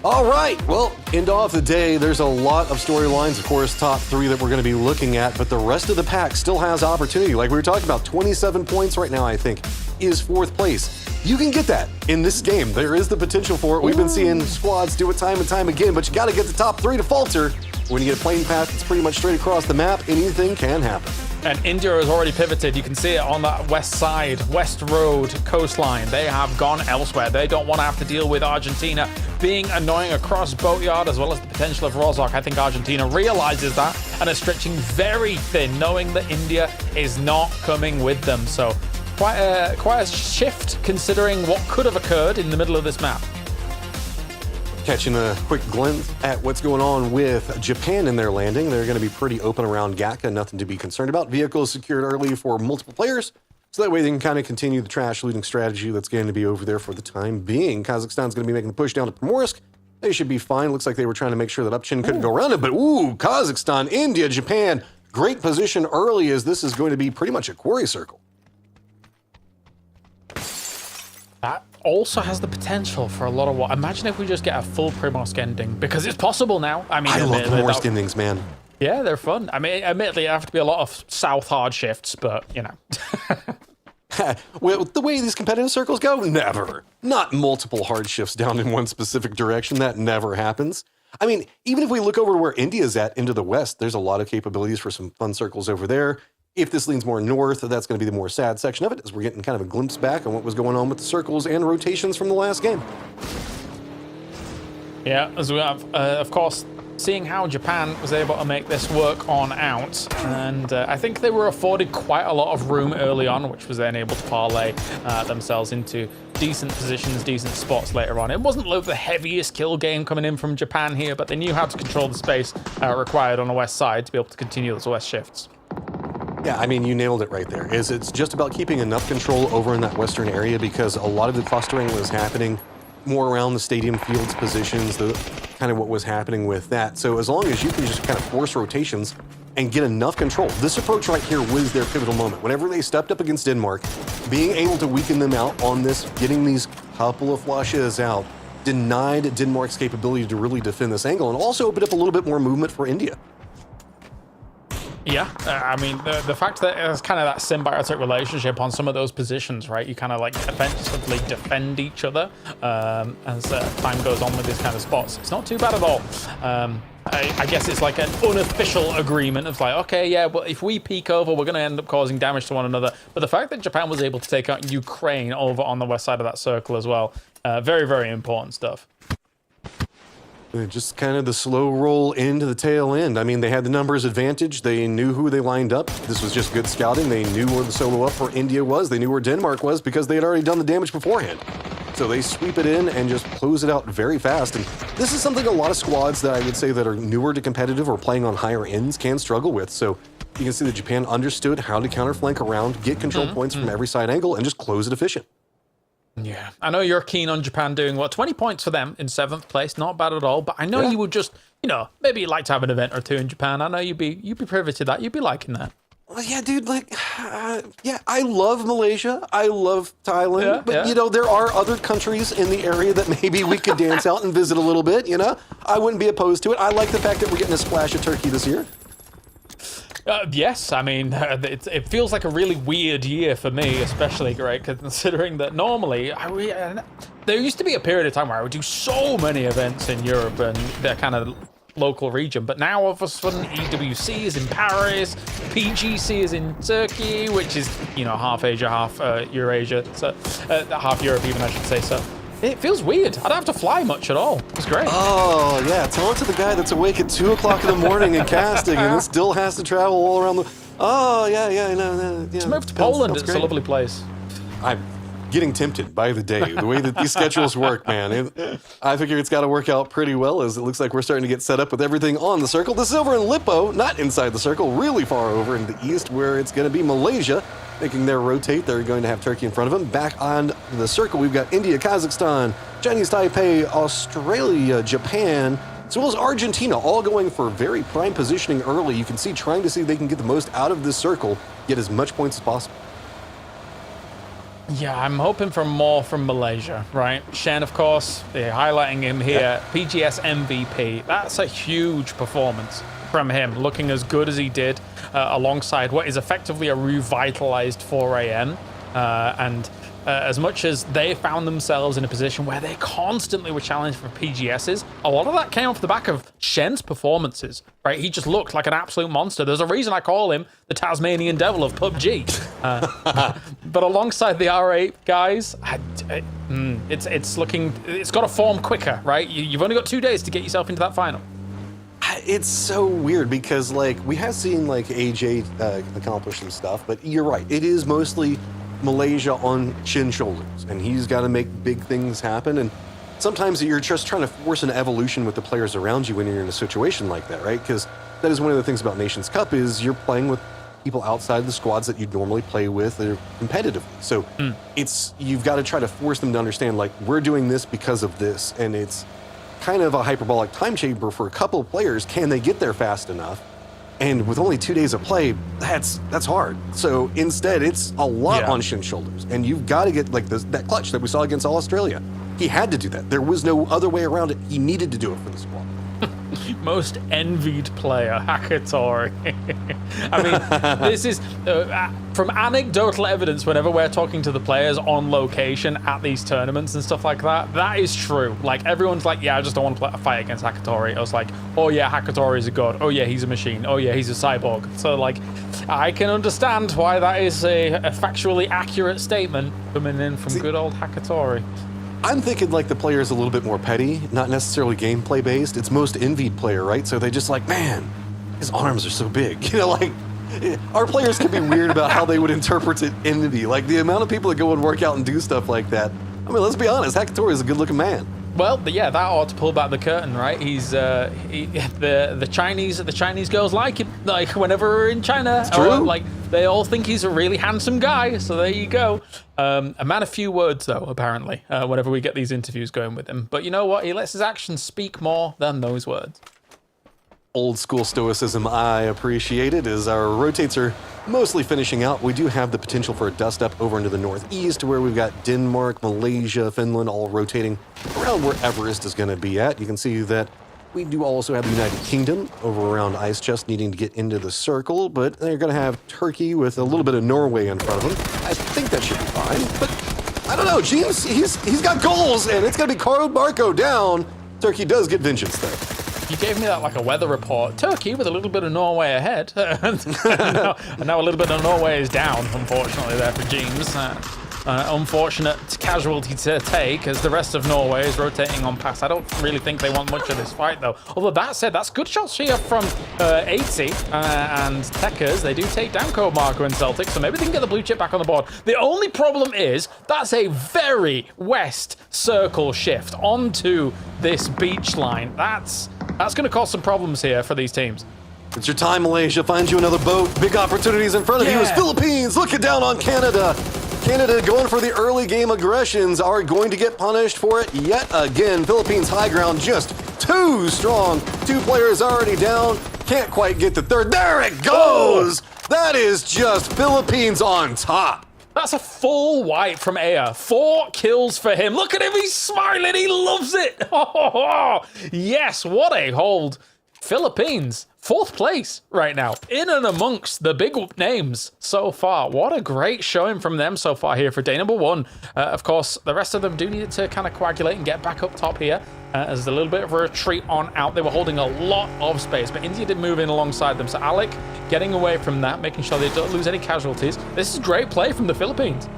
S24: All right, well, end of the day, there's a lot of storylines, of course, top 3 that we're going to be looking at, but the rest of the pack still has opportunity. Like we were talking about, 27 points right now, I think, is 4th place. You can get that in this game. There is the potential for it. We've been seeing squads do it time and time again, but you got to get the top 3 to falter. When you get a plane path that's pretty much straight across the map, anything can happen.
S5: And India has already pivoted. You can see it on that west side, West Road coastline. They have gone elsewhere. They don't want to have to deal with Argentina being annoying across Boatyard, as well as the potential of Rozhok. I think Argentina realizes that and is stretching very thin, knowing that India is not coming with them. So quite a shift considering what could have occurred in the middle of this map.
S24: Catching a quick glimpse at what's going on with Japan in their landing. They're going to be pretty open around Gatka, nothing to be concerned about. Vehicles secured early for multiple players, so that way they can kind of continue the trash looting strategy that's going to be over there for the time being. Kazakhstan's going to be making the push down to Primorsk. They should be fine. Looks like they were trying to make sure that Upchin couldn't go around it, but Kazakhstan, India, Japan, great position early as this is going to be pretty much a quarry circle.
S5: That also has the potential for a lot of what. Imagine if we just get a full Primorsk ending, because it's possible now. I mean,
S24: I love Primorsk endings, man.
S5: Yeah, they're fun. I mean, admittedly, it have to be a lot of south hard shifts, but you know.
S24: Well, the way these competitive circles go, never. Not multiple hard shifts down in one specific direction. That never happens. I mean, even if we look over to where India's at into the west, there's a lot of capabilities for some fun circles over there. If this leans more north, that's going to be the more sad section of it, as we're getting kind of a glimpse back on what was going on with the circles and rotations from the last game.
S5: Yeah, as we have, of course, seeing how Japan was able to make this work on out, and I think they were afforded quite a lot of room early on, which was then able to parlay themselves into decent positions, decent spots later on. It wasn't like the heaviest kill game coming in from Japan here, but they knew how to control the space required on the west side to be able to continue those west shifts.
S24: Yeah, I mean, you nailed it right there. It's just about keeping enough control over in that western area, because a lot of the clustering was happening more around the stadium fields positions, the kind of what was happening with that. So as long as you can just kind of force rotations and get enough control, this approach right here was their pivotal moment. Whenever they stepped up against Denmark, being able to weaken them out on this, getting these couple of flushes out, denied Denmark's capability to really defend this angle, and also opened up a little bit more movement for India.
S5: Yeah, I mean, the fact that it's kind of that symbiotic relationship on some of those positions, right? You kind of like offensively defend each other as time goes on with these kind of spots. It's not too bad at all. I guess it's like an unofficial agreement of like, okay, yeah, well, if we peek over, we're going to end up causing damage to one another. But the fact that Japan was able to take out Ukraine over on the west side of that circle as well, very, very important stuff.
S24: Just kind of the slow roll into the tail end. I mean, they had the numbers advantage. They knew who they lined up. This was just good scouting. They knew where the solo up for India was. They knew where Denmark was because they had already done the damage beforehand. So they sweep it in and just close it out very fast. And this is something a lot of squads that I would say that are newer to competitive or playing on higher ends can struggle with. So you can see that Japan understood how to counterflank around, get control points from every side angle, and just close it efficient.
S5: Yeah, I know you're keen on Japan doing, 20 points for them in 7th place. Not bad at all, but I know you would just, maybe you'd like to have an event or two in Japan. I know you'd be privy to that. You'd be liking that.
S24: Well, yeah, dude, I love Malaysia. I love Thailand. But, there are other countries in the area that maybe we could dance out and visit a little bit, I wouldn't be opposed to it. I like the fact that we're getting a splash of Turkey this year.
S5: Yes, I mean, it feels like a really weird year for me, especially, right, considering that normally, there used to be a period of time where I would do so many events in Europe and their kind of local region, but now all of a sudden EWC is in Paris, PGC is in Turkey, which is, half Asia, half Eurasia, so half Europe even, I should say, so. It feels weird. I don't have to fly much at all. It's great.
S24: Oh, yeah. Tell it to the guy that's awake at 2 o'clock in the morning and casting and still has to travel all around the... Oh, yeah.
S5: Let's move to Poland. It's a lovely place.
S24: I'm getting tempted by the day. The way that these schedules work, man. I figure it's got to work out pretty well, as it looks like we're starting to get set up with everything on the circle. This is over in Lippo, not inside the circle, really far over in the east, where it's going to be Malaysia making their rotate. They're going to have Turkey in front of them. Back on the circle, we've got India, Kazakhstan, Chinese Taipei, Australia, Japan, as well as Argentina, all going for very prime positioning early. You can see, trying to see if they can get the most out of this circle, get as much points as possible.
S5: Yeah, I'm hoping for more from Malaysia, right? Shen, of course, they're highlighting him here. PGS MVP. That's a huge performance from him, looking as good as he did alongside what is effectively a revitalized 4AM. And as much as they found themselves in a position where they constantly were challenged for PGSs, a lot of that came off the back of Shen's performances, right? He just looked like an absolute monster. There's a reason I call him the Tasmanian Devil of PUBG. But alongside the R8 guys, it's got to form quicker, right? You've only got 2 days to get yourself into that final.
S24: It's so weird because, we have seen, AJ accomplish some stuff, but you're right. It is mostly Malaysia on Shin's shoulders, and he's got to make big things happen. And sometimes you're just trying to force an evolution with the players around you when you're in a situation like that, right? Because that is one of the things about Nations Cup is you're playing with people outside the squads that you'd normally play with competitively. So you've got to try to force them to understand, we're doing this because of this, and it's kind of a hyperbolic time chamber for a couple of players. Can they get there fast enough? And with only 2 days of play, that's hard. So instead, it's a lot on Shin's shoulders. And you've got to get that clutch that we saw against Australia. He had to do that. There was no other way around it. He needed to do it for the squad.
S5: Most envied player, Hakatori. I mean, this is from anecdotal evidence. Whenever we're talking to the players on location at these tournaments and stuff like that, that is true. Everyone's like, yeah, I just don't want to fight against Hakatori. I was like, oh yeah, Hakatori is a god. Oh yeah, he's a machine. Oh yeah, he's a cyborg. So I can understand why that is a factually accurate statement coming in from good old Hakatori.
S24: I'm thinking like the player is a little bit more petty, not necessarily gameplay based. It's most envied player, right? So they just like, man, his arms are so big. You know, like our players can be weird about how they would interpret it envy. Like the amount of people that go and work out and do stuff like that. I mean, let's be honest, Hakatori is a good looking man.
S5: Well, yeah, that ought to pull back the curtain, right? He's the Chinese girls like him. Like whenever we're in China,
S24: it's true.
S5: Like they all think he's a really handsome guy. So there you go. A man of few words, though, apparently. Whenever we get these interviews going with him, but you know what? He lets his actions speak more than those words.
S24: Old school stoicism, I appreciate it. As our rotates are mostly finishing out, we do have the potential for a dust up over into the northeast, where we've got Denmark, Malaysia, Finland, all rotating around where Everest is going to be at. You can see that we do also have the United Kingdom over around Ice Chest needing to get into the circle, but they're going to have Turkey with a little bit of Norway in front of them. I think that should be fine, but I don't know. James, he's got goals, and it's going to be Caro Marco down. Turkey does get vengeance, though.
S5: You gave me that like a weather report. Turkey with a little bit of Norway ahead. and now a little bit of Norway is down, unfortunately, there for James. Unfortunate casualty to take as the rest of Norway is rotating on past. I don't really think they want much of this fight, though. Although that said, that's good shots here from 80 and Techers. They do take down Code Marco and Celtic, so maybe they can get the blue chip back on the board. The only problem is that's a very west circle shift onto this beach line. That's going to cause some problems here for these teams.
S24: It's your time, Malaysia. Find you another boat. Big opportunities in front of you as Philippines looking down on Canada. Canada going for the early game aggressions are going to get punished for it yet again. Philippines high ground just too strong. 2 players already down. Can't quite get the third. There it goes. That is just Philippines on top.
S5: That's a full wipe from Aya. 4 kills for him. Look at him. He's smiling. He loves it. Oh, yes, what a hold. Philippines, 4th place right now, in and amongst the big names so far. What a great showing from them so far here for day number 1. Of course, the rest of them do need to kind of coagulate and get back up top here. As a little bit of a retreat on out. They were holding a lot of space, but India did move in alongside them. So Alec getting away from that, making sure they don't lose any casualties. This is great play from the Philippines.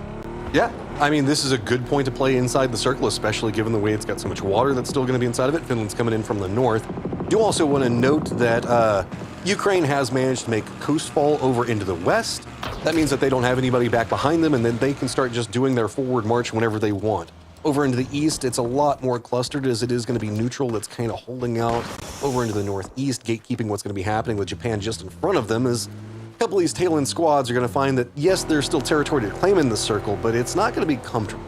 S24: Yeah, I mean, this is a good point to play inside the circle, especially given the way it's got so much water that's still going to be inside of it. Finland's coming in from the north. Do also want to note that Ukraine has managed to make coastfall over into the west. That means that they don't have anybody back behind them, and then they can start just doing their forward march whenever they want. Over into the east, it's a lot more clustered, as it is going to be neutral that's kind of holding out. Over into the northeast, gatekeeping what's going to be happening with Japan just in front of them, as a couple of these tail-end squads are going to find that, yes, there's still territory to claim in the circle, but it's not going to be comfortable.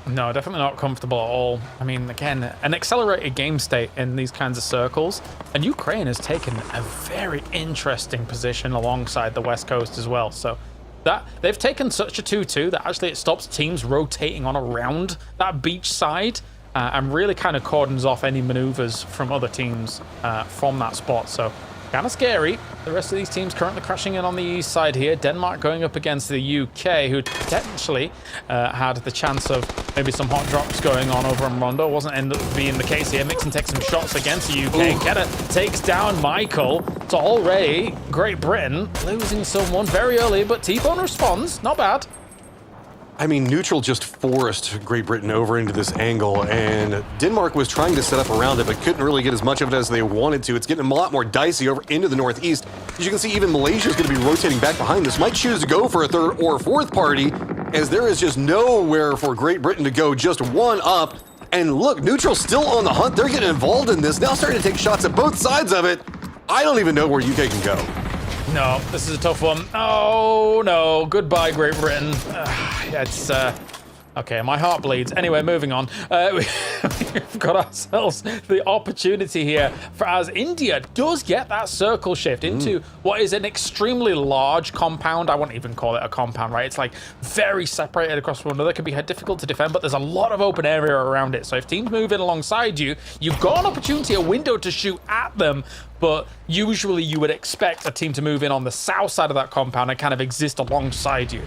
S5: No, definitely not comfortable at all. I mean, again, an accelerated game state in these kinds of circles, and Ukraine has taken a very interesting position alongside the west coast as well. So that they've taken such a 2-2 that actually it stops teams rotating on around that beach side and really kind of cordons off any maneuvers from other teams from that spot. So kind of scary. The rest of these teams currently crashing in on the east side here. Denmark going up against the UK, who potentially had the chance of maybe some hot drops going on over in Rondo. Wasn't end up being the case here. Mixon takes some shots against the UK. Kedda takes down Michael. It's already Great Britain losing someone very early, but T-Bone responds. Not bad.
S24: I mean, neutral just forced Great Britain over into this angle, and Denmark was trying to set up around it, but couldn't really get as much of it as they wanted to. It's getting a lot more dicey over into the northeast. As you can see, even Malaysia is going to be rotating back behind this. Might choose to go for a 3rd or 4th party, as there is just nowhere for Great Britain to go, just one up. And look, neutral's still on the hunt. They're getting involved in this, now starting to take shots at both sides of it. I don't even know where UK can go.
S5: No, this is a tough one. Oh, no. Goodbye, Great Britain. It's, okay, my heart bleeds. Anyway, moving on. We've got ourselves the opportunity here for as India does get that circle shift into what is an extremely large compound. I wouldn't even call it a compound, right? It's like very separated across one another. It can be difficult to defend, but there's a lot of open area around it. So if teams move in alongside you, you've got an opportunity, a window to shoot at them. But usually you would expect a team to move in on the south side of that compound and kind of exist alongside you.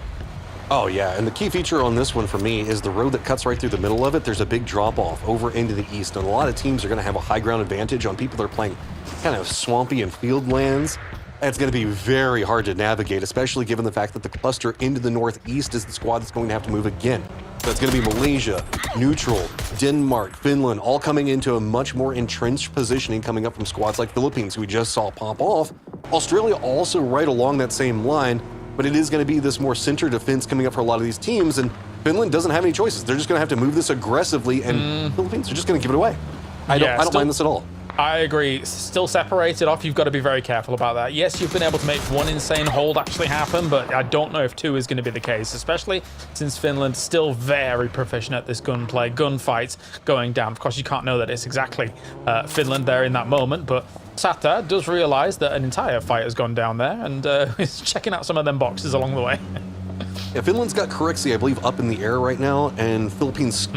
S24: Oh yeah, and the key feature on this one for me is the road that cuts right through the middle of it. There's a big drop off over into the east, and a lot of teams are going to have a high ground advantage on people that are playing kind of swampy and field lands. It's going to be very hard to navigate, especially given the fact that the cluster into the northeast is the squad that's going to have to move again. That's going to be Malaysia, Neutral, Denmark, Finland, all coming into a much more entrenched positioning coming up from squads like Philippines, who we just saw pop off. Australia also right along that same line, but it is going to be this more center defense coming up for a lot of these teams, and Finland doesn't have any choices. They're just going to have to move this aggressively, and Philippines are just going to give it away. I don't mind this at all.
S5: I agree. Still separated off, you've got to be very careful about that. Yes, you've been able to make one insane hold actually happen, but I don't know if two is going to be the case, especially since Finland's still very proficient at this gunplay, gunfights going down. Of course, you can't know that it's exactly Finland there in that moment, but Sata does realize that an entire fight has gone down there and is checking out some of them boxes along the way.
S24: Yeah, Finland's got Corexi, I believe, up in the air right now, and Philippines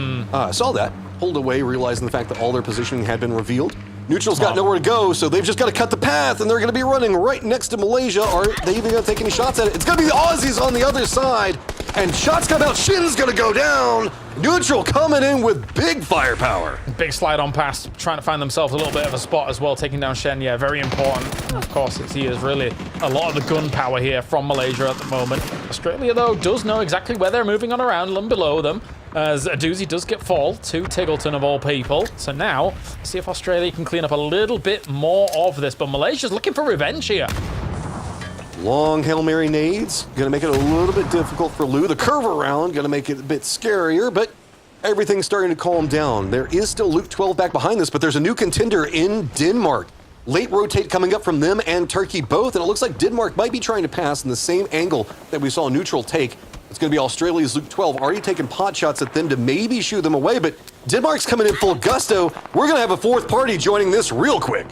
S24: saw that, pulled away, realizing the fact that all their positioning had been revealed. Neutral's got nowhere to go, so they've just got to cut the path, and they're going to be running right next to Malaysia. Are they even going to take any shots at it? It's going to be the Aussies on the other side, and shots come out. Shin's going to go down. Neutral coming in with big firepower.
S5: Big slide on past, trying to find themselves a little bit of a spot as well, taking down Shen. Yeah, very important. Of course, he is really a lot of the gun power here from Malaysia at the moment. Australia, though, does know exactly where they're moving on around and below them, as a doozy does get fall to Tiggleton of all people. So now, see if Australia can clean up a little bit more of this, but Malaysia's looking for revenge here.
S24: Long Hail Mary nades, going to make it a little bit difficult for Lou. The curve around, going to make it a bit scarier, but everything's starting to calm down. There is still Luke 12 back behind this, but there's a new contender in Denmark. Late rotate coming up from them and Turkey both, and it looks like Denmark might be trying to pass in the same angle that we saw Neutral take. It's going to be Australia's Luke 12, already taking pot shots at them to maybe shoo them away, but Denmark's coming in full gusto. We're going to have a fourth party joining this real quick.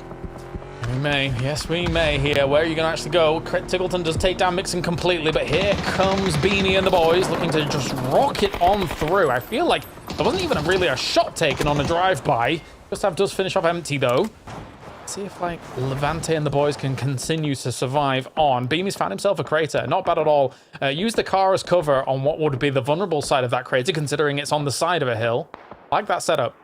S5: We may, yes we may here. Where are you going to actually go? Tiggleton does take down Mixon completely, but here comes Beanie and the boys looking to just rocket on through. I feel like there wasn't even really a shot taken on a drive-by. Gustav does finish off empty though. See if like Levante and the boys can continue to survive on. Beamy's found himself a crater, not bad at all. Use the car as cover on what would be the vulnerable side of that crater, considering it's on the side of a hill. I like that setup.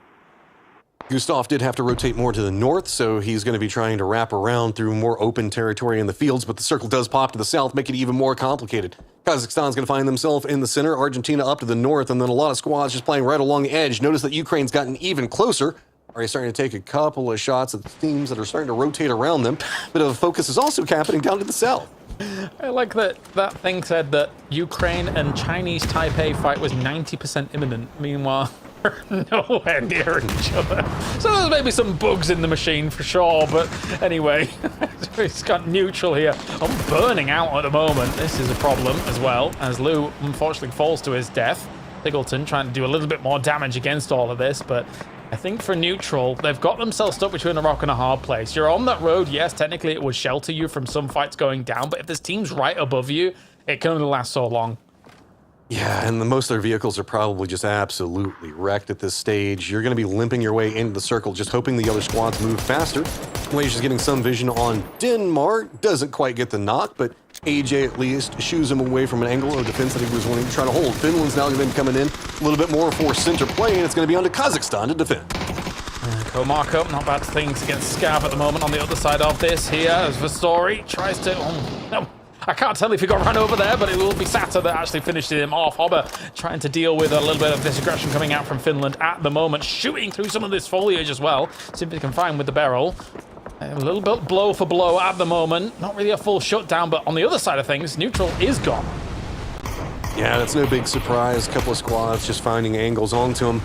S24: Gustav did have to rotate more to the north, so he's going to be trying to wrap around through more open territory in the fields, but the circle does pop to the south, make it even more complicated. Kazakhstan's going to find themselves in the center, Argentina up to the north, and then a lot of squads just playing right along the edge. Notice that Ukraine's gotten even closer. Already starting to take a couple of shots at the teams that are starting to rotate around them. Bit of a focus is also happening down to the south.
S5: I like that thing said that Ukraine and Chinese Taipei fight was 90% imminent. Meanwhile, they're nowhere near each other. So there's maybe some bugs in the machine for sure, but anyway, it's got Neutral here. I'm burning out at the moment. This is a problem as well, as Lou unfortunately falls to his death. Tiggleton trying to do a little bit more damage against all of this, but I think for Neutral, they've got themselves stuck between a rock and a hard place. You're on that road, yes, technically it would shelter you from some fights going down, but if there's teams right above you, it can only last so long.
S24: Yeah, and most of their vehicles are probably just absolutely wrecked at this stage. You're going to be limping your way into the circle, just hoping the other squads move faster. Malaysia's getting some vision on Denmark. Doesn't quite get the knock, but AJ at least shoos him away from an angle of defense that he was wanting to try to hold. Finland's now going to be coming in a little bit more for center play, and it's going to be on to Kazakhstan to defend.
S5: Komarko, not bad things against Scav at the moment on the other side of this here, as Vastori tries to... Oh, no. I can't tell if he got run over there, but it will be Sata that actually finished him off. Hobber trying to deal with a little bit of this aggression coming out from Finland at the moment, shooting through some of this foliage as well. Simply confined with the barrel. A little bit blow for blow at the moment. Not really a full shutdown, but on the other side of things, Neutral is gone.
S24: Yeah, that's no big surprise. A couple of squads just finding angles onto him.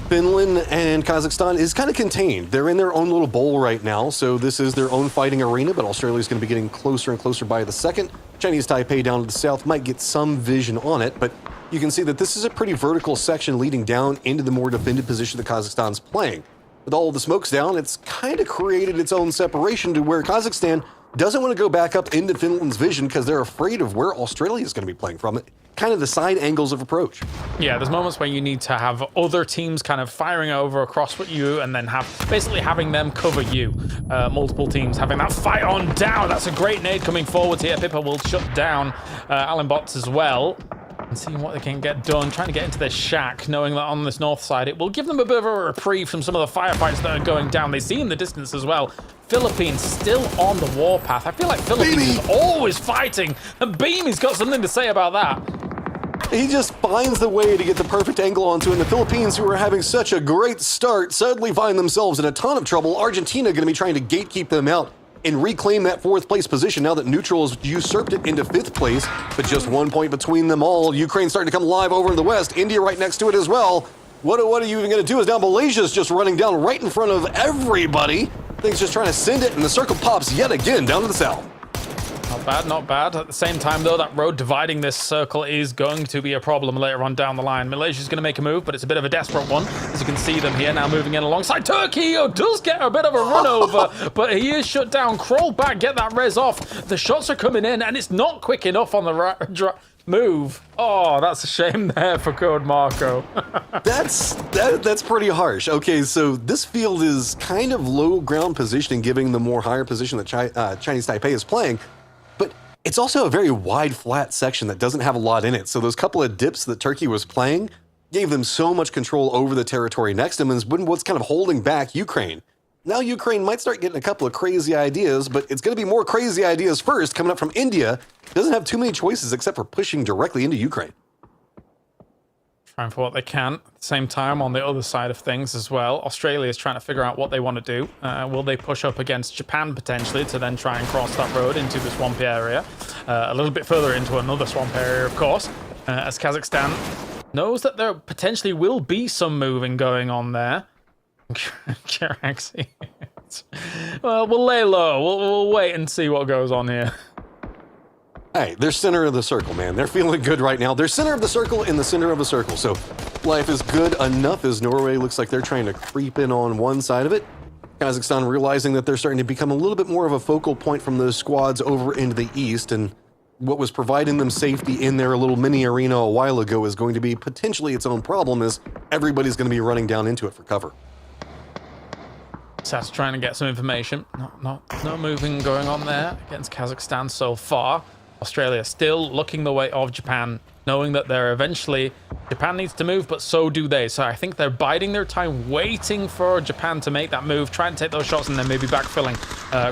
S24: Finland and Kazakhstan is kind of contained. They're in their own little bowl right now, so this is their own fighting arena, but Australia's going to be getting closer and closer by the second. Chinese Taipei down to the south might get some vision on it, but you can see that this is a pretty vertical section leading down into the more defended position that Kazakhstan's playing. With all the smokes down, it's kind of created its own separation to where Kazakhstan doesn't want to go back up into Finland's vision because they're afraid of where Australia is going to be playing from. It kind of the side angles of approach.
S5: Yeah, there's moments where you need to have other teams kind of firing over across what you and then basically having them cover you. Multiple teams having that fight on down. That's a great nade coming forward here. Pippa will shut down Alan Bots as well. And seeing what they can get done, trying to get into this shack, knowing that on this north side it will give them a bit of a reprieve from some of the firefights that are going down. They see in the distance as well. Philippines still on the warpath. I feel like Philippines is always fighting, and Beamy's got something to say about that.
S24: He just finds the way to get the perfect angle onto it. And the Philippines, who are having such a great start, suddenly find themselves in a ton of trouble. Argentina going to be trying to gatekeep them out and reclaim that 4th place position now that neutral has usurped it into 5th place. But just 1 point between them all. Ukraine starting to come live over in the west. India right next to it as well. What are you even going to do? Is now Malaysia's just running down right in front of everybody. Things just trying to send it, and the circle pops yet again down to the south.
S5: Not bad, not bad. At the same time, though, that road dividing this circle is going to be a problem later on down the line. Malaysia's going to make a move, but it's a bit of a desperate one. As you can see them here now moving in alongside Turkey. Oh, does get a bit of a run over, but he is shut down. Crawl back, get that res off. The shots are coming in, and it's not quick enough on the move. Oh, that's a shame there for Code Marco.
S24: That's pretty harsh. Okay, so this field is kind of low ground positioning, giving the more higher position that Chinese Taipei is playing. But it's also a very wide, flat section that doesn't have a lot in it. So those couple of dips that Turkey was playing gave them so much control over the territory next to them, and is what's kind of holding back Ukraine. Now Ukraine might start getting a couple of crazy ideas, but it's going to be more crazy ideas first coming up from India. Doesn't have too many choices except for pushing directly into Ukraine.
S5: Trying for what they can. At the same time, on the other side of things as well, Australia is trying to figure out what they want to do. Will they push up against Japan potentially to then try and cross that road into the swampy area? A little bit further into another swamp area, of course, as Kazakhstan knows that there potentially will be some moving going on there. Well, we'll lay low. We'll wait and see what goes on here.
S24: Hey, they're center of the circle, man. They're feeling good right now. They're center of the circle in the center of the circle. So life is good enough as Norway looks like they're trying to creep in on one side of it. Kazakhstan realizing that they're starting to become a little bit more of a focal point from those squads over into the east, and what was providing them safety in their little mini arena a while ago is going to be potentially its own problem, as everybody's going to be running down into it for cover.
S5: Sats trying to get some information. No moving going on there against Kazakhstan so far. Australia still looking the way of Japan, knowing that they're eventually... Japan needs to move, but so do they. So I think they're biding their time, waiting for Japan to make that move, trying to take those shots, and then maybe backfilling,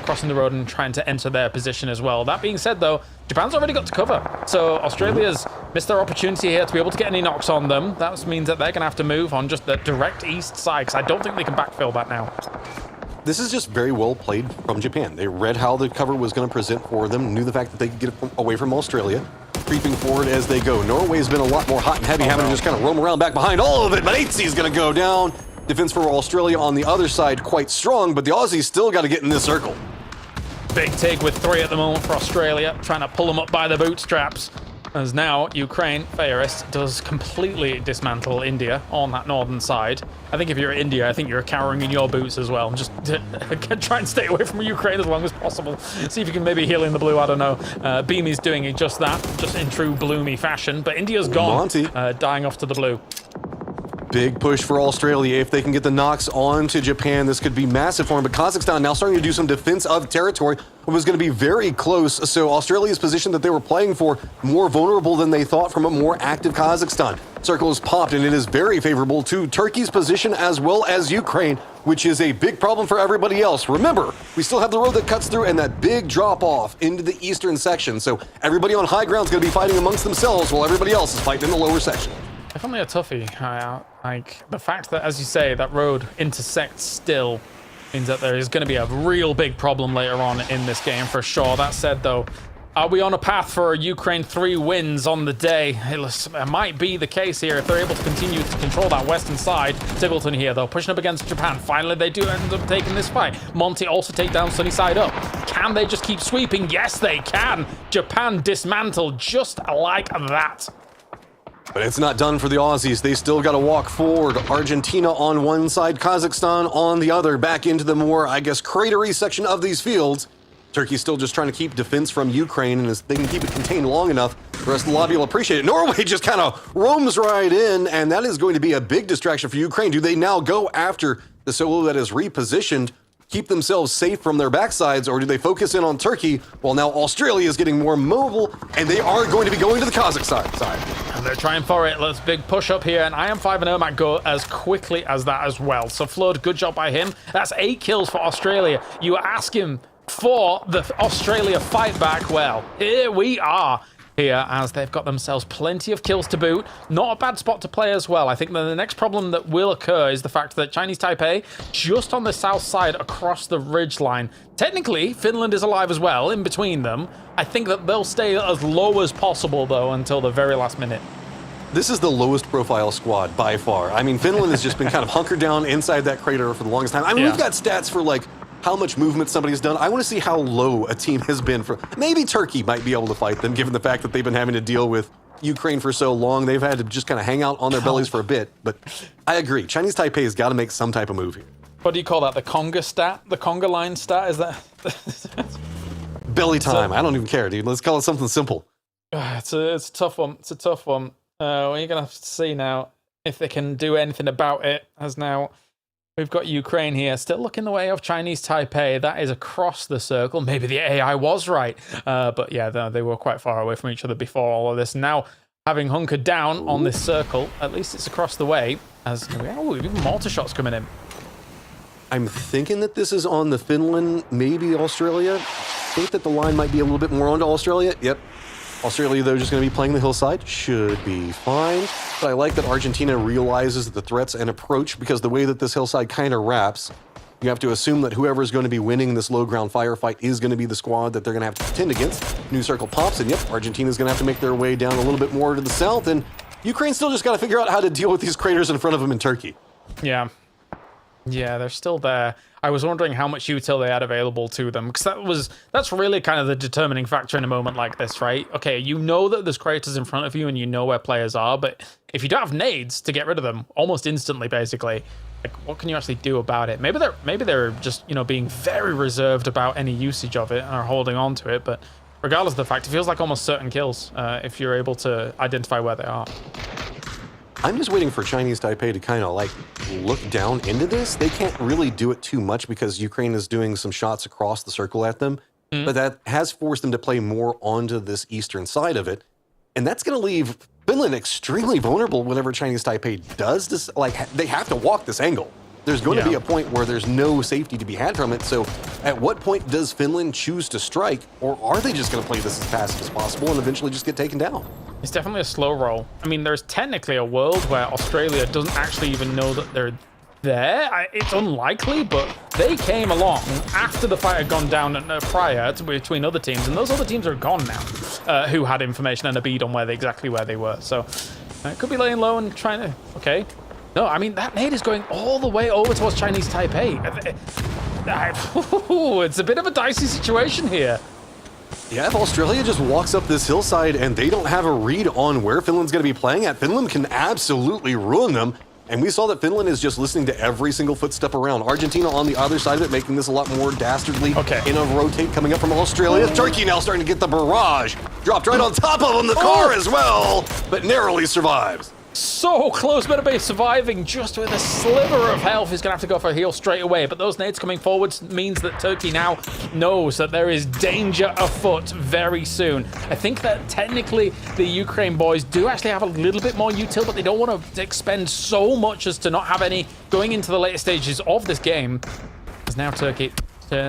S5: crossing the road and trying to enter their position as well. That being said, though, Japan's already got to cover. So Australia's missed their opportunity here to be able to get any knocks on them. That means that they're going to have to move on just the direct east side, because I don't think they can backfill that now.
S24: This is just very well played from Japan. They read how the cover was going to present for them, knew the fact that they could get away from Australia, creeping forward as they go. Norway's been a lot more hot and heavy, having to just kind of roam around back behind all of it, but Aitzi's going to go down. Defense for Australia on the other side quite strong, but the Aussies still got to get in this circle.
S5: Big take with 3 at the moment for Australia, trying to pull them up by the bootstraps. As now Ukraine, Fairest, does completely dismantle India on that northern side. I think if you're India, I think you're cowering in your boots as well. Just try and stay away from Ukraine as long as possible. See if you can maybe heal in the blue, I don't know. Beamy's doing just that, just in true Bloomy fashion. But India's gone, dying off to the blue.
S24: Big push for Australia. If they can get the knocks on to Japan, this could be massive for them. But Kazakhstan now starting to do some defense of territory. It was going to be very close. So Australia's position that they were playing for, more vulnerable than they thought from a more active Kazakhstan. Circle is popped, and it is very favorable to Turkey's position as well as Ukraine, which is a big problem for everybody else. Remember, we still have the road that cuts through and that big drop off into the eastern section. So everybody on high ground is going to be fighting amongst themselves while everybody else is fighting in the lower section.
S5: Definitely a toughie. Like, the fact that, as you say, that road intersects still means that there is going to be a real big problem later on in this game for sure. That said, though, are we on a path for Ukraine 3 wins on the day? It might be the case here if they're able to continue to control that western side. Tibbleton here, though, pushing up against Japan. Finally, they do end up taking this fight. Monty also take down Sunny side up. Can they just keep sweeping? Yes, they can. Japan dismantled just like that.
S24: But it's not done for the Aussies. They still got to walk forward. Argentina on one side, Kazakhstan on the other, back into the more, I guess, cratery section of these fields. Turkey's still just trying to keep defense from Ukraine, and as they can keep it contained long enough, the rest of the lobby will appreciate it. Norway just kind of roams right in, and that is going to be a big distraction for Ukraine. Do they now go after the solo that is repositioned, keep themselves safe from their backsides, or do they focus in on Turkey while now Australia is getting more mobile, and they are going to be going to the Kazakhstan side?
S5: And they're trying for it. Let's big push up here, and I am 5 and Ermac go as quickly as that as well. So Flood, good job by him. That's 8 kills for Australia. You ask him for the Australia fight back. Well, here we are. here, as they've got themselves plenty of kills to boot. Not a bad spot to play as well. I think that the next problem that will occur is the fact that Chinese Taipei, just on the south side across the ridge line, technically Finland is alive as well in between them. I think that they'll stay as low as possible though until the very last minute.
S24: This is the lowest profile squad by far. I mean, Finland has just been kind of hunkered down inside that crater for the longest time. I mean, we've got stats for like how much movement somebody's done. I want to see how low a team has been for. Maybe Turkey might be able to fight them, given the fact that they've been having to deal with Ukraine for so long. They've had to just kind of hang out on their bellies for a bit. But I agree. Chinese Taipei has got to make some type of move here.
S5: What do you call that? The conga stat? The conga line stat? Is that?
S24: Belly time. I don't even care, dude. Let's call it something simple.
S5: It's a tough one. It's a tough one. Well, you're going to have to see now if they can do anything about it, as now we've got Ukraine here, still looking the way of Chinese Taipei. That is across the circle. Maybe the AI was right. But yeah, they were quite far away from each other before all of this. Now, having hunkered down on this circle, at least it's across the way. As even mortar shots coming in.
S24: I'm thinking that this is on the Finland, maybe Australia. I think that the line might be a little bit more onto Australia. Yep. Australia, though, just going to be playing the hillside. Should be fine. But I like that Argentina realizes the threats and approach, because the way that this hillside kind of wraps, you have to assume that whoever is going to be winning this low ground firefight is going to be the squad that they're going to have to contend against. New circle pops, and yep, Argentina's going to have to make their way down a little bit more to the south, and Ukraine still just got to figure out how to deal with these craters in front of them in Turkey.
S5: Yeah. Yeah, they're still there. I was wondering how much util they had available to them, because that's really kind of the determining factor in a moment like this, right? Okay, you know that there's craters in front of you and you know where players are, but if you don't have nades to get rid of them almost instantly, basically, like, what can you actually do about it? Maybe they're just, you know, being very reserved about any usage of it and are holding on to it, but regardless of the fact, it feels like almost certain kills if you're able to identify where they are.
S24: I'm just waiting for Chinese Taipei to kind of like look down into this. They can't really do it too much because Ukraine is doing some shots across the circle at them, but that has forced them to play more onto this eastern side of it. And that's going to leave Finland extremely vulnerable whenever Chinese Taipei does this. Like, they have to walk this angle. There's going to be a point where there's no safety to be had from it. So at what point does Finland choose to strike, or are they just going to play this as passive as possible and eventually just get taken down?
S5: It's definitely a slow roll. I mean, there's technically a world where Australia doesn't actually even know that they're there. It's unlikely, but they came along after the fight had gone down prior to between other teams, and those other teams are gone now, who had information and a bead on exactly where they were. So it could be laying low and trying to... Okay. No, I mean, that nade is going all the way over towards Chinese Taipei. It's a bit of a dicey situation here.
S24: Yeah, if Australia just walks up this hillside and they don't have a read on where Finland's going to be playing at, Finland can absolutely ruin them. And we saw that Finland is just listening to every single footstep around. Argentina on the other side of it, making this a lot more dastardly in a rotate coming up from Australia. Turkey now starting to get the barrage. Dropped right on top of them, the car as well, but narrowly survives.
S5: So close, Metabay surviving just with a sliver of health. He's going to have to go for a heal straight away, but those nades coming forwards means that Turkey now knows that there is danger afoot very soon. I think that technically the Ukraine boys do actually have a little bit more util, but they don't want to expend so much as to not have any going into the later stages of this game. As now Turkey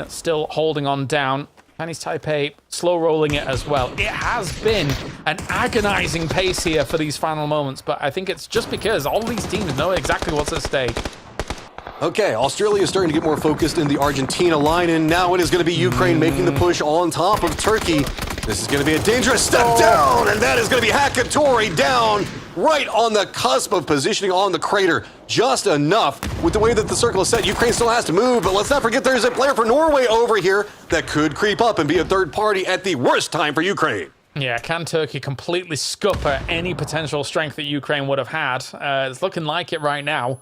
S5: still holding on down. Chinese Taipei slow rolling it as well. It has been an agonizing pace here for these final moments, but I think it's just because all these teams know exactly what's at stake.
S24: Okay, Australia is starting to get more focused in the Argentina line, and now it is going to be Ukraine making the push on top of Turkey. This is going to be a dangerous step down, and that is going to be Hakatori down right on the cusp of positioning on the crater. Just enough with the way that the circle is set. Ukraine still has to move, but let's not forget there's a player for Norway over here that could creep up and be a third party at the worst time for Ukraine.
S5: Yeah, can Turkey completely scupper any potential strength that Ukraine would have had? It's looking like it right now,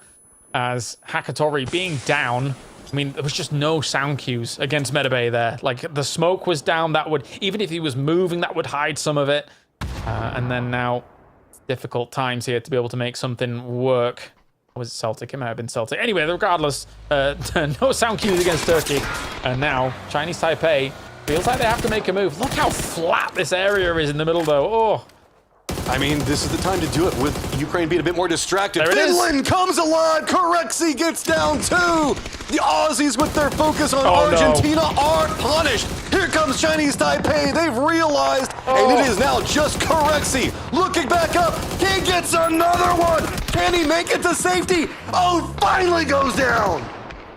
S5: as Hakatori being down. I mean, there was just no sound cues against Metabay there. Like, the smoke was down, that would, even if he was moving, that would hide some of it. And then now, difficult times here to be able to make something work. Or was it Celtic? It might have been Celtic. Anyway, regardless, no sound cues against Turkey. And now, Chinese Taipei feels like they have to make a move. Look how flat this area is in the middle, though. Oh.
S24: I mean, this is the time to do it with Ukraine being a bit more distracted.
S5: There it is.
S24: Finland comes alive. Corexi gets down too. The Aussies with their focus on Argentina are punished. Here comes Chinese Taipei. They've realized And it is now just Corexi looking back up. He gets another one. Can he make it to safety? Oh, finally goes down.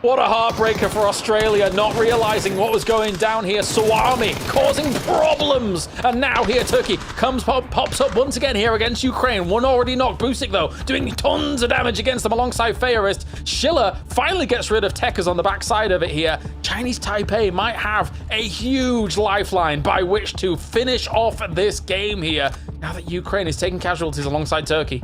S5: What a heartbreaker for Australia, not realizing what was going down here. Swami causing problems. And now here Turkey pops up once again here against Ukraine. One already knocked. Busic, though, doing tons of damage against them alongside Fairist. Schiller finally gets rid of Tekkas on the backside of it here. Chinese Taipei might have a huge lifeline by which to finish off this game here, now that Ukraine is taking casualties alongside Turkey.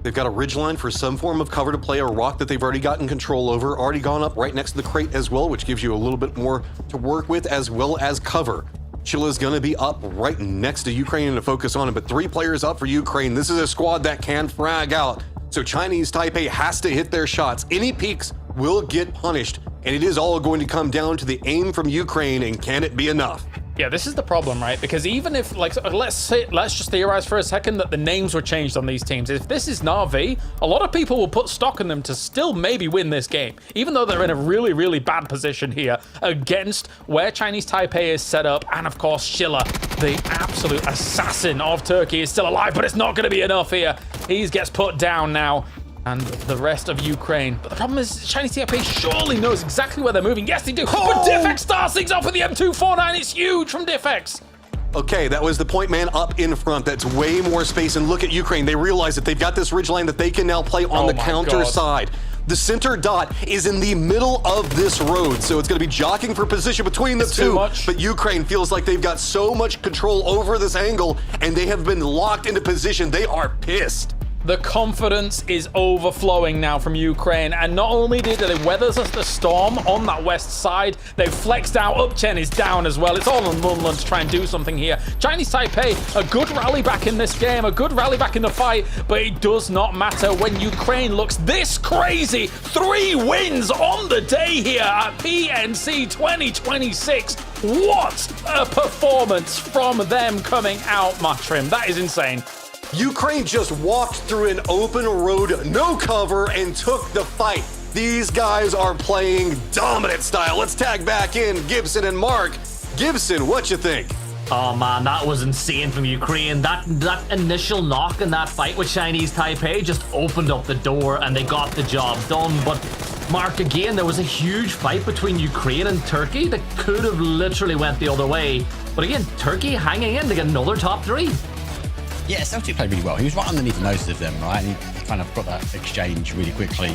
S24: They've got a ridgeline for some form of cover to play, a rock that they've already gotten control over, already gone up right next to the crate as well, which gives you a little bit more to work with, as well as cover. Chilla's going to be up right next to Ukraine to focus on it, but 3 players up for Ukraine. This is a squad that can frag out. So Chinese Taipei has to hit their shots. Any peaks will get punished, and it is all going to come down to the aim from Ukraine, and can it be enough?
S5: Yeah, this is the problem, right? Because even if, like, let's just theorize for a second that the names were changed on these teams. If this is Na'Vi, a lot of people will put stock in them to still maybe win this game, even though they're in a really, really bad position here against where Chinese Taipei is set up. And of course, Schiller, the absolute assassin of Turkey, is still alive, but it's not going to be enough here. He gets put down now. And the rest of Ukraine. But the problem is, Chinese Taipei surely knows exactly where they're moving. Yes, they do. But Diffex starts things off with the M249. It's huge from Diffex.
S24: Okay, that was the point man up in front. That's way more space. And look at Ukraine. They realize that they've got this ridgeline that they can now play on the counter side. The center dot is in the middle of this road, so it's going to be jockeying for position between the two. But Ukraine feels like they've got so much control over this angle, and they have been locked into position. They are pissed.
S5: The confidence is overflowing now from Ukraine, and not only did they weather the storm on that west side, they've flexed out. Upchen is down as well. It's all on Munlund to try and do something here. Chinese Taipei, a good rally back in this game, a good rally back in the fight, but it does not matter when Ukraine looks this crazy. 3 wins on the day here at PNC 2026. What a performance from them coming out, Matrim. That is insane.
S24: Ukraine just walked through an open road, no cover, and took the fight. These guys are playing dominant style. Let's tag back in Gibson and Mark. Gibson, what you think?
S19: Oh man, that was insane from Ukraine. That initial knock in that fight with Chinese Taipei just opened up the door and they got the job done. But Mark, again, there was a huge fight between Ukraine and Turkey that could have literally went the other way. But again, Turkey hanging in to get another top 3.
S20: Yeah, Celtic played really well. He was right underneath the noses of them, right? And he kind of got that exchange really quickly.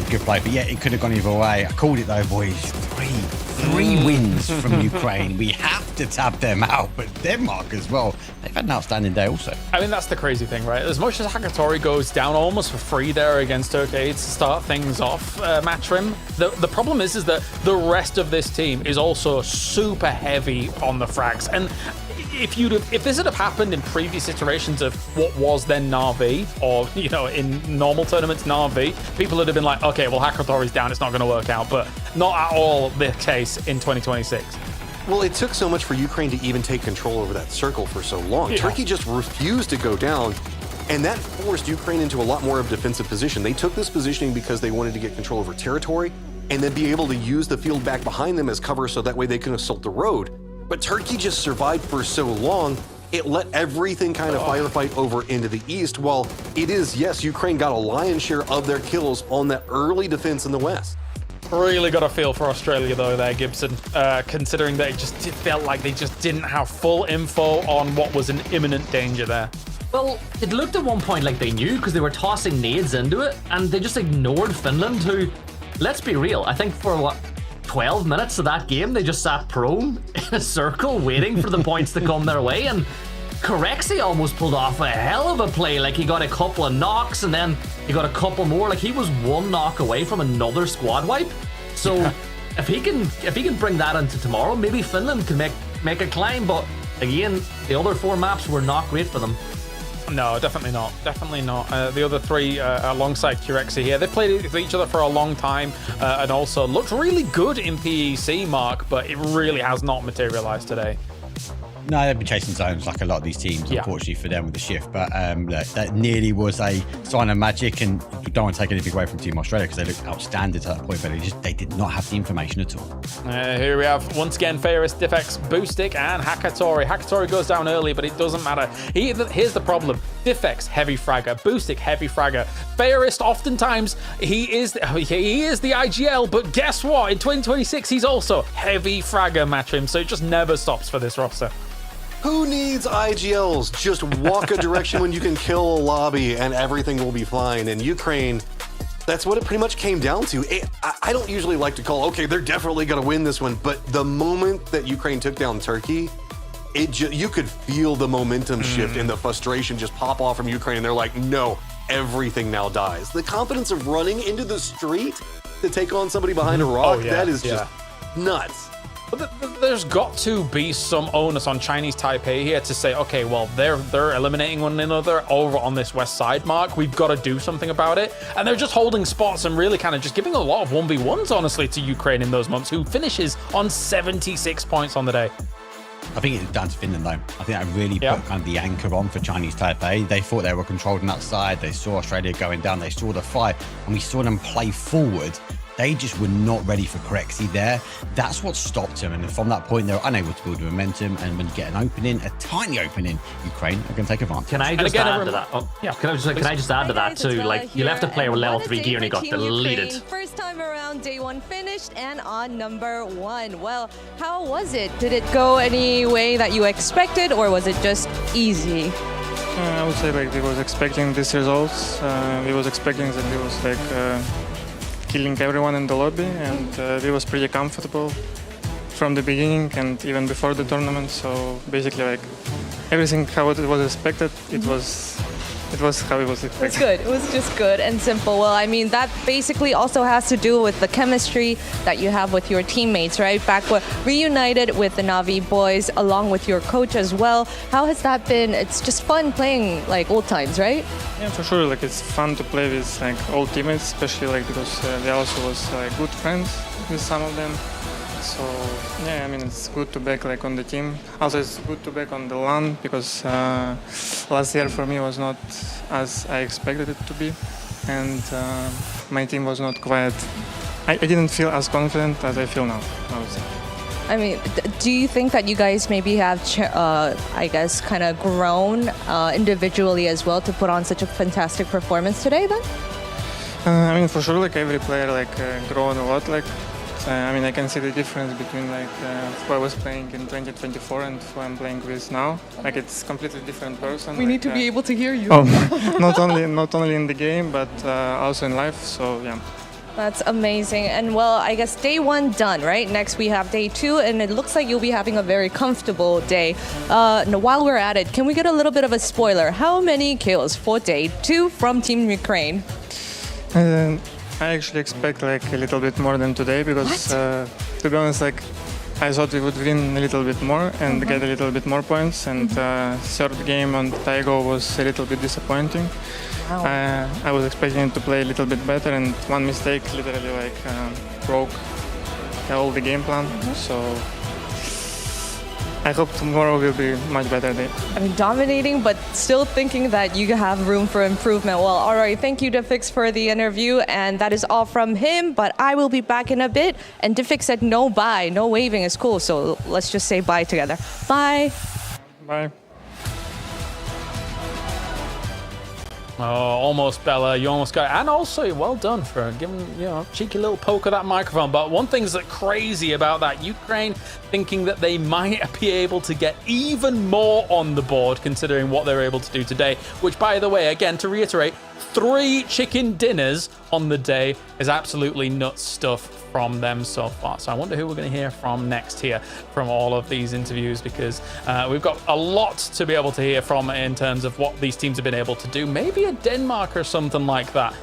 S20: Good play, but yeah, it could have gone either way. I called it though, boys. Three wins from Ukraine. We have to tap them out, but Denmark as well. They've had an outstanding day also.
S5: I mean, that's the crazy thing, right? As much as Hakatori goes down almost for free there against Turkey to start things off, Matrim, the problem is that the rest of this team is also super heavy on the frags. And if this had happened in previous iterations of what was then Na'Vi, or, you know, in normal tournaments Na'Vi, people would have been like, okay, well, Hakatori's down, it's not going to work out. But not at all the case in 2026.
S24: Well, it took so much for Ukraine to even take control over that circle for so long. Yeah. Turkey just refused to go down, and that forced Ukraine into a lot more of a defensive position. They took this positioning because they wanted to get control over territory and then be able to use the field back behind them as cover so that way they can assault the road. But Turkey just survived for so long, it let everything kind of firefight over into the east, while it is, yes, Ukraine got a lion's share of their kills on that early defense in the west.
S5: Really got a feel for Australia, though, there, Gibson, considering that it felt like they just didn't have full info on what was an imminent danger there.
S19: Well, it looked at one point like they knew because they were tossing nades into it, and they just ignored Finland, who, let's be real, I think for 12 minutes of that game, they just sat prone in a circle waiting for the points to come their way, and Corexi almost pulled off a hell of a play. Like, he got a couple of knocks and then he got a couple more. Like, he was 1 knock away from another squad wipe. So if he can bring that into tomorrow, maybe Finland can make a climb. But again, the other 4 maps were not great for them.
S5: No, definitely not. Definitely not. The other 3 alongside Corexi here, they've played with each other for a long time and also looked really good in PEC, Mark, but it really has not materialized today.
S20: No, they've been chasing zones like a lot of these teams, unfortunately for them with the shift. But look, that nearly was a sign of magic, and don't want to take anything away from Team Australia because they looked outstanding to that point, but they did not have the information at all.
S18: Here we have, once again, Ferris, Diffex, Boostic, and Hakatori. Hakatori goes down early, but it doesn't matter. Here's the problem. Diffex, heavy fragger. Boostic, heavy fragger. Ferris, oftentimes, he is the IGL, but guess what? In 2026, he's also heavy fragger match him, so it just never stops for this roster.
S24: Who needs IGLs? Just walk a direction when you can kill a lobby and everything will be fine. In Ukraine, that's what it pretty much came down to. I don't usually like to call, okay, they're definitely going to win this one, but the moment that Ukraine took down Turkey, you could feel the momentum shift and the frustration just pop off from Ukraine. And they're like, no, everything now dies. The confidence of running into the street to take on somebody behind a rock, that is just nuts.
S18: But there's got to be some onus on Chinese Taipei here to say, okay, well, they're eliminating one another over on this west side, Mark. We've got to do something about it. And they're just holding spots and really kind of just giving a lot of 1v1s, honestly, to Ukraine in those months, who finishes on 76 points on the day.
S20: I think it's down to Finland, though. I think that really put kind of the anchor on for Chinese Taipei. They thought they were controlled on that side. They saw Australia going down. They saw the fight, and we saw them play forward. They just were not ready for Corexi there. That's what stopped them. And from that point, they were unable to build momentum. And when you get an opening, a tiny opening, Ukraine are going to take advantage.
S19: Can I just add to that? Oh, yeah. Can I just add to that too? Like, you left a player with level 3 gear and he got deleted.
S21: First time around, day 1 finished and on number 1. Well, how was it? Did it go any way that you expected, or was it just easy?
S10: I would say like we was expecting these results. We was expecting that we was like killing everyone in the lobby, and we was pretty comfortable from the beginning and even before the tournament. So basically, like everything how it was expected, it was how it was expected.
S21: It's good. It was just good and simple. Well, I mean, that basically also has to do with the chemistry that you have with your teammates, right? Back when reunited with the Navi boys, along with your coach as well. How has that been? It's just fun playing like old times, right?
S10: Yeah, for sure. Like it's fun to play with like old teammates, especially like because they also was good friends with some of them. So yeah, I mean it's good to back like on the team. Also, it's good to back on the LAN because last year for me was not as I expected it to be, and my team was not quite. I didn't feel as confident as I feel now, I would say.
S21: I mean, do you think that you guys maybe have, I guess, kind of grown individually as well to put on such a fantastic performance today then?
S10: I mean, for sure, like every player like grown a lot. Like, I mean, I can see the difference between like who I was playing in 2024 and who I'm playing with now. Like it's completely different person.
S21: We need to be able to hear you.
S10: Oh, not only in the game, but also in life. So yeah.
S21: That's amazing. And well, I guess day 1 done, right? Next we have day 2, and it looks like you'll be having a very comfortable day. Now, while we're at it, can we get a little bit of a spoiler? How many kills for day 2 from Team Ukraine?
S10: I actually expect like a little bit more than today because to be honest, like I thought we would win a little bit more and get a little bit more points. And third game on Taigo was a little bit disappointing. Wow. I was expecting to play a little bit better, and one mistake literally like broke all the game plan. So I hope tomorrow will be much better day.
S21: I mean, dominating, but still thinking that you have room for improvement. Well, all right, thank you, Diffix, for the interview, and that is all from him, but I will be back in a bit, and Diffix said no bye, no waving is cool, so let's just say bye together. Bye.
S10: Bye.
S18: Oh, almost, Bella. You almost got it. And also, well done for giving, cheeky little poke at that microphone. But one thing's that crazy about that, Ukraine thinking that they might be able to get even more on the board considering what they're able to do today. Which, by the way, again, to reiterate, 3 chicken dinners on the day is absolutely nuts stuff from them so far. So I wonder who we're going to hear from next here from all of these interviews, because we've got a lot to be able to hear from in terms of what these teams have been able to do. Maybe a Denmark or something like that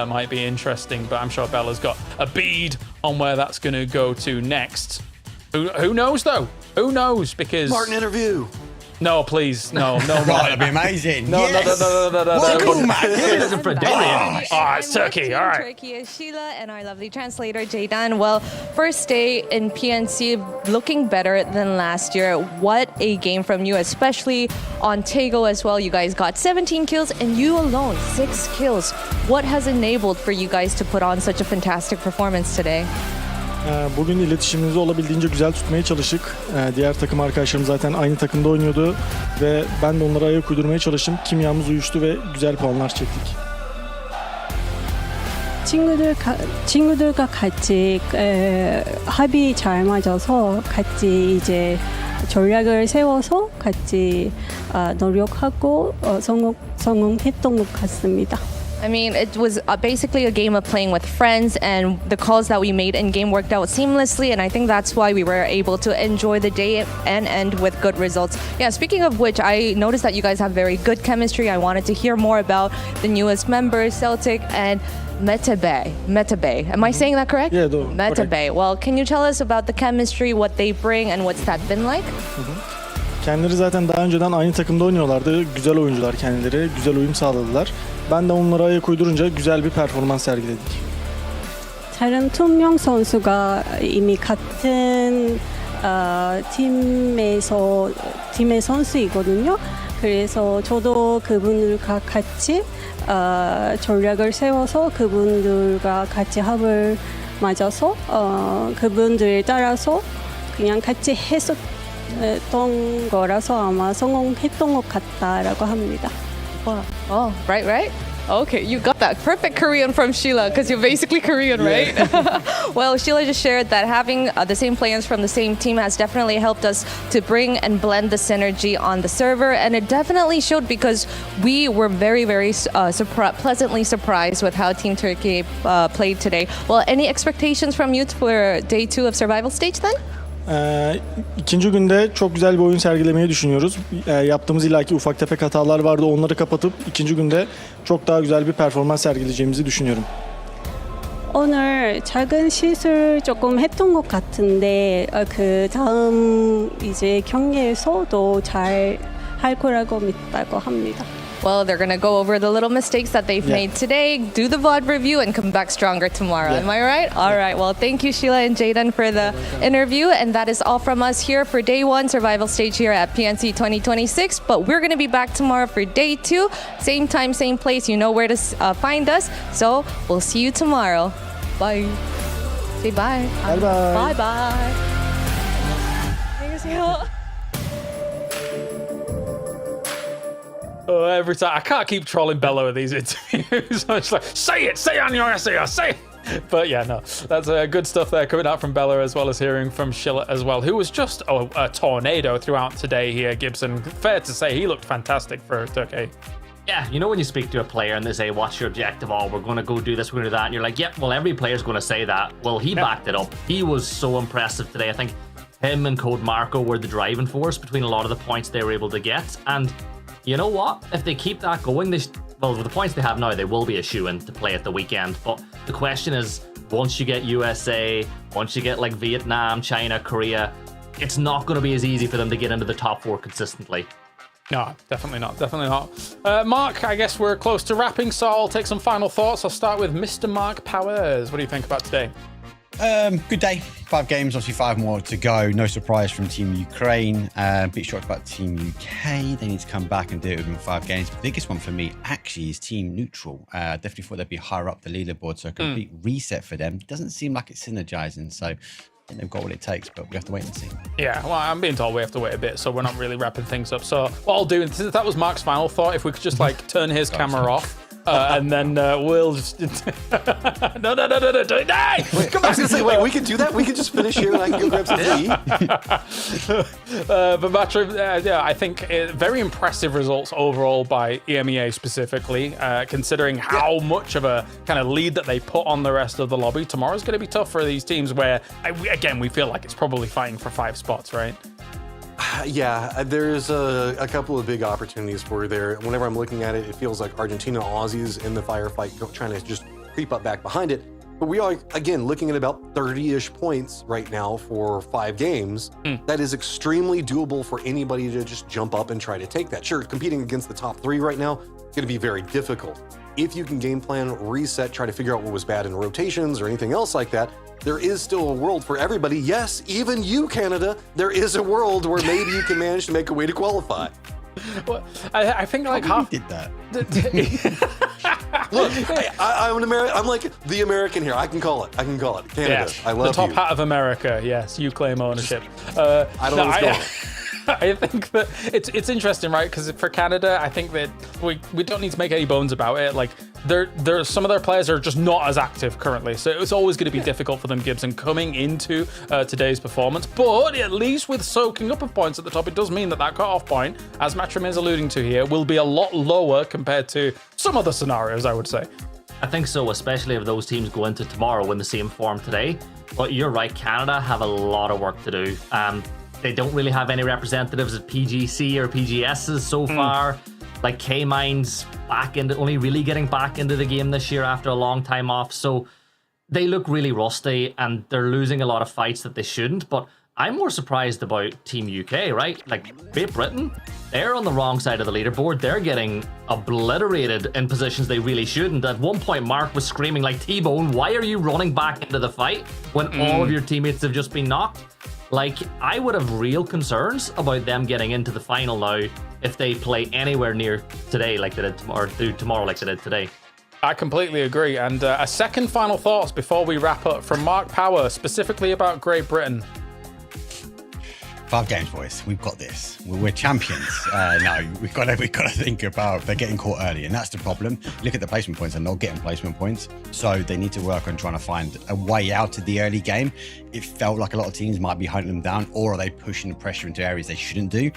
S18: might be interesting, but I'm sure Bella's got a bead on where that's going to go to next. Who knows, though? Who knows? Because
S24: Martin interview.
S18: No, please. No,
S20: God, that'd be amazing.
S18: No,
S20: Yes.
S18: no.
S20: Welcome, man.
S18: It's Turkey. All right.
S21: Turkey is Sheila and our lovely translator, Jaydan. Well, first day in PNC looking better than last year. What a game from you, especially on Tego as well. You guys got 17 kills and you alone 6 kills. What has enabled for you guys to put on such a fantastic performance today?
S11: Bugün iletişimimizi olabildiğince güzel tutmaya çalıştık. Diğer takım arkadaşlarım zaten aynı takımda oynuyordu ve ben de onlara ayak uydurmaya çalıştım. Kimyamız uyuştu ve güzel puanlar çektik.
S12: 친구들과 같이 합이 잘 맞아서 같이 이제 전략을 세워서 같이 노력하고 성공했던 것 같습니다.
S21: I mean, it was basically a game of playing with friends, and the calls that we made in game worked out seamlessly, and I think that's why we were able to enjoy the day and end with good results. Yeah, speaking of which, I noticed that you guys have very good chemistry. I wanted to hear more about the newest members, Celtic and Metabay. Am I saying that correct?
S11: Yeah, doğru.
S21: Metabay. Well, can you tell us about the chemistry, what they bring, and what's that been like?
S11: Kendileri zaten daha önceden aynı takımda oynuyorlardı. Güzel oyuncular kendileri, güzel uyum sağladılar. Ben de onlara ayak uydurunca güzel bir performans sergiledik.
S12: 다른 2명 선수가 이미 같은 팀의 선수이거든요. 그래서 저도 그분들과 같이 전략을 세워서 그분들과 같이 합을 맞아서 그분들 따라서 그냥 같이 했었던 거라서 아마 성공했던 것 같다라고 합니다.
S21: Wow. Oh, right. Okay, you got that perfect Korean from Sheila because you're basically Korean, right? Well, Sheila just shared that having the same players from the same team has definitely helped us to bring and blend the synergy on the server, and it definitely showed because we were very, very pleasantly surprised with how Team Turkey played today. Well, any expectations from you for day 2 of survival stage then?
S11: İkinci günde çok güzel bir oyun sergilemeyi düşünüyoruz. Yaptığımız illaki ufak tefek hatalar vardı. Onları kapatıp ikinci günde çok daha güzel bir performans sergileyeceğimizi düşünüyorum.
S12: 오늘 작은 실수를 조금 했던 것 같은데 그 다음 이제 경기에서도 잘 할 거라고 믿다고 합니다.
S21: Well, they're going to go over the little mistakes that they've made today, do the VOD review, and come back stronger tomorrow. Am I right? All right. Well, thank you, Sheila and Jaydan, for the interview. And that is all from us here for day 1 survival stage here at PNC 2026. But we're going to be back tomorrow for day 2. Same time, same place. You know where to find us. So we'll see you tomorrow. Bye. Say bye.
S11: Bye-bye.
S21: Bye-bye. 안녕하세요.
S18: Every time I can't keep trolling Bella with these interviews. I'm just like, say on your SEO, say it. But yeah, no, that's good stuff there coming out from Bella, as well as hearing from Sheila as well, who was just a tornado throughout today here. Gibson, fair to say, he looked fantastic for Turkey.
S19: Yeah, you know when you speak to a player and they say, what's your objective? Oh, we're going to go do this, we're going to do that. And you're like, yep, well, every player's going to say that. Well, he backed it up. He was so impressive today. I think him and Code Marco were the driving force between a lot of the points they were able to get. And you know what? If they keep that going, well, with the points they have now, they will be a shoo-in to play at the weekend. But the question is, once you get USA, once you get like Vietnam, China, Korea, it's not going to be as easy for them to get into the top 4 consistently.
S18: No, definitely not. Mark, I guess we're close to wrapping, so I'll take some final thoughts. I'll start with Mr. Mark Powers. What do you think about today?
S20: Good day. 5 games, obviously 5 more to go. No surprise from Team Ukraine. Bit shocked about Team UK. They need to come back and do it within 5 games. The biggest one for me actually is Team Neutral. Definitely thought they'd be higher up the leaderboard, so a complete reset for them. Doesn't seem like it's synergizing, so I think they've got what it takes, but we have to wait and see.
S18: Yeah, well, I'm being told we have to wait a bit, so we're not really wrapping things up. So what I'll do, since that was Mark's final thought, if we could just like turn his camera off. And then we'll just no, do it. Hey!
S24: Come on. I was gonna say, wait, we can do that. We can just finish here, and I can go grab some tea.
S18: But Batra, yeah, I think very impressive results overall by EMEA specifically, considering how much of a kind of lead that they put on the rest of the lobby. Tomorrow's going to be tough for these teams, where again we feel like it's probably fighting for 5 spots, right?
S24: Yeah, there's a couple of big opportunities for there. Whenever I'm looking at it, it feels like Argentina, Aussies in the firefight, trying to just creep up back behind it. But we are, again, looking at about 30-ish points right now for 5 games. That is extremely doable for anybody to just jump up and try to take that. Sure, competing against the top 3 right now, it's going to be very difficult. If you can game plan, reset, try to figure out what was bad in rotations or anything else like that, there is still a world for everybody. Yes, even you, Canada, there is a world where maybe you can manage to make a way to qualify.
S5: Well, I think like half
S20: did that.
S24: Look, I'm an American. I'm like the American here. I can call it. Canada.
S5: Yes,
S24: I love
S5: the top
S24: you.
S5: hat of America. Yes, you claim ownership.
S24: I don't know what's going on.
S5: I think that it's interesting, right? Because for Canada, I think that we don't need to make any bones about it. Like, there some of their players are just not as active currently, so it's always going to be difficult for them, Gibson, coming into today's performance. But at least with soaking up of points at the top, it does mean that cutoff point, as Matrim is alluding to here, will be a lot lower compared to some other scenarios, I would say.
S19: I think so, especially if those teams go into tomorrow in the same form today. But you're right, Canada have a lot of work to do. They don't really have any representatives at PGC or PGSs so far. Like K-Mine's only really getting back into the game this year after a long time off. So they look really rusty and they're losing a lot of fights that they shouldn't. But I'm more surprised about Team UK, right? Like Great Britain, they're on the wrong side of the leaderboard. They're getting obliterated in positions they really shouldn't. At one point, Mark was screaming like, T-Bone, why are you running back into the fight when all of your teammates have just been knocked? Like, I would have real concerns about them getting into the final now if they play anywhere near today like they did tomorrow like they did today.
S5: I completely agree. And a second final thoughts before we wrap up from Mark Power, specifically about Great Britain.
S20: 5 games, boys. We've got this. We're champions. No, we've got to think about they're getting caught early, and that's the problem. Look at the placement points; they're not getting placement points, so they need to work on trying to find a way out of the early game. It felt like a lot of teams might be hunting them down, or are they pushing the pressure into areas they shouldn't do?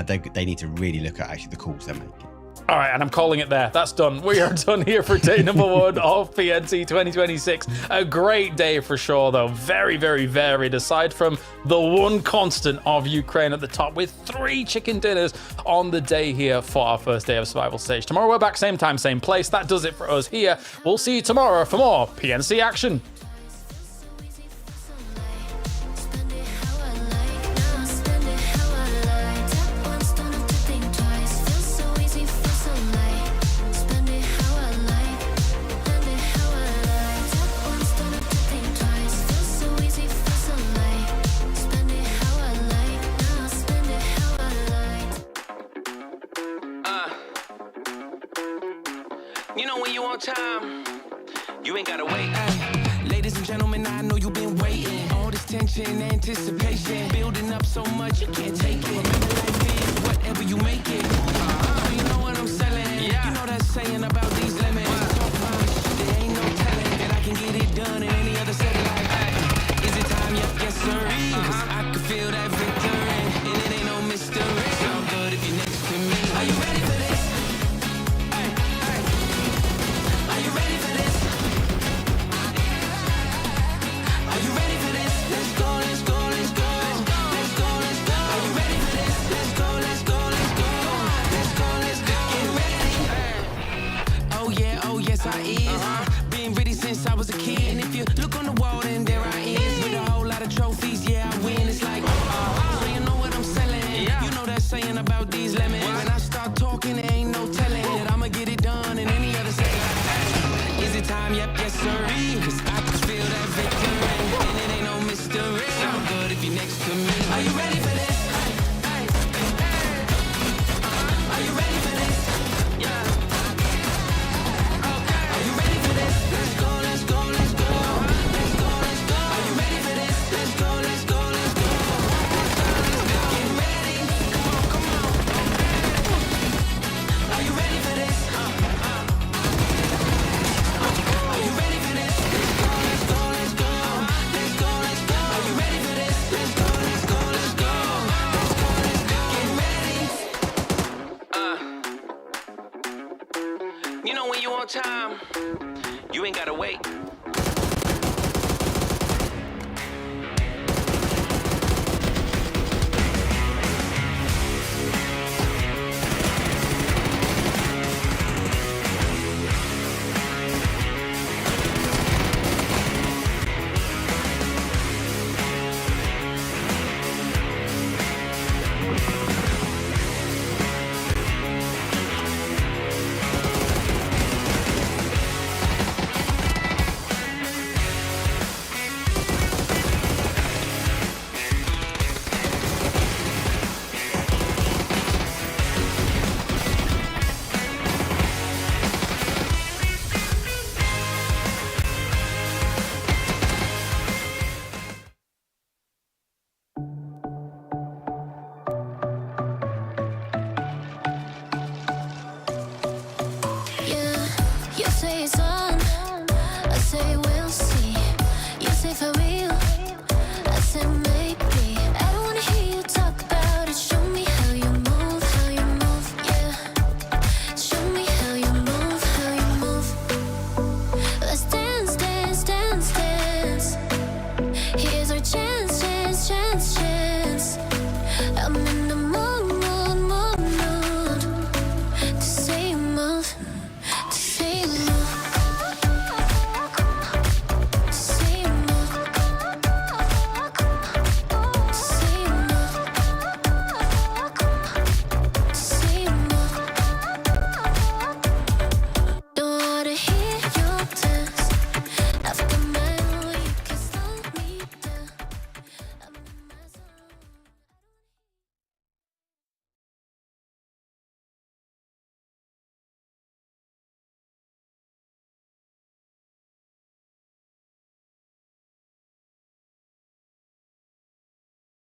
S20: They need to really look at actually the calls they're making.
S5: All right, and I'm calling it there. That's done. We are done here for day number 1 of PNC 2026. A great day for sure, though. Very, very varied, aside from the one constant of Ukraine at the top, with 3 chicken dinners on the day here for our first day of survival stage. Tomorrow we're back, same time, same place. That does it for us here. We'll see you tomorrow for more PNC action.
S9: You know when you on time, you ain't gotta wait. Hey, ladies and gentlemen, I know you've been waiting. All this tension, anticipation, building up so much you can't take it. Remember life is whatever you make it. You know what I'm selling. Yeah. You know that saying about these lemons. Talk about shit, there ain't no telling that I can get it done in any other setting. Like, hey, is it time? Yep, yes sir. Cause I can feel that victory, and it ain't no mystery. Sound good if you're next to me. Are you ready for this? I is. Been ready since I was a kid. And if you look on the wall, then there I is. With a whole lot of trophies, yeah, I win. It's like, so you know what I'm selling. You know that saying about these lemons. When I start talking, there ain't no telling that I'ma get it done in any other setting. Is it time? Yep, yes, sir. Cause I can feel that victory, and it ain't no mystery. Sound good if you're next to me. Are you ready for this? Are you ready for this? Yeah. You know when you on time, you ain't gotta wait.